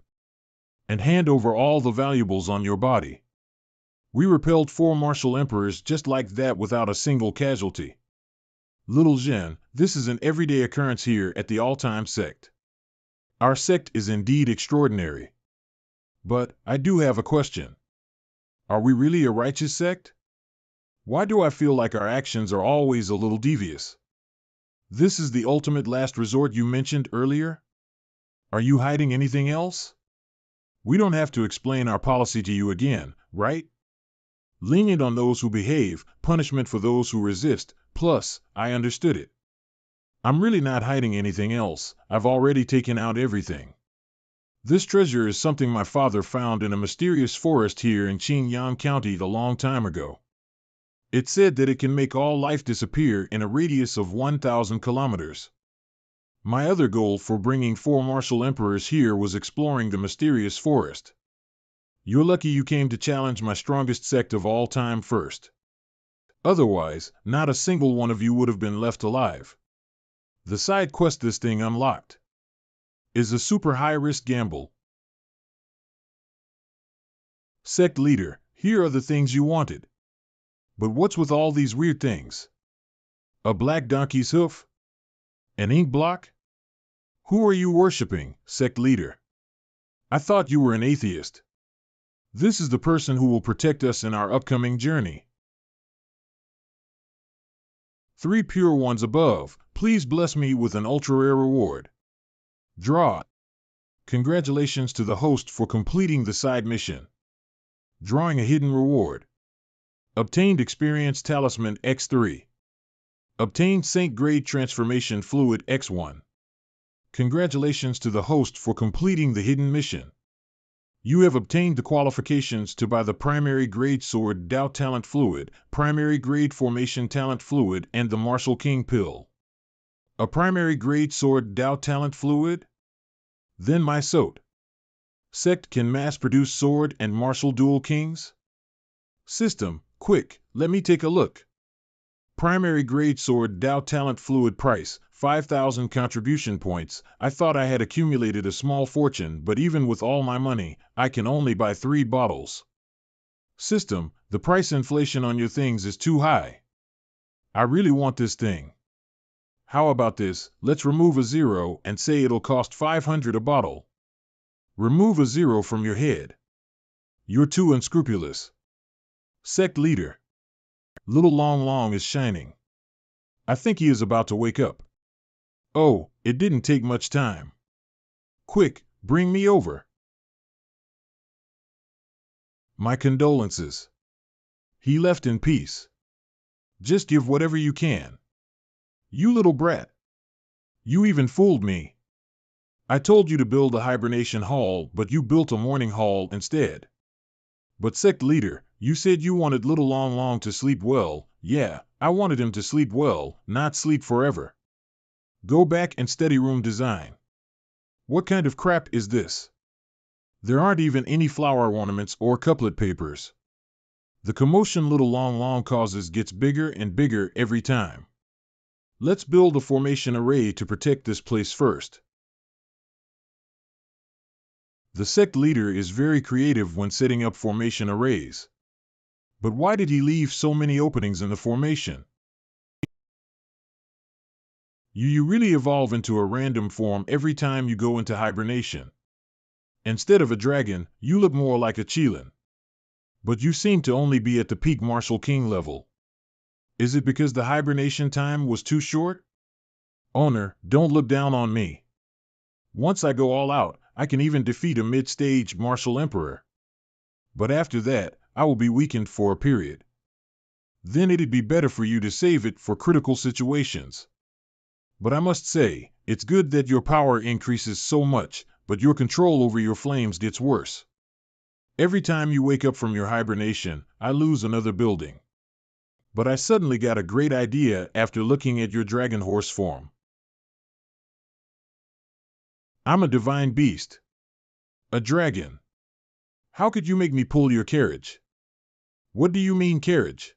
And hand over all the valuables on your body. We repelled 4 martial emperors just like that without a single casualty. Little Zhen, this is an everyday occurrence here at the all-time sect. Our sect is indeed extraordinary. But, I do have a question. Are we really a righteous sect? Why do I feel like our actions are always a little devious? This is the ultimate last resort you mentioned earlier? Are you hiding anything else? We don't have to explain our policy to you again, right? Lenient on those who behave, punishment for those who resist, plus, I understood it. I'm really not hiding anything else, I've already taken out everything. This treasure is something my father found in a mysterious forest here in Qingyang County a long time ago. It said that it can make all life disappear in a radius of 1,000 kilometers. My other goal for bringing 4 martial emperors here was exploring the mysterious forest. You're lucky you came to challenge my strongest sect of all time first. Otherwise, not a single one of you would have been left alive. The side quest this thing unlocked is a super high-risk gamble. Sect leader, here are the things you wanted. But what's with all these weird things? A black donkey's hoof? An ink block? Who are you worshipping, sect leader? I thought you were an atheist. This is the person who will protect us in our upcoming journey. 3 pure ones above, please bless me with an ultra-rare reward. Draw. Congratulations to the host for completing the side mission. Drawing a hidden reward. Obtained Experience Talisman X3. Obtained Saint Grade Transformation Fluid X1. Congratulations to the host for completing the hidden mission. You have obtained the qualifications to buy the Primary Grade Sword Dao Talent Fluid, Primary Grade Formation Talent Fluid, and the Martial King Pill. A Primary Grade Sword Dao Talent Fluid? Then my Sect can mass-produce sword and martial dual kings? System, quick, let me take a look. Primary Grade Sword Dao Talent Fluid price, 5,000 contribution points. I thought I had accumulated a small fortune, but even with all my money, I can only buy 3 bottles. System, the price inflation on your things is too high. I really want this thing. How about this, let's remove a 0 and say it'll cost 500 a bottle. Remove a 0 from your head. You're too unscrupulous. Sect leader. Little Long Long is shining. I think he is about to wake up. Oh, it didn't take much time. Quick, bring me over. My condolences. He left in peace. Just give whatever you can. You little brat. You even fooled me. I told you to build a hibernation hall, but you built a morning hall instead. But Sect leader, you said you wanted Little Long Long to sleep well. Yeah, I wanted him to sleep well, not sleep forever. Go back and study room design. What kind of crap is this? There aren't even any flower ornaments or couplet papers. The commotion Little Long Long causes gets bigger and bigger every time. Let's build a formation array to protect this place first. The sect leader is very creative when setting up formation arrays. But why did he leave so many openings in the formation? You really evolve into a random form every time you go into hibernation. Instead of a dragon, you look more like a Qilin. But you seem to only be at the peak Martial King level. Is it because the hibernation time was too short? Owner, don't look down on me. Once I go all out, I can even defeat a mid-stage Martial Emperor. But after that, I will be weakened for a period. Then it'd be better for you to save it for critical situations. But I must say, it's good that your power increases so much, but your control over your flames gets worse. Every time you wake up from your hibernation, I lose another building. But I suddenly got a great idea after looking at your dragon horse form. I'm a divine beast. A dragon. How could you make me pull your carriage? What do you mean carriage?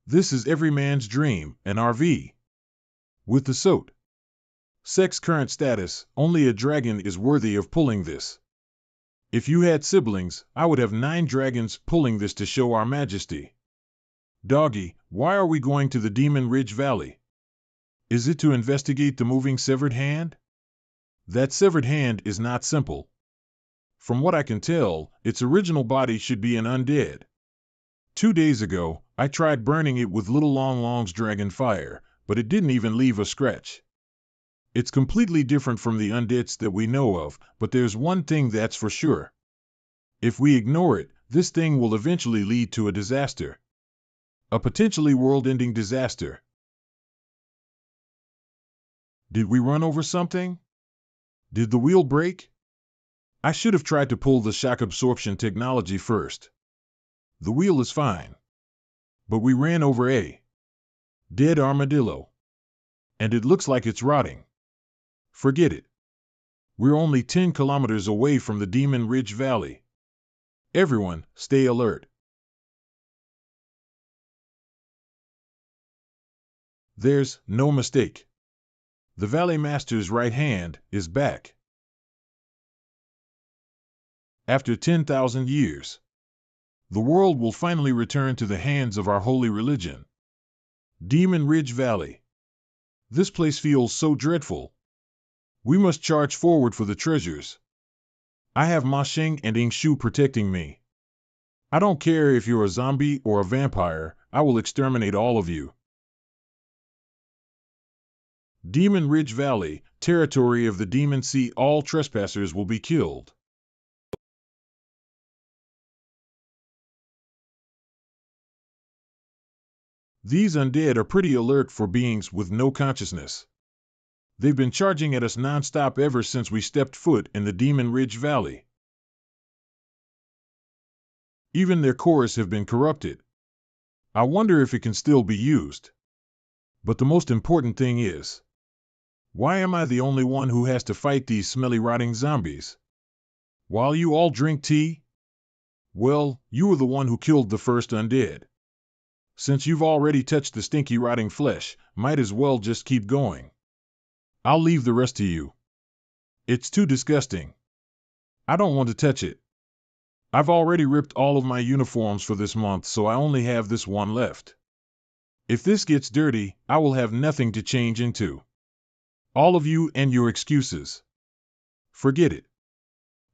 This is every man's dream, an RV. With the Sect's current status, only a dragon is worthy of pulling this. If you had siblings, I would have 9 dragons pulling this to show our majesty. Doggy, why are we going to the Demon Ridge Valley? Is it to investigate the moving severed hand? That severed hand is not simple. From what I can tell, its original body should be an undead. 2 days ago, I tried burning it with Little Long Long's dragon fire, but it didn't even leave a scratch. It's completely different from the undeads that we know of, but there's one thing that's for sure. If we ignore it, this thing will eventually lead to a disaster. A potentially world-ending disaster. Did we run over something? Did the wheel break? I should have tried to pull the shock absorption technology first. The wheel is fine. But we ran over a dead armadillo. And it looks like it's rotting. Forget it. We're only 10 kilometers away from the Demon Ridge Valley. Everyone, stay alert. There's no mistake. The Valley Master's right hand is back. After 10,000 years, the world will finally return to the hands of our holy religion. Demon Ridge Valley. This place feels so dreadful. We must charge forward for the treasures. I have Ma Sheng and Ing Shu protecting me. I don't care if you're a zombie or a vampire, I will exterminate all of you. Demon Ridge Valley, territory of the Demon Sea, all trespassers will be killed. These undead are pretty alert for beings with no consciousness. They've been charging at us non-stop ever since we stepped foot in the Demon Ridge Valley. Even their cores have been corrupted. I wonder if it can still be used. But the most important thing is, why am I the only one who has to fight these smelly rotting zombies? While you all drink tea? Well, you were the one who killed the first undead. Since you've already touched the stinky rotting flesh, might as well just keep going. I'll leave the rest to you. It's too disgusting. I don't want to touch it. I've already ripped all of my uniforms for this month, so I only have this one left. If this gets dirty, I will have nothing to change into. All of you and your excuses. Forget it.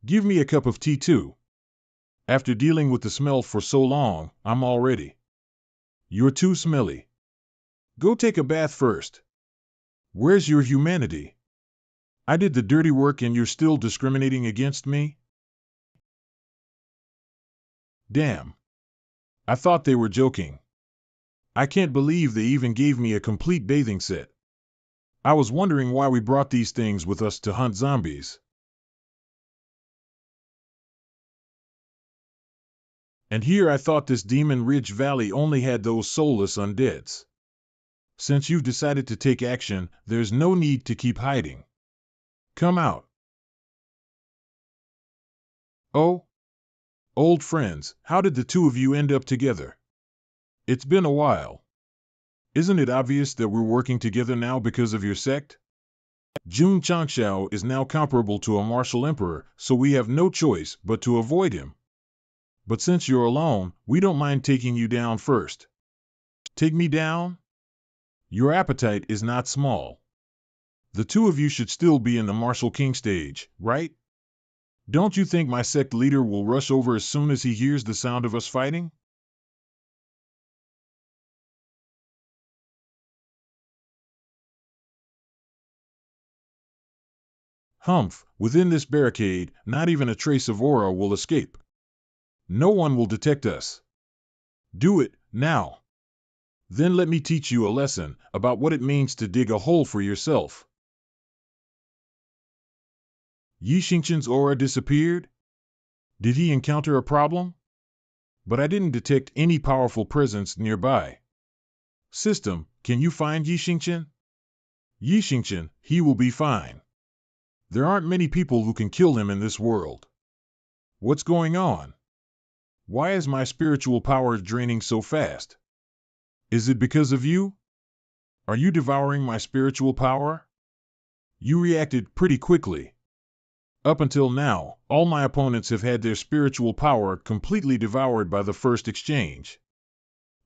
Give me a cup of tea too. After dealing with the smell for so long, I'm all ready. You're too smelly. Go take a bath first. Where's your humanity? I did the dirty work and you're still discriminating against me? Damn. I thought they were joking. I can't believe they even gave me a complete bathing set. I was wondering why we brought these things with us to hunt zombies. And here I thought this Demon Ridge Valley only had those soulless undeads. Since you've decided to take action, there's no need to keep hiding. Come out. Oh? Old friends, how did the two of you end up together? It's been a while. Isn't it obvious that we're working together now because of your sect? Jun Changshao is now comparable to a martial emperor, so we have no choice but to avoid him. But since you're alone, we don't mind taking you down first. Take me down? Your appetite is not small. The two of you should still be in the martial king stage, right? Don't you think my sect leader will rush over as soon as he hears the sound of us fighting? Humph, within this barricade, not even a trace of aura will escape. No one will detect us. Do it, now. Then let me teach you a lesson about what it means to dig a hole for yourself. Yi Xingqian's aura disappeared? Did he encounter a problem? But I didn't detect any powerful presence nearby. System, can you find Yi Xingqian? Yi Xingqian, he will be fine. There aren't many people who can kill him in this world. What's going on? Why is my spiritual power draining so fast? Is it because of you? Are you devouring my spiritual power? You reacted pretty quickly. Up until now, all my opponents have had their spiritual power completely devoured by the first exchange.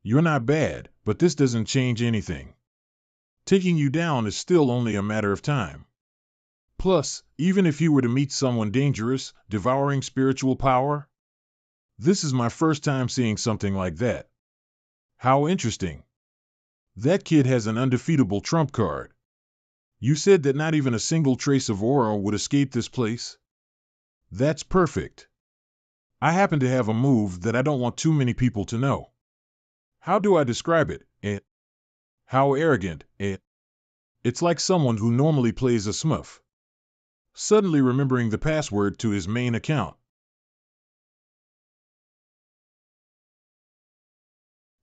You're not bad, but this doesn't change anything. Taking you down is still only a matter of time. Plus, even if you were to meet someone dangerous, devouring spiritual power, this is my first time seeing something like that. How interesting. That kid has an undefeatable trump card. You said that not even a single trace of aura would escape this place? That's perfect. I happen to have a move that I don't want too many people to know. How do I describe it? How arrogant, It's like someone who normally plays a smurf suddenly remembering the password to his main account.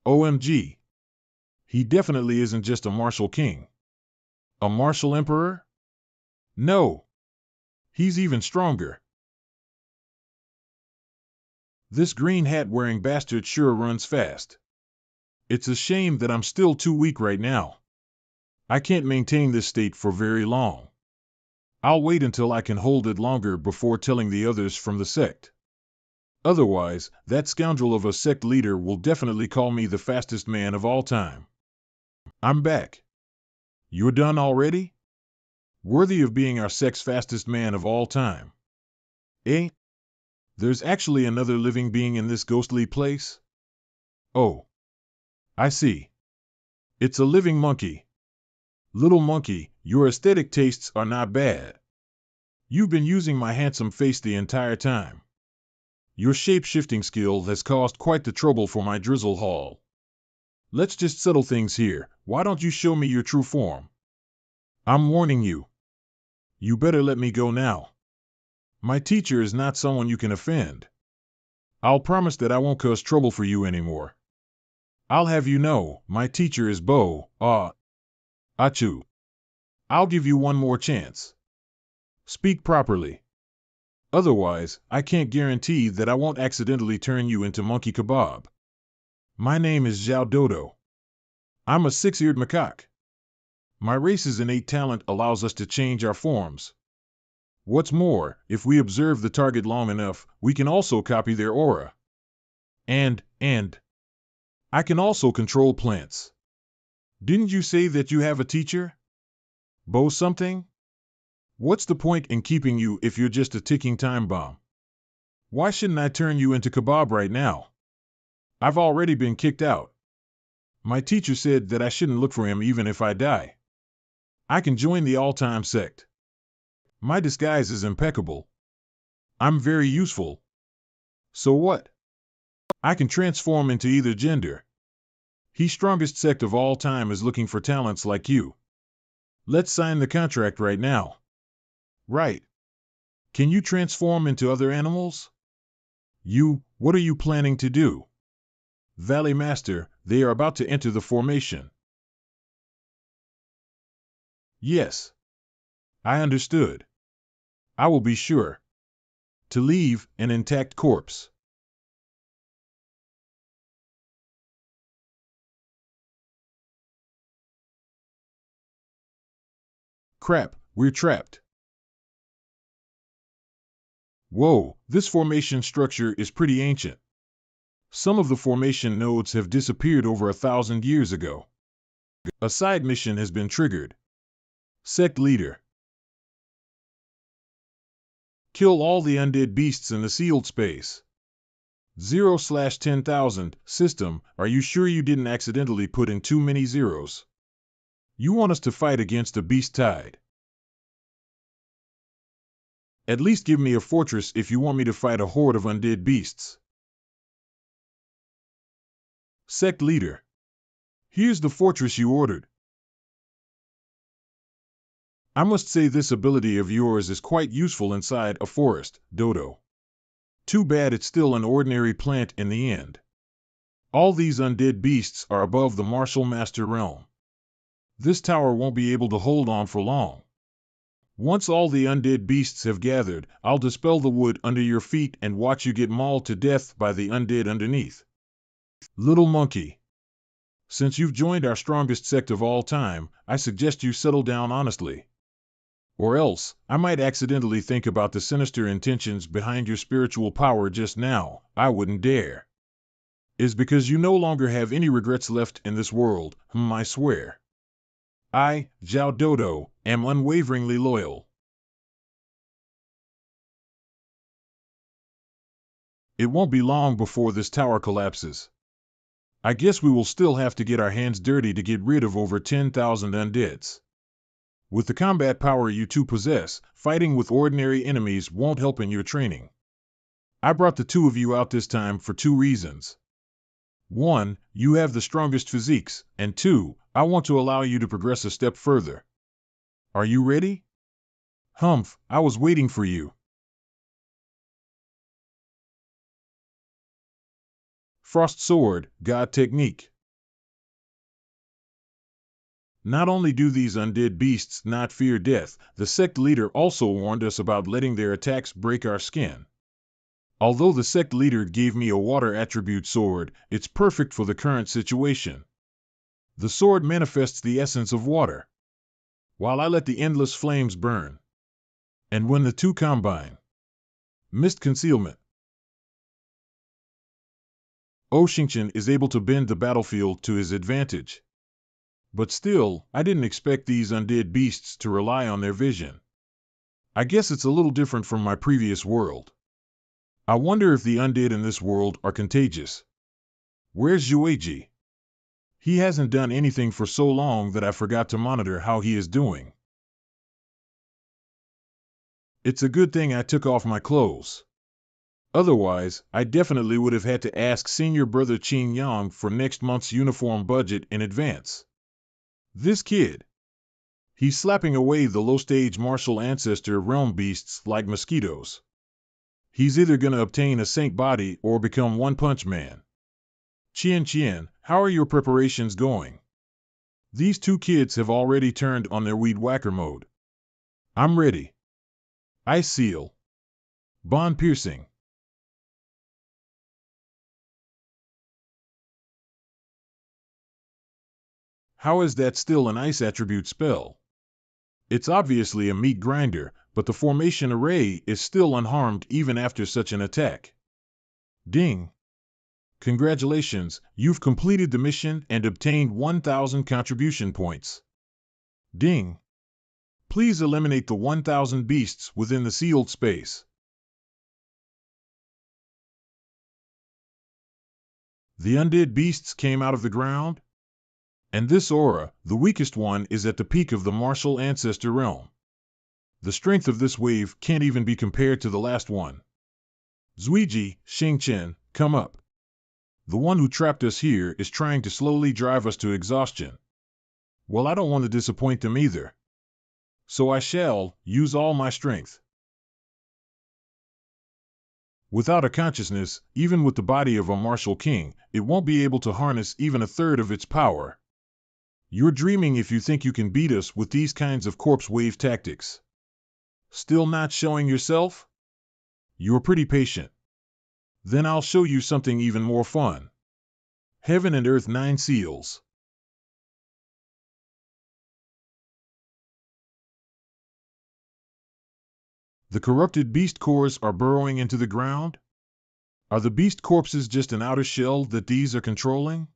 OMG. He definitely isn't just a martial king. A martial emperor? No. He's even stronger. This green hat wearing bastard sure runs fast. It's a shame that I'm still too weak right now. I can't maintain this state for very long. I'll wait until I can hold it longer before telling the others from the sect. Otherwise, that scoundrel of a sect leader will definitely call me the fastest man of all time. I'm back. You're done already? Worthy of being our sect's fastest man of all time. Eh? There's actually another living being in this ghostly place? Oh, I see. It's a living monkey. Little monkey, your aesthetic tastes are not bad. You've been using my handsome face the entire time. Your shape-shifting skill has caused quite the trouble for my drizzle haul. Let's just settle things here. Why don't you show me your true form? I'm warning you. You better let me go now. My teacher is not someone you can offend. I'll promise that I won't cause trouble for you anymore. I'll have you know, my teacher is Achu. I'll give you one more chance. Speak properly. Otherwise, I can't guarantee that I won't accidentally turn you into monkey kebab. My name is Zhao Dodo. I'm a six-eared macaque. My race's innate talent allows us to change our forms. What's more, if we observe the target long enough, we can also copy their aura. And I can also control plants. Didn't you say that you have a teacher? Bo something? What's the point in keeping you if you're just a ticking time bomb? Why shouldn't I turn you into kebab right now? I've already been kicked out. My teacher said that I shouldn't look for him even if I die. I can join the all-time sect. My disguise is impeccable. I'm very useful. So what? I can transform into either gender. He strongest sect of all time is looking for talents like you. Let's sign the contract right now. Right. Can you transform into other animals? What are you planning to do? Valley Master, they are about to enter the formation. Yes. I understood. I will be sure to leave an intact corpse. Crap, we're trapped. Whoa, this formation structure is pretty ancient. Some of the formation nodes have disappeared over 1,000 years ago. A side mission has been triggered. Sect leader. Kill all the undead beasts in the sealed space. 0/10,000. System, are you sure you didn't accidentally put in too many zeros? You want us to fight against a beast tide. At least give me a fortress if you want me to fight a horde of undead beasts. Sect leader. Here's the fortress you ordered. I must say this ability of yours is quite useful inside a forest, Dodo. Too bad it's still an ordinary plant in the end. All these undead beasts are above the martial master realm. This tower won't be able to hold on for long. Once all the undead beasts have gathered, I'll dispel the wood under your feet and watch you get mauled to death by the undead underneath. Little monkey. Since you've joined our strongest sect of all time, I suggest you settle down honestly. Or else, I might accidentally think about the sinister intentions behind your spiritual power just now. I wouldn't dare. Is because you no longer have any regrets left in this world, I swear. I, Zhao Dodo, am unwaveringly loyal. It won't be long before this tower collapses. I guess we will still have to get our hands dirty to get rid of over 10,000 undeads. With the combat power you two possess, fighting with ordinary enemies won't help in your training. I brought the two of you out this time for two reasons. 1, you have the strongest physiques, and 2, I want to allow you to progress a step further. Are you ready? Humph, I was waiting for you. Frost Sword, God Technique. Not only do these undead beasts not fear death, the sect leader also warned us about letting their attacks break our skin. Although the sect leader gave me a water attribute sword, it's perfect for the current situation. The sword manifests the essence of water, while I let the endless flames burn. And when the two combine, mist concealment. Oshinchin is able to bend the battlefield to his advantage. But still, I didn't expect these undead beasts to rely on their vision. I guess it's a little different from my previous world. I wonder if the undead in this world are contagious. Where's Yueji? He hasn't done anything for so long that I forgot to monitor how he is doing. It's a good thing I took off my clothes. Otherwise, I definitely would have had to ask senior brother Qin Yang for next month's uniform budget in advance. This kid. He's slapping away the low-stage martial ancestor realm beasts like mosquitoes. He's either gonna obtain a saint body or become One Punch Man. Qian, how are your preparations going? These two kids have already turned on their weed whacker mode. I'm ready. Ice Seal. Bond Piercing. How is that still an ice attribute spell? It's obviously a meat grinder, but the formation array is still unharmed even after such an attack. Ding! Congratulations, you've completed the mission and obtained 1,000 contribution points. Ding! Please eliminate the 1,000 beasts within the sealed space. The undead beasts came out of the ground? And this aura, the weakest one, is at the peak of the martial ancestor realm. The strength of this wave can't even be compared to the last one. Zuiji, Xingqian, come up. The one who trapped us here is trying to slowly drive us to exhaustion. Well, I don't want to disappoint them either. So I shall use all my strength. Without a consciousness, even with the body of a martial king, it won't be able to harness even a third of its power. You're dreaming if you think you can beat us with these kinds of corpse wave tactics. Still not showing yourself? You're pretty patient. Then I'll show you something even more fun. Heaven and Earth 9 Seals. The corrupted beast cores are burrowing into the ground? Are the beast corpses just an outer shell that these are controlling?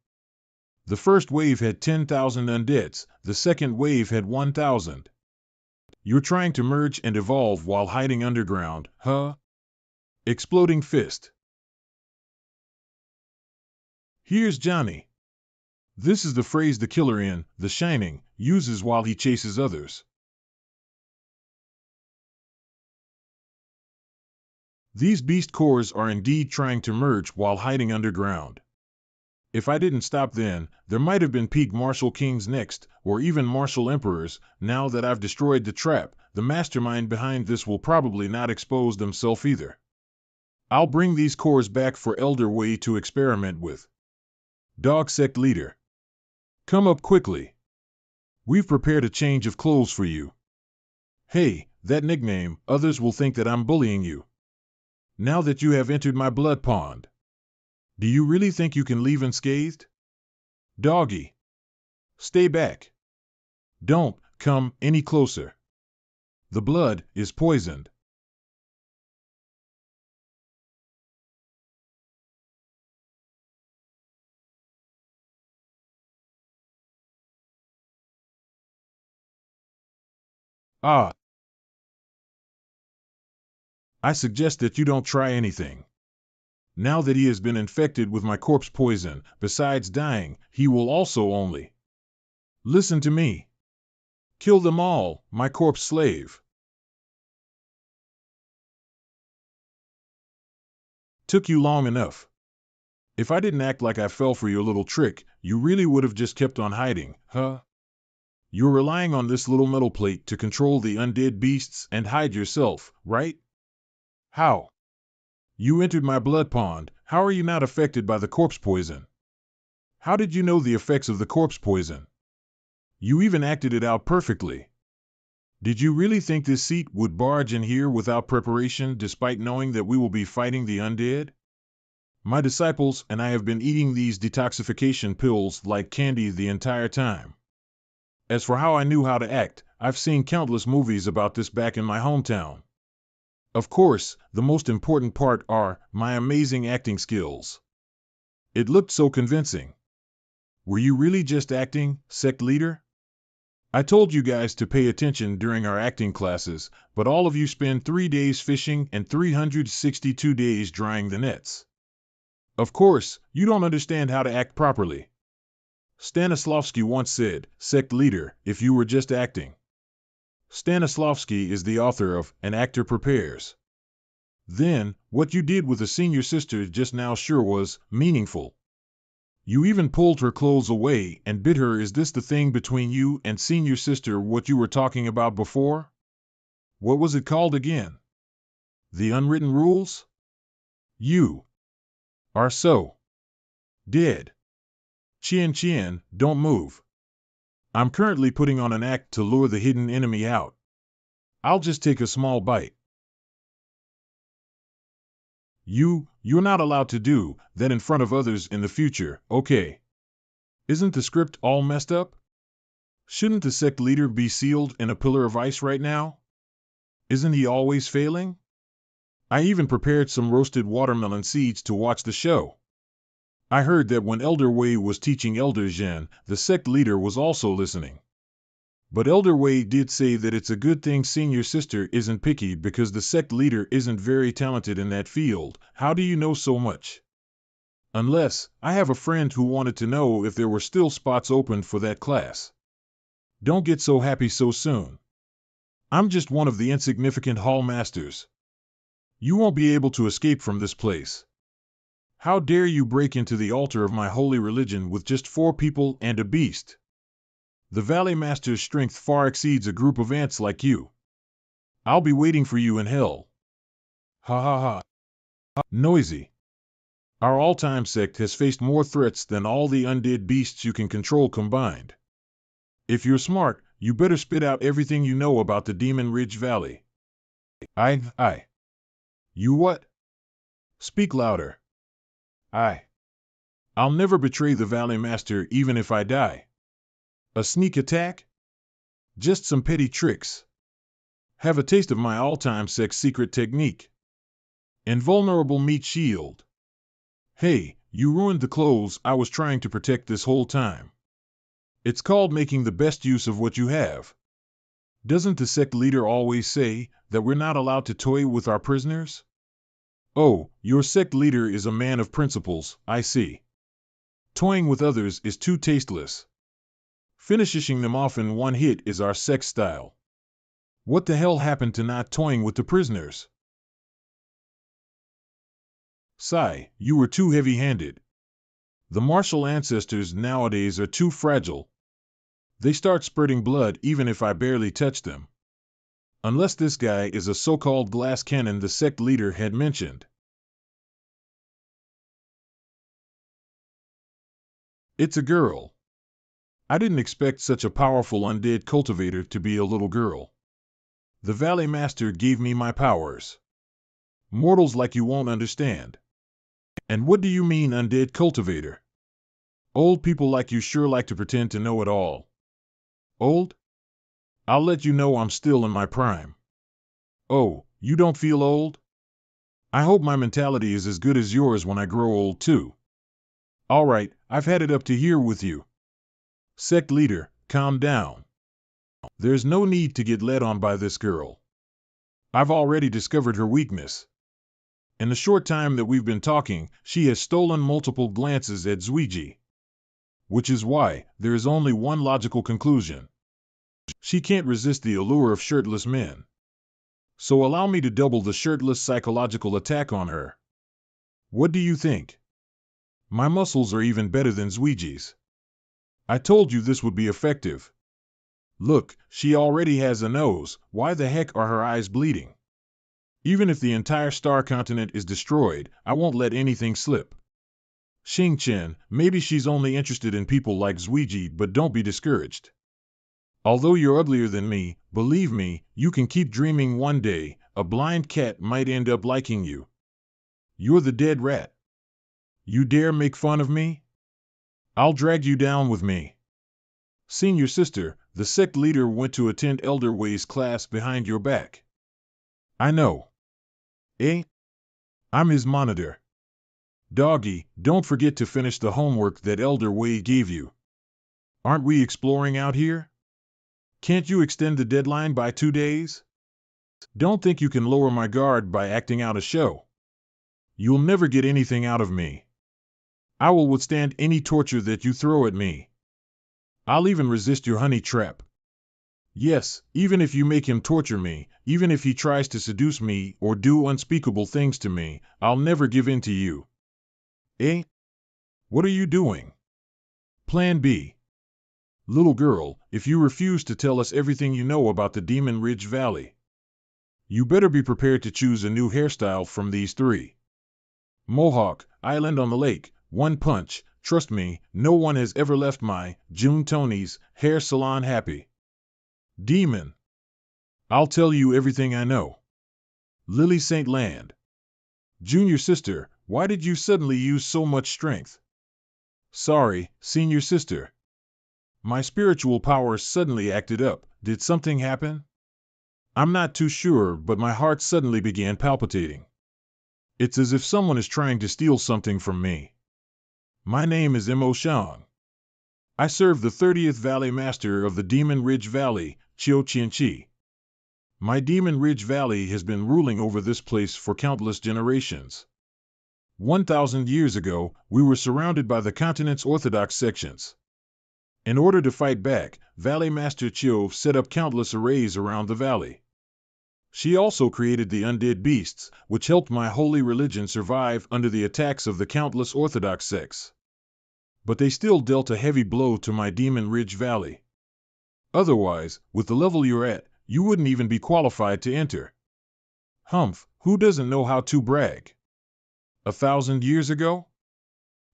The first wave had 10,000 undeads, the second wave had 1,000. You're trying to merge and evolve while hiding underground, huh? Exploding Fist. Here's Johnny. This is the phrase the killer in The Shining uses while he chases others. These beast cores are indeed trying to merge while hiding underground. If I didn't stop then, there might have been peak martial kings next, or even martial emperors. Now that I've destroyed the trap, the mastermind behind this will probably not expose themselves either. I'll bring these cores back for Elder Wei to experiment with. Dog Sect Leader. Come up quickly. We've prepared a change of clothes for you. Hey, that nickname, others will think that I'm bullying you. Now that you have entered my blood pond. Do you really think you can leave unscathed? Doggy. Stay back. Don't come any closer. The blood is poisoned. Ah. I suggest that you don't try anything. Now that he has been infected with my corpse poison, besides dying, he will also only. Listen to me. Kill them all, my corpse slave. Took you long enough. If I didn't act like I fell for your little trick, you really would have just kept on hiding, huh? You're relying on this little metal plate to control the undead beasts and hide yourself, right? How? You entered my blood pond, how are you not affected by the corpse poison? How did you know the effects of the corpse poison? You even acted it out perfectly. Did you really think this seat would barge in here without preparation despite knowing that we will be fighting the undead? My disciples and I have been eating these detoxification pills like candy the entire time. As for how I knew how to act, I've seen countless movies about this back in my hometown. Of course, the most important part are my amazing acting skills. It looked so convincing. Were you really just acting, sect leader? I told you guys to pay attention during our acting classes, but all of you spend 3 days fishing and 362 days drying the nets. Of course, you don't understand how to act properly. Stanislavski once said, "Sect leader, if you were just acting." Stanislavski is the author of An Actor Prepares. Then, what you did with the senior sister just now sure was meaningful. You even pulled her clothes away and bid her. Is this the thing between you and senior sister what you were talking about before? What was it called again? The unwritten rules? You are so dead. Chien, don't move. I'm currently putting on an act to lure the hidden enemy out. I'll just take a small bite. You're not allowed to do that in front of others in the future, okay? Isn't the script all messed up? Shouldn't the sect leader be sealed in a pillar of ice right now? Isn't he always failing? I even prepared some roasted watermelon seeds to watch the show. I heard that when Elder Wei was teaching Elder Zhen, the sect leader was also listening. But Elder Wei did say that it's a good thing senior sister isn't picky because the sect leader isn't very talented in that field. How do you know so much? Unless, I have a friend who wanted to know if there were still spots open for that class. Don't get so happy so soon. I'm just one of the insignificant hall masters. You won't be able to escape from this place. How dare you break into the altar of my holy religion with just 4 people and a beast? The Valley Master's strength far exceeds a group of ants like you. I'll be waiting for you in hell. Ha ha ha. Noisy. Our all-time sect has faced more threats than all the undead beasts you can control combined. If you're smart, you better spit out everything you know about the Demon Ridge Valley. I. You what? Speak louder. I'll never betray the Valley Master even if I die. A sneak attack? Just some petty tricks. Have a taste of my all-time sect secret technique. Invulnerable meat shield. Hey, you ruined the clothes I was trying to protect this whole time. It's called making the best use of what you have. Doesn't the sect leader always say that we're not allowed to toy with our prisoners? Oh, your sect leader is a man of principles, I see. Toying with others is too tasteless. Finishing them off in one hit is our sect style. What the hell happened to not toying with the prisoners? Sigh, you were too heavy-handed. The martial ancestors nowadays are too fragile. They start spurting blood even if I barely touch them. Unless this guy is a so-called glass cannon the sect leader had mentioned. It's a girl. I didn't expect such a powerful undead cultivator to be a little girl. The Valley Master gave me my powers. Mortals like you won't understand. And what do you mean undead cultivator? Old people like you sure like to pretend to know it all. Old? I'll let you know I'm still in my prime. Oh, you don't feel old? I hope my mentality is as good as yours when I grow old too. All right, I've had it up to here with you. Sect leader, calm down. There's no need to get led on by this girl. I've already discovered her weakness. In the short time that we've been talking, she has stolen multiple glances at Zuiji. Which is why there is only one logical conclusion. She can't resist the allure of shirtless men. So allow me to double the shirtless psychological attack on her. What do you think? My muscles are even better than Zuiji's. I told you this would be effective. Look, she already has a nose, why the heck are her eyes bleeding? Even if the entire star continent is destroyed, I won't let anything slip. Xing Chen, maybe she's only interested in people like Zuiji, but don't be discouraged. Although you're uglier than me, believe me, you can keep dreaming one day, a blind cat might end up liking you. You're the dead rat. You dare make fun of me? I'll drag you down with me. Senior sister, the sect leader went to attend Elder Wei's class behind your back. I know. Eh? I'm his monitor. Doggy, don't forget to finish the homework that Elder Wei gave you. Aren't we exploring out here? Can't you extend the deadline by 2 days? Don't think you can lower my guard by acting out a show. You'll never get anything out of me. I will withstand any torture that you throw at me. I'll even resist your honey trap. Yes, even if you make him torture me, even if he tries to seduce me or do unspeakable things to me, I'll never give in to you. Eh? What are you doing? Plan B. Little girl, if you refuse to tell us everything you know about the Demon Ridge Valley, you better be prepared to choose a new hairstyle from these three. Mohawk, Island on the Lake, One Punch. Trust me, no one has ever left my June Tony's hair salon happy. Demon. I'll tell you everything I know. Lily St. Land. Junior sister, why did you suddenly use so much strength? Sorry, senior sister. My spiritual powers suddenly acted up. Did something happen? I'm not too sure, but my heart suddenly began palpitating. It's as if someone is trying to steal something from me. My name is Mo Shang. I serve the 30th Valley Master of the Demon Ridge Valley, Chiu Qianqi. My Demon Ridge Valley has been ruling over this place for countless generations. 1,000 years ago, we were surrounded by the continent's orthodox sections. In order to fight back, Valley Master Chiu set up countless arrays around the valley. She also created the undead beasts, which helped my holy religion survive under the attacks of the countless orthodox sects. But they still dealt a heavy blow to my Demon Ridge Valley. Otherwise, with the level you're at, you wouldn't even be qualified to enter. Humph, who doesn't know how to brag? 1,000 years ago?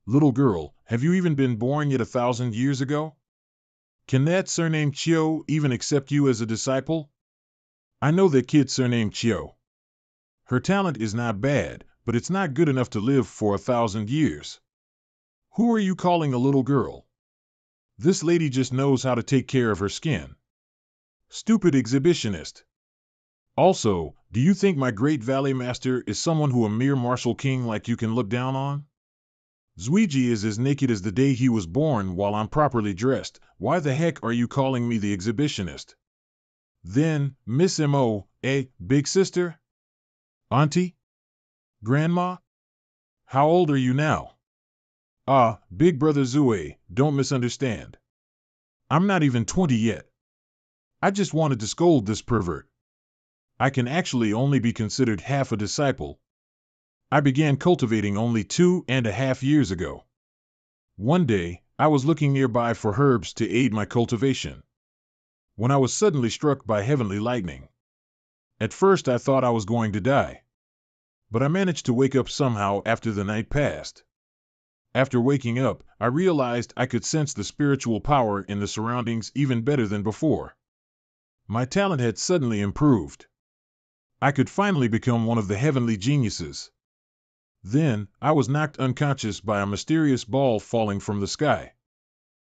Little girl, have you even been born yet 1,000 years ago? Can that surname Chiu even accept you as a disciple? I know that kid surnamed Chiu. Her talent is not bad, but it's not good enough to live for 1,000 years. Who are you calling a little girl? This lady just knows how to take care of her skin. Stupid exhibitionist. Also, do you think my great Valley Master is someone who a mere martial king like you can look down on? Zuiji is as naked as the day he was born while I'm properly dressed. Why the heck are you calling me the exhibitionist? Then, Miss M.O., big sister? Auntie? Grandma? How old are you now? Ah, big brother Zue, don't misunderstand. I'm not even 20 yet. I just wanted to scold this pervert. I can actually only be considered half a disciple. I began cultivating only 2.5 years ago. One day, I was looking nearby for herbs to aid my cultivation, when I was suddenly struck by heavenly lightning. At first I thought I was going to die, but I managed to wake up somehow after the night passed. After waking up, I realized I could sense the spiritual power in the surroundings even better than before. My talent had suddenly improved. I could finally become one of the heavenly geniuses. Then, I was knocked unconscious by a mysterious ball falling from the sky.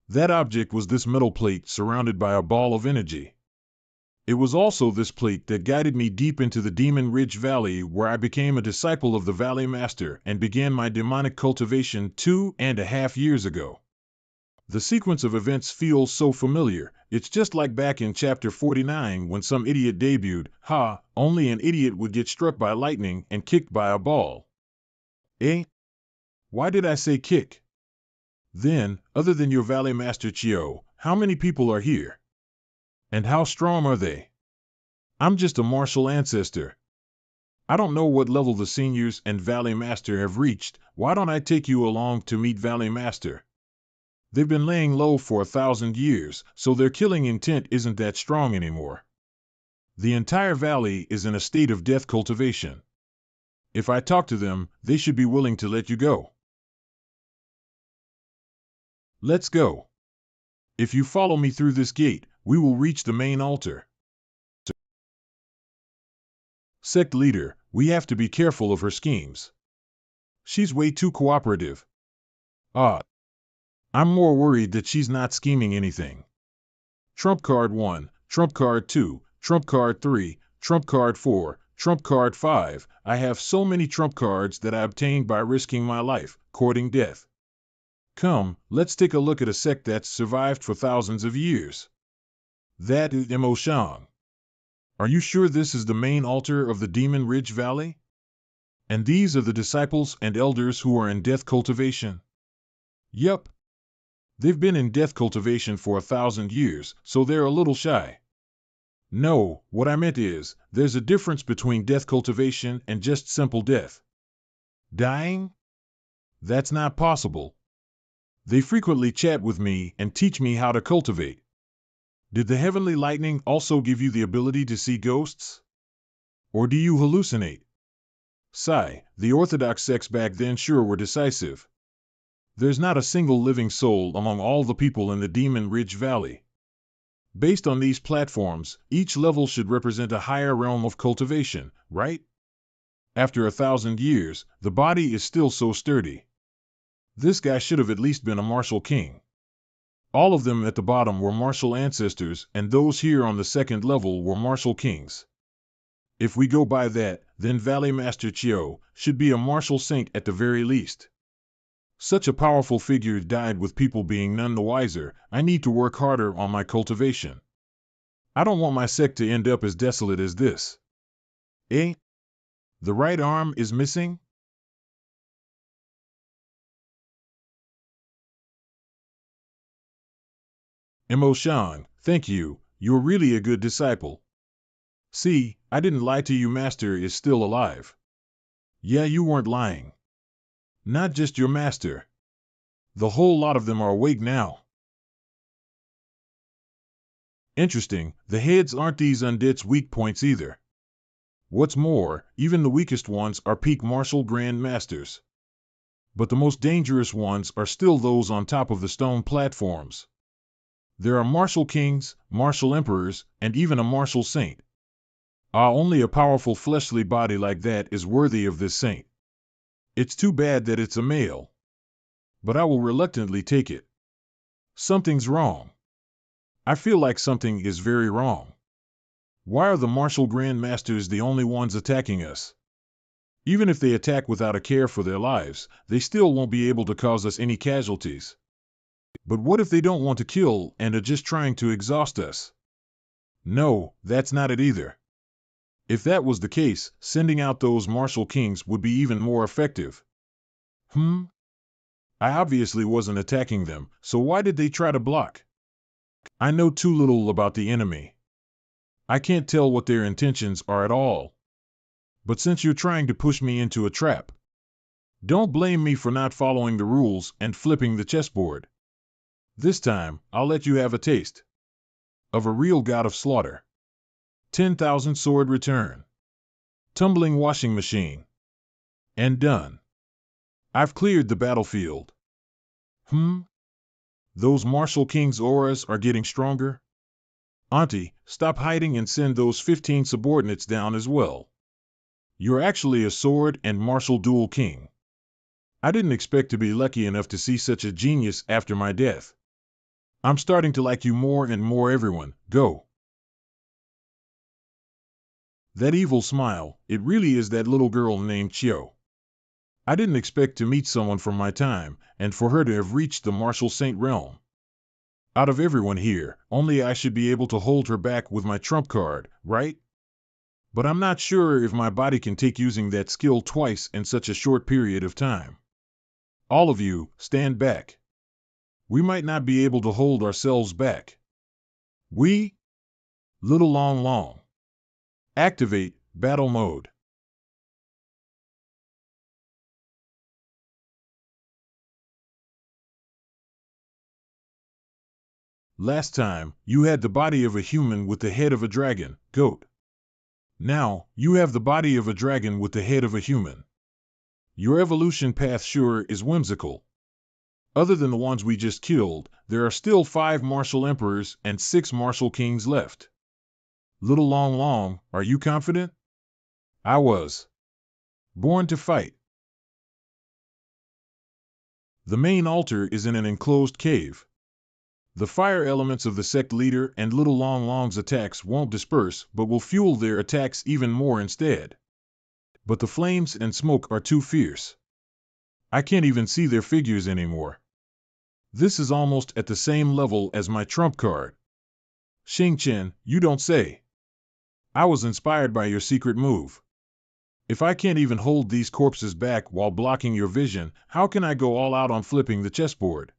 That object was this metal plate surrounded by a ball of energy. It was also this plate that guided me deep into the Demon Ridge Valley, where I became a disciple of the Valley Master and began my demonic cultivation 2.5 years ago. The sequence of events feels so familiar. It's just like back in chapter 49 when some idiot debuted. Only an idiot would get struck by lightning and kicked by a ball. Why did I say kick? Then, other than your Valley Master Chiu, how many people are here? And how strong are they? I'm just a martial ancestor. I don't know what level the seniors and Valley Master have reached. Why don't I take you along to meet Valley Master? They've been laying low for 1,000 years, so their killing intent isn't that strong anymore. The entire valley is in a state of death cultivation. If I talk to them, they should be willing to let you go. Let's go. If you follow me through this gate, we will reach the main altar. Sect leader, we have to be careful of her schemes. She's way too cooperative. I'm more worried that she's not scheming anything. Trump card 1, Trump card 2, Trump card 3, Trump card 4, Trump card 5. I have so many trump cards that I obtained by risking my life, courting death. Come, let's take a look at a sect that's survived for thousands of years. That is Mo Shang. Are you sure this is the main altar of the Demon Ridge Valley? And these are the disciples and elders who are in death cultivation? Yup. They've been in death cultivation for 1,000 years, so they're a little shy. No, what I meant is, there's a difference between death cultivation and just simple death. Dying? That's not possible. They frequently chat with me and teach me how to cultivate. Did the heavenly lightning also give you the ability to see ghosts? Or do you hallucinate? Sigh, the orthodox sects back then sure were decisive. There's not a single living soul among all the people in the Demon Ridge Valley. Based on these platforms, each level should represent a higher realm of cultivation, right? After 1,000 years, the body is still so sturdy. This guy should have at least been a martial king. All of them at the bottom were martial ancestors, and those here on the second level were martial kings. If we go by that, then Valley Master Chio should be a martial saint at the very least. Such a powerful figure died with people being none the wiser. I need to work harder on my cultivation. I don't want my sect to end up as desolate as this. Eh? The right arm is missing? Mo Shang, thank you. You're really a good disciple. See, I didn't lie to you. Master is still alive. Yeah, you weren't lying. Not just your master. The whole lot of them are awake now. Interesting, the heads aren't these undead's weak points either. What's more, even the weakest ones are peak martial grand masters. But the most dangerous ones are still those on top of the stone platforms. There are martial kings, martial emperors, and even a martial saint. Only a powerful fleshly body like that is worthy of this saint. It's too bad that it's a male. But I will reluctantly take it. Something's wrong. I feel like something is very wrong. Why are the martial grandmasters the only ones attacking us? Even if they attack without a care for their lives, they still won't be able to cause us any casualties. But what if they don't want to kill and are just trying to exhaust us? No, that's not it either. If that was the case, sending out those martial kings would be even more effective. I obviously wasn't attacking them, so why did they try to block? I know too little about the enemy. I can't tell what their intentions are at all. But since you're trying to push me into a trap, don't blame me for not following the rules and flipping the chessboard. This time, I'll let you have a taste of a real god of slaughter. 10,000 sword return. Tumbling washing machine. And done. I've cleared the battlefield. Those martial king's auras are getting stronger. Auntie, stop hiding and send those 15 subordinates down as well. You're actually a sword and martial dual king. I didn't expect to be lucky enough to see such a genius after my death. I'm starting to like you more and more. Everyone, go. That evil smile, it really is that little girl named Chio. I didn't expect to meet someone from my time, and for her to have reached the martial saint realm. Out of everyone here, only I should be able to hold her back with my trump card, right? But I'm not sure if my body can take using that skill twice in such a short period of time. All of you, stand back. We might not be able to hold ourselves back. We? Little long. Activate battle mode. Last time, you had the body of a human with the head of a dragon, goat. Now, you have the body of a dragon with the head of a human. Your evolution path sure is whimsical. Other than the ones we just killed, there are still 5 martial emperors and 6 martial kings left. Little long, are you confident? I was. Born to fight. The main altar is in an enclosed cave. The fire elements of the sect leader and Little Long's attacks won't disperse, but will fuel their attacks even more instead. But the flames and smoke are too fierce. I can't even see their figures anymore. This is almost at the same level as my trump card. Xingqian, you don't say. I was inspired by your secret move. If I can't even hold these corpses back while blocking your vision, how can I go all out on flipping the chessboard?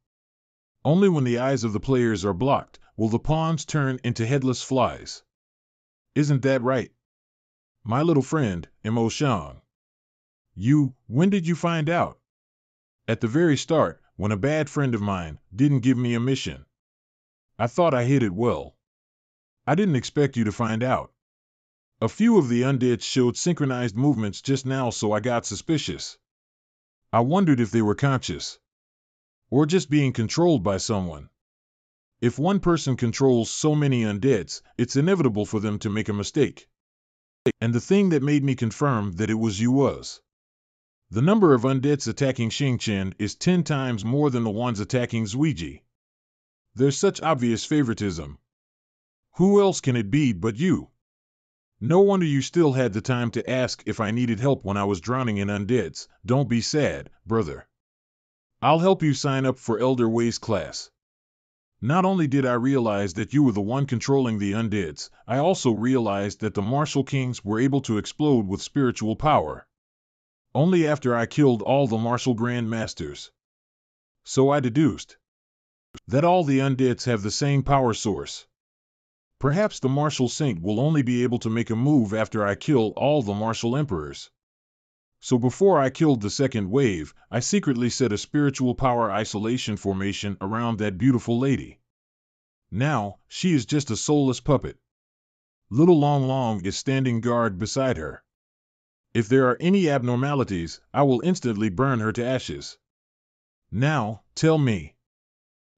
Only when the eyes of the players are blocked will the pawns turn into headless flies. Isn't that right? My little friend, Mo Shang. When did you find out? At the very start, when a bad friend of mine didn't give me a mission. I thought I hid it well. I didn't expect you to find out. A few of the undeads showed synchronized movements just now, so I got suspicious. I wondered if they were conscious. Or just being controlled by someone. If one person controls so many undeads, it's inevitable for them to make a mistake. And the thing that made me confirm that it was you was the number of undeads attacking Xingqian is 10 times more than the ones attacking Zuiji. There's such obvious favoritism. Who else can it be but you? No wonder you still had the time to ask if I needed help when I was drowning in undeads. Don't be sad, brother. I'll help you sign up for Elder Way's class. Not only did I realize that you were the one controlling the undeads, I also realized that the martial kings were able to explode with spiritual power. Only after I killed all the martial grandmasters. So I deduced that all the undeads have the same power source. Perhaps the martial saint will only be able to make a move after I kill all the martial emperors. So before I killed the second wave, I secretly set a spiritual power isolation formation around that beautiful lady. Now, she is just a soulless puppet. Little Long Long is standing guard beside her. If there are any abnormalities, I will instantly burn her to ashes. Now, tell me.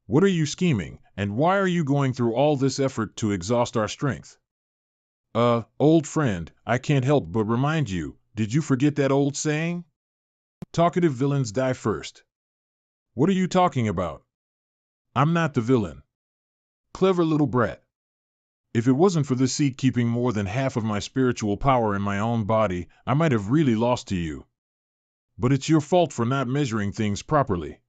What are you scheming, and why are you going through all this effort to exhaust our strength? Old friend, I can't help but remind you, did you forget that old saying? Talkative villains die first. What are you talking about? I'm not the villain. Clever little brat. If it wasn't for this seat keeping more than half of my spiritual power in my own body, I might have really lost to you. But it's your fault for not measuring things properly.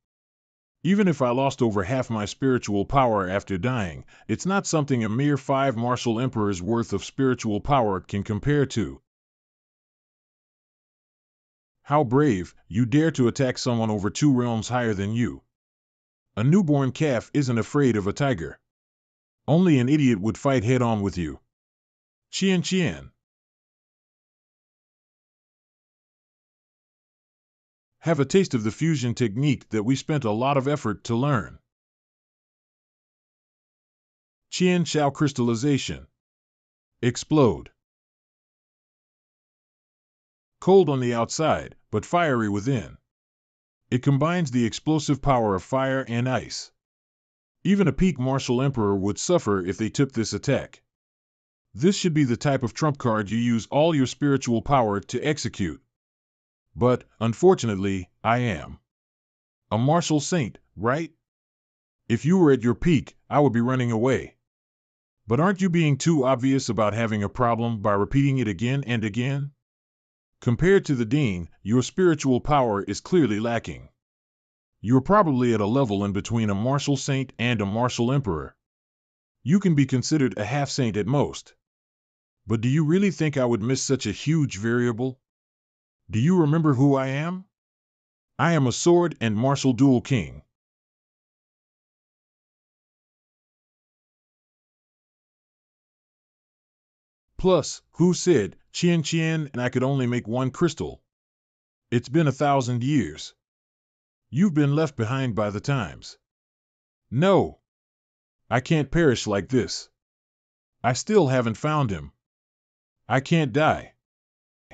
Even if I lost over half my spiritual power after dying, it's not something a mere 5 martial emperors worth of spiritual power can compare to. How brave, you dare to attack someone over 2 realms higher than you. A newborn calf isn't afraid of a tiger. Only an idiot would fight head-on with you. Qian. Have a taste of the fusion technique that we spent a lot of effort to learn. Qian Shao crystallization. Explode. Cold on the outside, but fiery within. It combines the explosive power of fire and ice. Even a peak martial emperor would suffer if they took this attack. This should be the type of trump card you use all your spiritual power to execute. But, unfortunately, I am a martial saint, right? If you were at your peak, I would be running away. But aren't you being too obvious about having a problem by repeating it again and again? Compared to the Dean, your spiritual power is clearly lacking. You're probably at a level in between a martial saint and a martial emperor. You can be considered a half-saint at most. But do you really think I would miss such a huge variable? Do you remember who I am? I am a sword and martial duel king. Plus, who said, Qian, and I could only make 1 crystal? It's been 1,000 years. You've been left behind by the times. No. I can't perish like this. I still haven't found him. I can't die.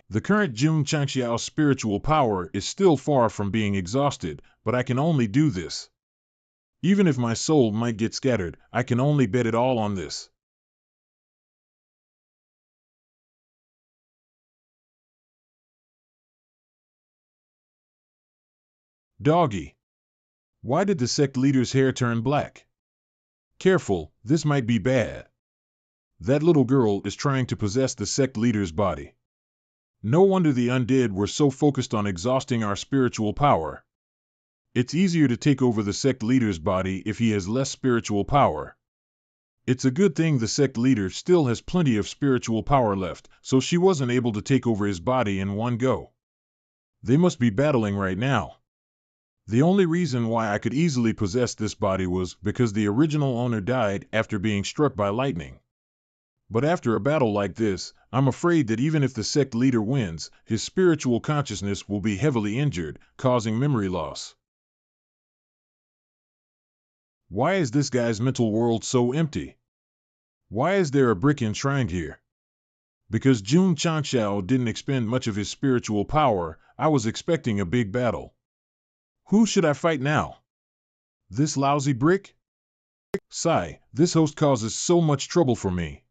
The current Jun Changxiao's spiritual power is still far from being exhausted, but I can only do this. Even if my soul might get scattered, I can only bet it all on this. Doggy. Why did the sect leader's hair turn black? Careful, this might be bad. That little girl is trying to possess the sect leader's body. No wonder the undead were so focused on exhausting our spiritual power. It's easier to take over the sect leader's body if he has less spiritual power. It's a good thing the sect leader still has plenty of spiritual power left, so she wasn't able to take over his body in one go. They must be battling right now. The only reason why I could easily possess this body was because the original owner died after being struck by lightning. But after a battle like this, I'm afraid that even if the sect leader wins, his spiritual consciousness will be heavily injured, causing memory loss. Why is this guy's mental world so empty? Why is there a brick enshrined here? Because Jun Changxiao didn't expend much of his spiritual power, I was expecting a big battle. Who should I fight now? This lousy brick? Sigh, this host causes so much trouble for me.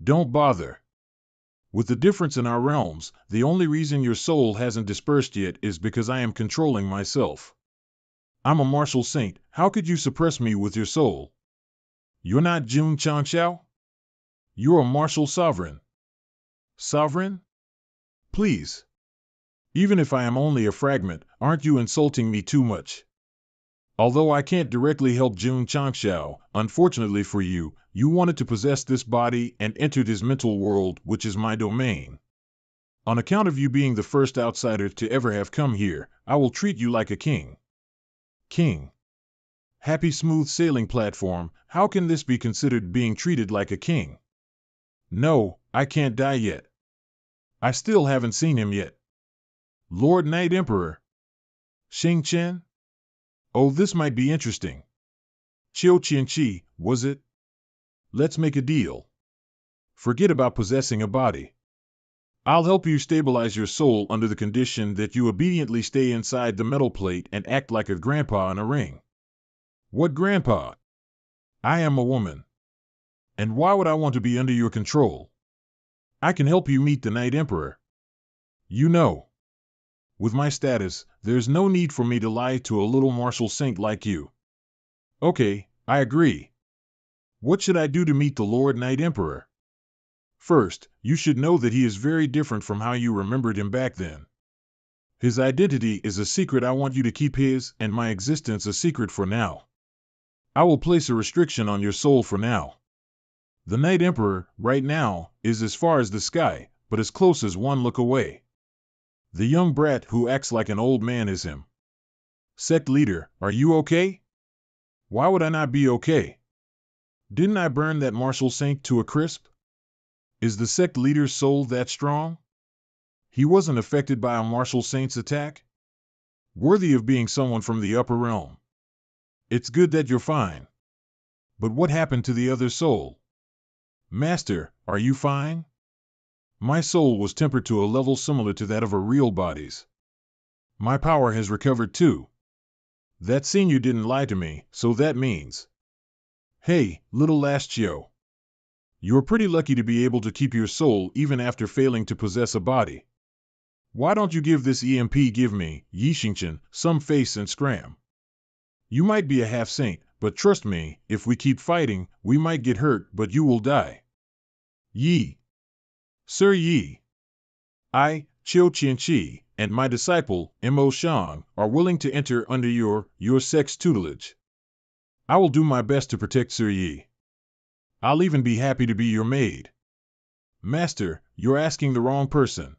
Don't bother. With the difference in our realms, the only reason your soul hasn't dispersed yet is because I am controlling myself. I'm a martial saint, how could you suppress me with your soul? You're not Jun Changxiao? You're a martial sovereign. Sovereign? Please. Even if I am only a fragment, aren't you insulting me too much? Although I can't directly help Jun Changxiao, unfortunately for you, you wanted to possess this body and entered his mental world, which is my domain. On account of you being the first outsider to ever have come here, I will treat you like a king. King. Happy smooth sailing platform, how can this be considered being treated like a king? No, I can't die yet. I still haven't seen him yet. Lord Knight Emperor. Xing Chen? Oh, this might be interesting. Chiu Qianqi, was it? Let's make a deal. Forget about possessing a body. I'll help you stabilize your soul under the condition that you obediently stay inside the metal plate and act like a grandpa in a ring. What grandpa? I am a woman. And why would I want to be under your control? I can help you meet the Knight Emperor. You know. With my status, there's no need for me to lie to a little martial saint like you. Okay, I agree. What should I do to meet the Lord Knight Emperor? First, you should know that he is very different from how you remembered him back then. His identity is a secret. I want you to keep his and my existence a secret for now. I will place a restriction on your soul for now. The Knight Emperor, right now, is as far as the sky, but as close as one look away. The young brat who acts like an old man is him. Sect leader, are you okay? Why would I not be okay? Didn't I burn that martial saint to a crisp? Is the sect leader's soul that strong? He wasn't affected by a martial saint's attack? Worthy of being someone from the upper realm. It's good that you're fine. But what happened to the other soul? Master, are you fine? My soul was tempered to a level similar to that of a real body's. My power has recovered too. That senior didn't lie to me, so that means. Hey, little last Chio. You're pretty lucky to be able to keep your soul even after failing to possess a body. Why don't you give this EMP give me, Yi Xingchen, some face and scram? You might be a half-saint, but trust me, if we keep fighting, we might get hurt, but you will die. Yi. Sir Yi. I, Chiu Qianqi, and my disciple, Mo Shang, are willing to enter under your sect's tutelage. I will do my best to protect Sir Yi. I'll even be happy to be your maid. Master, you're asking the wrong person.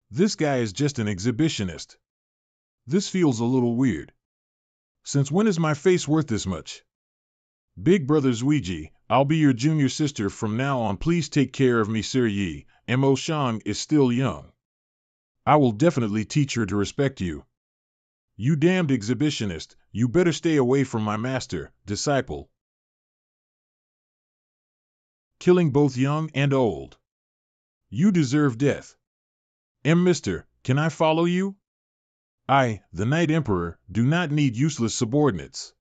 This guy is just an exhibitionist. This feels a little weird. Since when is my face worth this much? Big brother Zuiji, I'll be your junior sister from now on. Please take care of me, Sir Yi. Mo Shang is still young. I will definitely teach her to respect you. You damned exhibitionist, you better stay away from my master, disciple. Killing both young and old. You deserve death. Mister, can I follow you? I, the Knight Emperor, do not need useless subordinates.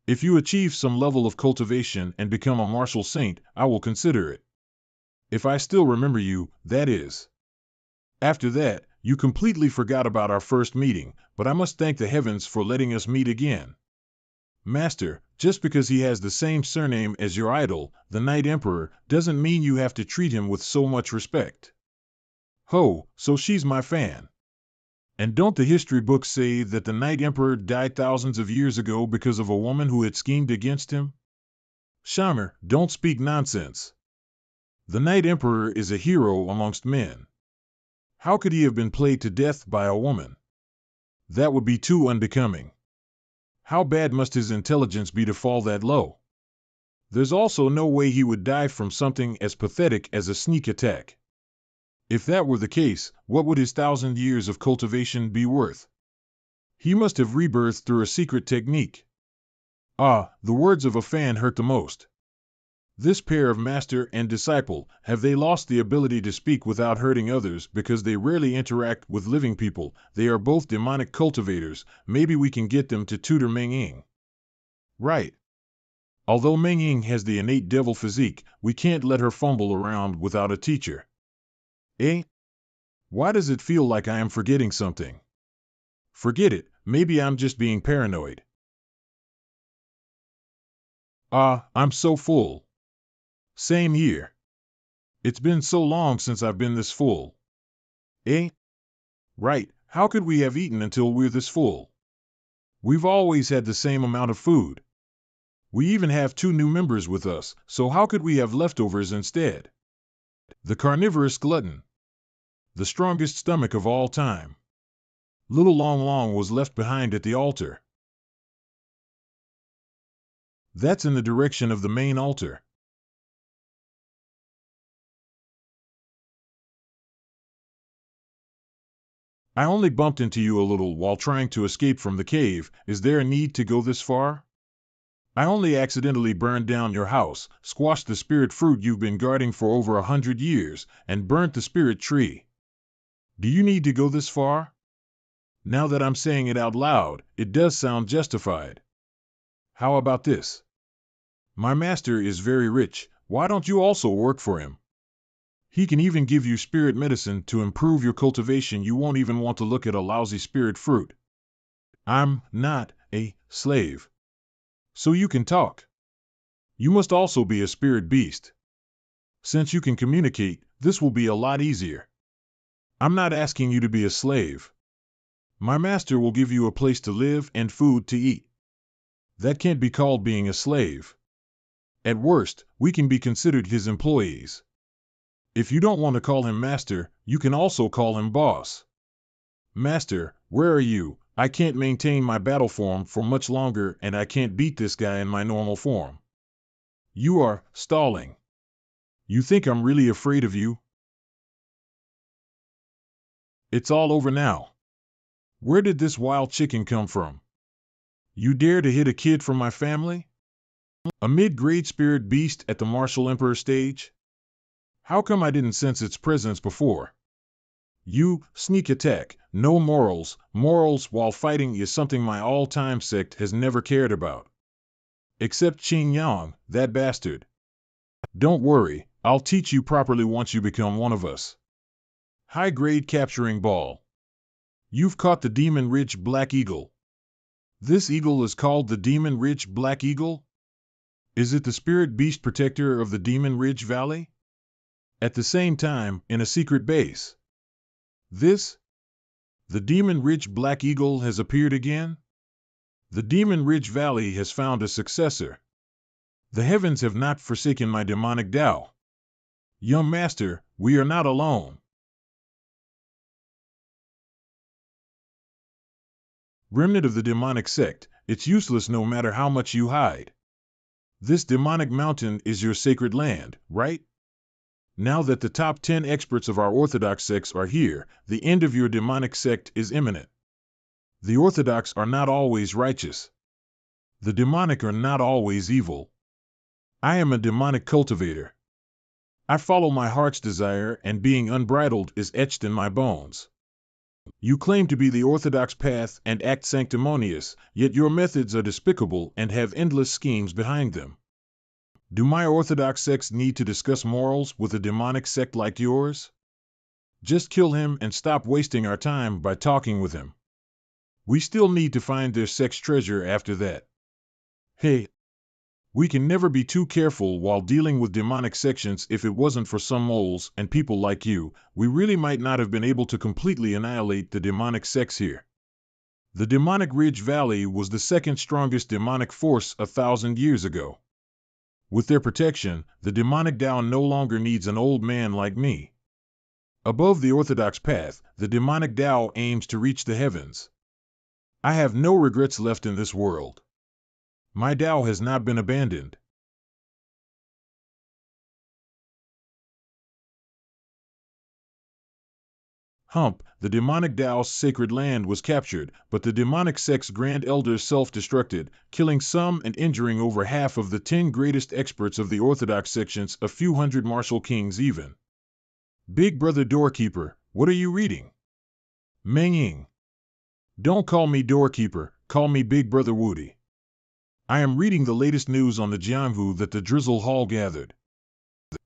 If you achieve some level of cultivation and become a martial saint, I will consider it. If I still remember you, that is. After that, you completely forgot about our first meeting, but I must thank the heavens for letting us meet again. Master, just because he has the same surname as your idol, the Knight Emperor, doesn't mean you have to treat him with so much respect. Ho, so she's my fan. And don't the history books say that the Night Emperor died thousands of years ago because of a woman who had schemed against him? Shamer, don't speak nonsense. The Night Emperor is a hero amongst men. How could he have been played to death by a woman? That would be too unbecoming. How bad must his intelligence be to fall that low? There's also no way he would die from something as pathetic as a sneak attack. If that were the case, what would his 1,000 years of cultivation be worth? He must have rebirthed through a secret technique. Ah, the words of a fan hurt the most. This pair of master and disciple, have they lost the ability to speak without hurting others because they rarely interact with living people? They are both demonic cultivators. Maybe we can get them to tutor Meng Ying. Right. Although Meng Ying has the innate devil physique, we can't let her fumble around without a teacher. Eh? Why does it feel like I am forgetting something? Forget it, maybe I'm just being paranoid. Ah, I'm so full. Same here. It's been so long since I've been this full. Eh? Right, how could we have eaten until we're this full? We've always had the same amount of food. We even have 2 new members with us, so how could we have leftovers instead? The carnivorous glutton. The strongest stomach of all time. Little Long Long was left behind at the altar. That's in the direction of the main altar. I only bumped into you a little while trying to escape from the cave. Is there a need to go this far? I only accidentally burned down your house, squashed the spirit fruit you've been guarding for over 100 years, and burnt the spirit tree. Do you need to go this far? Now that I'm saying it out loud, it does sound justified. How about this? My master is very rich. Why don't you also work for him? He can even give you spirit medicine to improve your cultivation. You won't even want to look at a lousy spirit fruit. I'm not a slave. So you can talk. You must also be a spirit beast. Since you can communicate, this will be a lot easier. I'm not asking you to be a slave. My master will give you a place to live and food to eat. That can't be called being a slave. At worst, we can be considered his employees. If you don't want to call him master, you can also call him boss. Master, where are you? I can't maintain my battle form for much longer, and I can't beat this guy in my normal form. You are stalling. You think I'm really afraid of you? It's all over now. Where did this wild chicken come from? You dare to hit a kid from my family? A mid-grade spirit beast at the martial emperor stage? How come I didn't sense its presence before? You, sneak attack, no morals. Morals while fighting is something my all-time sect has never cared about. Except Qing Yang, that bastard. Don't worry, I'll teach you properly once you become one of us. High-grade capturing ball. You've caught the Demon Ridge Black Eagle. This eagle is called the Demon Ridge Black Eagle? Is it the spirit beast protector of the Demon Ridge Valley? At the same time, in a secret base. The Demon Ridge Black Eagle has appeared again? The Demon Ridge Valley has found a successor. The heavens have not forsaken my demonic Tao. Young master, we are not alone. Remnant of the demonic sect, it's useless no matter how much you hide. This demonic mountain is your sacred land, right? Now that the top 10 experts of our orthodox sects are here, the end of your demonic sect is imminent. The orthodox are not always righteous. The demonic are not always evil. I am a demonic cultivator. I follow my heart's desire, and being unbridled is etched in my bones. You claim to be the orthodox path and act sanctimonious, yet your methods are despicable and have endless schemes behind them. Do my orthodox sects need to discuss morals with a demonic sect like yours? Just kill him and stop wasting our time by talking with him. We still need to find their sect's treasure after that. Hey, We can never be too careful while dealing with demonic sections. If it wasn't for some moles and people like you, we really might not have been able to completely annihilate the demonic sects here. The demonic Ridge Valley was the second strongest demonic force 1,000 years ago. With their protection, the demonic Tao no longer needs an old man like me. Above the orthodox path, the demonic Tao aims to reach the heavens. I have no regrets left in this world. My Tao has not been abandoned. The demonic Tao's sacred land was captured, but the demonic sect's grand elders self-destructed, killing some and injuring over half of the 10 greatest experts of the orthodox sections, a few hundred martial kings even. Big brother doorkeeper, what are you reading? Meng Ying. Don't call me doorkeeper, call me Big Brother Woody. I am reading the latest news on the Jianghu that the Drizzle Hall gathered.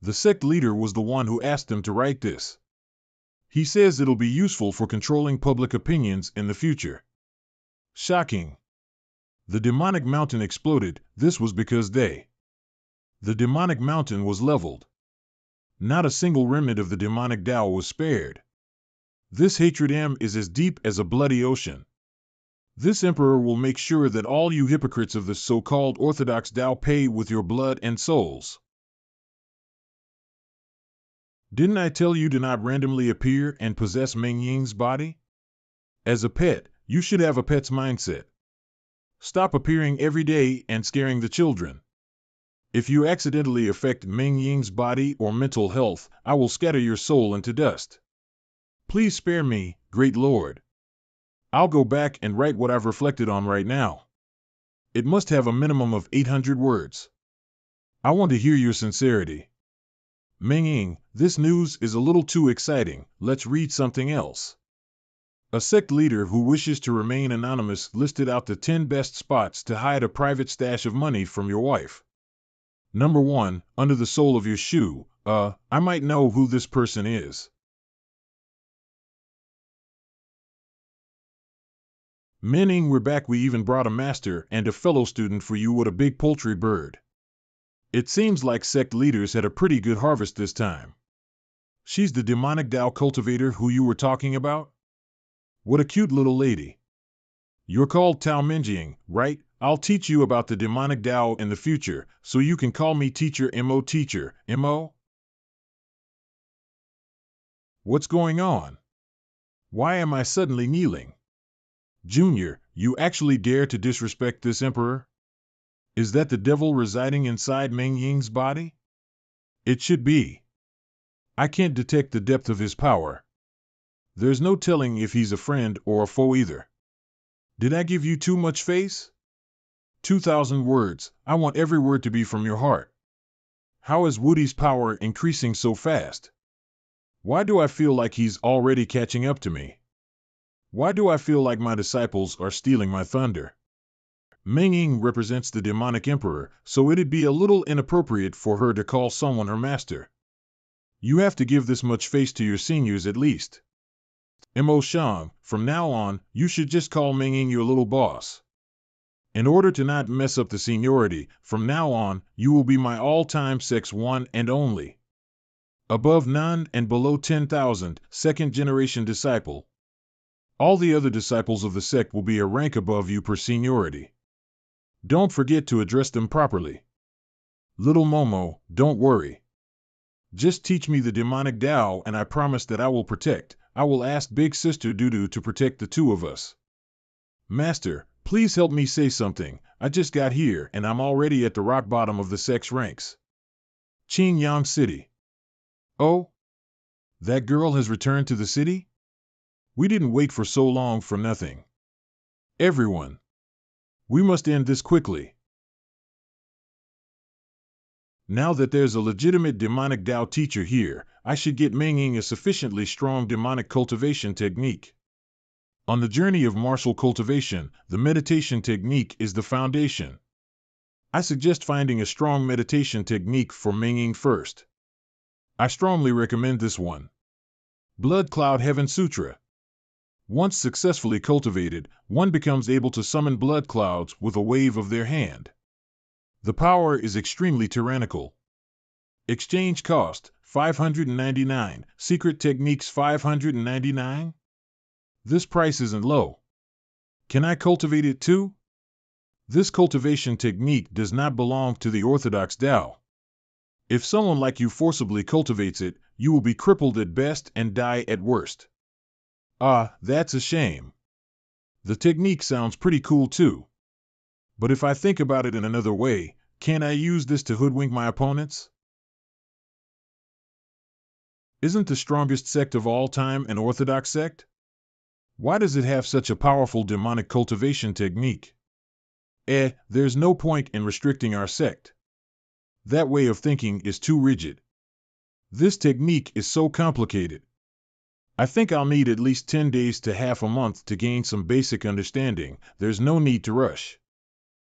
The sect leader was the one who asked them to write this. He says it'll be useful for controlling public opinions in the future. Shocking. The demonic mountain exploded. This was because the demonic mountain was leveled. Not a single remnant of the demonic Tao was spared. This hatred is as deep as a bloody ocean. This emperor will make sure that all you hypocrites of the so-called orthodox Tao pay with your blood and souls. Didn't I tell you to not randomly appear and possess Meng Ying's body? As a pet, you should have a pet's mindset. Stop appearing every day and scaring the children. If you accidentally affect Meng Ying's body or mental health, I will scatter your soul into dust. Please spare me, great lord. I'll go back and write what I've reflected on right now. It must have a minimum of 800 words. I want to hear your sincerity. Meng Ying, this news is a little too exciting. Let's read something else. A sect leader who wishes to remain anonymous listed out the 10 best spots to hide a private stash of money from your wife. Number 1, under the sole of your shoe. I might know who this person is. Meng Ying, we're back. We even brought a master and a fellow student for you. What a big poultry bird. It seems like sect leaders had a pretty good harvest this time. She's the demonic Tao cultivator who you were talking about? What a cute little lady. You're called Tao Menjing, right? I'll teach you about the demonic Tao in the future, so you can call me teacher Mo. Teacher Mo? What's going on? Why am I suddenly kneeling? Junior, you actually dare to disrespect this emperor? Is that the devil residing inside Meng Ying's body? It should be. I can't detect the depth of his power. There's no telling if he's a friend or a foe either. Did I give you too much face? 2,000 words. I want every word to be from your heart. How is Woody's power increasing so fast? Why do I feel like he's already catching up to me? Why do I feel like my disciples are stealing my thunder? Meng Ying represents the demonic emperor, so it'd be a little inappropriate for her to call someone her master. You have to give this much face to your seniors at least. Mo Shang, from now on, you should just call Meng Ying your little boss. In order to not mess up the seniority, from now on, you will be my all-time sect's one and only. Above none and below 10,000, second-generation disciple. All the other disciples of the sect will be a rank above you per seniority. Don't forget to address them properly. Little Momo, don't worry. Just teach me the demonic Tao and I promise that I will protect. I will ask Big Sister Dudu to protect the two of us. Master, please help me say something. I just got here and I'm already at the rock bottom of the sect's ranks. Qingyang City. Oh? That girl has returned to the city? We didn't wait for so long for nothing. Everyone. We must end this quickly. Now that there's a legitimate demonic Tao teacher here, I should get Meng Ying a sufficiently strong demonic cultivation technique. On the journey of martial cultivation, the meditation technique is the foundation. I suggest finding a strong meditation technique for Meng Ying first. I strongly recommend this one. Blood Cloud Heaven Sutra. Once successfully cultivated, one becomes able to summon blood clouds with a wave of their hand. The power is extremely tyrannical. Exchange cost, 599. Secret techniques, 599? This price isn't low. Can I cultivate it too? This cultivation technique does not belong to the orthodox Tao. If someone like you forcibly cultivates it, you will be crippled at best and die at worst. Ah, that's a shame. The technique sounds pretty cool too. But if I think about it in another way, can I use this to hoodwink my opponents? Isn't the strongest sect of all time an orthodox sect? Why does it have such a powerful demonic cultivation technique? There's no point in restricting our sect. That way of thinking is too rigid. This technique is so complicated. I think I'll need at least 10 days to half a month to gain some basic understanding. There's no need to rush.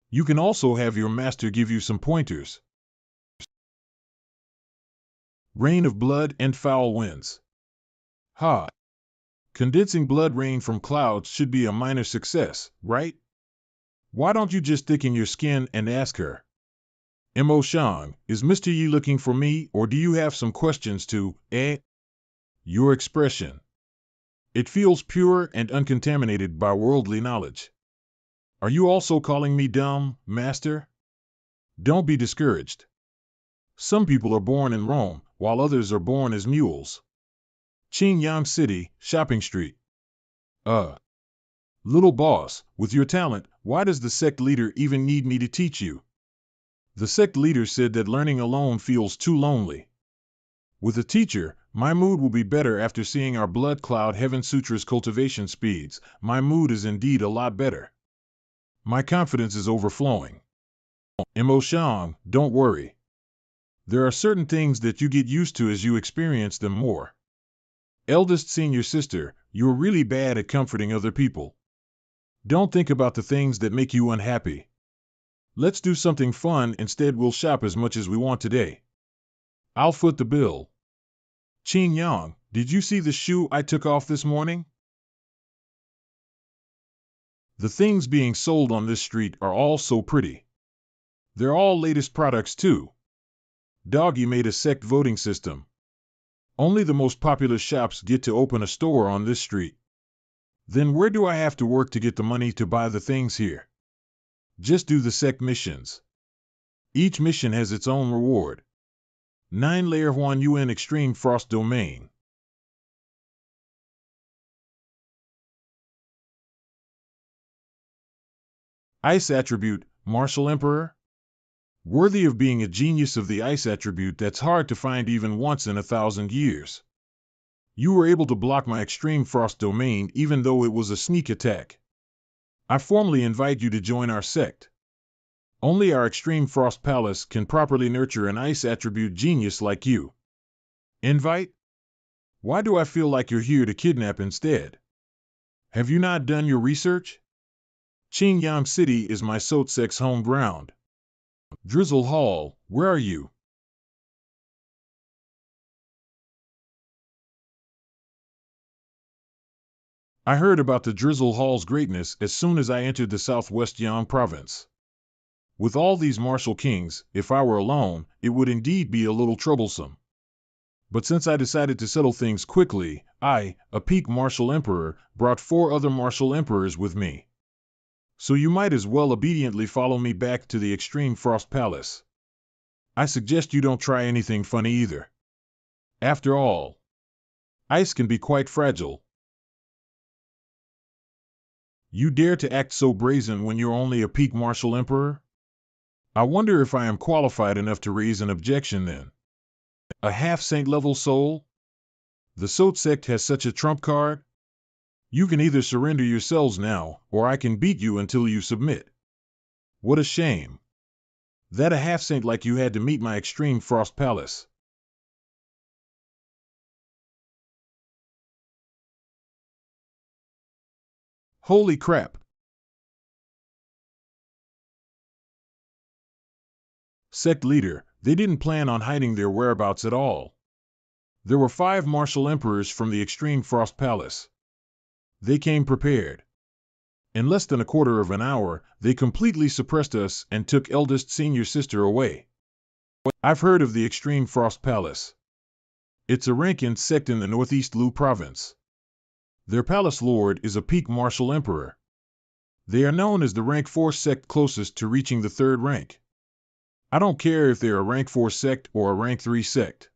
You can also have your master give you some pointers. Rain of blood and foul winds. Ha! Condensing blood rain from clouds should be a minor success, right? Why don't you just stick in your skin and ask her? Mo Shang, is Mr. Yi looking for me, or do you have some questions too, Your expression. It feels pure and uncontaminated by worldly knowledge. Are you also calling me dumb, master? Don't be discouraged. Some people are born in Rome, while others are born as mules. Qingyang City, Shopping Street. Little boss, with your talent, why does the sect leader even need me to teach you? The sect leader said that learning alone feels too lonely. With a teacher, my mood will be better after seeing our blood cloud Heaven Sutra's cultivation speeds. My mood is indeed a lot better. My confidence is overflowing. Mo Shang, don't worry. There are certain things that you get used to as you experience them more. Eldest senior sister, you're really bad at comforting other people. Don't think about the things that make you unhappy. Let's do something fun instead. We'll shop as much as we want today. I'll foot the bill. Qin Yang, did you see the shoe I took off this morning? The things being sold on this street are all so pretty. They're all latest products too. Doggy made a sect voting system. Only the most popular shops get to open a store on this street. Then where do I have to work to get the money to buy the things here? Just do the sect missions. Each mission has its own reward. 9-layer Huan Yuan Extreme Frost Domain. Ice Attribute, Martial Emperor? Worthy of being a genius of the ice attribute that's hard to find even once in 1,000 years. You were able to block my Extreme Frost Domain even though it was a sneak attack. I formally invite you to join our sect. Only our Extreme Frost Palace can properly nurture an ice attribute genius like you. Invite? Why do I feel like you're here to kidnap instead? Have you not done your research? Qingyang City is my Sect's home ground. Drizzle Hall, where are you? I heard about the Drizzle Hall's greatness as soon as I entered the southwest Yang province. With all these martial kings, if I were alone, it would indeed be a little troublesome. But since I decided to settle things quickly, I, a peak martial emperor, brought 4 other martial emperors with me. So you might as well obediently follow me back to the Extreme Frost Palace. I suggest you don't try anything funny either. After all, ice can be quite fragile. You dare to act so brazen when you're only a peak martial emperor? I wonder if I am qualified enough to raise an objection then. A half-saint level soul? The Sect has such a trump card? You can either surrender yourselves now, or I can beat you until you submit. What a shame. That a half-saint like you had to meet my Extreme Frost Palace. Holy crap. Sect leader, they didn't plan on hiding their whereabouts at all. There were 5 martial emperors from the Extreme Frost Palace. They came prepared. In less than a quarter of an hour, they completely suppressed us and took eldest senior sister away. I've heard of the Extreme Frost Palace. It's a rank and sect in the Northeast Lu province. Their palace lord is a peak martial emperor. They are known as the rank 4 sect closest to reaching the 3rd rank. I don't care if they're a rank 4 sect or a rank 3 sect.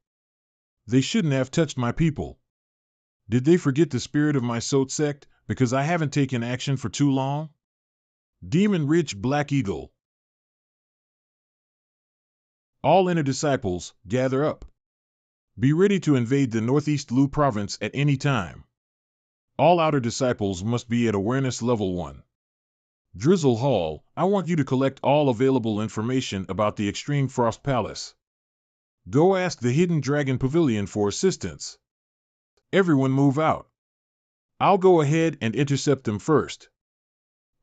They shouldn't have touched my people. Did they forget the spirit of my sect because I haven't taken action for too long? Demon Rich Black Eagle. All inner disciples, gather up. Be ready to invade the Northeast Lu province at any time. All outer disciples must be at awareness level 1. Drizzle Hall, I want you to collect all available information about the Extreme Frost Palace. Go ask the Hidden Dragon Pavilion for assistance. Everyone move out. I'll go ahead and intercept them first.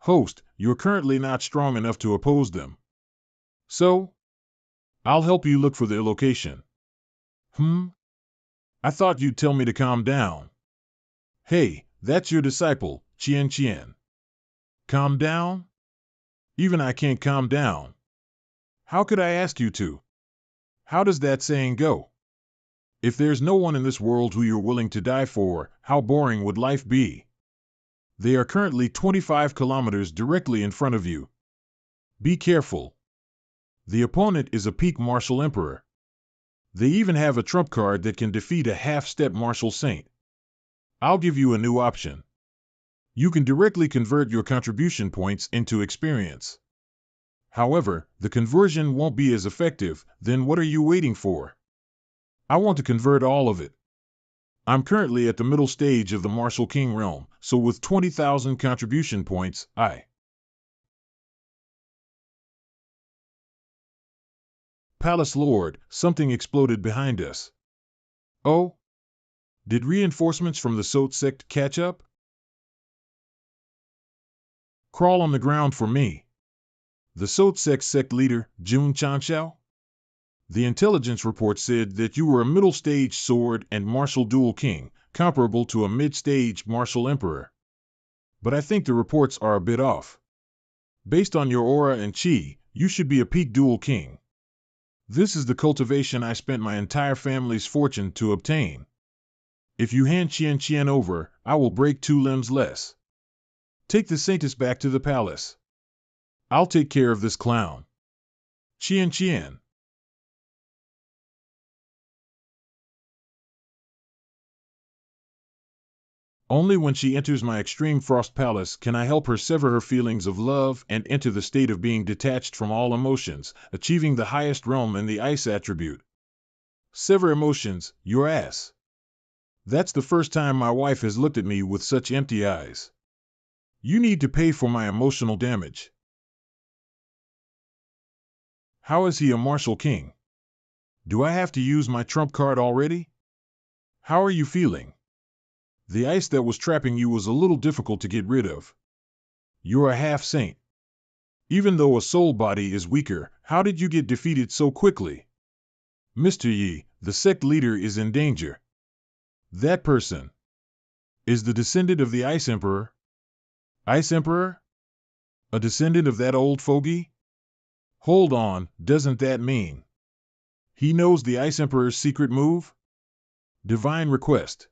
Host, you're currently not strong enough to oppose them. So? I'll help you look for their location. I thought you'd tell me to calm down. Hey, that's your disciple, Chien Chien. Calm down? Even I can't calm down. How could I ask you to? How does that saying go? If there's no one in this world who you're willing to die for, how boring would life be? They are currently 25 kilometers directly in front of you. Be careful. The opponent is a peak martial emperor. They even have a trump card that can defeat a half-step martial saint. I'll give you a new option. You can directly convert your contribution points into experience. However, the conversion won't be as effective. Then what are you waiting for? I want to convert all of it. I'm currently at the middle stage of the Martial King realm, so with 20,000 contribution points, Palace Lord, something exploded behind us. Oh? Did reinforcements from the Sect catch up? Crawl on the ground for me. The sect leader, Jun Chanxiao? The intelligence report said that you were a middle-stage sword and martial dual king, comparable to a mid-stage martial emperor. But I think the reports are a bit off. Based on your aura and chi, you should be a peak dual king. This is the cultivation I spent my entire family's fortune to obtain. If you hand Chien Chien over, I will break 2 limbs less. Take the saintess back to the palace. I'll take care of this clown. Chien Chien. Only when she enters my Extreme Frost Palace can I help her sever her feelings of love and enter the state of being detached from all emotions, achieving the highest realm in the ice attribute. Sever emotions, your ass. That's the first time my wife has looked at me with such empty eyes. You need to pay for my emotional damage. How is he a martial king? Do I have to use my trump card already? How are you feeling? The ice that was trapping you was a little difficult to get rid of. You're a half-saint. Even though a soul body is weaker, how did you get defeated so quickly? Mr. Yi, the sect leader is in danger. That person is the descendant of the Ice Emperor. Ice Emperor? A descendant of that old fogey? Hold on, doesn't that mean he knows the Ice Emperor's secret move? Divine request.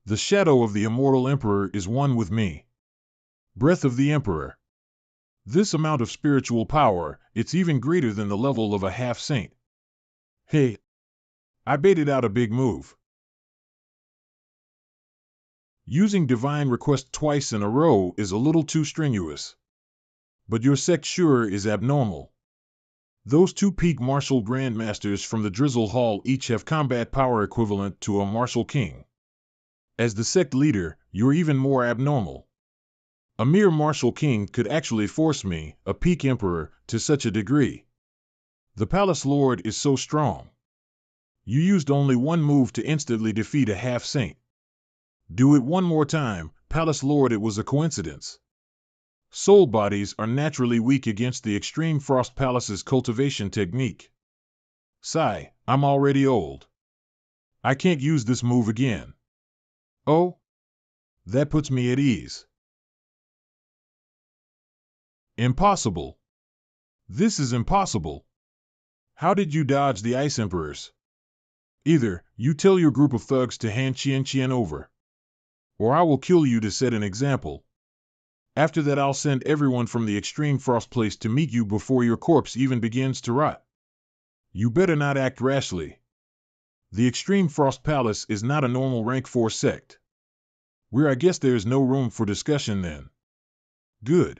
The shadow of the immortal emperor is one with me. Breath of the Emperor. This amount of spiritual power, it's even greater than the level of a half-saint. Hey, I baited out a big move. Using divine request twice in a row is a little too strenuous. But your sect sure is abnormal. Those 2 peak martial grandmasters from the Drizzle Hall each have combat power equivalent to a martial king. As the sect leader, you're even more abnormal. A mere martial king could actually force me, a peak emperor, to such a degree. The palace lord is so strong. You used only 1 move to instantly defeat a half-saint. Do it one more time, palace lord. It was a coincidence. Soul bodies are naturally weak against the Extreme Frost Palace's cultivation technique. Sigh, I'm already old. I can't use this move again. Oh? That puts me at ease. Impossible. This is impossible. How did you dodge the Ice Emperors? Either you tell your group of thugs to hand Qian over, or I will kill you to set an example. After that I'll send everyone from the Extreme Frost Place to meet you before your corpse even begins to rot. You better not act rashly. The Extreme Frost Palace is not a normal rank 4 sect. I guess there's no room for discussion then. Good.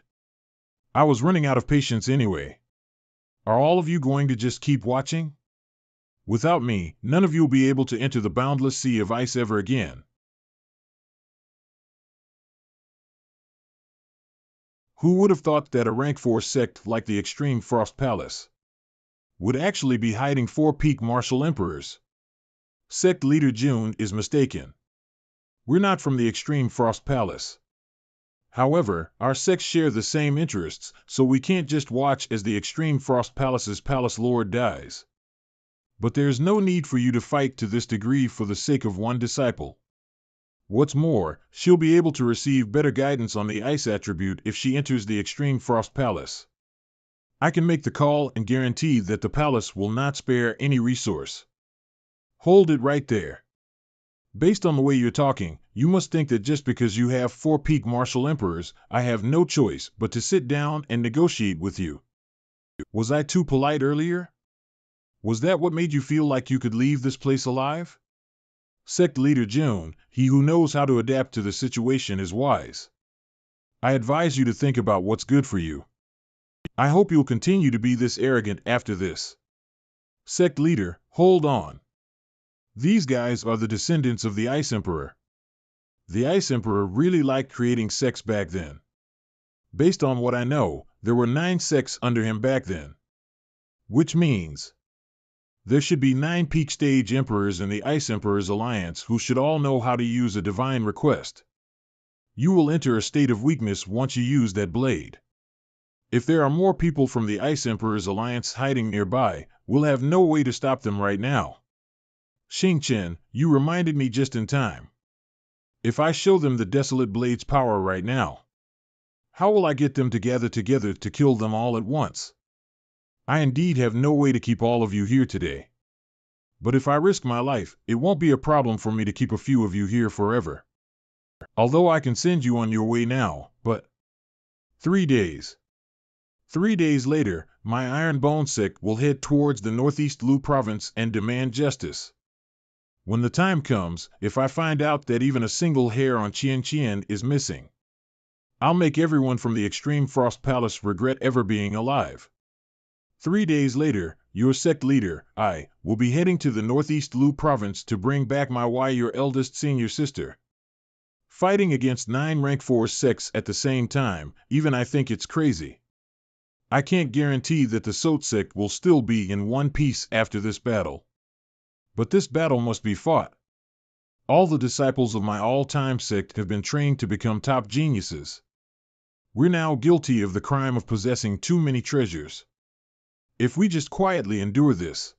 I was running out of patience anyway. Are all of you going to just keep watching? Without me, none of you will be able to enter the boundless sea of ice ever again. Who would have thought that a rank 4 sect like the Extreme Frost Palace would actually be hiding 4 peak martial emperors? Sect leader June is mistaken. We're not from the Extreme Frost Palace. However, our sects share the same interests, so we can't just watch as the Extreme Frost Palace's palace lord dies. But there's no need for you to fight to this degree for the sake of one disciple. What's more, she'll be able to receive better guidance on the ice attribute if she enters the Extreme Frost Palace. I can make the call and guarantee that the palace will not spare any resource. Hold it right there. Based on the way you're talking, you must think that just because you have 4 peak martial emperors, I have no choice but to sit down and negotiate with you. Was I too polite earlier? Was that what made you feel like you could leave this place alive? Sect leader June, he who knows how to adapt to the situation is wise. I advise you to think about what's good for you. I hope you'll continue to be this arrogant after this. Sect leader, hold on. These guys are the descendants of the Ice Emperor. The Ice Emperor really liked creating sects back then. Based on what I know, there were 9 sects under him back then. Which means there should be 9 peak stage emperors in the Ice Emperor's alliance who should all know how to use a divine request. You will enter a state of weakness once you use that blade. If there are more people from the Ice Emperor's alliance hiding nearby, we'll have no way to stop them right now. Xingqian, you reminded me just in time. If I show them the Desolate Blade's power right now, how will I get them to gather together to kill them all at once? I indeed have no way to keep all of you here today. But if I risk my life, it won't be a problem for me to keep a few of you here forever. Although I can send you on your way now, but 3 days. 3 days later, my Iron Bone sect will head towards the Northeast Lu province and demand justice. When the time comes, if I find out that even a single hair on Qian is missing, I'll make everyone from the Extreme Frost Palace regret ever being alive. 3 days later, your sect leader, I, will be heading to the Northeast Lu province to bring back my your eldest senior sister. Fighting against 9 rank 4 sects at the same time, even I think it's crazy. I can't guarantee that the Sot sect will still be in one piece after this battle. But this battle must be fought. All the disciples of my all-time sect have been trained to become top geniuses. We're now guilty of the crime of possessing too many treasures. If we just quietly endure this,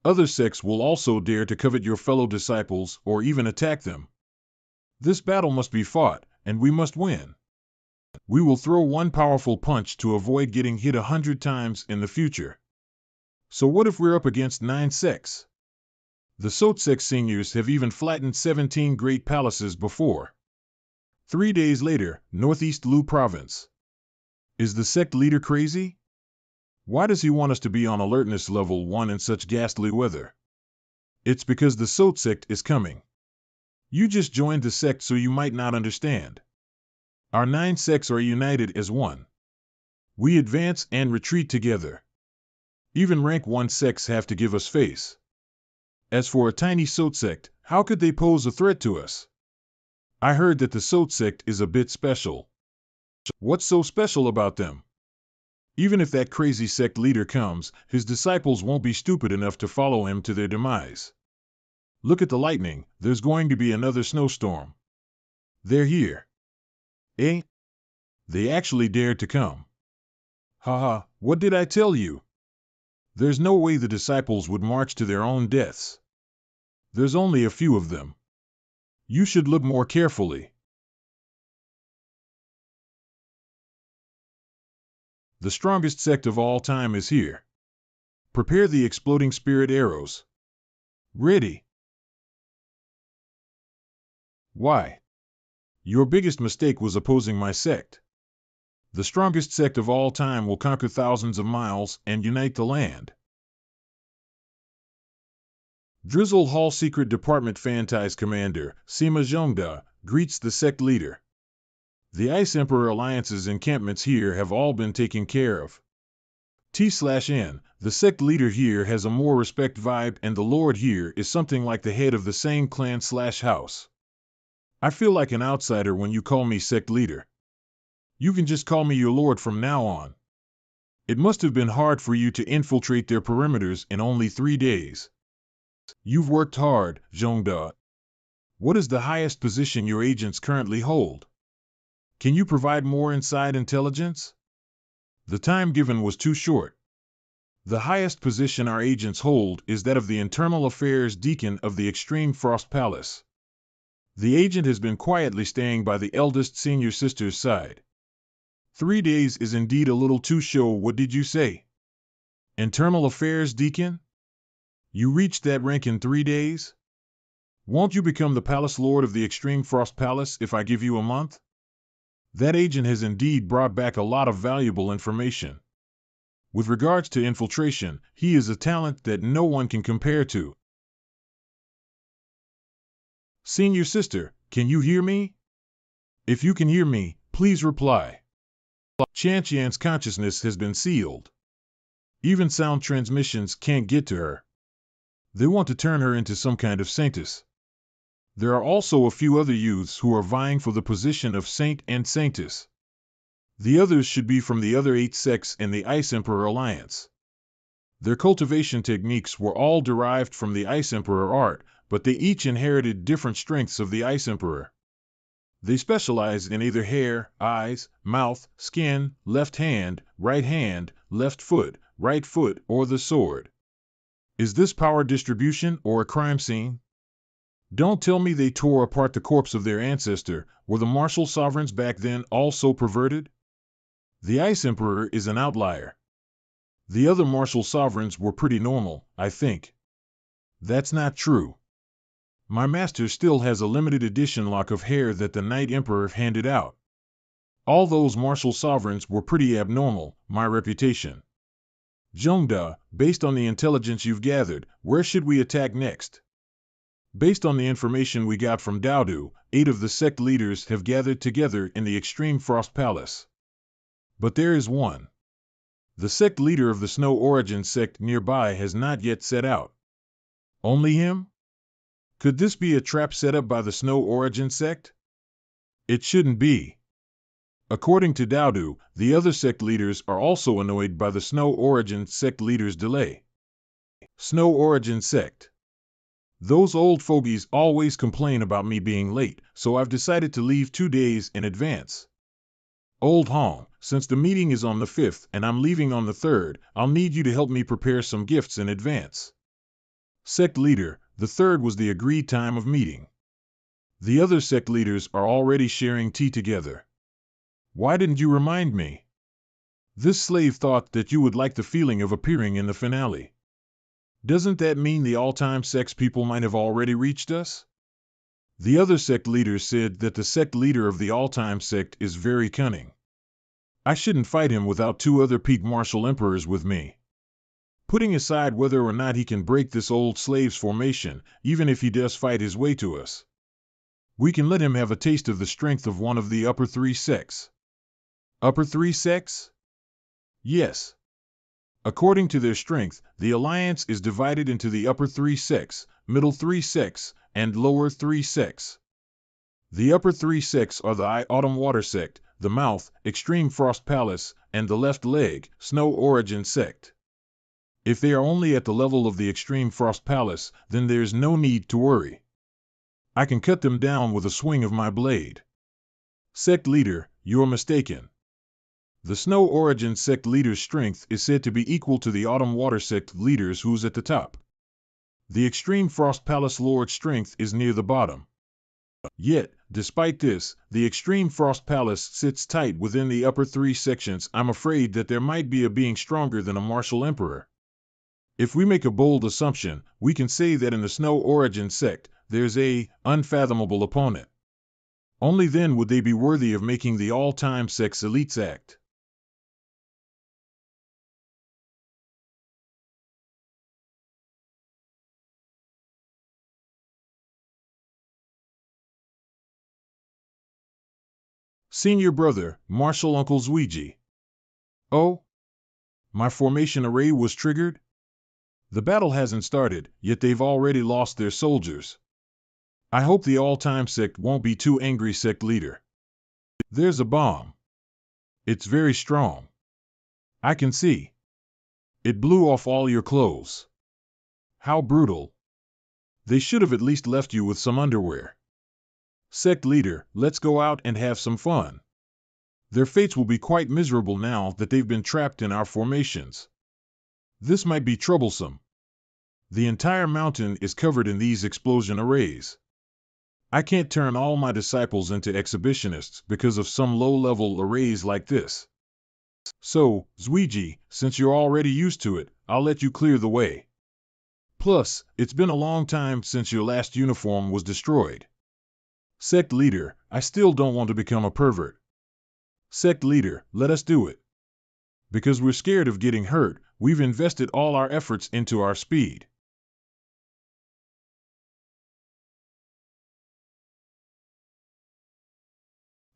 other sects will also dare to covet your fellow disciples or even attack them. This battle must be fought, and we must win. We will throw one powerful punch to avoid getting hit 100 times in the future. So what if we're up against 9 sects? The Sot sect seniors have even flattened 17 great palaces before. 3 days later, Northeast Lu province. Is the sect leader crazy? Why does he want us to be on alertness level 1 in such ghastly weather? It's because the Sot sect is coming. You just joined the sect so you might not understand. Our 9 sects are united as one. We advance and retreat together. Even rank 1 sects have to give us face. As for a tiny Sot sect, how could they pose a threat to us? I heard that the Sot sect is a bit special. What's so special about them? Even if that crazy sect leader comes, his disciples won't be stupid enough to follow him to their demise. Look at the lightning, there's going to be another snowstorm. They're here. Eh? They actually dared to come. Haha, what did I tell you? There's no way the disciples would march to their own deaths. There's only a few of them. You should look more carefully. The strongest sect of all time is here. Prepare the exploding spirit arrows. Ready. Why? Your biggest mistake was opposing my sect. The strongest sect of all time will conquer thousands of miles and unite the land. Drizzle Hall Secret Department Fantais Commander, Sima Zhongda, greets the sect leader. The Ice Emperor Alliance's encampments here have all been taken care of. T/N, the sect leader here has a more respect vibe, and the lord here is something like the head of the same clan/house. I feel like an outsider when you call me sect leader. You can just call me your lord from now on. It must have been hard for you to infiltrate their perimeters in only 3 days. You've worked hard, Zhongda. What is the highest position your agents currently hold? Can you provide more inside intelligence? The time given was too short. The highest position our agents hold is that of the Internal Affairs Deacon of the Extreme Frost Palace. The agent has been quietly staying by the eldest senior sister's side. 3 days is indeed a little too short. What did you say? Internal Affairs Deacon? You reached that rank in 3 days? Won't you become the Palace Lord of the Extreme Frost Palace if I give you a month? That agent has indeed brought back a lot of valuable information. With regards to infiltration, he is a talent that no one can compare to. Senior sister, can you hear me? If you can hear me, please reply. Qianqian's consciousness has been sealed. Even sound transmissions can't get to her. They want to turn her into some kind of saintess. There are also a few other youths who are vying for the position of saint and saintess. The others should be from the other 8 sects in the Ice Emperor Alliance. Their cultivation techniques were all derived from the Ice Emperor art, but they each inherited different strengths of the Ice Emperor. They specialize in either hair, eyes, mouth, skin, left hand, left foot, right foot, or the sword. Is this power distribution or a crime scene? Don't tell me they tore apart the corpse of their ancestor. Were the martial sovereigns back then also perverted? The Ice Emperor is an outlier. The other martial sovereigns were pretty normal, I think. That's not true. My master still has a limited edition lock of hair that the Night Emperor handed out. All those martial sovereigns were pretty abnormal, my reputation. Zhongda, based on the intelligence you've gathered, where should we attack next? Based on the information we got from Daodu, 8 of the sect leaders have gathered together in the Extreme Frost Palace. But there is one. The sect leader of the Snow Origin sect nearby has not yet set out. Only him? Could this be a trap set up by the Snow Origin sect? It shouldn't be. According to Daodu, the other sect leaders are also annoyed by the Snow Origin sect leader's delay. Snow Origin sect. Those old fogies always complain about me being late, so I've decided to leave 2 days in advance. Old Hong, since the meeting is on the 5th and I'm leaving on the 3rd, I'll need you to help me prepare some gifts in advance. Sect leader, the 3rd was the agreed time of meeting. The other sect leaders are already sharing tea together. Why didn't you remind me? This slave thought that you would like the feeling of appearing in the finale. Doesn't that mean the all-time sects people might have already reached us? The other sect leaders said that the sect leader of the all-time sect is very cunning. I shouldn't fight him without 2 other peak martial emperors with me. Putting aside whether or not he can break this old slave's formation, even if he does fight his way to us, we can let him have a taste of the strength of one of the upper 3 sects. Upper 3 sects? Yes. According to their strength, the alliance is divided into the upper 3 sects, middle 3 sects, and lower 3 sects. The upper 3 sects are the Eye Autumn Water sect, the Mouth, Extreme Frost Palace, and the Left Leg, Snow Origin sect. If they are only at the level of the Extreme Frost Palace, then there's no need to worry. I can cut them down with a swing of my blade. Sect leader, you're mistaken. The Snow Origin sect leader's strength is said to be equal to the Autumn Water sect leader's, who's at the top. The Extreme Frost Palace lord's strength is near the bottom. Yet, despite this, the Extreme Frost Palace sits tight within the upper 3 sections. I'm afraid that there might be a being stronger than a martial emperor. If we make a bold assumption, we can say that in the Snow Origin sect, there's a unfathomable opponent. Only then would they be worthy of making the all-time sect's elites act. Senior brother, Martial Uncle Zuiji. Oh? My formation array was triggered? The battle hasn't started, yet they've already lost their soldiers. I hope the all-time sect won't be too angry, sect leader. There's a bomb. It's very strong. I can see. It blew off all your clothes. How brutal. They should have at least left you with some underwear. Sect leader, let's go out and have some fun. Their fates will be quite miserable now that they've been trapped in our formations. This might be troublesome. The entire mountain is covered in these explosion arrays. I can't turn all my disciples into exhibitionists because of some low-level arrays like this. So, Zuiji, since you're already used to it, I'll let you clear the way. Plus, it's been a long time since your last uniform was destroyed. Sect leader, I still don't want to become a pervert. Sect leader, let us do it. Because we're scared of getting hurt, we've invested all our efforts into our speed.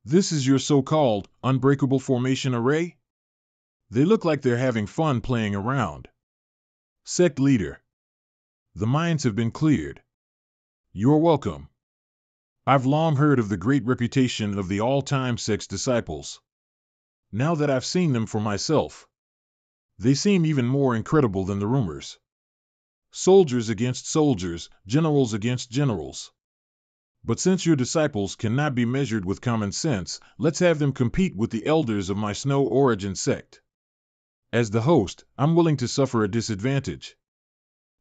This is your so-called unbreakable formation array? They look like they're having fun playing around. Sect leader. The mines have been cleared. You're welcome. I've long heard of the great reputation of the all-time sect's disciples. Now that I've seen them for myself, they seem even more incredible than the rumors. Soldiers against soldiers, generals against generals. But since your disciples cannot be measured with common sense, let's have them compete with the elders of my Snow Origin sect. As the host, I'm willing to suffer a disadvantage.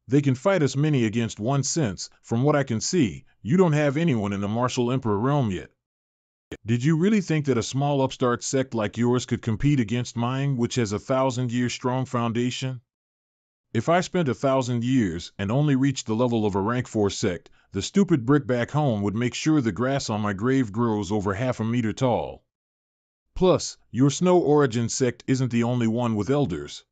They can fight us many against one since, from what I can see, you don't have anyone in the martial emperor realm yet. Did you really think that a small upstart sect like yours could compete against mine, which has a 1,000-year strong foundation? If I spent 1,000 years and only reached the level of a rank 4 sect, the stupid brick back home would make sure the grass on my grave grows over half a meter tall. Plus, your Snow Origin sect isn't the only one with elders.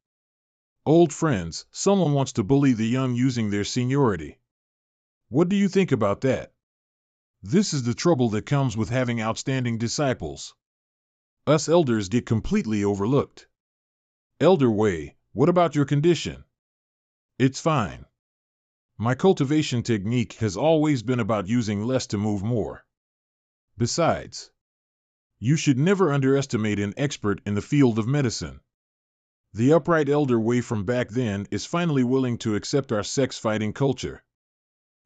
Old friends, someone wants to bully the young using their seniority. What do you think about that? This is the trouble that comes with having outstanding disciples. Us elders get completely overlooked. Elder Wei, what about your condition? It's fine. My cultivation technique has always been about using less to move more. Besides, you should never underestimate an expert in the field of medicine. The upright Elder Wei from back then is finally willing to accept our sex fighting culture.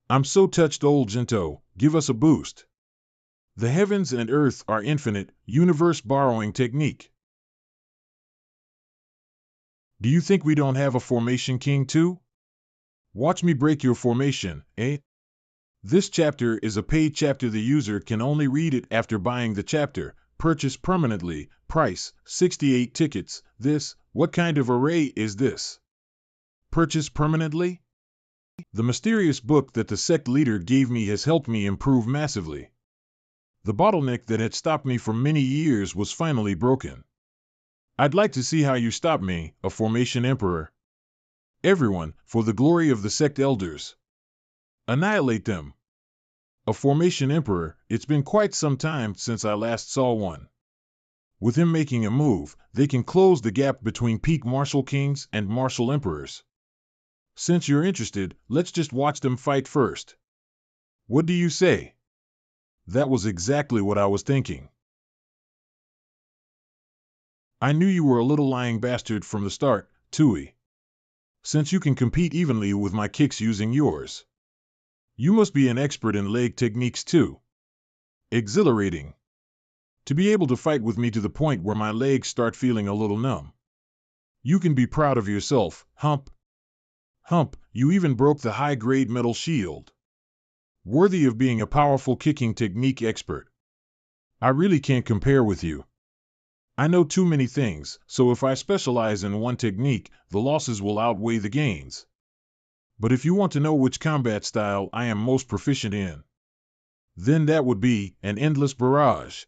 I'm so touched, old Jinto, give us a boost. The heavens and earth are infinite, universe borrowing technique. Do you think we don't have a formation king too? Watch me break your formation, eh? This chapter is a paid chapter. The user can only read it after buying the chapter. Purchase permanently. Price, 68 tickets. What kind of array is this? Purchase permanently? The mysterious book that the sect leader gave me has helped me improve massively. The bottleneck that had stopped me for many years was finally broken. I'd like to see how you stop me, a formation emperor. Everyone, for the glory of the sect elders. Annihilate them. A formation emperor, it's been quite some time since I last saw one. With him making a move, they can close the gap between peak martial kings and martial emperors. Since you're interested, let's just watch them fight first. What do you say? That was exactly what I was thinking. I knew you were a little lying bastard from the start, Tui. Since you can compete evenly with my kicks using yours. You must be an expert in leg techniques too. Exhilarating. To be able to fight with me to the point where my legs start feeling a little numb. You can be proud of yourself, Hump. Hump, you even broke the high-grade metal shield. Worthy of being a powerful kicking technique expert. I really can't compare with you. I know too many things, so if I specialize in one technique, the losses will outweigh the gains. But if you want to know which combat style I am most proficient in, then that would be an endless barrage.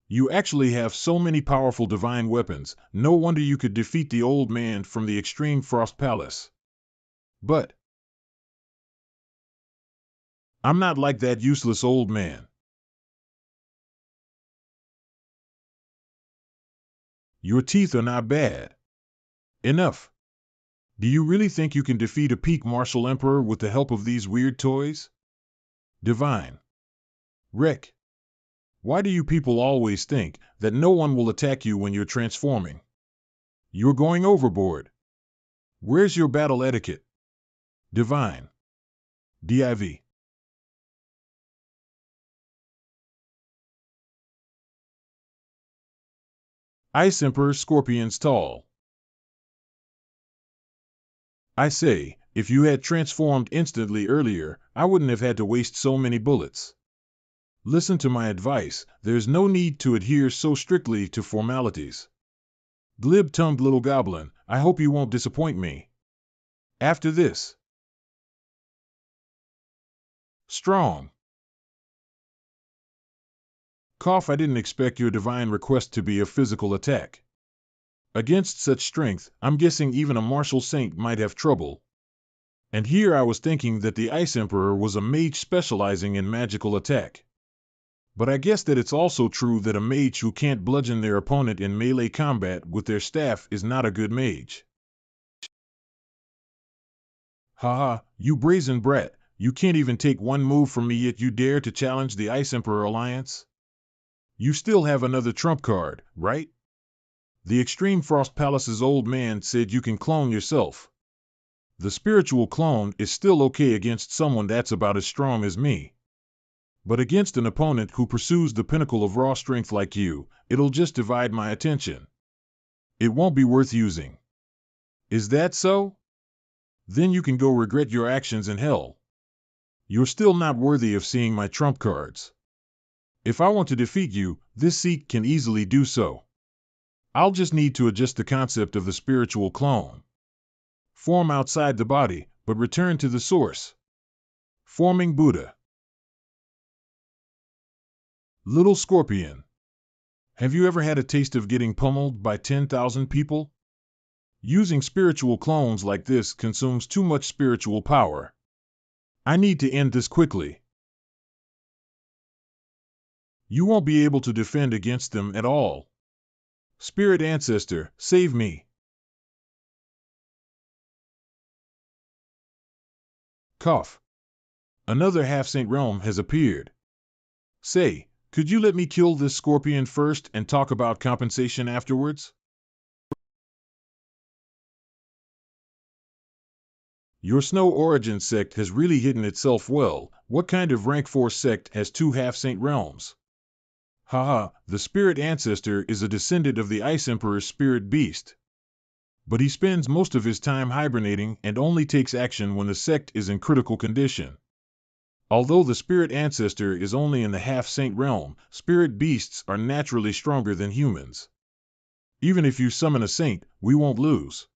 You actually have so many powerful divine weapons, no wonder you could defeat the old man from the extreme Frost Palace. But I'm not like that useless old man. Your teeth are not bad. Enough. Do you really think you can defeat a peak martial emperor with the help of these weird toys? Divine. Rec. Why do you people always think that no one will attack you when you're transforming? You're going overboard. Where's your battle etiquette? Divine. Div. Ice Emperor Scorpion's tall. I say, if you had transformed instantly earlier, I wouldn't have had to waste so many bullets. Listen to my advice, there's no need to adhere so strictly to formalities. Glib-tongued little goblin, I hope you won't disappoint me. After this. Strong. Cough, I didn't expect your divine request to be a physical attack. Against such strength, I'm guessing even a martial saint might have trouble. And here I was thinking that the Ice Emperor was a mage specializing in magical attack. But I guess that it's also true that a mage who can't bludgeon their opponent in melee combat with their staff is not a good mage. Haha, you brazen brat, you can't even take one move from me yet you dare to challenge the Ice Emperor Alliance? You still have another trump card, right? The Extreme Frost Palace's old man said you can clone yourself. The spiritual clone is still okay against someone that's about as strong as me. But against an opponent who pursues the pinnacle of raw strength like you, it'll just divide my attention. It won't be worth using. Is that so? Then you can go regret your actions in hell. You're still not worthy of seeing my trump cards. If I want to defeat you, this seat can easily do so. I'll just need to adjust the concept of the spiritual clone. Form outside the body, but return to the source. Forming Buddha. Little Scorpion. Have you ever had a taste of getting pummeled by 10,000 people? Using spiritual clones like this consumes too much spiritual power. I need to end this quickly. You won't be able to defend against them at all. Spirit Ancestor, save me. Cough. Another half-saint realm has appeared. Say, could you let me kill this scorpion first and talk about compensation afterwards? Your Snow Origin sect has really hidden itself well. What kind of rank 4 sect has 2 half-saint realms? Haha, the Spirit Ancestor is a descendant of the Ice Emperor's spirit beast. But he spends most of his time hibernating and only takes action when the sect is in critical condition. Although the Spirit Ancestor is only in the half-saint realm, spirit beasts are naturally stronger than humans. Even if you summon a saint, we won't lose.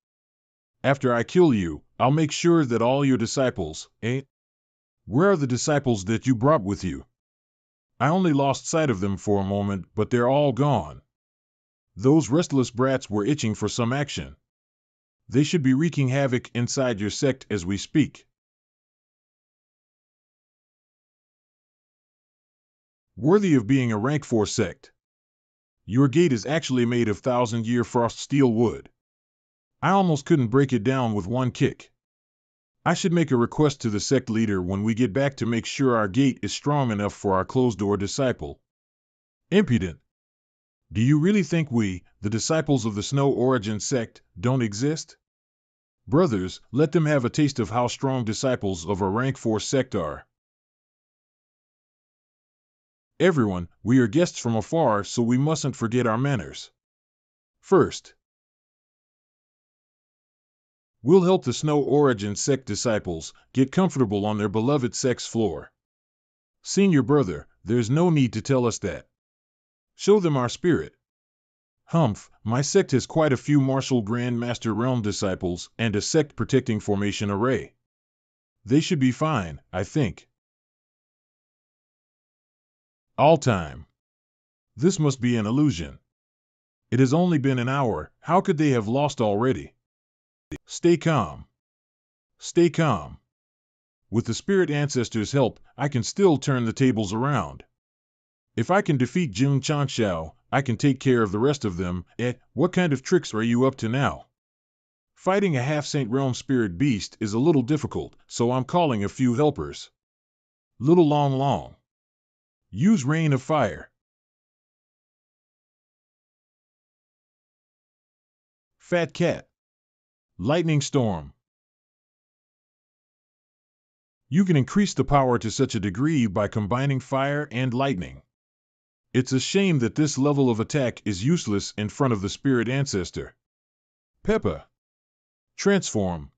After I kill you, I'll make sure that all your disciples, Where are the disciples that you brought with you? I only lost sight of them for a moment, but they're all gone. Those restless brats were itching for some action. They should be wreaking havoc inside your sect as we speak. Worthy of being a rank 4 sect. Your gate is actually made of 1,000-year frost steel wood. I almost couldn't break it down with one kick. I should make a request to the sect leader when we get back to make sure our gate is strong enough for our closed-door disciple. Impudent. Do you really think we, the disciples of the Snow Origin sect, don't exist? Brothers, let them have a taste of how strong disciples of a rank 4 sect are. Everyone, we are guests from afar, so we mustn't forget our manners. First, We'll help the Snow Origin Sect disciples get comfortable on their beloved Sect's floor. Senior brother, there's no need to tell us that. Show them our spirit. Humph, my sect has quite a few Martial Grand Master Realm disciples and a sect protecting formation array. They should be fine, I think. All time. This must be an illusion. It has only been an hour, how could they have lost already? Stay calm. Stay calm. With the spirit ancestors' help, I can still turn the tables around. If I can defeat Jun Chanxiao, I can take care of the rest of them. What kind of tricks are you up to now? Fighting a half-saint realm spirit beast is a little difficult, so I'm calling a few helpers. Little Long Long. Use Rain of Fire. Fat Cat. Lightning Storm. You can increase the power to such a degree by combining fire and lightning. It's a shame that this level of attack is useless in front of the spirit ancestor. Peppa. Transform.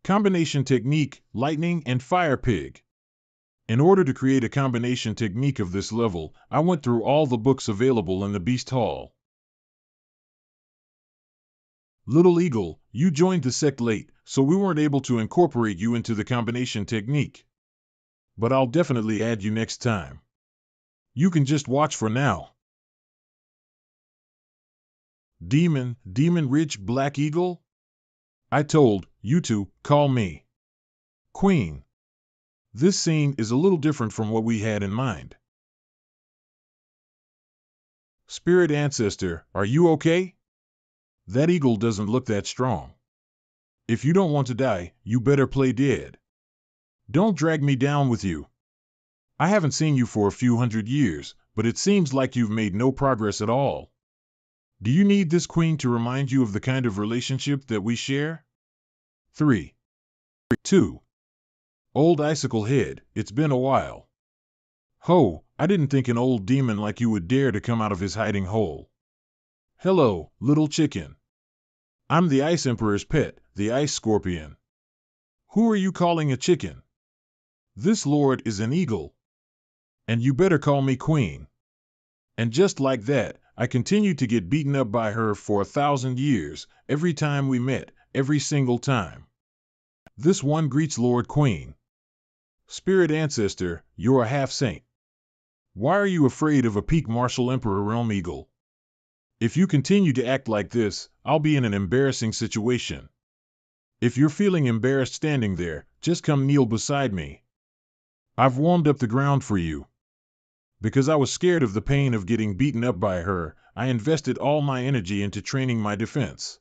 Combination technique, lightning and fire pig. In order to create a combination technique of this level, I went through all the books available in the Beast Hall. Little Eagle, you joined the sect late, so we weren't able to incorporate you into the combination technique. But I'll definitely add you next time. You can just watch for now. Demon Rich Black Eagle? I told you to call me Queen. This scene is a little different from what we had in mind. Spirit Ancestor, are you okay? That eagle doesn't look that strong. If you don't want to die, you better play dead. Don't drag me down with you. I haven't seen you for a few hundred years, but it seems like you've made no progress at all. Do you need this queen to remind you of the kind of relationship that we share? 3. 2. Old Icicle Head, it's been a while. Ho, I didn't think an old demon like you would dare to come out of his hiding hole. Hello, little chicken. I'm the Ice Emperor's pet, the Ice Scorpion. Who are you calling a chicken? This lord is an eagle. And you better call me queen. And just like that, I continued to get beaten up by her for 1,000 years, every time we met, every single time. This one greets Lord Queen. Spirit Ancestor, you're a half-saint. Why are you afraid of a peak Martial Emperor Realm Eagle? If you continue to act like this, I'll be in an embarrassing situation. If you're feeling embarrassed standing there, just come kneel beside me. I've warmed up the ground for you. Because I was scared of the pain of getting beaten up by her, I invested all my energy into training my defense.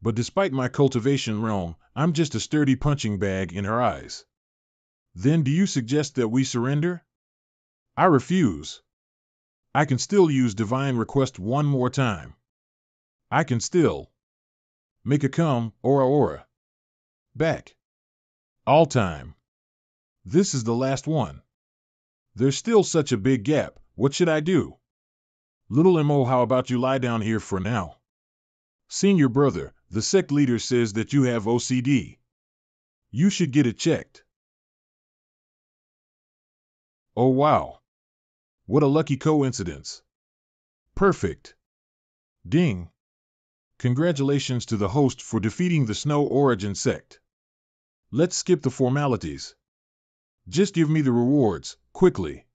But despite my cultivation realm, I'm just a sturdy punching bag in her eyes. Then do you suggest that we surrender? I refuse. I can still use Divine Request one more time. I can still make a come, aura. Back. All time. This is the last one. There's still such a big gap, what should I do? Little Mo, how about you lie down here for now? Senior brother, the sect leader says that you have OCD. You should get it checked. Oh wow. What a lucky coincidence. Perfect. Ding. Congratulations to the host for defeating the Snow Origin Sect. Let's skip the formalities. Just give me the rewards, quickly.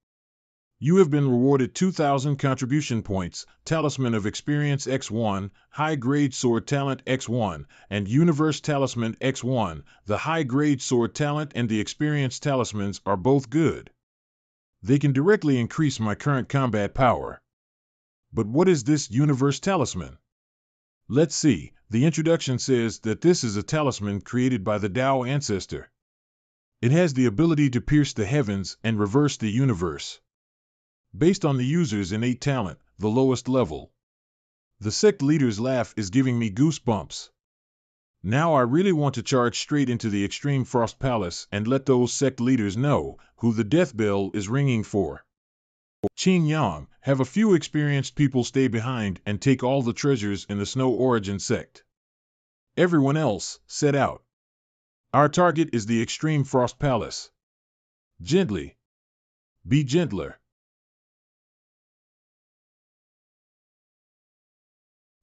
You have been rewarded 2,000 contribution points, Talisman of Experience X1, High-Grade Sword Talent X1, and Universe Talisman X1. The High-Grade Sword Talent and the Experience Talismans are both good. They can directly increase my current combat power. But what is this Universe Talisman? Let's see, the introduction says that this is a talisman created by the Tao Ancestor. It has the ability to pierce the heavens and reverse the universe. Based on the user's innate talent, the lowest level. The sect leader's laugh is giving me goosebumps. Now I really want to charge straight into the Extreme Frost Palace and let those sect leaders know who the death bell is ringing for. Qing Yang, Have a few experienced people stay behind and take all the treasures in the Snow Origin Sect. Everyone else, set out. Our target is the Extreme Frost Palace. Gently. Be gentler.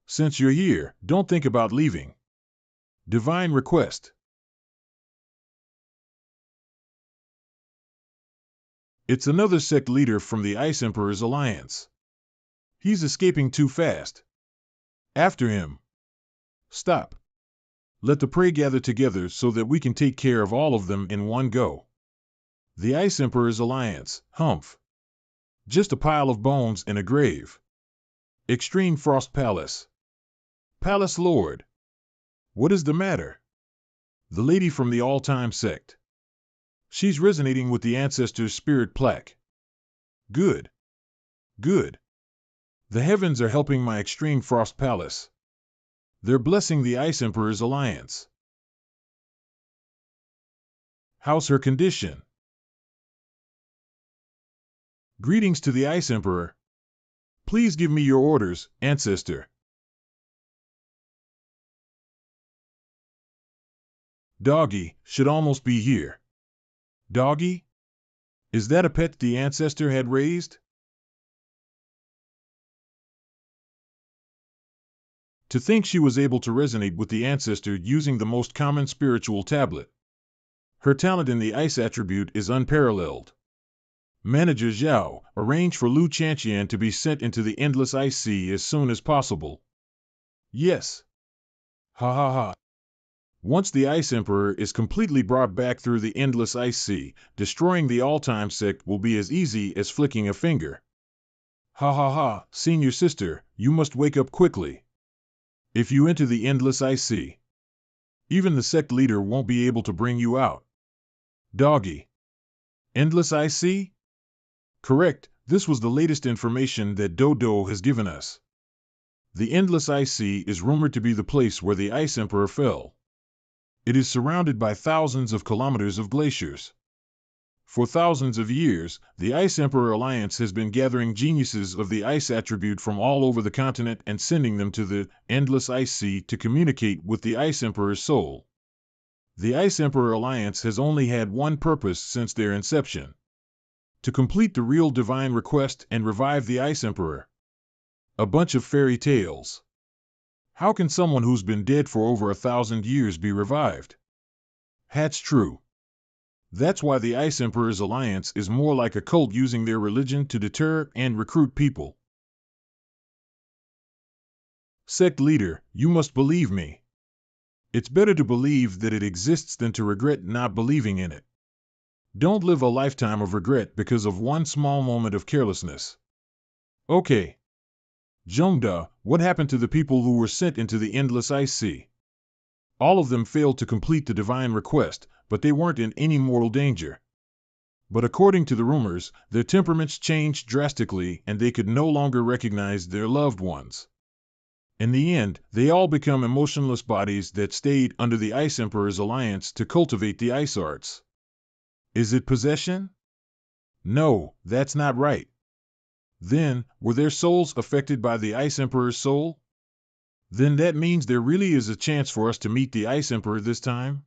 Since you're here, don't think about leaving. Divine request. It's another sect leader from the Ice Emperor's alliance. He's escaping too fast. After him. Stop. Let the prey gather together so that we can take care of all of them in one go. The Ice Emperor's alliance, humph. Just a pile of bones in a grave. Extreme Frost Palace. Palace Lord. What is the matter? The lady from the all-time sect. She's resonating with the ancestor's spirit plaque. Good. Good. The heavens are helping my Extreme Frost Palace. They're blessing the Ice Emperor's alliance. How's her condition? Greetings to the Ice Emperor. Please give me your orders, ancestor. Doggy should almost be here. Doggy? Is that a pet the ancestor had raised? To think she was able to resonate with the ancestor using the most common spiritual tablet. Her talent in the ice attribute is unparalleled. Manager Zhao, arrange for Lu Chanqian to be sent into the Endless Ice Sea as soon as possible. Yes. Ha ha ha. Once the Ice Emperor is completely brought back through the Endless Ice Sea, destroying the all-time sect will be as easy as flicking a finger. Ha ha ha, senior sister, you must wake up quickly. If you enter the Endless Ice Sea, even the sect leader won't be able to bring you out. Doggy. Endless Ice Sea? Correct, this was the latest information that Dodo has given us. The Endless Ice Sea is rumored to be the place where the Ice Emperor fell. It is surrounded by thousands of kilometers of glaciers. For thousands of years, the Ice Emperor Alliance has been gathering geniuses of the ice attribute from all over the continent and sending them to the Endless Ice Sea to communicate with the Ice Emperor's soul. The Ice Emperor Alliance has only had one purpose since their inception: to complete the real divine request and revive the Ice Emperor. A bunch of fairy tales. How can someone who's been dead for over 1,000 years be revived? That's true. That's why the Ice Emperor's alliance is more like a cult using their religion to deter and recruit people. Sect leader, you must believe me. It's better to believe that it exists than to regret not believing in it. Don't live a lifetime of regret because of one small moment of carelessness. Okay. Zhongda, what happened to the people who were sent into the Endless Ice Sea? All of them failed to complete the divine request, but they weren't in any mortal danger. But according to the rumors, their temperaments changed drastically and they could no longer recognize their loved ones. In the end, they all become emotionless bodies that stayed under the Ice Emperor's alliance to cultivate the ice arts. Is it possession? No, that's not right. Then, were their souls affected by the Ice Emperor's soul? Then that means there really is a chance for us to meet the Ice Emperor this time?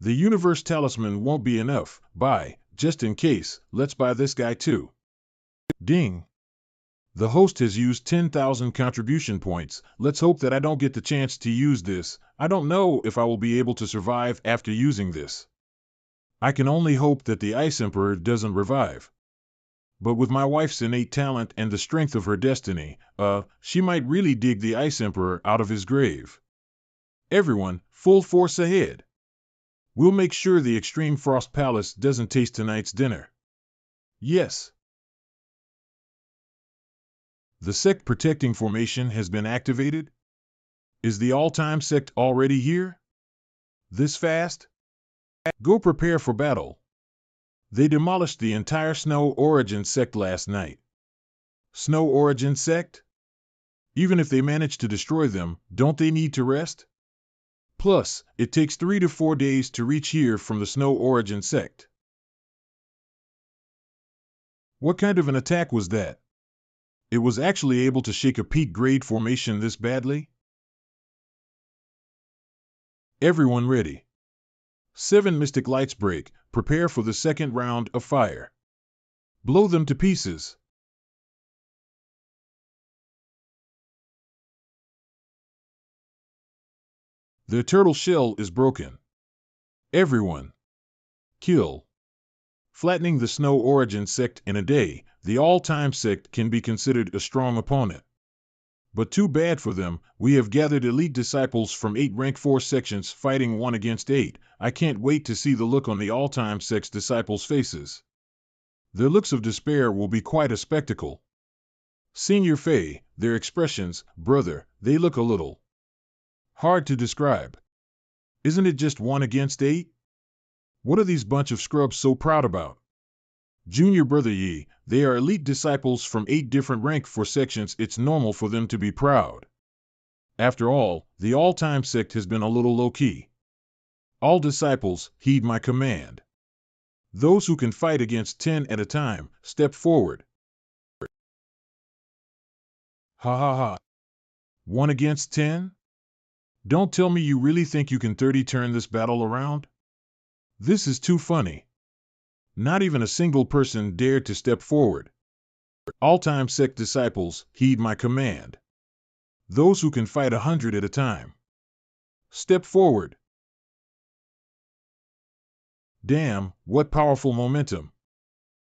The Universe Talisman won't be enough. Just in case, let's buy this guy too. Ding. The host has used 10,000 contribution points. Let's hope that I don't get the chance to use this. I don't know if I will be able to survive after using this. I can only hope that the Ice Emperor doesn't revive. But with my wife's innate talent and the strength of her destiny, she might really dig the Ice Emperor out of his grave. Everyone, full force ahead. We'll make sure the Extreme Frost Palace doesn't taste tonight's dinner. Yes. The sect protecting formation has been activated? Is the all-time sect already here? This fast? Go prepare for battle. They demolished the entire Snow Origin Sect last night. Snow Origin Sect? Even if they manage to destroy them, don't they need to rest? Plus, it takes 3 to 4 days to reach here from the Snow Origin Sect. What kind of an attack was that? It was actually able to shake a peak grade formation this badly? Everyone ready. 7 mystic lights break. Prepare for the second round of fire. Blow them to pieces. The turtle shell is broken. Everyone. Kill. Flattening the Snow Origin Sect in a day, the all-time Sect can be considered a strong opponent. But too bad for them, we have gathered elite disciples from 8 rank 4 sections fighting 1 against 8. I can't wait to see the look on the all-time Sect's disciples' faces. Their looks of despair will be quite a spectacle. Senior Faye, their expressions, brother, they look a little hard to describe. Isn't it just 1 against 8? What are these bunch of scrubs so proud about? Junior Brother Yi, they are elite disciples from 8 different rank 4 sections. It's normal for them to be proud. After all, the all-time Sect has been a little low-key. All disciples, heed my command. Those who can fight against 10 at a time, step forward. Ha ha ha. 1 against 10? Don't tell me you really think you can 30 turn this battle around? This is too funny. Not even a single person dared to step forward. All-time Sect disciples, heed my command. Those who can fight 100 at a time, step forward. Damn, what powerful momentum.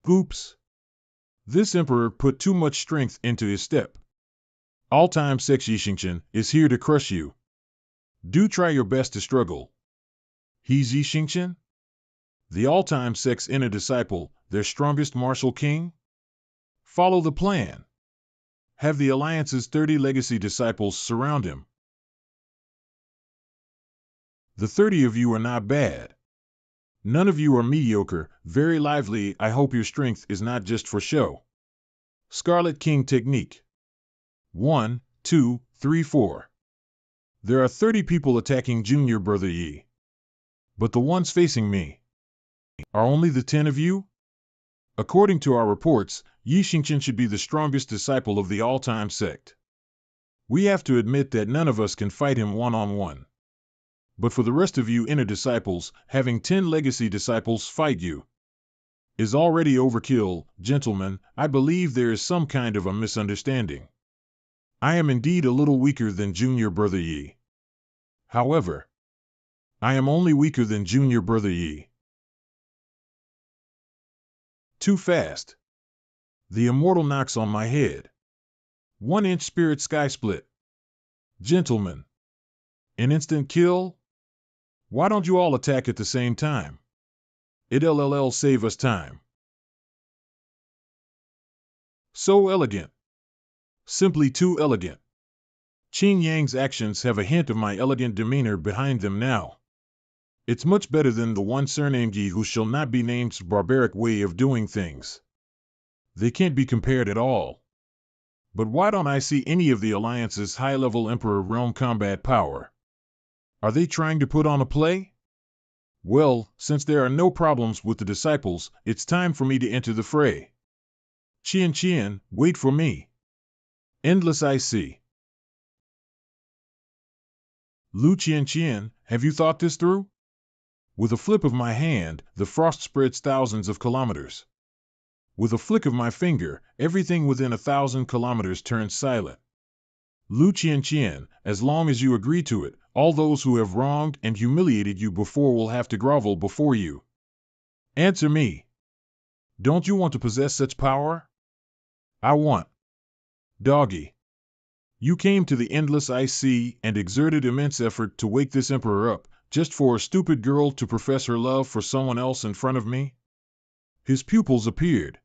Oops. This emperor put too much strength into his step. All-time Sect Yixingchen is here to crush you. Do try your best to struggle. He's Yixingchen? The all-time Sect's inner disciple, their strongest martial king? Follow the plan. Have the Alliance's 30 legacy disciples surround him. The 30 of you are not bad. None of you are mediocre, very lively. I hope your strength is not just for show. Scarlet King Technique. 1, 2, 3, 4. There are 30 people attacking Junior Brother Yi. But the ones facing me are only the 10 of you? According to our reports, Yixingchen should be the strongest disciple of the all-time Sect. We have to admit that none of us can fight him one-on-one. But for the rest of you inner disciples, having 10 legacy disciples fight you is already overkill. Gentlemen, I believe there is some kind of a misunderstanding. I am indeed a little weaker than Junior Brother Yi. However, I am only weaker than Junior Brother Yi. Too fast. The immortal knocks on my head. 1-inch spirit sky split. Gentlemen. An instant kill? Why don't you all attack at the same time? It'll save us time. So elegant. Simply too elegant. Qin Yang's actions have a hint of my elegant demeanor behind them now. It's much better than the one surnamed Yi who shall not be named's barbaric way of doing things. They can't be compared at all. But why don't I see any of the Alliance's high-level Emperor realm combat power? Are they trying to put on a play? Well, since there are no problems with the disciples, it's time for me to enter the fray. Qian, wait for me. Endless IC. Lu Qian, have you thought this through? With a flip of my hand, the frost spreads thousands of kilometers. With a flick of my finger, everything within 1,000 kilometers turns silent. Lu Qian, as long as you agree to it, all those who have wronged and humiliated you before will have to grovel before you. Answer me. Don't you want to possess such power? I want. Doggy. You came to the Endless IC and exerted immense effort to wake this emperor up, just for a stupid girl to profess her love for someone else in front of me? His pupils appeared.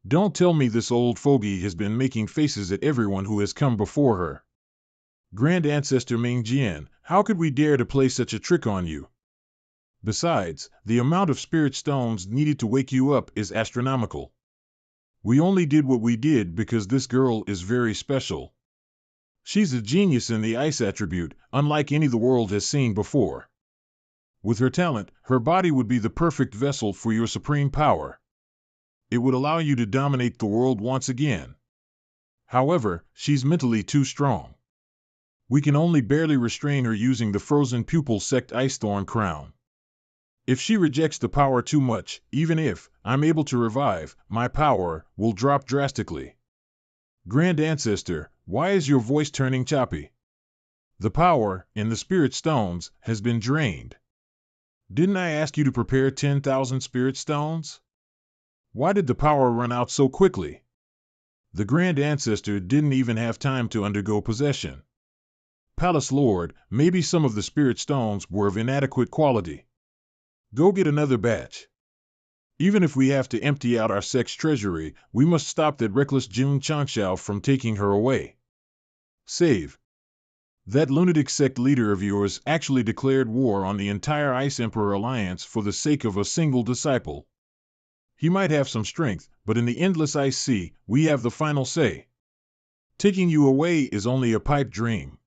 Don't tell me this old fogey has been making faces at everyone who has come before her. Grand Ancestor Ming Jian, how could we dare to play such a trick on you? Besides, the amount of spirit stones needed to wake you up is astronomical. We only did what we did because this girl is very special. She's a genius in the ice attribute, unlike any the world has seen before. With her talent, her body would be the perfect vessel for your supreme power. It would allow you to dominate the world once again. However, she's mentally too strong. We can only barely restrain her using the frozen pupil Sect Ice Thorn Crown. If she rejects the power too much, even if I'm able to revive, my power will drop drastically. Grand Ancestor, why is your voice turning choppy? The power in the spirit stones has been drained. Didn't I ask you to prepare 10,000 spirit stones? Why did the power run out so quickly? The Grand Ancestor didn't even have time to undergo possession. Palace Lord, maybe some of the spirit stones were of inadequate quality. Go get another batch. Even if we have to empty out our Sect's treasury, we must stop that reckless Jun Changshao from taking her away. Save. That lunatic Sect leader of yours actually declared war on the entire Ice Emperor Alliance for the sake of a single disciple. He might have some strength, but in the endless Ice Sea, we have the final say. Taking you away is only a pipe dream.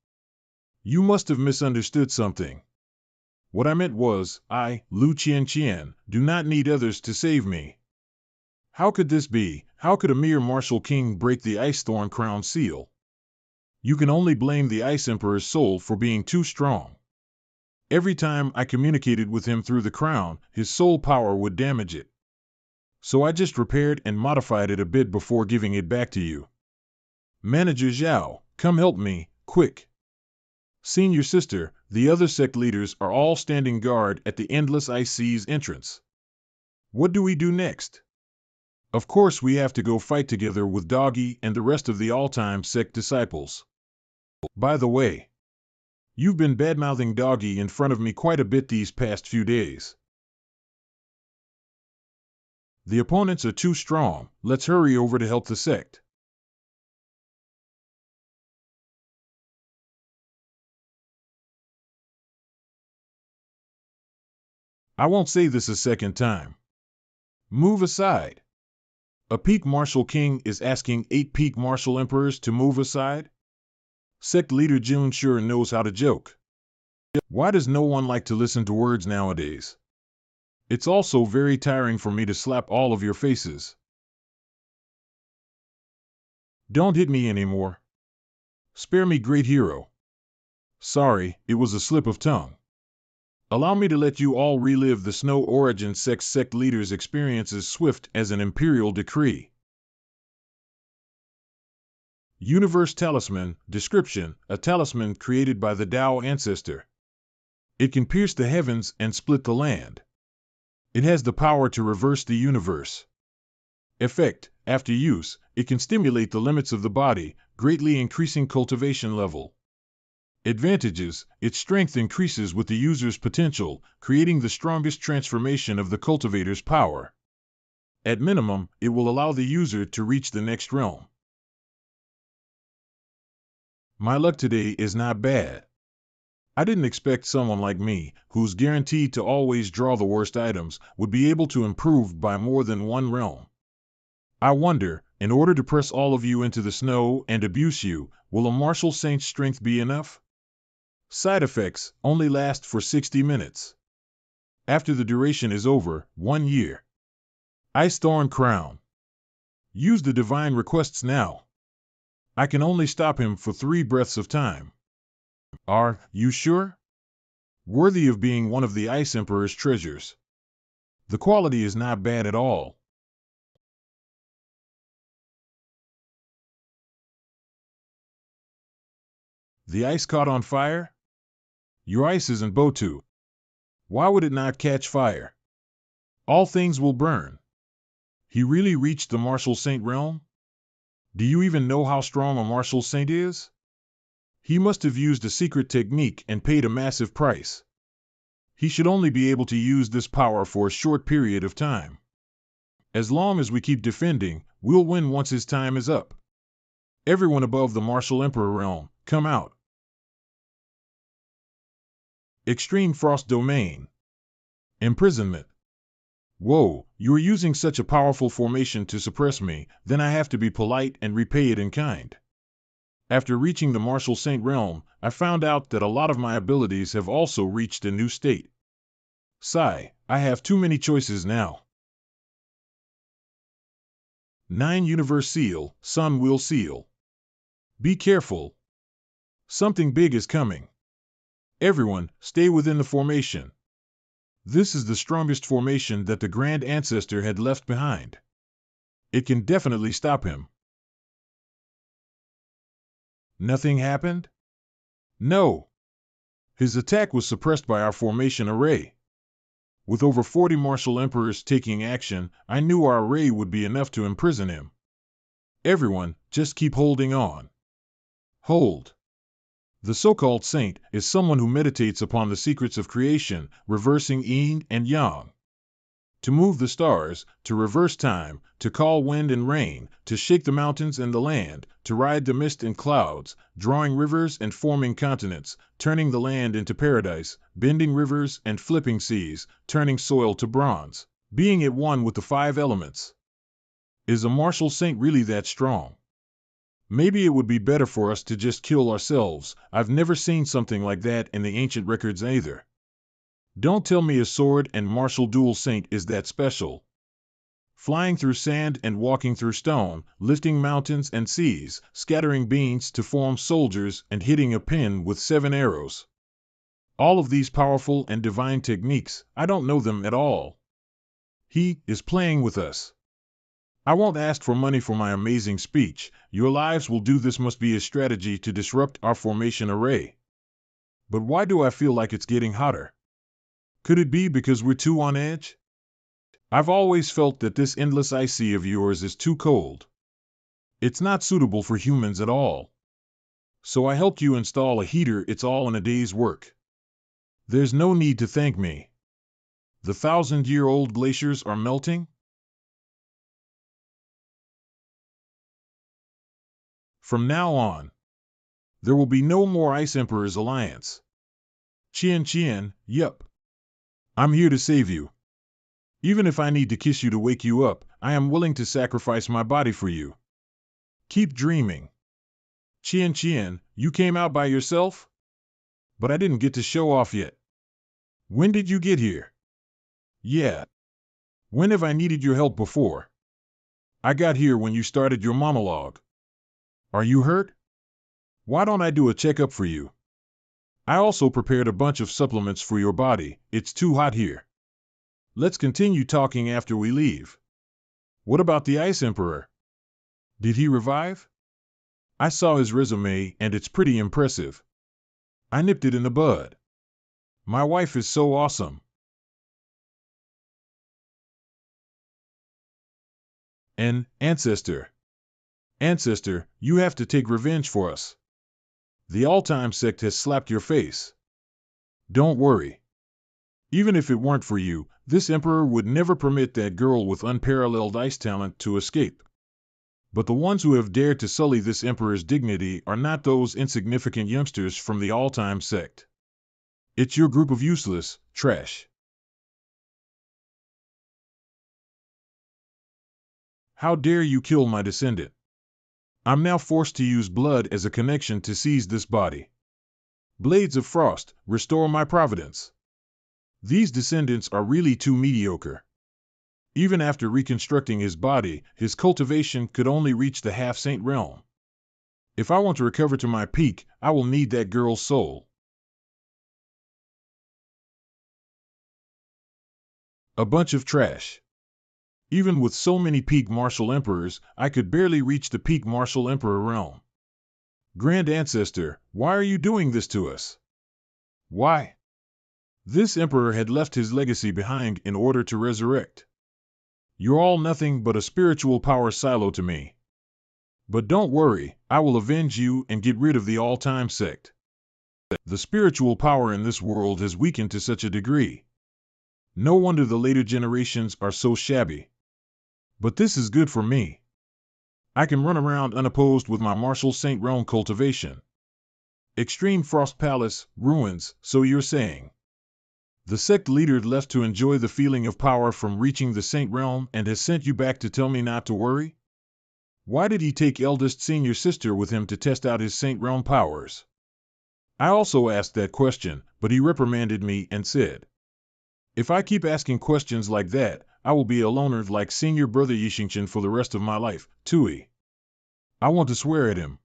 You must have misunderstood something. What I meant was, I, Lu Qian, do not need others to save me. How could this be? How could a mere martial king break the Ice Thorn Crown seal? You can only blame the Ice Emperor's soul for being too strong. Every time I communicated with him through the crown, his soul power would damage it. So I just repaired and modified it a bit before giving it back to you. Manager Zhao, come help me, quick. Senior sister, the other Sect leaders are all standing guard at the Endless Ice Sea's entrance. What do we do next? Of course we have to go fight together with Doggy and the rest of the all-time Sect disciples. By the way, you've been badmouthing Doggy in front of me quite a bit these past few days. The opponents are too strong, let's hurry over to help the Sect. I won't say this a second time. Move aside. A peak martial king is asking 8 peak martial emperors to move aside? Sect leader Jun sure knows how to joke. Why does no one like to listen to words nowadays? It's also very tiring for me to slap all of your faces. Don't hit me anymore. Spare me, great hero. Sorry, it was a slip of tongue. Allow me to let you all relive the Snow Origin Sect leader's experiences swift as an imperial decree. Universe Talisman. Description: a talisman created by the Tao Ancestor. It can pierce the heavens and split the land. It has the power to reverse the universe. Effect: after use, it can stimulate the limits of the body, greatly increasing cultivation level. Advantages: its strength increases with the user's potential, creating the strongest transformation of the cultivator's power. At minimum, it will allow the user to reach the next realm. My luck today is not bad. I didn't expect someone like me, who's guaranteed to always draw the worst items, would be able to improve by more than one realm. I wonder, in order to press all of you into the snow and abuse you, will a martial saint's strength be enough? Side effects only last for 60 minutes. After the duration is over, 1 year. Ice Thorn Crown. Use the divine requests now. I can only stop him for 3 breaths of time. Are you sure? Worthy of being one of the Ice Emperor's treasures. The quality is not bad at all. The ice caught on fire? Your ice isn't Botu. Why would it not catch fire? All things will burn. He really reached the Martial Saint realm? Do you even know how strong a Martial Saint is? He must have used a secret technique and paid a massive price. He should only be able to use this power for a short period of time. As long as we keep defending, we'll win once his time is up. Everyone above the Martial Emperor realm, come out. Extreme Frost Domain. Imprisonment. Whoa, you are using such a powerful formation to suppress me, then I have to be polite and repay it in kind. After reaching the Martial Saint realm, I found out that a lot of my abilities have also reached a new state. Sigh, I have too many choices now. 9 Universe Seal, Sun Will Seal. Be careful. Something big is coming. Everyone, stay within the formation. This is the strongest formation that the Grand Ancestor had left behind. It can definitely stop him. Nothing happened? No. His attack was suppressed by our formation array. With over 40 martial emperors taking action, I knew our array would be enough to imprison him. Everyone, just keep holding on. Hold. The so-called saint is someone who meditates upon the secrets of creation, reversing yin and yang. To move the stars, to reverse time, to call wind and rain, to shake the mountains and the land, to ride the mist and clouds, drawing rivers and forming continents, turning the land into paradise, bending rivers and flipping seas, turning soil to bronze, being at one with the 5 elements. Is a martial saint really that strong? Maybe it would be better for us to just kill ourselves. I've never seen something like that in the ancient records either. Don't tell me a sword and martial dual saint is that special. Flying through sand and walking through stone, lifting mountains and seas, scattering beans to form soldiers and hitting a pin with 7 arrows. All of these powerful and divine techniques, I don't know them at all. He is playing with us. I won't ask for money for my amazing speech. Your lives will do. This must be a strategy to disrupt our formation array. But why do I feel like it's getting hotter? Could it be because we're too on edge? I've always felt that this endless ice sea of yours is too cold. It's not suitable for humans at all. So I helped you install a heater. It's all in a day's work. There's no need to thank me. The 1,000-year-old glaciers are melting? From now on, there will be no more Ice Emperor's alliance. Qian, yup. I'm here to save you. Even if I need to kiss you to wake you up, I am willing to sacrifice my body for you. Keep dreaming. Qian, you came out by yourself? But I didn't get to show off yet. When did you get here? Yeah. When have I needed your help before? I got here when you started your monologue. Are you hurt? Why don't I do a checkup for you? I also prepared a bunch of supplements for your body. It's too hot here. Let's continue talking after we leave. What about the Ice Emperor? Did he revive? I saw his resume and it's pretty impressive. I nipped it in the bud. My wife is so awesome. Ancestor. Ancestor, you have to take revenge for us. The all-time sect has slapped your face. Don't worry. Even if it weren't for you, this emperor would never permit that girl with unparalleled ice talent to escape. But the ones who have dared to sully this emperor's dignity are not those insignificant youngsters from the all-time sect. It's your group of useless trash. How dare you kill my descendant? I'm now forced to use blood as a connection to seize this body. Blades of Frost, restore my providence. These descendants are really too mediocre. Even after reconstructing his body, his cultivation could only reach the half-saint realm. If I want to recover to my peak, I will need that girl's soul. A bunch of trash. Even with so many peak martial emperors, I could barely reach the peak martial emperor realm. Grand Ancestor, why are you doing this to us? Why? This emperor had left his legacy behind in order to resurrect. You're all nothing but a spiritual power silo to me. But don't worry, I will avenge you and get rid of the all-time sect. The spiritual power in this world has weakened to such a degree. No wonder the later generations are so shabby. But this is good for me. I can run around unopposed with my martial saint realm cultivation. Extreme Frost Palace, ruins, so you're saying. The sect leader left to enjoy the feeling of power from reaching the saint realm and has sent you back to tell me not to worry? Why did he take eldest senior sister with him to test out his saint realm powers? I also asked that question, but he reprimanded me and said, if I keep asking questions like that, I will be a loner like senior brother Yishingshin for the rest of my life, Tui. I want to swear at him.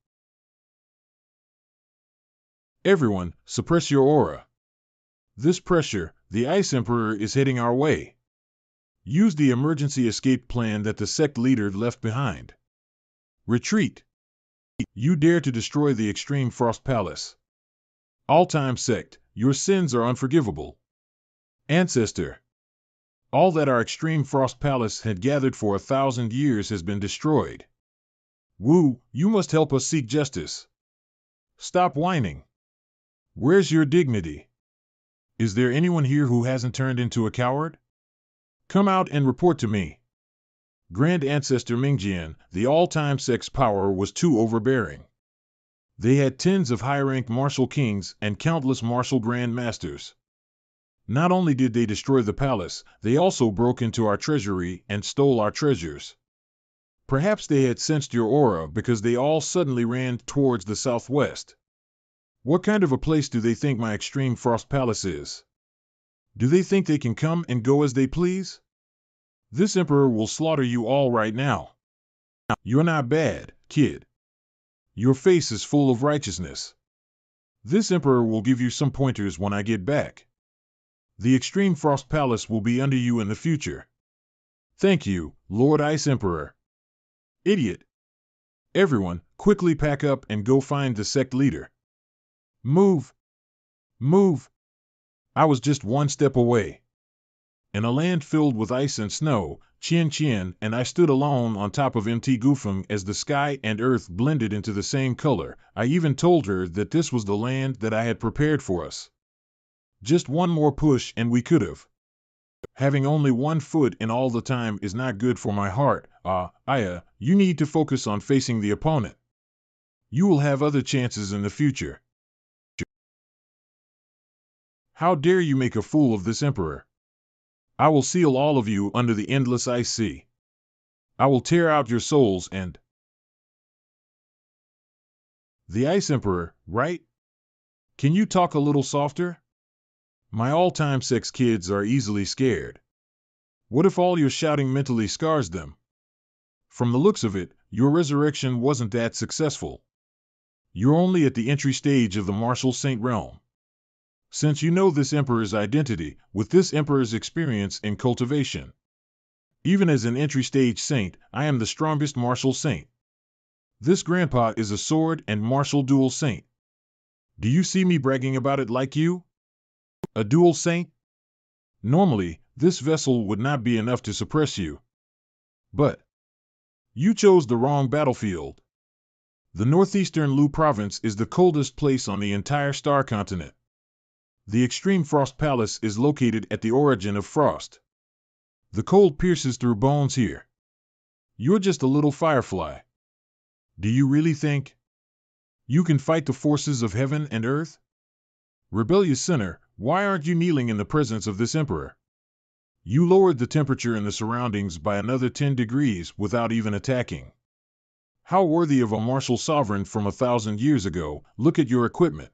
Everyone, suppress your aura. This pressure, the Ice Emperor is heading our way. Use the emergency escape plan that the sect leader left behind. Retreat. You dare to destroy the Extreme Frost Palace. All-time sect, your sins are unforgivable. Ancestor. All that our Extreme Frost Palace had gathered for 1,000 years has been destroyed. Wu, you must help us seek justice. Stop whining. Where's your dignity? Is there anyone here who hasn't turned into a coward? Come out and report to me. Grand Ancestor Mingjian, the all-time sect's power was too overbearing. They had tens of high-ranked martial kings and countless martial grand masters. Not only did they destroy the palace, they also broke into our treasury and stole our treasures. Perhaps they had sensed your aura because they all suddenly ran towards the southwest. What kind of a place do they think my Extreme Frost Palace is? Do they think they can come and go as they please? This emperor will slaughter you all right now. You're not bad, kid. Your face is full of righteousness. This emperor will give you some pointers when I get back. The Extreme Frost Palace will be under you in the future. Thank you, Lord Ice Emperor. Idiot. Everyone, quickly pack up and go find the sect leader. Move. Move. I was just one step away. In a land filled with ice and snow, Qian and I stood alone on top of Mt. Gufeng as the sky and earth blended into the same color. I even told her that this was the land that I had prepared for us. Just one more push and we could have. Having only one foot in all the time is not good for my heart. Aya, you need to focus on facing the opponent. You will have other chances in the future. How dare you make a fool of this emperor? I will seal all of you under the endless ice sea. I will tear out your souls and... The Ice Emperor, right? Can you talk a little softer? My all-time sex kids are easily scared. What if all your shouting mentally scars them? From the looks of it, your resurrection wasn't that successful. You're only at the entry stage of the martial saint realm. Since you know this emperor's identity, with this emperor's experience in cultivation. Even as an entry-stage saint, I am the strongest martial saint. This grandpa is a sword and martial dual saint. Do you see me bragging about it like you? A dual saint? Normally, this vessel would not be enough to suppress you. But you chose the wrong battlefield. The northeastern Lu province is the coldest place on the entire star continent. The Extreme Frost Palace is located at the origin of frost. The cold pierces through bones here. You're just a little firefly. Do you really think you can fight the forces of heaven and earth? Rebellious sinner, why aren't you kneeling in the presence of this emperor? You lowered the temperature in the surroundings by another 10 degrees without even attacking. How worthy of a martial sovereign from 1,000 years ago. Look at your equipment.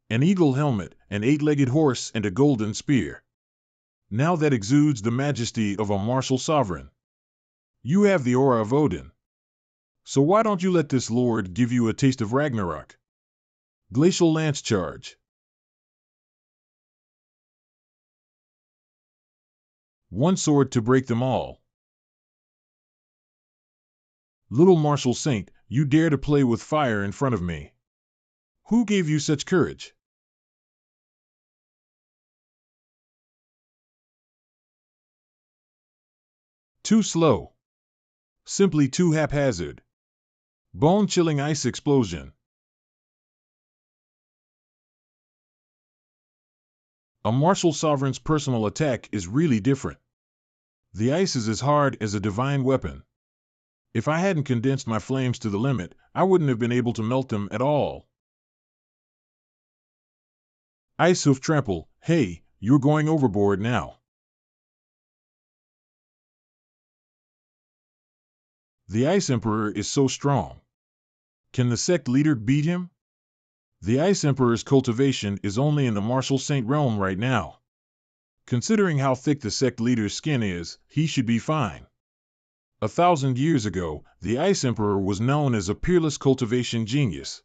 An eagle helmet, an 8-legged horse, and a golden spear. Now that exudes the majesty of a martial sovereign. You have the aura of Odin. So why don't you let this lord give you a taste of Ragnarok? Glacial Lance Charge. One sword to break them all. Little martial saint, you dare to play with fire in front of me. Who gave you such courage? Too slow. Simply too haphazard. Bone-chilling ice explosion. A martial sovereign's personal attack is really different. The ice is as hard as a divine weapon. If I hadn't condensed my flames to the limit, I wouldn't have been able to melt them at all. Ice hoof trample, hey, you're going overboard now. The Ice Emperor is so strong. Can the sect leader beat him? The Ice Emperor's cultivation is only in the martial saint realm right now. Considering how thick the sect leader's skin is, he should be fine. 1,000 years ago, the Ice Emperor was known as a peerless cultivation genius.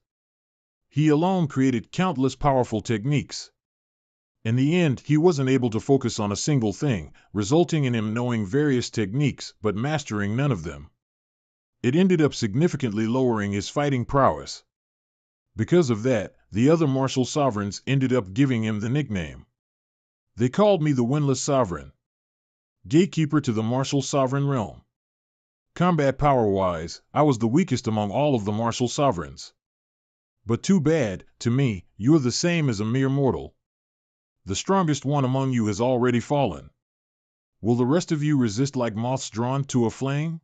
He alone created countless powerful techniques. In the end, he wasn't able to focus on a single thing, resulting in him knowing various techniques but mastering none of them. It ended up significantly lowering his fighting prowess. Because of that, the other martial sovereigns ended up giving him the nickname. They called me the Windless Sovereign, gatekeeper to the martial sovereign realm. Combat power-wise, I was the weakest among all of the martial sovereigns. But too bad, to me, you're the same as a mere mortal. The strongest one among you has already fallen. Will the rest of you resist like moths drawn to a flame?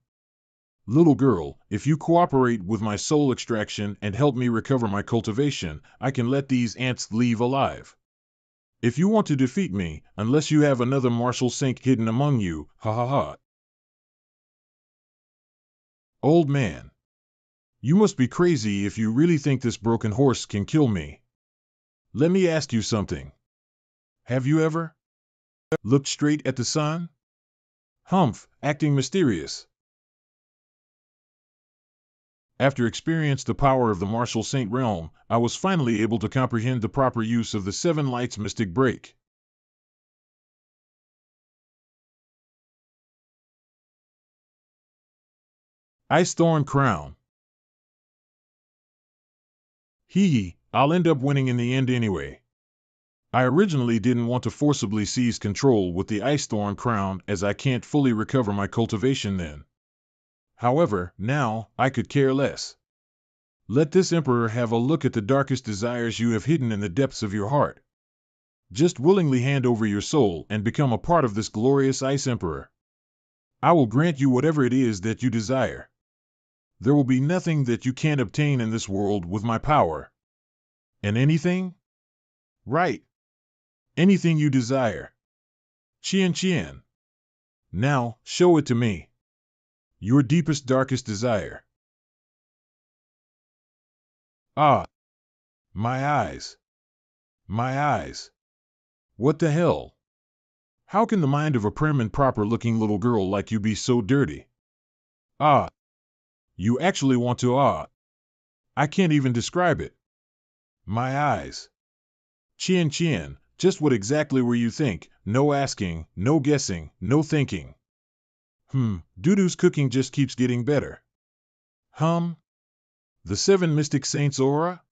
Little girl, if you cooperate with my soul extraction and help me recover my cultivation, I can let these ants leave alive. If you want to defeat me, unless you have another martial saint hidden among you, ha ha ha. Old man. You must be crazy if you really think this broken horse can kill me. Let me ask you something. Have you ever looked straight at the sun? Humph, acting mysterious. After experiencing the power of the martial saint realm, I was finally able to comprehend the proper use of the Seven Lights Mystic Break. Ice Thorn Crown. I'll end up winning in the end anyway. I originally didn't want to forcibly seize control with the Ice Thorn Crown as I can't fully recover my cultivation then. However, now, I could care less. Let this emperor have a look at the darkest desires you have hidden in the depths of your heart. Just willingly hand over your soul and become a part of this glorious Ice Emperor. I will grant you whatever it is that you desire. There will be nothing that you can't obtain in this world with my power. And anything? Right. Anything you desire. Chien. Now, show it to me. Your deepest, darkest desire. Ah. My eyes. My eyes. What the hell? How can the mind of a prim and proper-looking little girl like you be so dirty? Ah. You actually want to I can't even describe it. My eyes. Chien, just what exactly were you think? No asking, no guessing, no thinking. Dudu's cooking just keeps getting better. The Seven Mystic Saints aura?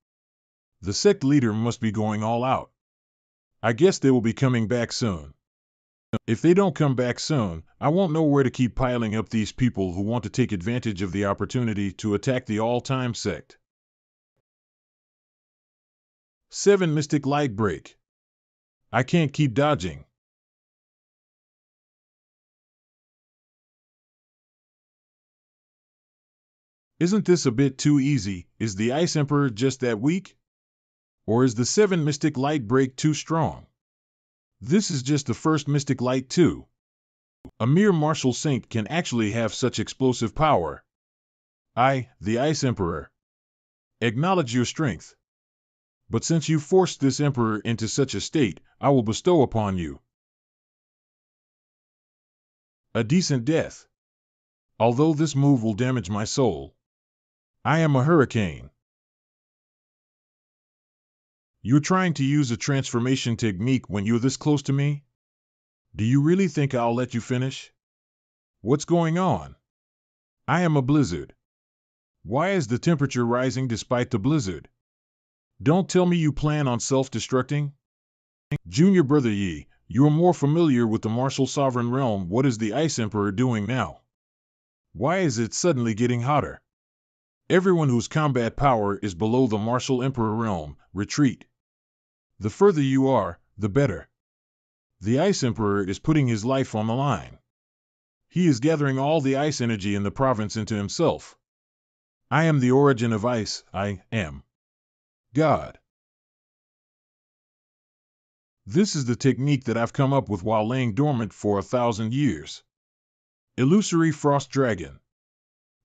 The sect leader must be going all out. I guess they will be coming back soon. If they don't come back soon, I won't know where to keep piling up these people who want to take advantage of the opportunity to attack the all-time sect. 7 Mystic Light Break. I can't keep dodging. Isn't this a bit too easy? Is the Ice Emperor just that weak? Or is the 7 Mystic Light Break too strong? This is just the first Mystic Light too. A mere martial saint can actually have such explosive power. I, the Ice Emperor, acknowledge your strength. But since you forced this emperor into such a state, I will bestow upon you a decent death. Although this move will damage my soul. I am a hurricane. You're trying to use a transformation technique when you're this close to me? Do you really think I'll let you finish? What's going on? I am a blizzard. Why is the temperature rising despite the blizzard? Don't tell me you plan on self-destructing? Junior Brother Yi, you are more familiar with the martial sovereign realm. What is the Ice Emperor doing now? Why is it suddenly getting hotter? Everyone whose combat power is below the martial emperor realm, retreat. The further you are, the better. The Ice Emperor is putting his life on the line. He is gathering all the ice energy in the province into himself. I am the origin of ice. I am God. This is the technique that I've come up with while laying dormant for 1,000 years. Illusory Frost Dragon.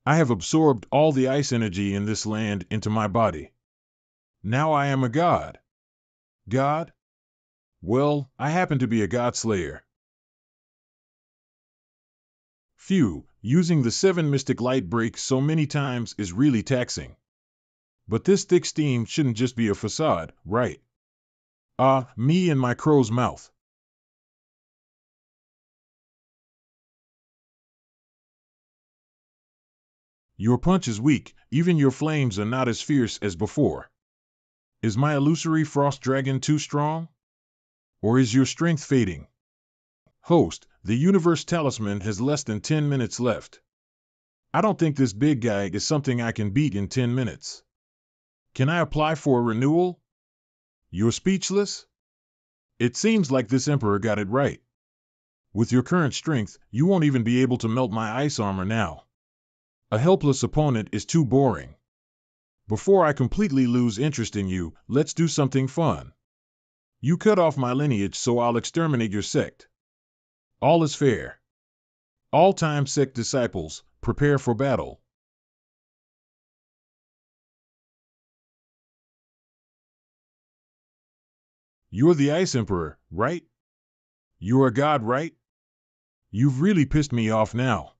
I have absorbed all the ice energy in this land into my body. Now I am a god. God? Well, I happen to be a god slayer. Phew, using the 7 Mystic Light Break so many times is really taxing. But this thick steam shouldn't just be a facade, right? Me and my crow's mouth. Your punch is weak, even your flames are not as fierce as before. Is my illusory frost dragon too strong? Or is your strength fading? Host, the universe talisman has less than 10 minutes left. I don't think this big guy is something I can beat in 10 minutes. Can I apply for a renewal? You're speechless? It seems like this emperor got it right. With your current strength, you won't even be able to melt my ice armor now. A helpless opponent is too boring. Before I completely lose interest in you, let's do something fun. You cut off my lineage, so I'll exterminate your sect. All is fair. All-time sect disciples, prepare for battle. You're the Ice Emperor, right? You're a god, right? You've really pissed me off now.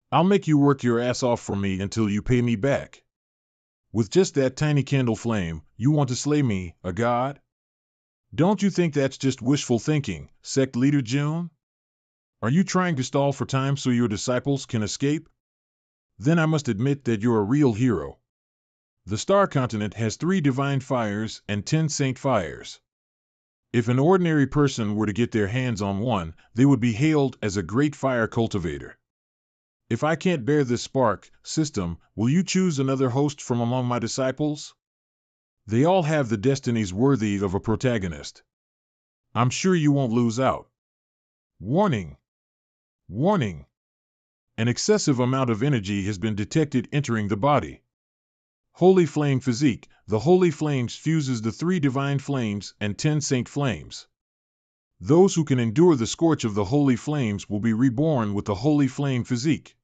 I'll make you work your ass off for me until you pay me back. With just that tiny candle flame, you want to slay me, a god? Don't you think that's just wishful thinking, sect leader June? Are you trying to stall for time so your disciples can escape? Then I must admit that you're a real hero. The star continent has 3 divine fires and 10 saint fires. If an ordinary person were to get their hands on one, they would be hailed as a great fire cultivator. If I can't bear this spark, system, will you choose another host from among my disciples? They all have the destinies worthy of a protagonist. I'm sure you won't lose out. Warning! Warning! An excessive amount of energy has been detected entering the body. Holy Flame Physique. The Holy Flames fuses the 3 divine flames and 10 saint flames. Those who can endure the scorch of the Holy Flames will be reborn with the Holy Flame Physique.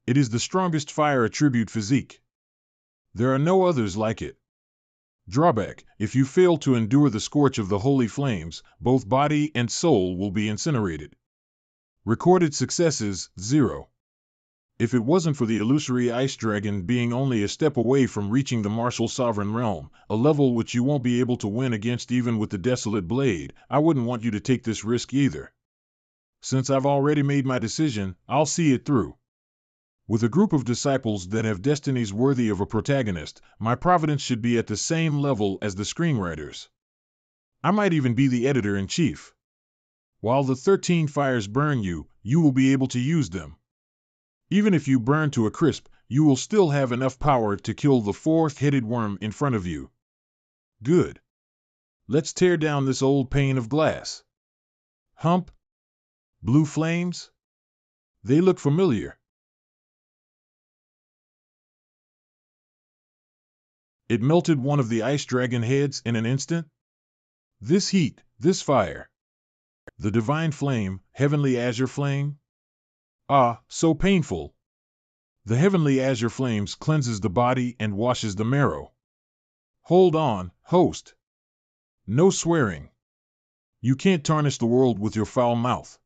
It is the strongest fire attribute physique. There are no others like it. Drawback: if you fail to endure the scorch of the Holy Flames, both body and soul will be incinerated. Recorded successes, 0. If it wasn't for the illusory ice dragon being only a step away from reaching the martial sovereign realm, a level which you won't be able to win against even with the desolate blade, I wouldn't want you to take this risk either. Since I've already made my decision, I'll see it through. With a group of disciples that have destinies worthy of a protagonist, my providence should be at the same level as the screenwriters. I might even be the editor-in-chief. While the 13 fires burn you, you will be able to use them. Even if you burn to a crisp, you will still have enough power to kill the 4th-headed worm in front of you. Good. Let's tear down this old pane of glass. Hump? Blue flames? They look familiar. It melted one of the ice dragon heads in an instant? This heat, this fire. The divine flame, heavenly azure flame? Ah, so painful. The heavenly azure flames cleanses the body and washes the marrow. Hold on, host. No swearing. You can't tarnish the world with your foul mouth.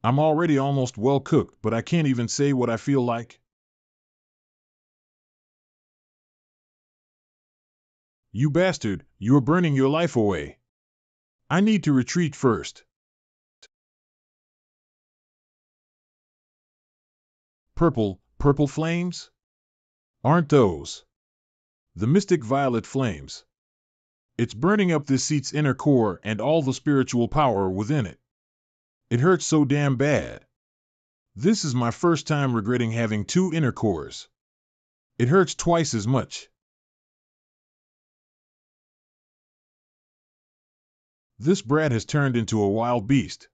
I'm already almost well cooked, but I can't even say what I feel like. You bastard, you're burning your life away. I need to retreat first. Purple flames? Aren't those the mystic violet flames? It's burning up this seat's inner core and all the spiritual power within it. It hurts so damn bad. This is my first time regretting having 2 inner cores. It hurts twice as much. This brat has turned into a wild beast.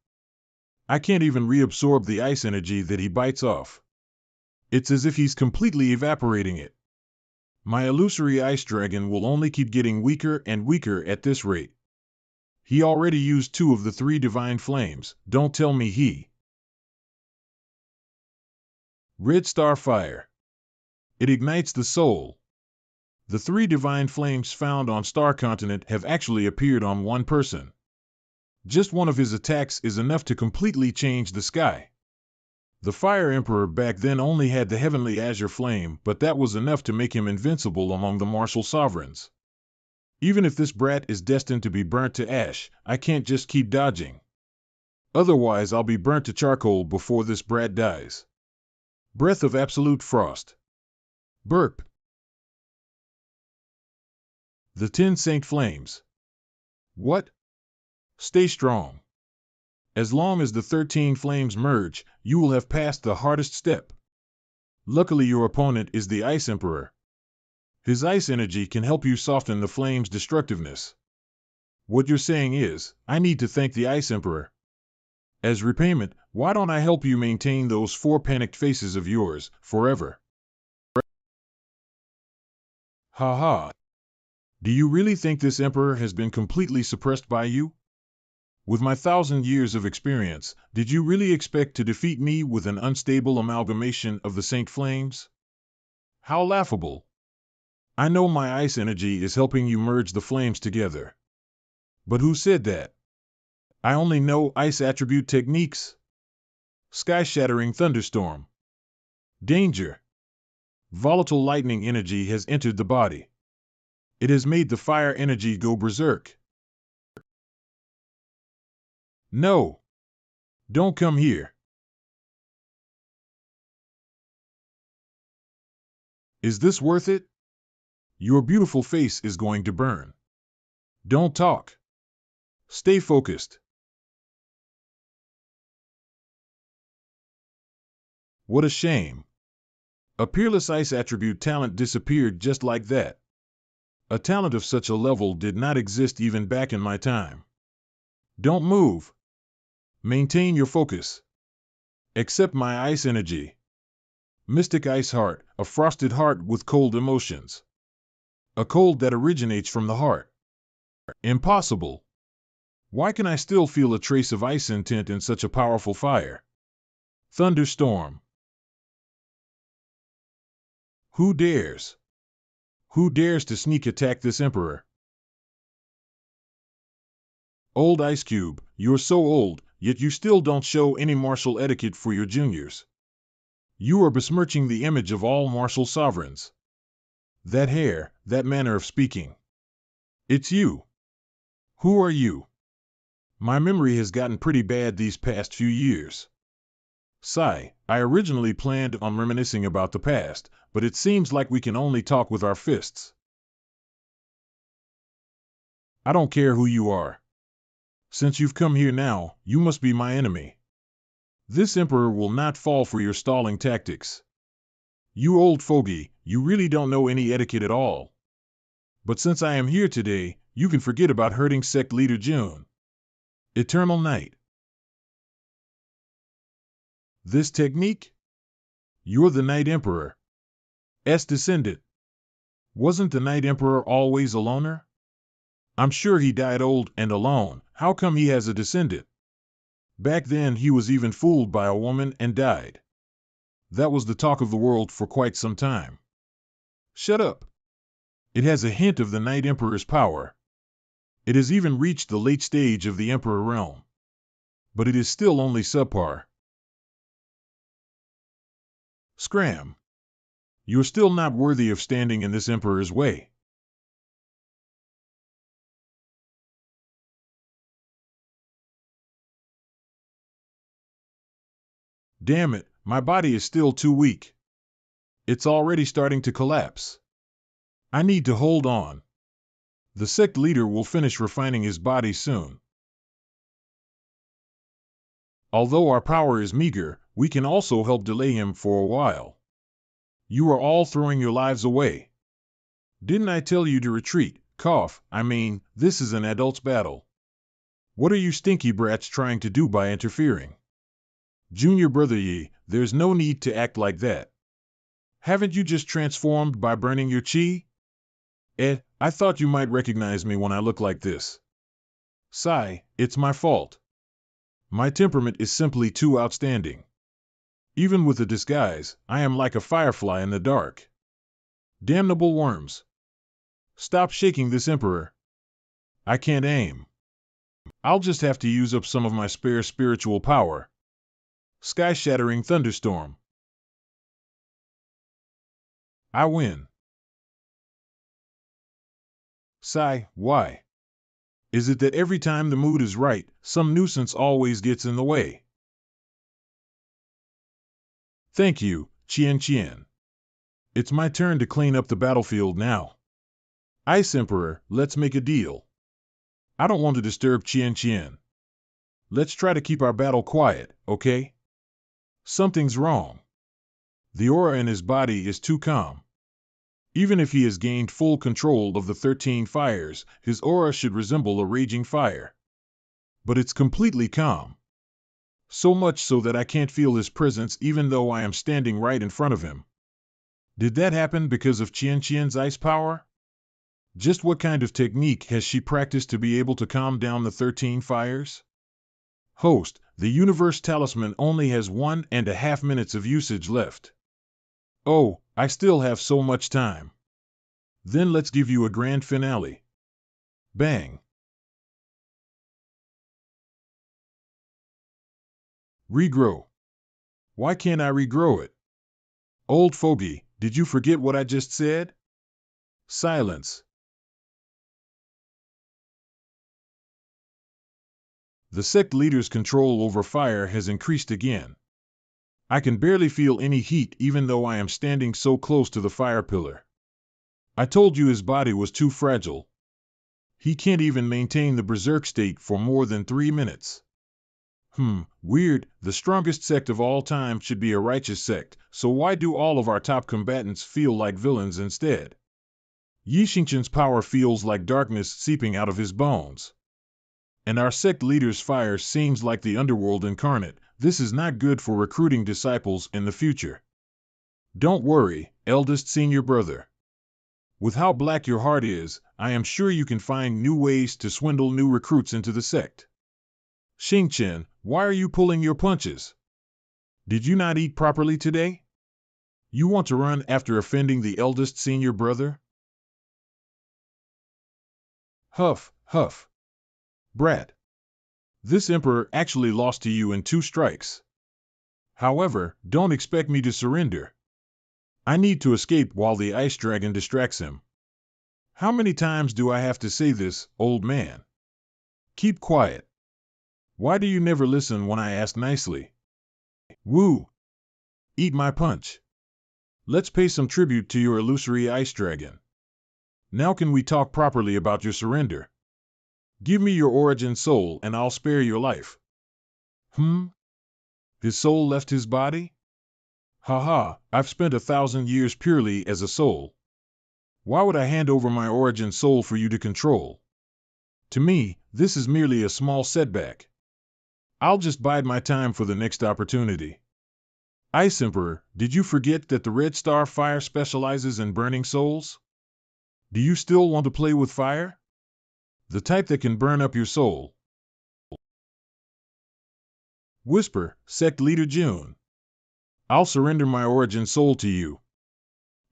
I can't even reabsorb the ice energy that he bites off. It's as if he's completely evaporating it. My illusory ice dragon will only keep getting weaker and weaker at this rate. He already used 2 of the 3 divine flames. Don't tell me he. Red Star Fire. It ignites the soul. The 3 divine flames found on Star Continent have actually appeared on one person. Just one of his attacks is enough to completely change the sky. The Fire Emperor back then only had the heavenly azure flame, but that was enough to make him invincible among the martial sovereigns. Even if this brat is destined to be burnt to ash, I can't just keep dodging. Otherwise I'll be burnt to charcoal before this brat dies. Breath of absolute frost. Burp. The 10 Saint Flames. What? Stay strong. As long as the 13 flames merge, you will have passed the hardest step. Luckily your opponent is the Ice Emperor. His ice energy can help you soften the flame's destructiveness. What you're saying is, I need to thank the Ice Emperor. As repayment, why don't I help you maintain those 4 panicked faces of yours, forever? Ha ha. Do you really think this Emperor has been completely suppressed by you? With my 1,000 years of experience, did you really expect to defeat me with an unstable amalgamation of the Saint Flames? How laughable. I know my ice energy is helping you merge the flames together. But who said that? I only know ice attribute techniques. Sky-shattering thunderstorm. Danger. Volatile lightning energy has entered the body. It has made the fire energy go berserk. No. Don't come here. Is this worth it? Your beautiful face is going to burn. Don't talk. Stay focused. What a shame. A peerless ice attribute talent disappeared just like that. A talent of such a level did not exist even back in my time. Don't move. Maintain your focus. Accept my ice energy. Mystic ice heart, a frosted heart with cold emotions. A cold that originates from the heart. Impossible. Why can I still feel a trace of ice intent in such a powerful fire? Thunderstorm. Who dares? Who dares to sneak attack this emperor? Old Ice Cube, you're so old, yet you still don't show any martial etiquette for your juniors. You are besmirching the image of all martial sovereigns. That hair, that manner of speaking. It's you. Who are you? My memory has gotten pretty bad these past few years. Sigh, I originally planned on reminiscing about the past, but it seems like we can only talk with our fists. I don't care who you are. Since you've come here now, you must be my enemy. This emperor will not fall for your stalling tactics. You old fogey, you really don't know any etiquette at all. But since I am here today, you can forget about hurting Sect leader June. Eternal Night. This technique? You're the Night Emperor. Descendant. Wasn't the Night Emperor always a loner? I'm sure he died old and alone. How come he has a descendant? Back then he was even fooled by a woman and died. That was the talk of the world for quite some time. Shut up. It has a hint of the Night Emperor's power. It has even reached the late stage of the Emperor realm. But it is still only subpar. Scram. You're still not worthy of standing in this Emperor's way. Damn it, my body is still too weak. It's already starting to collapse. I need to hold on. The sect leader will finish refining his body soon. Although our power is meager, we can also help delay him for a while. You are all throwing your lives away. Didn't I tell you to retreat? This is an adult's battle. What are you stinky brats trying to do by interfering? Junior brother Yi, there's no need to act like that. Haven't you just transformed by burning your chi? I thought you might recognize me when I look like this. Sigh, it's my fault. My temperament is simply too outstanding. Even with a disguise, I am like a firefly in the dark. Damnable worms. Stop shaking this emperor. I can't aim. I'll just have to use up some of my spare spiritual power. Sky-shattering thunderstorm. I win. Sigh, why? Is it that every time the mood is right, some nuisance always gets in the way? Thank you, Chien Chien. It's my turn to clean up the battlefield now. Ice Emperor, let's make a deal. I don't want to disturb Chien Chien. Let's try to keep our battle quiet, okay? Something's wrong. The aura in his body is too calm. Even if he has gained full control of the 13 fires, his aura should resemble a raging fire. But it's completely calm. So much so that I can't feel his presence even though I am standing right in front of him. Did that happen because of Chien Chien's ice power? Just what kind of technique has she practiced to be able to calm down the 13 fires? Host, the universe talisman only has 1.5 minutes of usage left. Oh, I still have so much time. Then let's give you a grand finale. Bang. Regrow. Why can't I regrow it? Old fogey, did you forget what I just said? Silence. The sect leader's control over fire has increased again. I can barely feel any heat even though I am standing so close to the fire pillar. I told you his body was too fragile. He can't even maintain the berserk state for more than 3 minutes. Weird, the strongest sect of all time should be a righteous sect, so why do all of our top combatants feel like villains instead? Yi Xingqian's power feels like darkness seeping out of his bones. And our sect leader's fire seems like the underworld incarnate. This is not good for recruiting disciples in the future. Don't worry, eldest senior brother. With how black your heart is, I am sure you can find new ways to swindle new recruits into the sect. Xingqian, why are you pulling your punches? Did you not eat properly today? You want to run after offending the eldest senior brother? Huff, huff. Brat. This emperor actually lost to you in 2 strikes. However, don't expect me to surrender. I need to escape while the ice dragon distracts him. How many times do I have to say this, old man? Keep quiet. Why do you never listen when I ask nicely? Woo! Eat my punch. Let's pay some tribute to your illusory ice dragon. Now can we talk properly about your surrender? Give me your origin soul and I'll spare your life. His soul left his body? Haha, I've spent 1,000 years purely as a soul. Why would I hand over my origin soul for you to control? To me, this is merely a small setback. I'll just bide my time for the next opportunity. Ice Emperor, did you forget that the Red Star Fire specializes in burning souls? Do you still want to play with fire? The type that can burn up your soul. Whisper, Sect Leader June. I'll surrender my origin soul to you.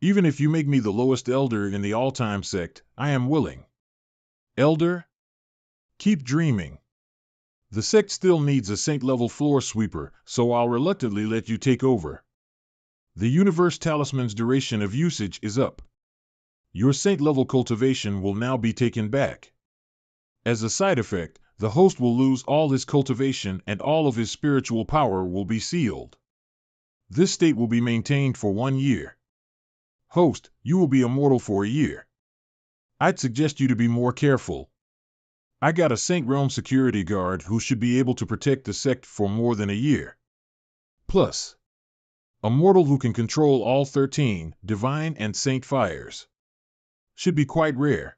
Even if you make me the lowest elder in the all-time sect, I am willing. Elder? Keep dreaming. The sect still needs a saint-level floor sweeper, so I'll reluctantly let you take over. The universe talisman's duration of usage is up. Your saint-level cultivation will now be taken back. As a side effect, the host will lose all his cultivation and all of his spiritual power will be sealed. This state will be maintained for 1 year. Host, you will be immortal for a year. I'd suggest you to be more careful. I got a Saint Realm security guard who should be able to protect the sect for more than a year. Plus, a mortal who can control all 13 divine and saint fires. Should be quite rare.